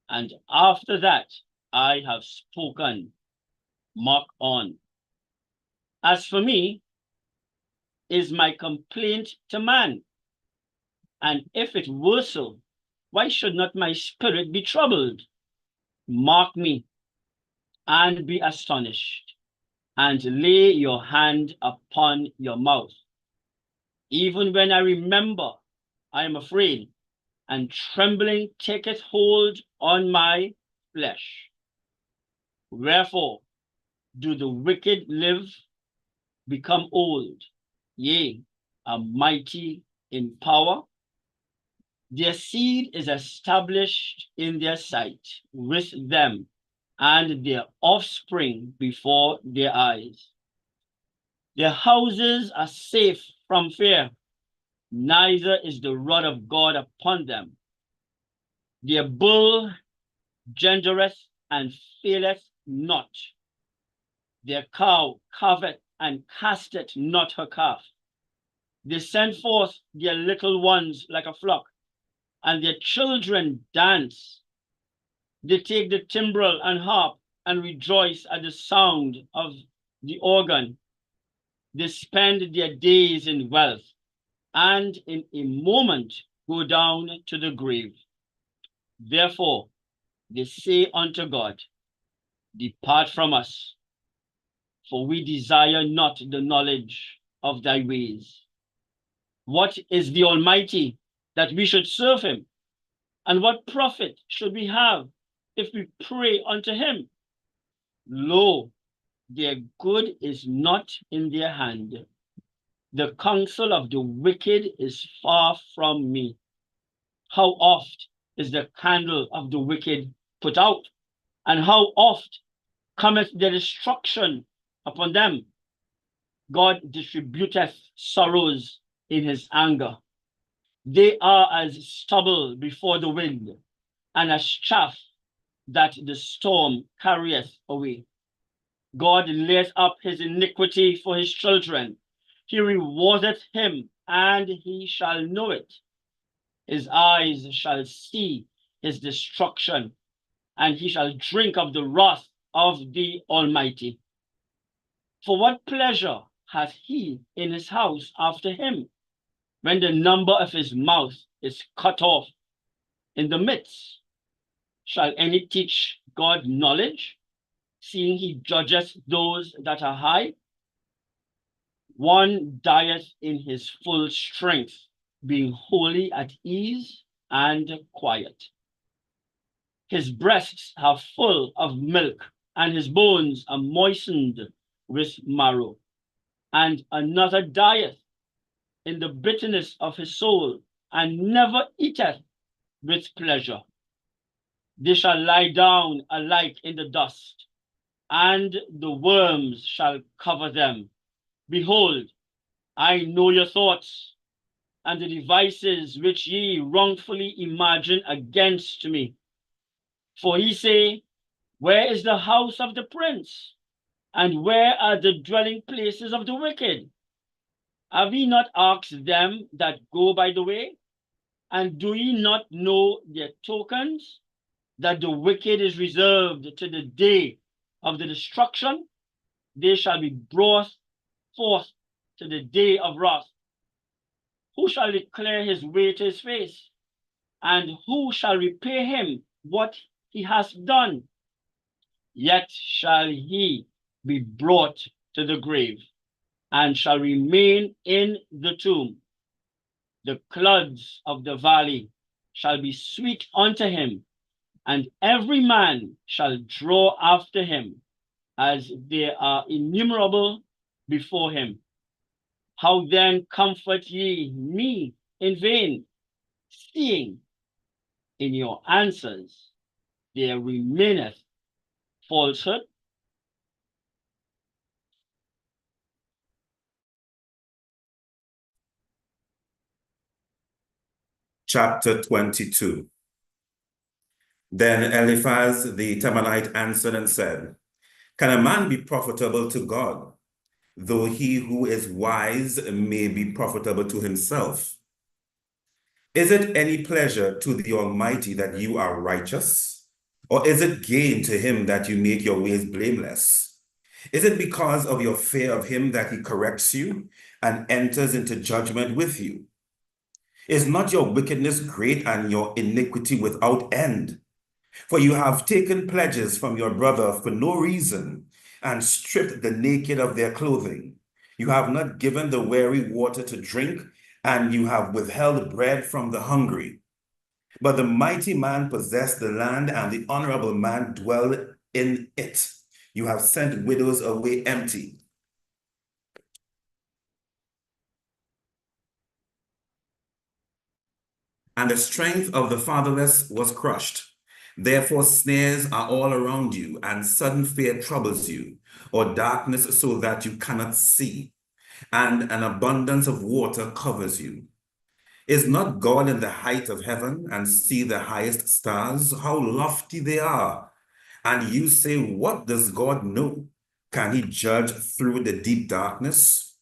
and after that I have spoken, mark on. As for me, is my complaint to man? And if it were so, why should not my spirit be troubled? Mark me, and be astonished, and lay your hand upon your mouth. Even when I remember, I am afraid, and trembling taketh hold on my flesh. Wherefore do the wicked live, become old, yea, are mighty in power? Their seed is established in their sight with them, and their offspring before their eyes. Their houses are safe from fear, neither is the rod of God upon them. Their bull gendereth and faileth not. Their cow calveth and casteth not her calf. They send forth their little ones like a flock, and their children dance. They take the timbrel and harp and rejoice at the sound of the organ. They spend their days in wealth, and in a moment go down to the grave. Therefore they say unto God, Depart from us, for we desire not the knowledge of thy ways. What is the Almighty that we should serve him? And what profit should we have if we pray unto him? Lo, their good is not in their hand. The counsel of the wicked is far from me. How oft is the candle of the wicked put out? And how oft cometh the destruction upon them? God distributeth sorrows in his anger. They are as stubble before the wind, and as chaff that the storm carrieth away. God layeth up his iniquity for his children. He rewardeth him, and he shall know it. His eyes shall see his destruction, and he shall drink of the wrath of the Almighty. For what pleasure hath he in his house after him, when the number of his mouth is cut off in the midst? Shall any teach God knowledge, seeing he judgeth those that are high? One dieth in his full strength, being wholly at ease and quiet. His breasts are full of milk, and his bones are moistened with marrow. And another dieth in the bitterness of his soul, and never eateth with pleasure. They shall lie down alike in the dust, and the worms shall cover them. Behold, I know your thoughts, and the devices which ye wrongfully imagine against me. For ye say, where is the house of the prince? And where are the dwelling places of the wicked? Have ye not asked them that go by the way? And do ye not know their tokens? That the wicked is reserved to the day of the destruction? They shall be brought forth to the day of wrath. Who shall declare his way to his face? And who shall repay him what he has done? Yet shall he be brought to the grave, and shall remain in the tomb. The clods of the valley shall be sweet unto him, and every man shall draw after him, as they are innumerable before him. How then comfort ye me in vain, seeing in your answers there remaineth falsehood? Chapter 22. Then Eliphaz the Temanite answered and said, can a man be profitable to God, though he who is wise may be profitable to himself? Is it any pleasure to the Almighty that you are righteous? Or is it gain to him that you make your ways blameless? Is it because of your fear of him that he corrects you and enters into judgment with you? Is not your wickedness great and your iniquity without end? For you have taken pledges from your brother for no reason and stripped the naked of their clothing. You have not given the weary water to drink, and you have withheld bread from the hungry. But the mighty man possessed the land, and the honorable man dwelled in it. You have sent widows away empty. And the strength of the fatherless was crushed. Therefore snares are all around you, and sudden fear troubles you, or darkness so that you cannot see, and an abundance of water covers you. Is not God in the height of heaven, and see the highest stars, how lofty they are? And you say, what does God know? Can he judge through the deep darkness?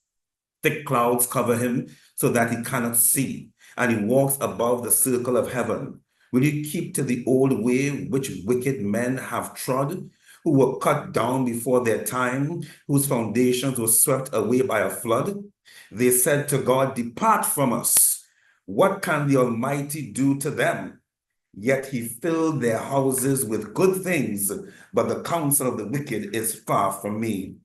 Thick clouds cover him so that he cannot see, and he walks above the circle of heaven. Will you keep to the old way which wicked men have trod, who were cut down before their time, whose foundations were swept away by a flood? They said to God, depart from us. What can the Almighty do to them? Yet he filled their houses with good things, but the counsel of the wicked is far from me.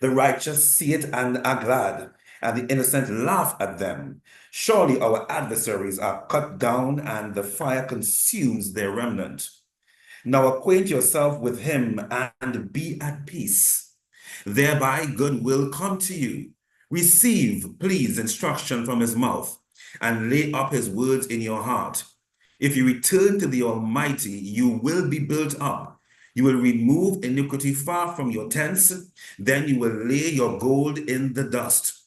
The righteous see it and are glad, and the innocent laugh at them. Surely our adversaries are cut down, and the fire consumes their remnant. Now acquaint yourself with him and be at peace. Thereby good will come to you. Receive, please, instruction from his mouth, and lay up his words in your heart. If you return to the Almighty, you will be built up. You will remove iniquity far from your tents. Then you will lay your gold in the dust,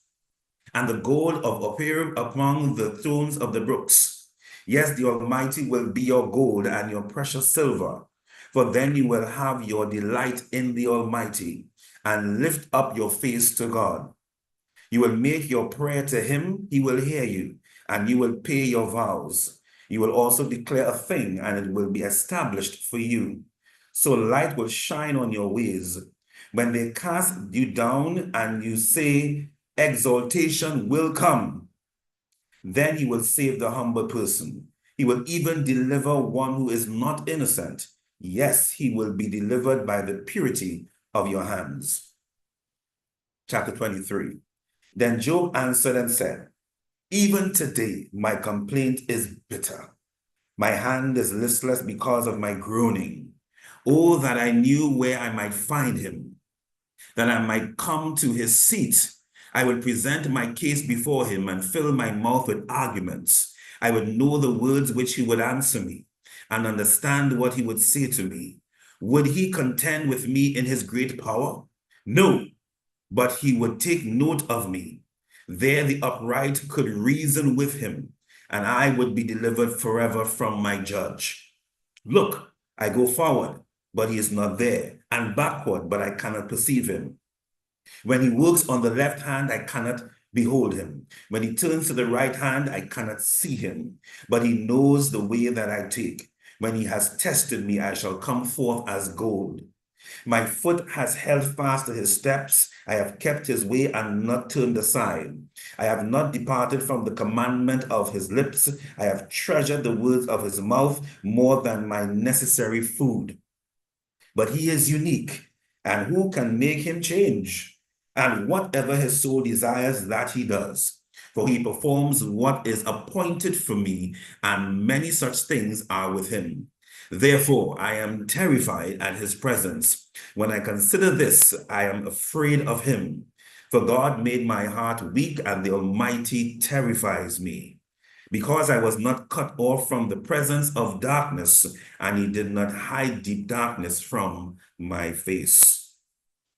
and the gold of Ophir among the thrones of the brooks. Yes, the Almighty will be your gold and your precious silver. For then you will have your delight in the Almighty, and lift up your face to God. You will make your prayer to him, he will hear you, and you will pay your vows. You will also declare a thing, and it will be established for you. So light will shine on your ways. When they cast you down and you say, exaltation will come, then he will save the humble person. He will even deliver one who is not innocent. Yes, he will be delivered by the purity of your hands. Chapter 23. Then Job answered and said, even today my complaint is bitter. My hand is listless because of my groaning. Oh, that I knew where I might find him, that I might come to his seat. I will present my case before him and fill my mouth with arguments. I would know the words which he would answer me and understand what he would say to me. Would he contend with me in his great power? No, but he would take note of me. There the upright could reason with him, and I would be delivered forever from my judge. Look, I go forward, but he is not there, and backward, but I cannot perceive him. When he works on the left hand, I cannot behold him. When he turns to the right hand, I cannot see him. But he knows the way that I take. When he has tested me, I shall come forth as gold. My foot has held fast to his steps. I have kept his way and not turned aside. I have not departed from the commandment of his lips. I have treasured the words of his mouth more than my necessary food. But he is unique, and who can make him change? And whatever his soul desires, that he does. For he performs what is appointed for me, and many such things are with him. Therefore, I am terrified at his presence. When I consider this, I am afraid of him. For God made my heart weak, and the Almighty terrifies me. Because I was not cut off from the presence of darkness, and he did not hide deep darkness from my face.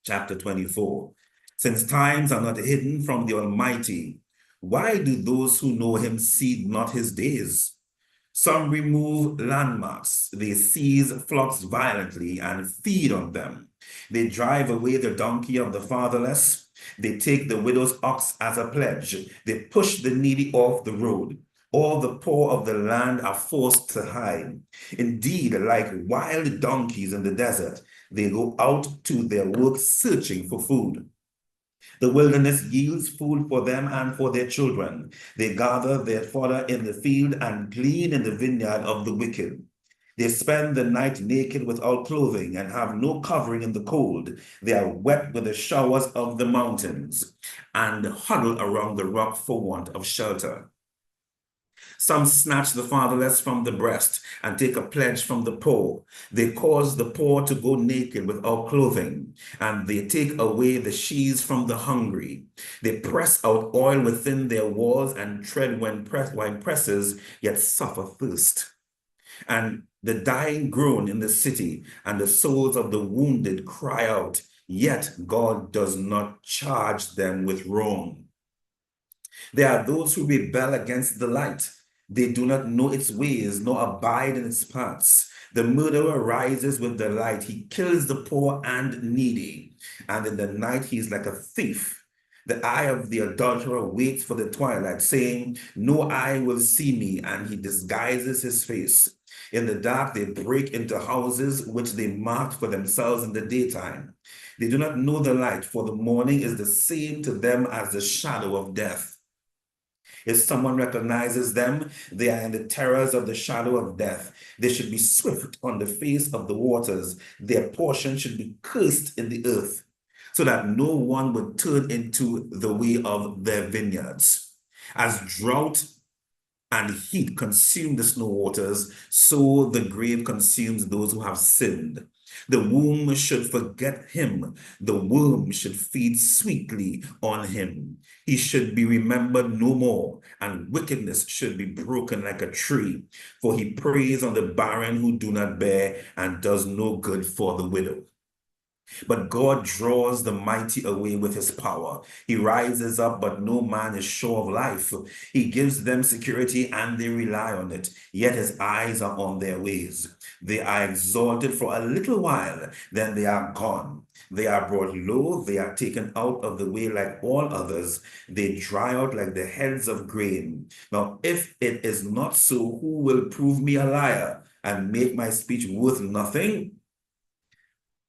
Chapter 24. Since times are not hidden from the Almighty, why do those who know him see not his days? Some remove landmarks. They seize flocks violently and feed on them. They drive away the donkey of the fatherless. They take the widow's ox as a pledge. They push the needy off the road. All the poor of the land are forced to hide. Indeed, like wild donkeys in the desert, they go out to their work searching for food. The wilderness yields food for them and for their children. They gather their fodder in the field and glean in the vineyard of the wicked. They spend the night naked without clothing and have no covering in the cold. They are wet with the showers of the mountains and huddle around the rock for want of shelter. Some snatch the fatherless from the breast and take a pledge from the poor. They cause the poor to go naked without clothing, and they take away the sheaves from the hungry. They press out oil within their walls and tread wine presses, yet suffer thirst. And the dying groan in the city, and the souls of the wounded cry out, yet God does not charge them with wrong. There are those who rebel against the light. They do not know its ways, nor abide in its paths. The murderer rises with the light. He kills the poor and needy. And in the night, he is like a thief. The eye of the adulterer waits for the twilight, saying, no eye will see me, and he disguises his face. In the dark, they break into houses which they marked for themselves in the daytime. They do not know the light, for the morning is the same to them as the shadow of death. If someone recognizes them, they are in the terrors of the shadow of death. They should be swift on the face of the waters. Their portion should be cursed in the earth, so that no one would turn into the way of their vineyards. As drought and heat consume the snow waters, so the grave consumes those who have sinned. The womb should forget him. The worm should feed sweetly on him. He should be remembered no more, and wickedness should be broken like a tree. For he preys on the barren who do not bear, and does no good for the widow. But God draws the mighty away with his power. He rises up, but no man is sure of life. He gives them security, and they rely on it. Yet his eyes are on their ways. They are exalted for a little while, then they are gone. They are brought low, they are taken out of the way like all others. They dry out like the heads of grain. Now, if it is not so, who will prove me a liar and make my speech worth nothing?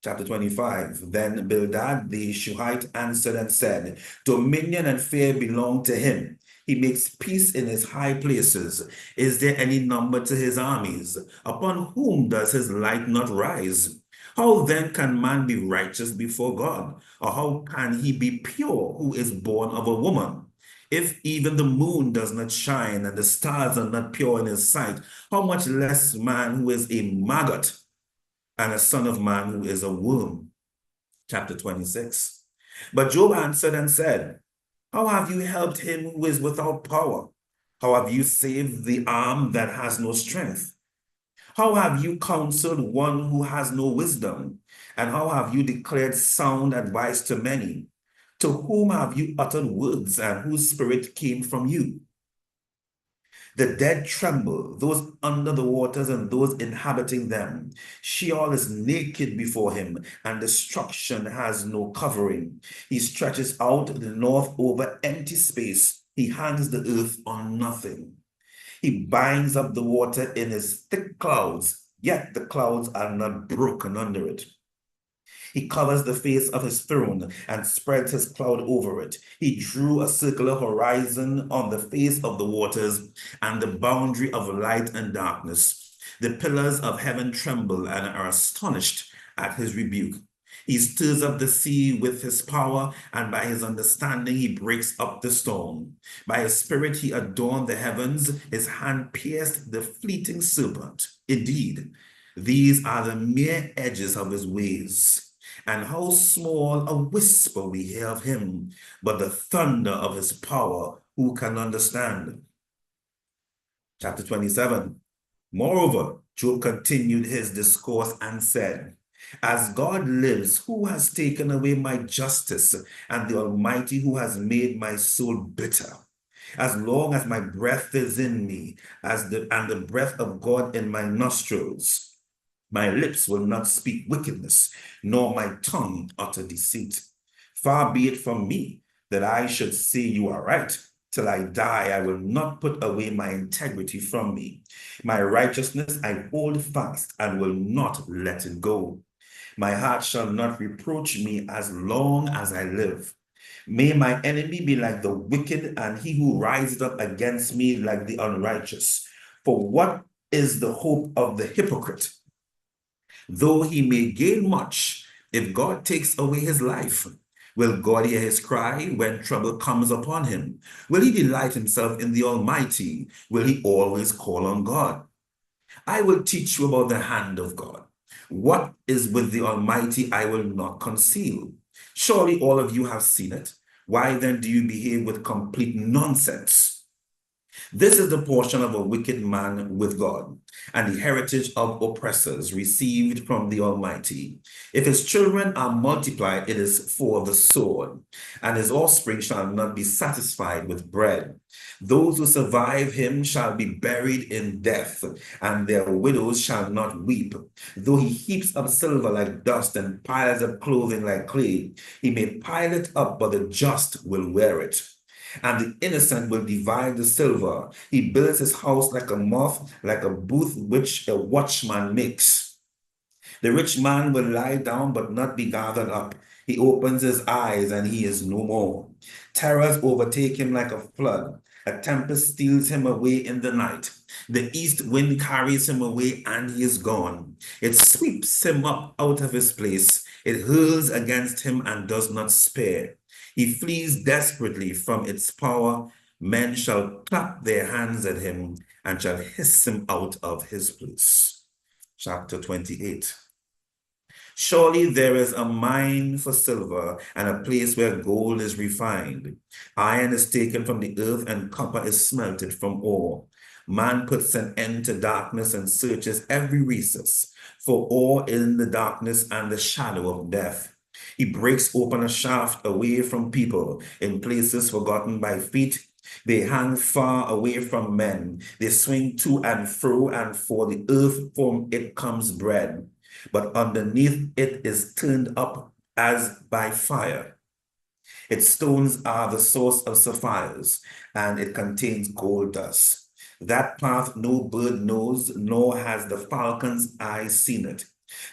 Chapter 25. Then Bildad the Shuhite answered and said, dominion and fear belong to him. He makes peace in his high places. Is there any number to his armies? Upon whom does his light not rise? How then can man be righteous before God? Or how can he be pure who is born of a woman? If even the moon does not shine and the stars are not pure in his sight, how much less man who is a maggot and a son of man who is a worm? Chapter 26. But Job answered and said, how have you helped him who is without power? How have you saved the arm that has no strength? How have you counseled one who has no wisdom? And how have you declared sound advice to many? To whom have you uttered words, and whose spirit came from you? The dead tremble, those under the waters and those inhabiting them. Sheol is naked before him, and destruction has no covering. He stretches out the north over empty space. He hangs the earth on nothing. He binds up the water in his thick clouds, yet the clouds are not broken under it. He covers the face of his throne and spreads his cloud over it. He drew a circular horizon on the face of the waters and the boundary of light and darkness. The pillars of heaven tremble and are astonished at his rebuke. He stirs up the sea with his power, and by his understanding he breaks up the storm. By his spirit he adorned the heavens, his hand pierced the fleeting serpent. Indeed, these are the mere edges of his ways. And how small a whisper we hear of him, but the thunder of his power, who can understand? Chapter 27. Moreover, Job continued his discourse and said, as God lives, who has taken away my justice, and the Almighty who has made my soul bitter? As long as my breath is in me, and the breath of God in my nostrils, my lips will not speak wickedness, nor my tongue utter deceit. Far be it from me that I should say you are right. Till I die, I will not put away my integrity from me. My righteousness I hold fast and will not let it go. My heart shall not reproach me as long as I live. May my enemy be like the wicked, and he who rises up against me like the unrighteous. For what is the hope of the hypocrite? Though he may gain much, if God takes away his life, will God hear his cry when trouble comes upon him? Will he delight himself in the Almighty? Will he always call on God? I will teach you about the hand of God. What is with the Almighty I will not conceal. Surely all of you have seen it. Why then do you behave with complete nonsense? This is the portion of a wicked man with God, and the heritage of oppressors received from the Almighty. If his children are multiplied, it is for the sword, and his offspring shall not be satisfied with bread. Those who survive him shall be buried in death, and their widows shall not weep. Though he heaps up silver like dust and piles up clothing like clay, he may pile it up, but the just will wear it. And the innocent will divide the silver. He builds his house like a moth, like a booth which a watchman makes. The rich man will lie down but not be gathered up. He opens his eyes and he is no more. Terrors overtake him like a flood. A tempest steals him away in the night. The east wind carries him away and he is gone. It sweeps him up out of his place. It hurls against him and does not spare. He flees desperately from its power. Men shall clap their hands at him and shall hiss him out of his place. Chapter 28. Surely there is a mine for silver and a place where gold is refined. Iron is taken from the earth and copper is smelted from ore. Man puts an end to darkness and searches every recess, for all in the darkness and the shadow of death. He breaks open a shaft away from people in places forgotten by feet. They hang far away from men. They swing to and fro, and for the earth from it comes bread. But underneath it is turned up as by fire. Its stones are the source of sapphires, and it contains gold dust. That path no bird knows, nor has the falcon's eye seen it.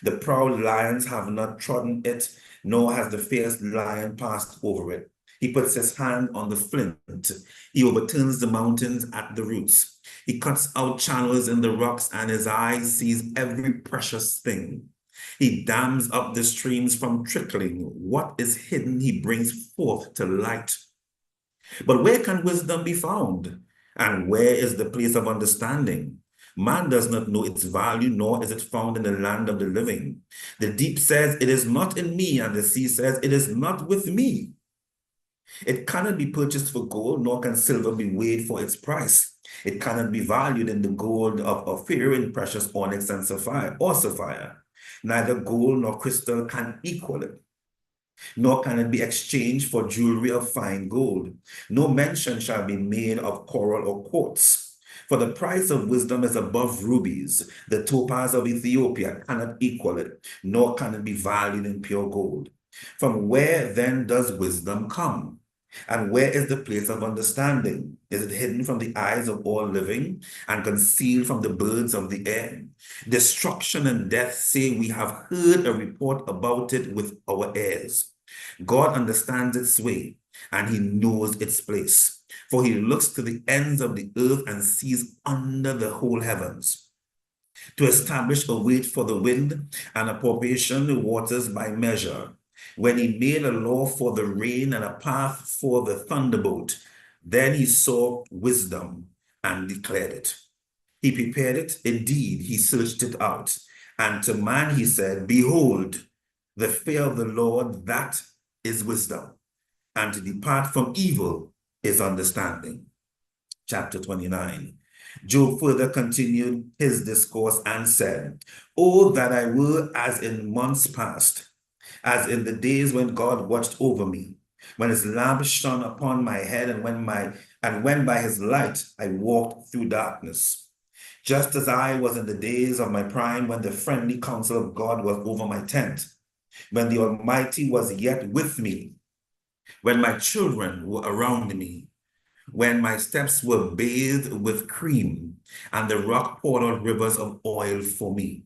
The proud lions have not trodden it, nor has the fierce lion passed over it. He puts his hand on the flint. He overturns the mountains at the roots. He cuts out channels in the rocks, and his eye sees every precious thing. He dams up the streams from trickling. What is hidden he brings forth to light. But where can wisdom be found? And where is the place of understanding? Man does not know its value, nor is it found in the land of the living. The deep says, it is not in me, and the sea says, it is not with me. It cannot be purchased for gold, nor can silver be weighed for its price. It cannot be valued in the gold of Ophir, in precious onyx and sapphire. Neither gold nor crystal can equal it, nor can it be exchanged for jewelry of fine gold. No mention shall be made of coral or quartz. For the price of wisdom is above rubies. The topaz of Ethiopia cannot equal it, nor can it be valued in pure gold. From where then does wisdom come? And where is the place of understanding? Is it hidden from the eyes of all living and concealed from the birds of the air? Destruction and death say, we have heard a report about it with our ears. God understands its way, and he knows its place. For he looks to the ends of the earth and sees under the whole heavens, to establish a weight for the wind and appropriation the waters by measure. When he made a law for the rain and a path for the thunderbolt, then he saw wisdom and declared it. He prepared it, indeed, he searched it out. And to man he said, behold, the fear of the Lord, that is wisdom, and to depart from evil is understanding. Chapter 29. Job further continued his discourse and said, oh, that I were as in months past, as in the days when God watched over me, when his lamp shone upon my head, and when by his light I walked through darkness. Just as I was in the days of my prime, when the friendly counsel of God was over my tent, when the Almighty was yet with me, when my children were around me, when my steps were bathed with cream, and the rock poured out rivers of oil for me.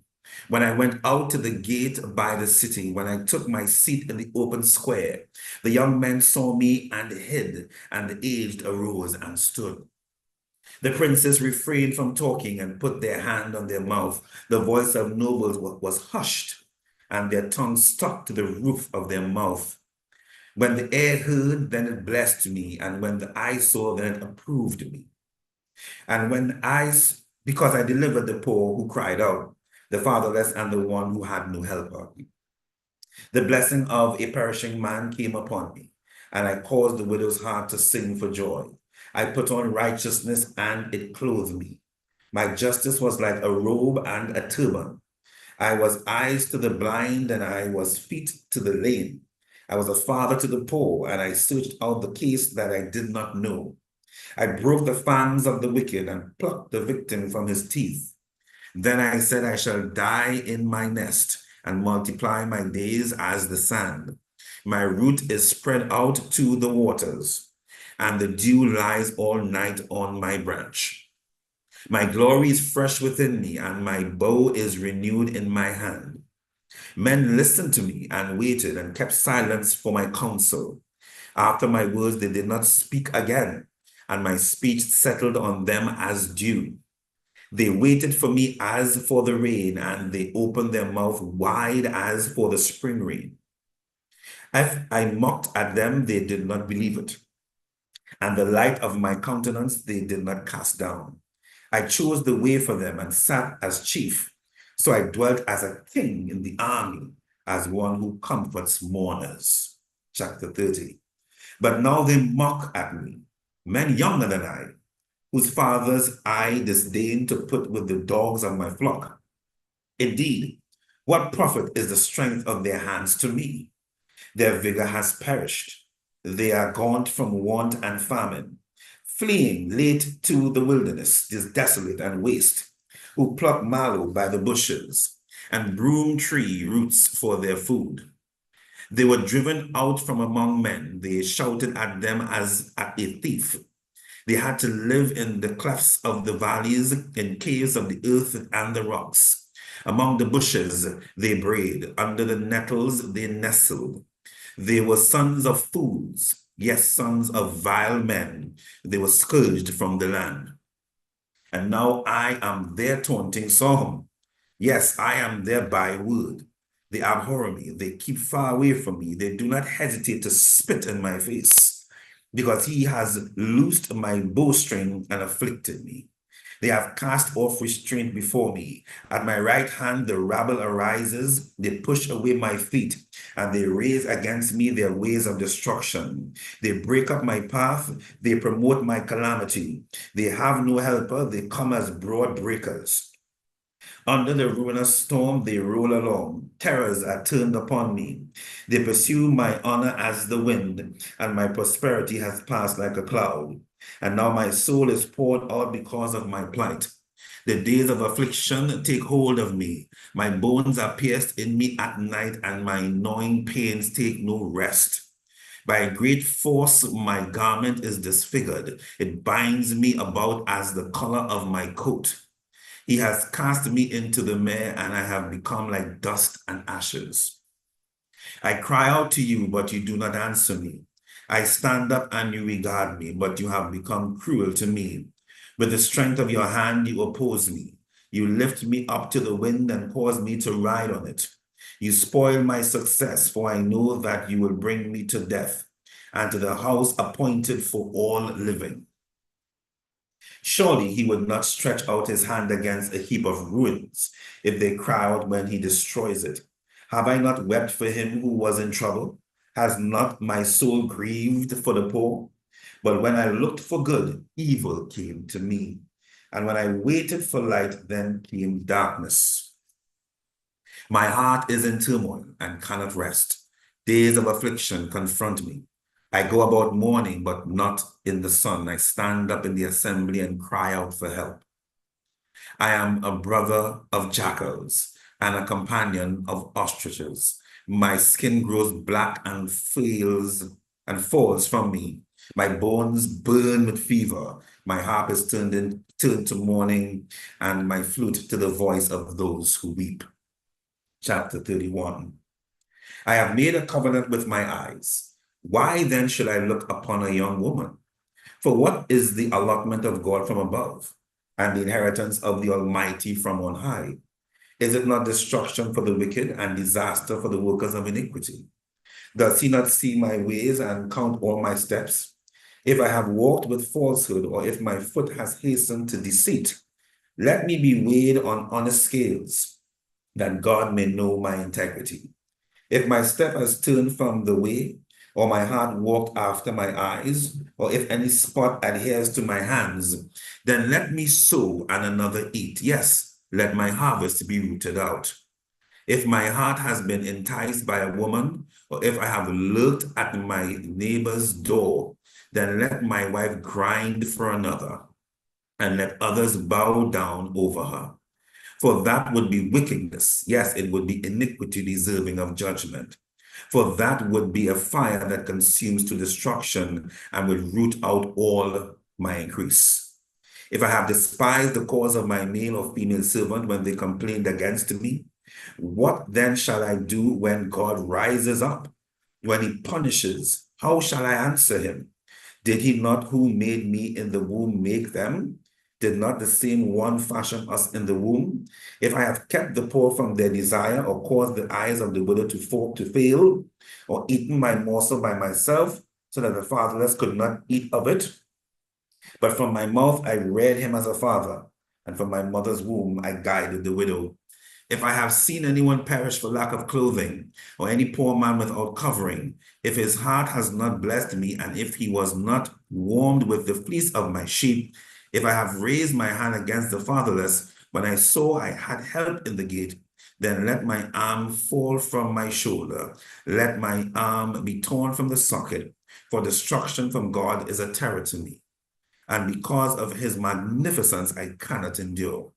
When I went out to the gate by the city, when I took my seat in the open square, the young men saw me and hid, and the aged arose and stood. The princes refrained from talking and put their hand on their mouth. The voice of nobles was hushed, and their tongues stuck to the roof of their mouth. When the ear heard, then it blessed me, and when the eye saw, then it approved me. And when because I delivered the poor who cried out, the fatherless and the one who had no helper. The blessing of a perishing man came upon me, and I caused the widow's heart to sing for joy. I put on righteousness, and it clothed me. My justice was like a robe and a turban. I was eyes to the blind, and I was feet to the lame. I was a father to the poor, and I searched out the case that I did not know. I broke the fangs of the wicked and plucked the victim from his teeth. Then I said, I shall die in my nest and multiply my days as the sand. My root is spread out to the waters, and the dew lies all night on my branch. My glory is fresh within me, and my bow is renewed in my hand. Men listened to me and waited and kept silence for my counsel. After my words, they did not speak again, and my speech settled on them as dew. They waited for me as for the rain, and they opened their mouth wide as for the spring rain. If I mocked at them, they did not believe it, and the light of my countenance they did not cast down. I chose the way for them and sat as chief. So I dwelt as a king in the army, as one who comforts mourners. Chapter 30. But now they mock at me, men younger than I, whose fathers I disdain to put with the dogs of my flock. Indeed, what profit is the strength of their hands to me? Their vigor has perished. They are gaunt from want and famine, fleeing late to the wilderness, is desolate and waste, who pluck mallow by the bushes and broom tree roots for their food. They were driven out from among men. They shouted at them as at a thief. They had to live in the clefts of the valleys, in caves of the earth and the rocks. Among the bushes they brayed, under the nettles they nestled. They were sons of fools, yes, sons of vile men. They were scourged from the land. And now I am their taunting song. Yes, I am their byword. They abhor me. They keep far away from me. They do not hesitate to spit in my face, because he has loosed my bowstring and afflicted me. They have cast off restraint before me. At my right hand, the rabble arises. They push away my feet, and they raise against me their ways of destruction. They break up my path. They promote my calamity. They have no helper. They come as broad breakers. Under the ruinous storm, they roll along. Terrors are turned upon me. They pursue my honor as the wind, and my prosperity has passed like a cloud. And now my soul is poured out because of my plight. The days of affliction take hold of me. My bones are pierced in me at night, and my gnawing pains take no rest. By great force, my garment is disfigured. It binds me about as the color of my coat. He has cast me into the mire, and I have become like dust and ashes. I cry out to you, but you do not answer me. I stand up and you regard me, but you have become cruel to me. With the strength of your hand, you oppose me. You lift me up to the wind and cause me to ride on it. You spoil my success, for I know that you will bring me to death and to the house appointed for all living. Surely he would not stretch out his hand against a heap of ruins if they cry out when he destroys it. Have I not wept for him who was in trouble? Has not my soul grieved for the poor? But when I looked for good, evil came to me. And when I waited for light, then came darkness. My heart is in turmoil and cannot rest. Days of affliction confront me. I go about mourning, but not in the sun. I stand up in the assembly and cry out for help. I am a brother of jackals and a companion of ostriches. My skin grows black and falls from me. My bones burn with fever. My harp is turned to mourning, and my flute to the voice of those who weep. Chapter 31. I have made a covenant with my eyes. Why then should I look upon a young woman? For what is the allotment of God from above, and the inheritance of the Almighty from on high? Is it not destruction for the wicked and disaster for the workers of iniquity? Does he not see my ways and count all my steps? If I have walked with falsehood, or if my foot has hastened to deceit, let me be weighed on honest scales, that God may know my integrity. If my step has turned from the way, or my heart walked after my eyes, or if any spot adheres to my hands, then let me sow and another eat. Yes, let my harvest be rooted out. If my heart has been enticed by a woman, or if I have lurked at my neighbor's door, then let my wife grind for another, and let others bow down over her. For that would be wickedness. Yes, it would be iniquity deserving of judgment. For that would be a fire that consumes to destruction and would root out all my increase. If I have despised the cause of my male or female servant when they complained against me, what then shall I do when God rises up? When he punishes, how shall I answer him? Did he not who made me in the womb make them? Did not the same one fashion us in the womb? If I have kept the poor from their desire, or caused the eyes of the widow to fail, or eaten my morsel by myself, so that the fatherless could not eat of it, but from my mouth I reared him as a father, and from my mother's womb I guided the widow. If I have seen anyone perish for lack of clothing, or any poor man without covering, if his heart has not blessed me, and if he was not warmed with the fleece of my sheep, if I have raised my hand against the fatherless, when I saw I had help in the gate, then let my arm fall from my shoulder. Let my arm be torn from the socket, for destruction from God is a terror to me. And because of his magnificence, I cannot endure.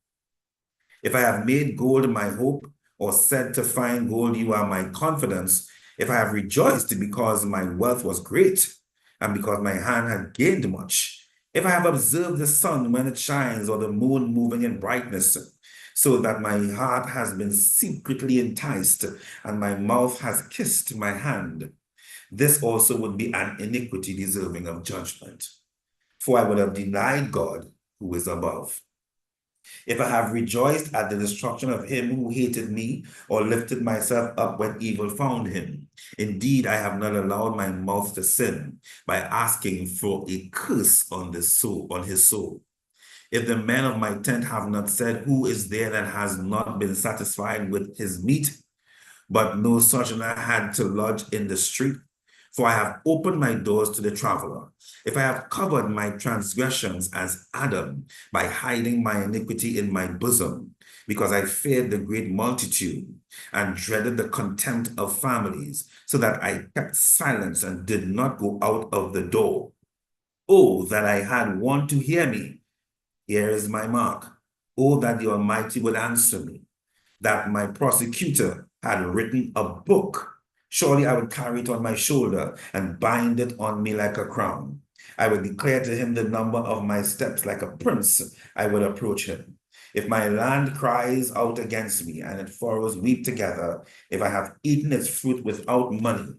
If I have made gold my hope, or said to find gold, you are my confidence, if I have rejoiced because my wealth was great, and because my hand had gained much, if I have observed the sun when it shines, or the moon moving in brightness, so that my heart has been secretly enticed, and my mouth has kissed my hand, this also would be an iniquity deserving of judgment. For I would have denied God who is above. If I have rejoiced at the destruction of him who hated me, or lifted myself up when evil found him, indeed I have not allowed my mouth to sin by asking for a curse on his soul. If the men of my tent have not said, who is there that has not been satisfied with his meat? But no sojourner had to lodge in the street. For I have opened my doors to the traveler. If I have covered my transgressions as Adam by hiding my iniquity in my bosom, because I feared the great multitude and dreaded the contempt of families, so that I kept silence and did not go out of the door. Oh, that I had one to hear me. Here is my mark. Oh, that the Almighty would answer me, that my prosecutor had written a book. Surely I would carry it on my shoulder and bind it on me like a crown. I would declare to him the number of my steps. Like a prince, I would approach him. If my land cries out against me and its furrows weep together, if I have eaten its fruit without money,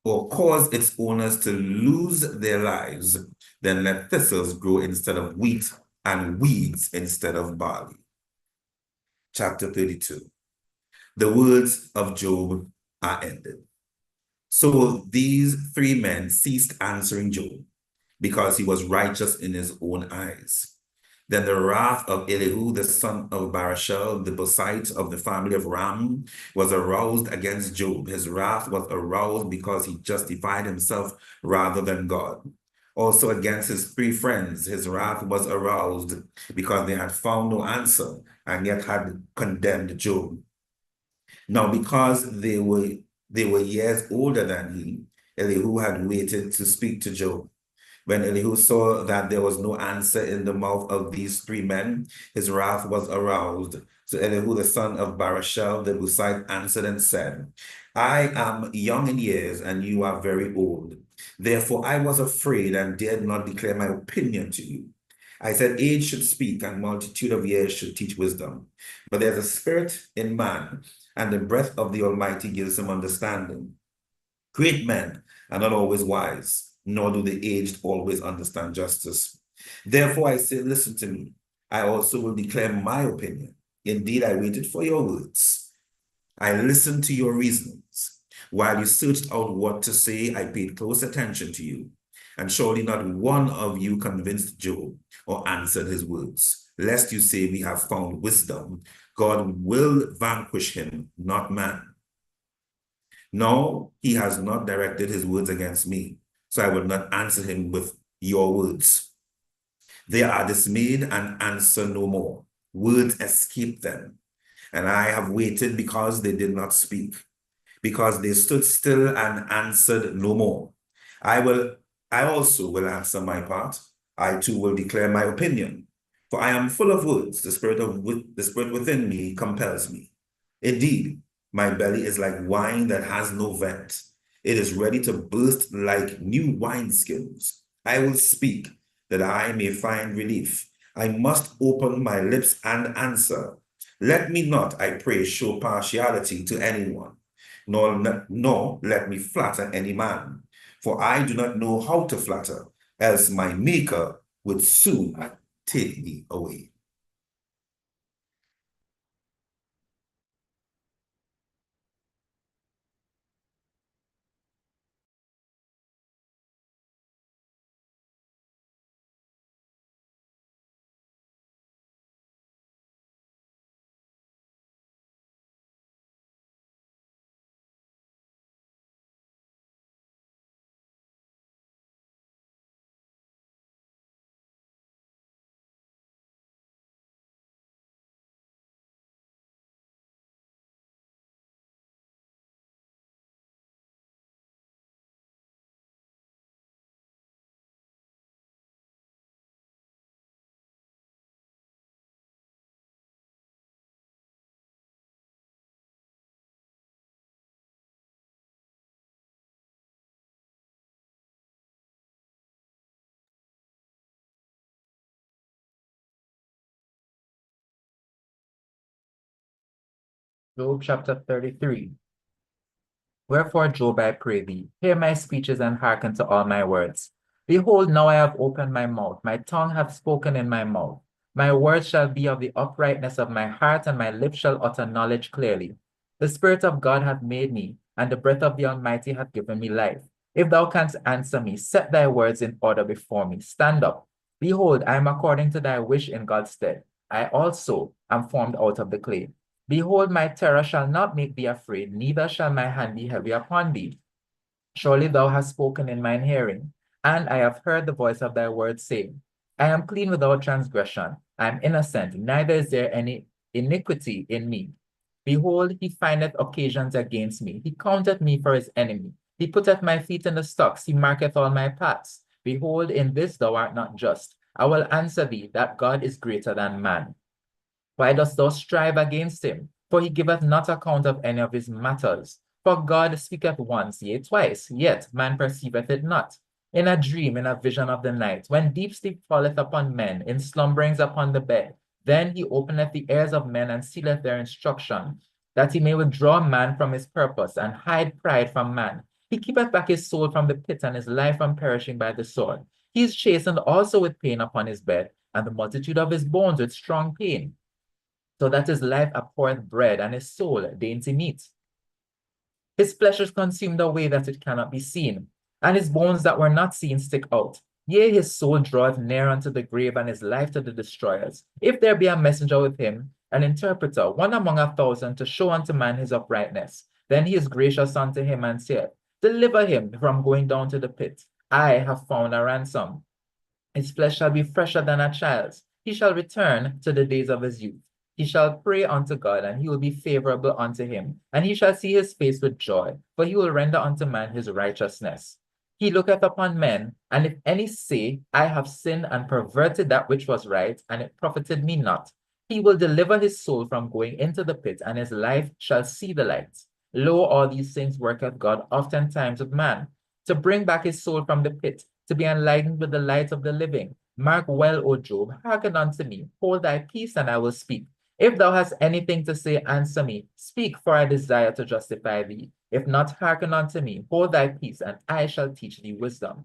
or cause its owners to lose their lives, then let thistles grow instead of wheat and weeds instead of barley. Chapter 32. The words of Job are ended. So these three men ceased answering Job, because he was righteous in his own eyes. Then the wrath of Elihu, the son of Barashel, the Bosite of the family of Ram, was aroused against Job. His wrath was aroused because he justified himself rather than God. Also against his three friends, his wrath was aroused because they had found no answer and yet had condemned Job. Now, because they were years older than he, Elihu had waited to speak to Job. When Elihu saw that there was no answer in the mouth of these three men, his wrath was aroused. So Elihu, the son of Barashel, the Buzite, answered and said, I am young in years, and you are very old. Therefore I was afraid and dared not declare my opinion to you. I said, age should speak, and multitude of years should teach wisdom. But there's a spirit in man, and the breath of the Almighty gives him understanding. Great men are not always wise, nor do the aged always understand justice. Therefore I say, listen to me. I also will declare my opinion. Indeed, I waited for your words. I listened to your reasonings. While you searched out what to say, I paid close attention to you. And surely not one of you convinced Job or answered his words, lest you say we have found wisdom. God will vanquish him, not man. No, he has not directed his words against me, so I will not answer him with your words. They are dismayed and answer no more. Words escape them. And I have waited because they did not speak, because they stood still and answered no more. I also will answer my part. I too will declare my opinion. For I am full of words. The spirit within me compels me. Indeed, my belly is like wine that has no vent. It is ready to burst like new wineskins. I will speak that I may find relief. I must open my lips and answer. Let me not, I pray, show partiality to anyone, nor let me flatter any man. For I do not know how to flatter, else my Maker would soon take me away. Job chapter 33. Wherefore, Job, I pray thee, hear my speeches and hearken to all my words. Behold, now I have opened my mouth, my tongue hath spoken in my mouth. My words shall be of the uprightness of my heart, and my lips shall utter knowledge clearly. The Spirit of God hath made me, and the breath of the Almighty hath given me life. If thou canst answer me, set thy words in order before me. Stand up, Behold, I am according to thy wish in God's stead. I also am formed out of the clay. Behold, my terror shall not make thee afraid, neither shall my hand be heavy upon thee. Surely thou hast spoken in mine hearing, and I have heard the voice of thy word saying, I am clean without transgression, I am innocent, neither is there any iniquity in me. Behold, he findeth occasions against me, he counteth me for his enemy. He putteth my feet in the stocks, he marketh all my paths. Behold, in this thou art not just. I will answer thee that God is greater than man. Why dost thou strive against him? For he giveth not account of any of his matters. For God speaketh once, yea, twice, yet man perceiveth it not. In a dream, in a vision of the night, when deep sleep falleth upon men, in slumberings upon the bed, then he openeth the ears of men and sealeth their instruction, that he may withdraw man from his purpose and hide pride from man. He keepeth back his soul from the pit and his life from perishing by the sword. He is chastened also with pain upon his bed, and the multitude of his bones with strong pain, so that his life abhorreth bread, and his soul dainty meat. His flesh is consumed away that it cannot be seen, and his bones that were not seen stick out. Yea, his soul draweth near unto the grave, and his life to the destroyers. If there be a messenger with him, an interpreter, one among 1,000, to show unto man his uprightness, then he is gracious unto him, and saith, Deliver him from going down to the pit. I have found a ransom. His flesh shall be fresher than a child's. He shall return to the days of his youth. He shall pray unto God, and he will be favorable unto him. And he shall see his face with joy, for he will render unto man his righteousness. He looketh upon men, and if any say, I have sinned and perverted that which was right, and it profited me not, he will deliver his soul from going into the pit, and his life shall see the light. Lo, all these things worketh God oftentimes with man, to bring back his soul from the pit, to be enlightened with the light of the living. Mark well, O Job, hearken unto me, hold thy peace, and I will speak. If thou hast anything to say, answer me. Speak, for I desire to justify thee. If not, hearken unto me, hold thy peace, and I shall teach thee wisdom.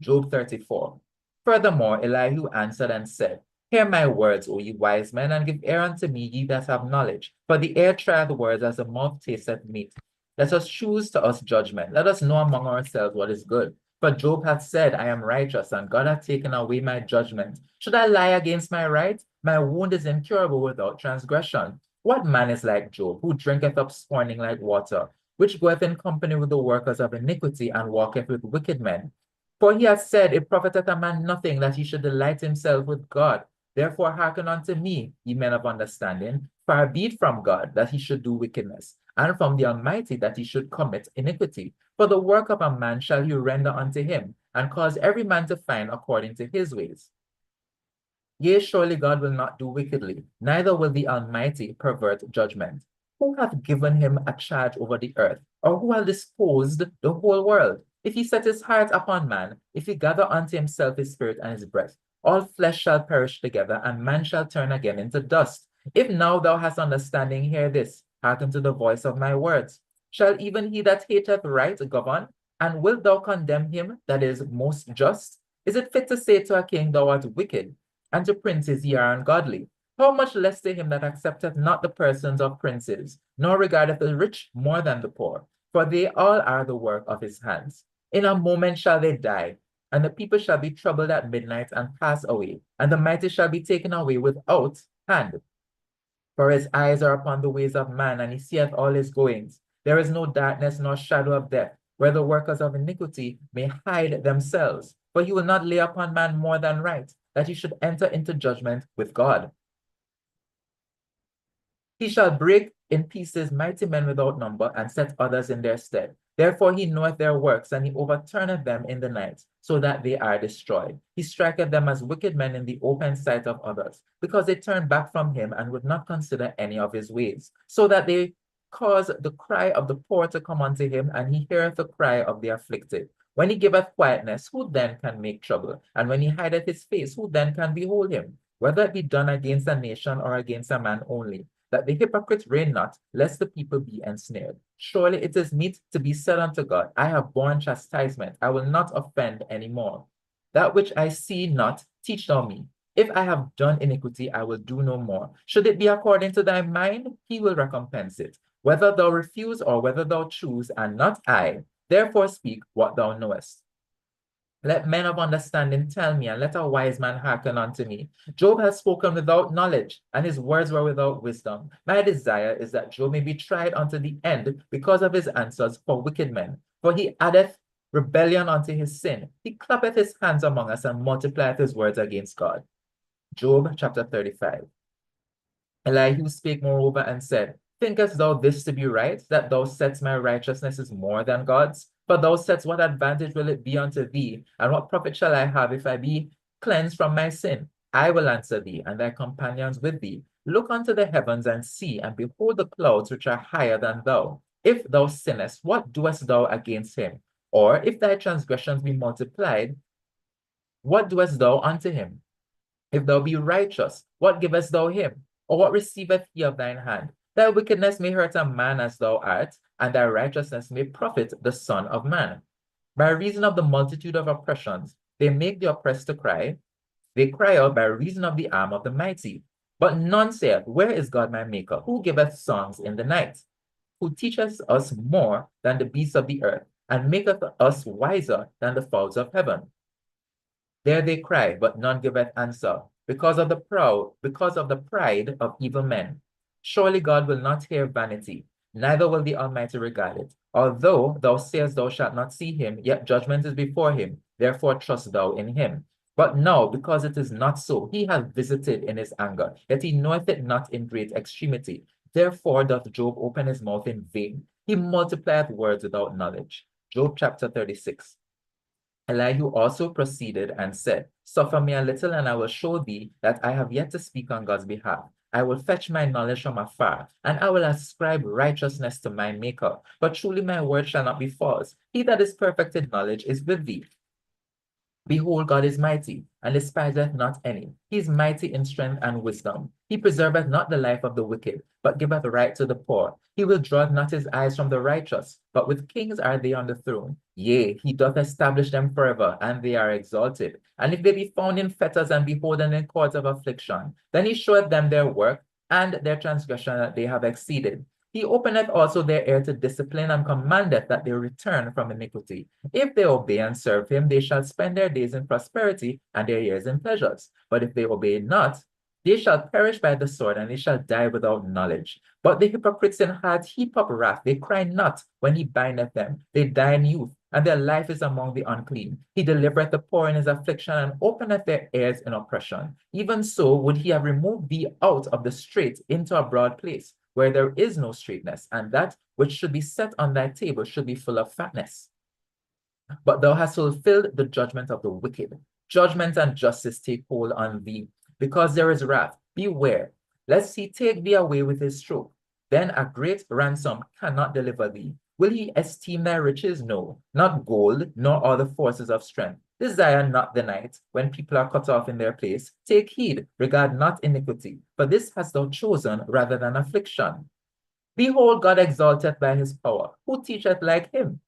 Job 34. Furthermore, Elihu answered and said, Hear my words, O ye wise men, and give ear unto me, ye that have knowledge. For the ear trieth words as the mouth tasteth meat. Let us choose to us judgment. Let us know among ourselves what is good. For Job hath said, I am righteous, and God hath taken away my judgment. Should I lie against my right? My wound is incurable without transgression. What man is like Job, who drinketh up scorning like water, which goeth in company with the workers of iniquity, and walketh with wicked men? For he hath said, It profiteth a man nothing that he should delight himself with God. Therefore hearken unto me, ye men of understanding. Far be it from God that he should do wickedness, and from the Almighty that he should commit iniquity. For the work of a man shall he render unto him, and cause every man to find according to his ways. Yea, surely God will not do wickedly, neither will the Almighty pervert judgment. Who hath given him a charge over the earth, or who hath disposed the whole world? If he set his heart upon man, if he gather unto himself his spirit and his breath, all flesh shall perish together, and man shall turn again into dust. If now thou hast understanding, hear this, hearken to the voice of my words. Shall even he that hateth right govern? And wilt thou condemn him that is most just? Is it fit to say to a king, Thou art wicked, and to princes ye are ungodly? How much less to him that accepteth not the persons of princes, nor regardeth the rich more than the poor? For they all are the work of his hands. In a moment shall they die, and the people shall be troubled at midnight and pass away, and the mighty shall be taken away without hand. For his eyes are upon the ways of man, and he seeth all his goings. There is no darkness nor shadow of death, where the workers of iniquity may hide themselves. For he will not lay upon man more than right, that he should enter into judgment with God. He shall break in pieces mighty men without number, and set others in their stead. Therefore he knoweth their works, and he overturneth them in the night, so that they are destroyed. He striketh them as wicked men in the open sight of others, because they turned back from him, and would not consider any of his ways, so that they cause the cry of the poor to come unto him, and he heareth the cry of the afflicted. When he giveth quietness, who then can make trouble? And when he hideth his face, who then can behold him? Whether it be done against a nation or against a man only, that the hypocrite reign not, lest the people be ensnared. Surely it is meet to be said unto God, I have borne chastisement, I will not offend any more. That which I see not, teach thou me. If I have done iniquity, I will do no more. Should it be according to thy mind, he will recompense it. Whether thou refuse or whether thou choose, and not I, therefore speak what thou knowest. Let men of understanding tell me, and let a wise man hearken unto me. Job has spoken without knowledge, and his words were without wisdom. My desire is that Job may be tried unto the end because of his answers for wicked men. For he addeth rebellion unto his sin. He clappeth his hands among us and multiplieth his words against God. Job chapter 35. Elihu spake moreover and said, Thinkest thou this to be right, that thou saidst my righteousness is more than God's? For thou saidst, What advantage will it be unto thee? And what profit shall I have if I be cleansed from my sin? I will answer thee, and thy companions with thee. Look unto the heavens and see, and behold the clouds which are higher than thou. If thou sinnest, what doest thou against him? Or if thy transgressions be multiplied, what doest thou unto him? If thou be righteous, what givest thou him? Or what receiveth he of thine hand? Thy wickedness may hurt a man as thou art, and thy righteousness may profit the Son of Man. By reason of the multitude of oppressions, they make the oppressed to cry. They cry out by reason of the arm of the mighty. But none saith, Where is God my Maker? Who giveth songs in the night? Who teacheth us more than the beasts of the earth, and maketh us wiser than the fowls of heaven? There they cry, but none giveth answer, because of the pride of evil men. Surely God will not hear vanity, neither will the Almighty regard it. Although thou sayest thou shalt not see him, yet judgment is before him, therefore trust thou in him. But now, because it is not so, he hath visited in his anger, yet he knoweth it not in great extremity. Therefore doth Job open his mouth in vain. He multiplieth words without knowledge. Job chapter 36. Elihu also proceeded and said, Suffer me a little, and I will show thee that I have yet to speak on God's behalf. I will fetch my knowledge from afar, and I will ascribe righteousness to my Maker. But truly my word shall not be false. He that is perfect in knowledge is with thee. Behold, God is mighty, and despiseth not any. He is mighty in strength and wisdom. He preserveth not the life of the wicked, but giveth right to the poor. He withdraweth not his eyes from the righteous, but with kings are they on the throne. Yea, he doth establish them forever, and they are exalted. And if they be found in fetters and beholden in cords of affliction, then he showeth them their work, and their transgression that they have exceeded. He openeth also their ear to discipline, and commandeth that they return from iniquity. If they obey and serve him, they shall spend their days in prosperity, and their years in pleasures. But if they obey not, they shall perish by the sword, and they shall die without knowledge. But the hypocrites in heart heap up wrath. They cry not when he bindeth them. They die in youth, and their life is among the unclean. He delivereth the poor in his affliction, and openeth their ears in oppression. Even so would he have removed thee out of the strait into a broad place, where there is no straightness, and that which should be set on thy table should be full of fatness. But thou hast fulfilled the judgment of the wicked. Judgment and justice take hold on thee, because there is wrath. Beware, lest he take thee away with his stroke. Then a great ransom cannot deliver thee. Will he esteem thy riches? No, not gold, nor all the forces of strength. Desire not the night, when people are cut off in their place. Take heed, regard not iniquity, for this hast thou chosen rather than affliction. Behold, God exalteth by his power. Who teacheth like him?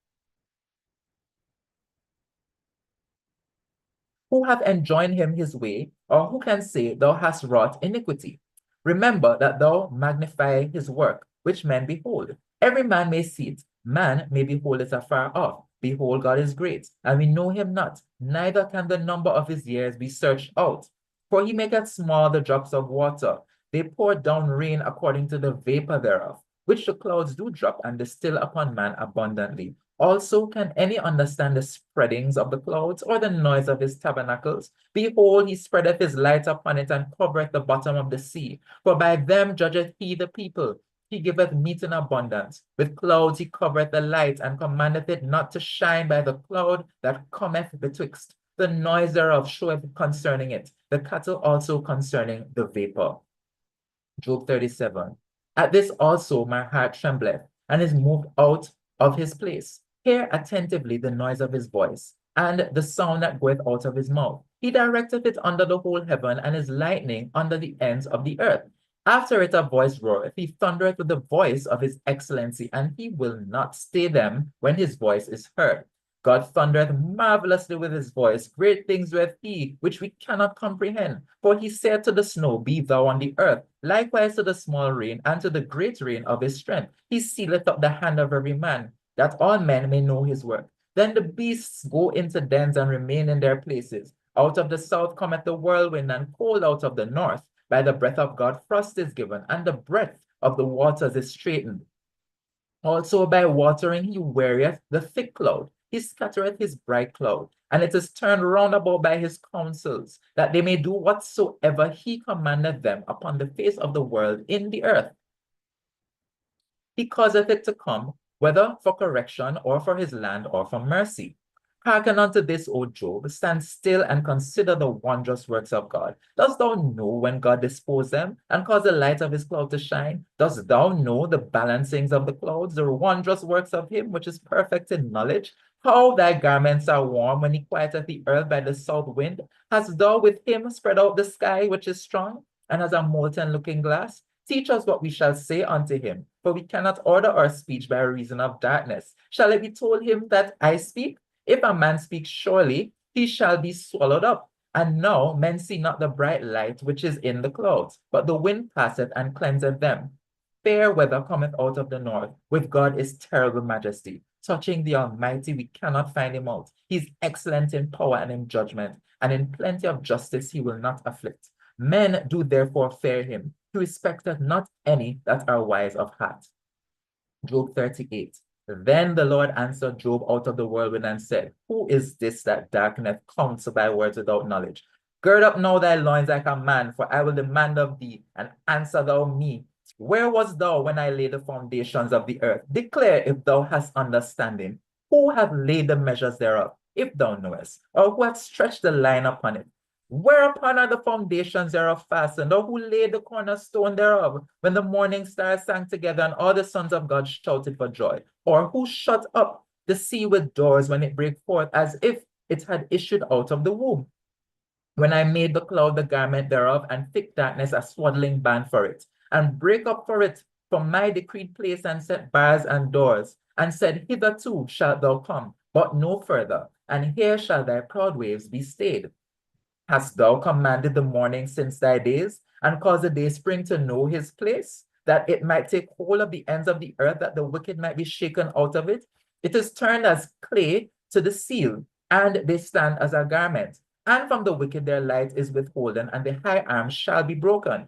Who hath enjoined him his way, or who can say, Thou hast wrought iniquity? Remember that thou magnify his work, which men behold. Every man may see it, man may behold it afar off. Behold, God is great, and we know him not, neither can the number of his years be searched out. For he maketh small the drops of water. They pour down rain according to the vapor thereof, which the clouds do drop and distill upon man abundantly. Also, can any understand the spreadings of the clouds, or the noise of his tabernacles? Behold, he spreadeth his light upon it, and covereth the bottom of the sea. For by them judgeth he the people. He giveth meat in abundance. With clouds he covereth the light, and commandeth it not to shine by the cloud that cometh betwixt. The noise thereof showeth concerning it, the cattle also concerning the vapor. Job 37. At this also my heart trembleth, and is moved out of his place. Hear attentively the noise of his voice, and the sound that goeth out of his mouth. He directeth it under the whole heaven, and his lightning under the ends of the earth. After it a voice roareth, he thundereth with the voice of his excellency, and he will not stay them when his voice is heard. God thundereth marvelously with his voice. Great things doeth he, which we cannot comprehend. For he said to the snow, Be thou on the earth, likewise to the small rain, and to the great rain of his strength. He sealeth up the hand of every man, that all men may know his work. Then the beasts go into dens and remain in their places. Out of the south cometh the whirlwind, and cold out of the north. By the breath of God frost is given, and the breadth of the waters is straitened. Also by watering he wearieth the thick cloud. He scattereth his bright cloud, and it is turned round about by his counsels, that they may do whatsoever he commandeth them upon the face of the world in the earth. He causeth it to come, whether for correction, or for his land, or for mercy. Hearken unto this, O Job, stand still and consider the wondrous works of God. Dost thou know when God disposed them, and caused the light of his cloud to shine? Dost thou know the balancings of the clouds, the wondrous works of him which is perfect in knowledge? How thy garments are warm when he quieteth the earth by the south wind? Hast thou with him spread out the sky which is strong, and as a molten looking glass? Teach us what we shall say unto him, for we cannot order our speech by reason of darkness. Shall it be told him that I speak? If a man speak surely, he shall be swallowed up. And now men see not the bright light which is in the clouds, but the wind passeth and cleanseth them. Fair weather cometh out of the north. With God is terrible majesty. Touching the Almighty, we cannot find him out. He is excellent in power and in judgment, and in plenty of justice he will not afflict. Men do therefore fear him. He respecteth not any that are wise of heart. Job 38. Then the Lord answered Job out of the whirlwind and said, Who is this that darkeneth counsel by words without knowledge? Gird up now thy loins like a man, for I will demand of thee, and answer thou me. Where wast thou when I laid the foundations of the earth? Declare if thou hast understanding. Who hath laid the measures thereof, if thou knowest? Or who hath stretched the line upon it? Whereupon are the foundations thereof fastened, or who laid the cornerstone thereof, when the morning stars sang together and all the sons of God shouted for joy? Or who shut up the sea with doors when it brake forth, as if it had issued out of the womb? When I made the cloud the garment thereof, and thick darkness a swaddling band for it, and break up for it from my decreed place, and set bars and doors, and said, Hitherto shalt thou come, but no further, and here shall thy proud waves be stayed. Hast thou commanded the morning since thy days, and caused the day spring to know his place, that it might take hold of the ends of the earth, that the wicked might be shaken out of it? It is turned as clay to the seal, and they stand as a garment. And from the wicked their light is withholden, and the high arm shall be broken.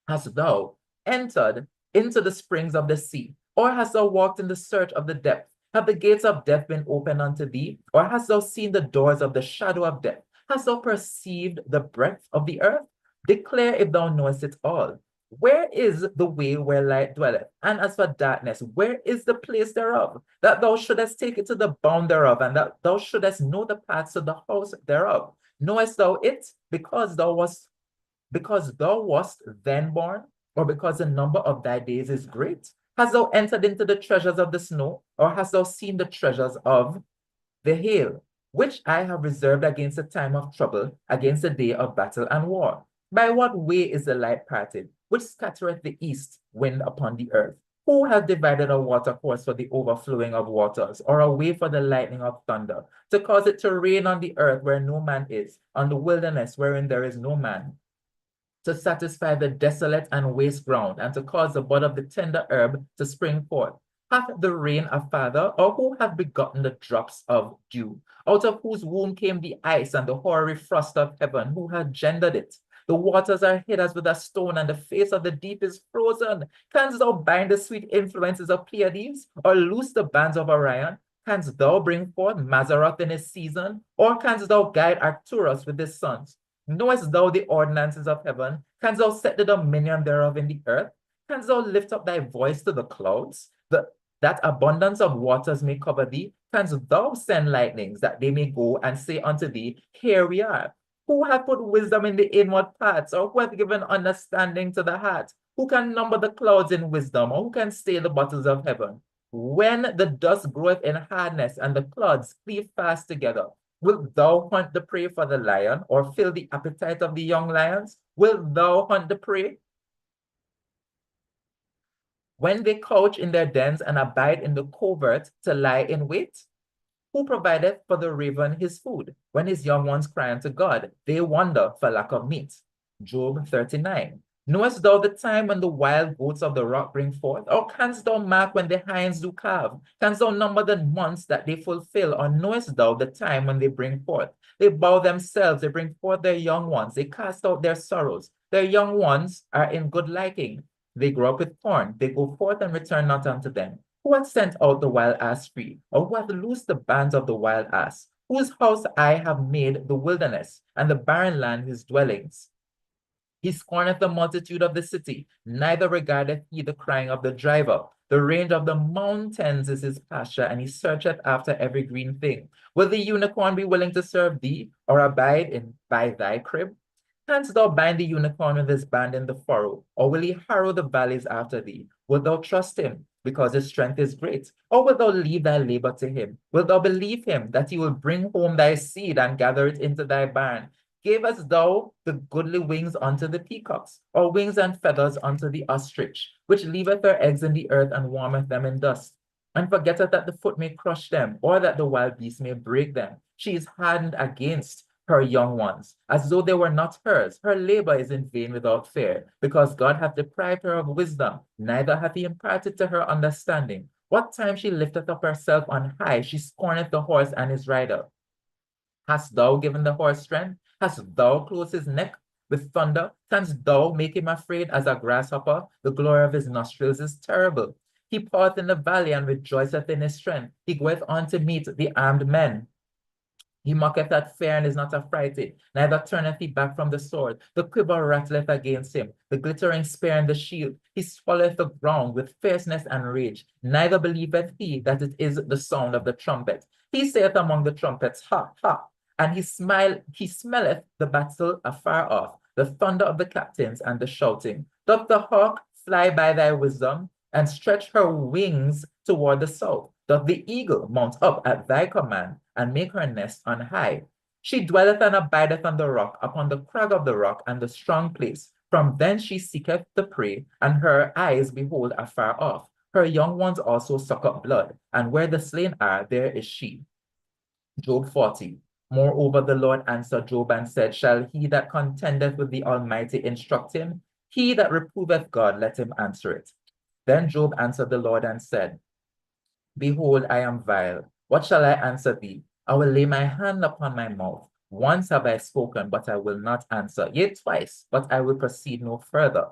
Hast thou entered into the springs of the sea, or hast thou walked in the search of the depth? Have the gates of death been opened unto thee, or hast thou seen the doors of the shadow of death? Hast thou perceived the breadth of the earth? Declare if thou knowest it all. Where is the way where light dwelleth? And as for darkness, where is the place thereof? That thou shouldest take it to the bound thereof, and that thou shouldest know the paths to the house thereof. Knowest thou it because thou wast then born, or because the number of thy days is great? Hast thou entered into the treasures of the snow, or hast thou seen the treasures of the hail, which I have reserved against the time of trouble, against the day of battle and war? By what way is the light parted, which scattereth the east wind upon the earth? Who hath divided a water course for the overflowing of waters, or a way for the lightning of thunder, to cause it to rain on the earth where no man is, on the wilderness wherein there is no man, to satisfy the desolate and waste ground, and to cause the bud of the tender herb to spring forth? Hath the rain a father, or who hath begotten the drops of dew? Out of whose womb came the ice and the hoary frost of heaven? Who hath gendered it? The waters are hid as with a stone, and the face of the deep is frozen. Canst thou bind the sweet influences of Pleiades, or loose the bands of Orion? Canst thou bring forth Mazzaroth in his season, or canst thou guide Arcturus with his sons? Knowest thou the ordinances of heaven? Canst thou set the dominion thereof in the earth? Canst thou lift up thy voice to the clouds, that abundance of waters may cover thee? Canst thou send lightnings, that they may go and say unto thee, Here we are? Who hath put wisdom in the inward parts, or who hath given understanding to the heart? Who can number the clouds in wisdom, or who can stay the bottles of heaven? When the dust groweth in hardness, and the clods cleave fast together, wilt thou hunt the prey for the lion, or fill the appetite of the young lions? Wilt thou hunt the prey? When they couch in their dens and abide in the covert to lie in wait? Who provideth for the raven his food? When his young ones cry unto God, they wonder for lack of meat. Job 39. Knowest thou the time when the wild goats of the rock bring forth? Or canst thou mark when the hinds do calve? Canst thou number the months that they fulfill? Or knowest thou the time when they bring forth? They bow themselves, they bring forth their young ones, they cast out their sorrows. Their young ones are in good liking. They grow up with corn, they go forth and return not unto them. Who hath sent out the wild ass free? Or who hath loosed the bands of the wild ass? Whose house I have made the wilderness, and the barren land his dwellings. He scorneth the multitude of the city, neither regardeth he the crying of the driver. The range of the mountains is his pasture, and he searcheth after every green thing. Will the unicorn be willing to serve thee, or abide by thy crib? Canst thou bind the unicorn with his band in the furrow, or will he harrow the valleys after thee? Wilt thou trust him, because his strength is great? Or wilt thou leave thy labor to him? Wilt thou believe him, that he will bring home thy seed and gather it into thy barn? Gavest thou the goodly wings unto the peacocks, or wings and feathers unto the ostrich, which leaveth her eggs in the earth and warmeth them in dust, and forgetteth that the foot may crush them, or that the wild beast may break them? She is hardened against her young ones, as though they were not hers. Her labor is in vain without fear, because God hath deprived her of wisdom, neither hath he imparted to her understanding. What time she lifteth up herself on high, she scorneth the horse and his rider. Hast thou given the horse strength? Hast thou closed his neck with thunder? Canst thou make him afraid as a grasshopper? The glory of his nostrils is terrible. He passeth in the valley and rejoiceth in his strength. He goeth on to meet the armed men. He mocketh at fear and is not affrighted, neither turneth he back from the sword. The quiver rattleth against him, the glittering spear and the shield. He swalloweth the ground with fierceness and rage, neither believeth he that it is the sound of the trumpet. He saith among the trumpets, ha, ha, and he smelleth the battle afar off, the thunder of the captains and the shouting. Doth the hawk fly by thy wisdom, and stretch her wings toward the south? Doth the eagle mount up at thy command, and make her nest on high? She dwelleth and abideth on the rock, upon the crag of the rock and the strong place. From thence she seeketh the prey, and her eyes behold afar off. Her young ones also suck up blood, and where the slain are, there is she. Job 40. Moreover, the Lord answered Job and said, Shall he that contendeth with the Almighty instruct him? He that reproveth God, let him answer it. Then Job answered the Lord and said, Behold, I am vile. What shall I answer thee? I will lay my hand upon my mouth. Once have I spoken, but I will not answer. Yea, twice, but I will proceed no further.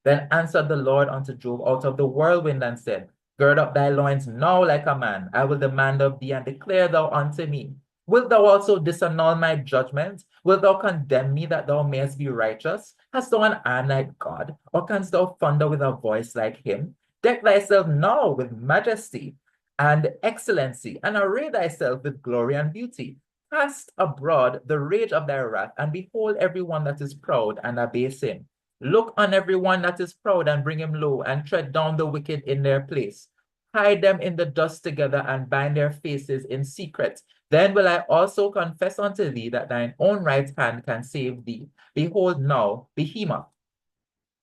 Then answered the Lord unto Job out of the whirlwind and said, Gird up thy loins now like a man. I will demand of thee, and declare thou unto me. Wilt thou also disannul my judgment? Wilt thou condemn me that thou mayest be righteous? Hast thou an arm like God? Or canst thou thunder with a voice like him? Deck thyself now with majesty and excellency, and array thyself with glory and beauty. Cast abroad the rage of thy wrath, and behold every one that is proud, and abase him. Look on every one that is proud, and bring him low, and tread down the wicked in their place. Hide them in the dust together, and bind their faces in secret. Then will I also confess unto thee that thine own right hand can save thee. Behold now, Behemoth,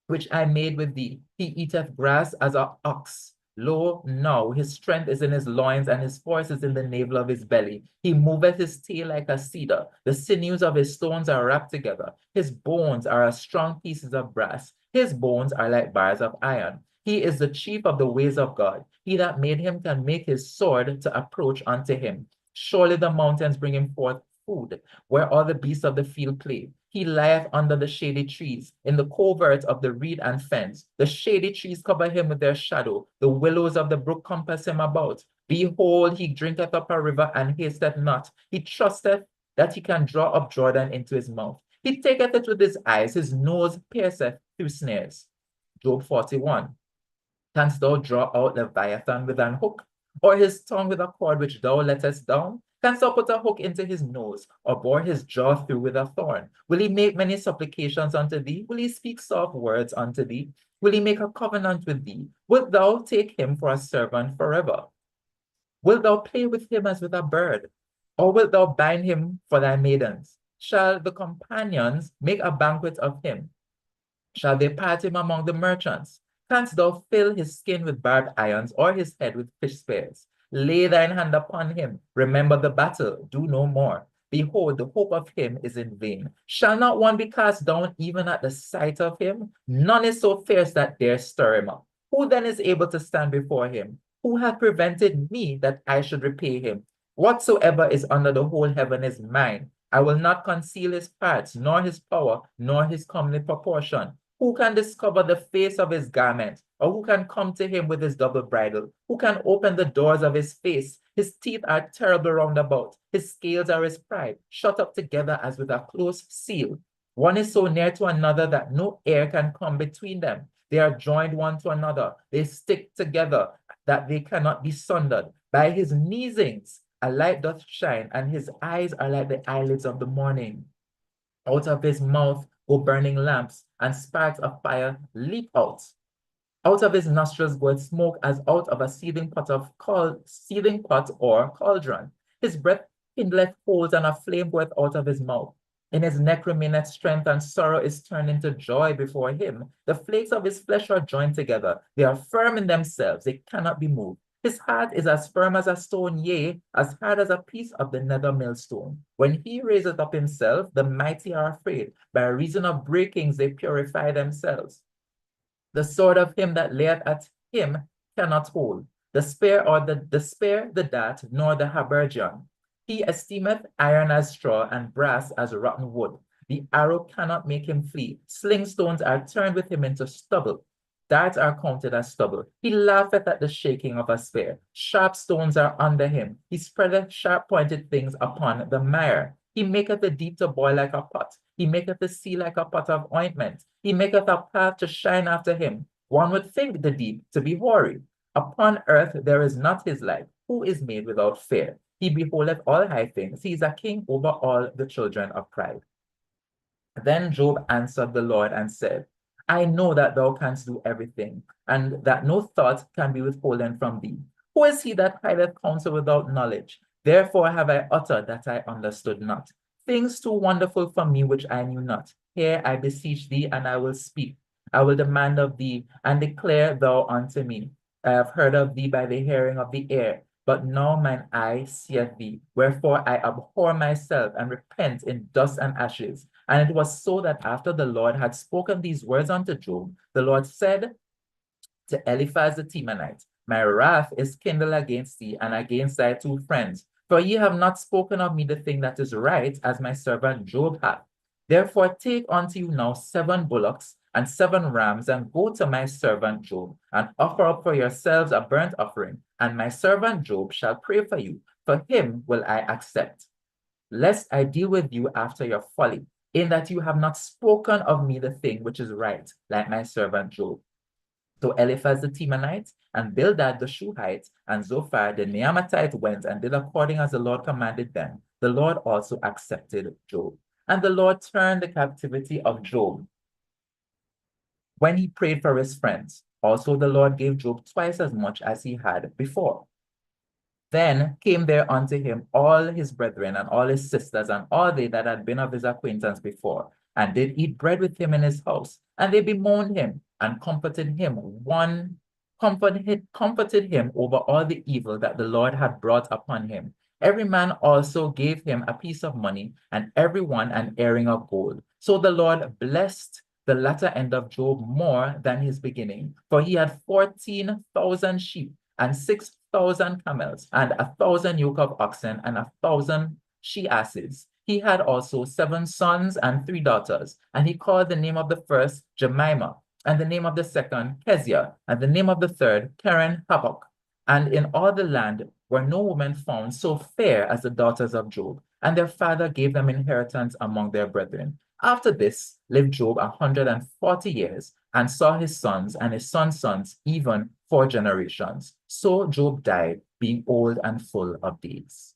which I made with thee, he eateth grass as an ox. Lo, now his strength is in his loins, and his force is in the navel of his belly. He moveth his tail like a cedar. The sinews of his stones are wrapped together. His bones are as strong pieces of brass. His bones are like bars of iron. He is the chief of the ways of God. He that made him can make his sword to approach unto him. Surely the mountains bring him forth food, where all the beasts of the field play. He lieth under the shady trees, in the covert of the reed and fence. The shady trees cover him with their shadow. The willows of the brook compass him about. Behold, he drinketh up a river and hasteth not. He trusteth that he can draw up Jordan into his mouth. He taketh it with his eyes. His nose pierceth through snares. Job 41. Canst thou draw out Leviathan with an hook, or his tongue with a cord which thou lettest down? Canst thou put a hook into his nose, or bore his jaw through with a thorn? Will he make many supplications unto thee? Will he speak soft words unto thee? Will he make a covenant with thee? Wilt thou take him for a servant forever? Wilt thou play with him as with a bird? Or wilt thou bind him for thy maidens? Shall the companions make a banquet of him? Shall they part him among the merchants? Canst thou fill his skin with barbed irons, or his head with fish spears? Lay thine hand upon him. Remember the battle. Do no more. Behold, the hope of him is in vain. Shall not one be cast down even at the sight of him? None is so fierce that dare stir him up. Who then is able to stand before him? Who hath prevented me that I should repay him? Whatsoever is under the whole heaven is mine. I will not conceal his parts, nor his power, nor his comely proportion. Who can discover the face of his garment? Or who can come to him with his double bridle? Who can open the doors of his face? His teeth are terrible round about. His scales are his pride, shut up together as with a close seal. One is so near to another that no air can come between them. They are joined one to another. They stick together that they cannot be sundered. By his neesings a light doth shine, and his eyes are like the eyelids of the morning. Out of his mouth go burning lamps, and sparks of fire leap out. Out of his nostrils goeth smoke as out of a seething pot or cauldron. His breath kindleth coals, and a flame goeth out of his mouth. In his neck remaineth strength, and sorrow is turned into joy before him. The flakes of his flesh are joined together. They are firm in themselves, they cannot be moved. His heart is as firm as a stone, yea, as hard as a piece of the nether millstone. When he raiseth up himself, the mighty are afraid. By reason of breakings they purify themselves. The sword of him that layeth at him cannot hold. The spear, the dart, nor the habergeon. He esteemeth iron as straw, and brass as rotten wood. The arrow cannot make him flee. Sling stones are turned with him into stubble. Darts are counted as stubble. He laugheth at the shaking of a spear. Sharp stones are under him. He spreadeth sharp-pointed things upon the mire. He maketh the deep to boil like a pot. He maketh the sea like a pot of ointment. He maketh a path to shine after him. One would think the deep to be hoary. Upon earth there is not his like, who is made without fear. He beholdeth all high things. He is a king over all the children of pride. Then Job answered the Lord and said, I know that thou canst do everything, and that no thought can be withholden from thee. Who is he that hideth counsel without knowledge? Therefore have I uttered that I understood not. Things too wonderful for me which I knew not. Here I beseech thee, and I will speak. I will demand of thee, and declare thou unto me. I have heard of thee by the hearing of the ear, but now mine eye seeth thee. Wherefore I abhor myself, and repent in dust and ashes. And it was so that after the Lord had spoken these words unto Job, the Lord said to Eliphaz the Temanite, My wrath is kindled against thee and against thy two friends, for ye have not spoken of me the thing that is right, as my servant Job hath. Therefore take unto you now 7 bullocks and 7 rams, and go to my servant Job, and offer up for yourselves a burnt offering, and my servant Job shall pray for you. For him will I accept, lest I deal with you after your folly, in that you have not spoken of me the thing which is right, like my servant Job. So Eliphaz the Temanite, and Bildad the Shuhite, and Zophar the Naamathite went and did according as the Lord commanded them. The Lord also accepted Job. And the Lord turned the captivity of Job when he prayed for his friends. Also the Lord gave Job twice as much as he had before. Then came there unto him all his brethren and all his sisters and all they that had been of his acquaintance before, and did eat bread with him in his house. And they bemoaned him and comforted him over all the evil that the Lord had brought upon him. Every man also gave him a piece of money, and every one an earring of gold. So the Lord blessed the latter end of Job more than his beginning, for he had 14,000 sheep and 6,000 camels, and 1,000 yoke of oxen, and 1,000 she-asses. He had also 7 sons and 3 daughters, and he called the name of the first Jemimah, and the name of the second Keziah, and the name of the third Keren Hapuk. And in all the land were no woman found so fair as the daughters of Job, and their father gave them inheritance among their brethren. After this lived Job 140 years, and saw his sons and his sons' sons, even 4 generations. So Job died, being old and full of days.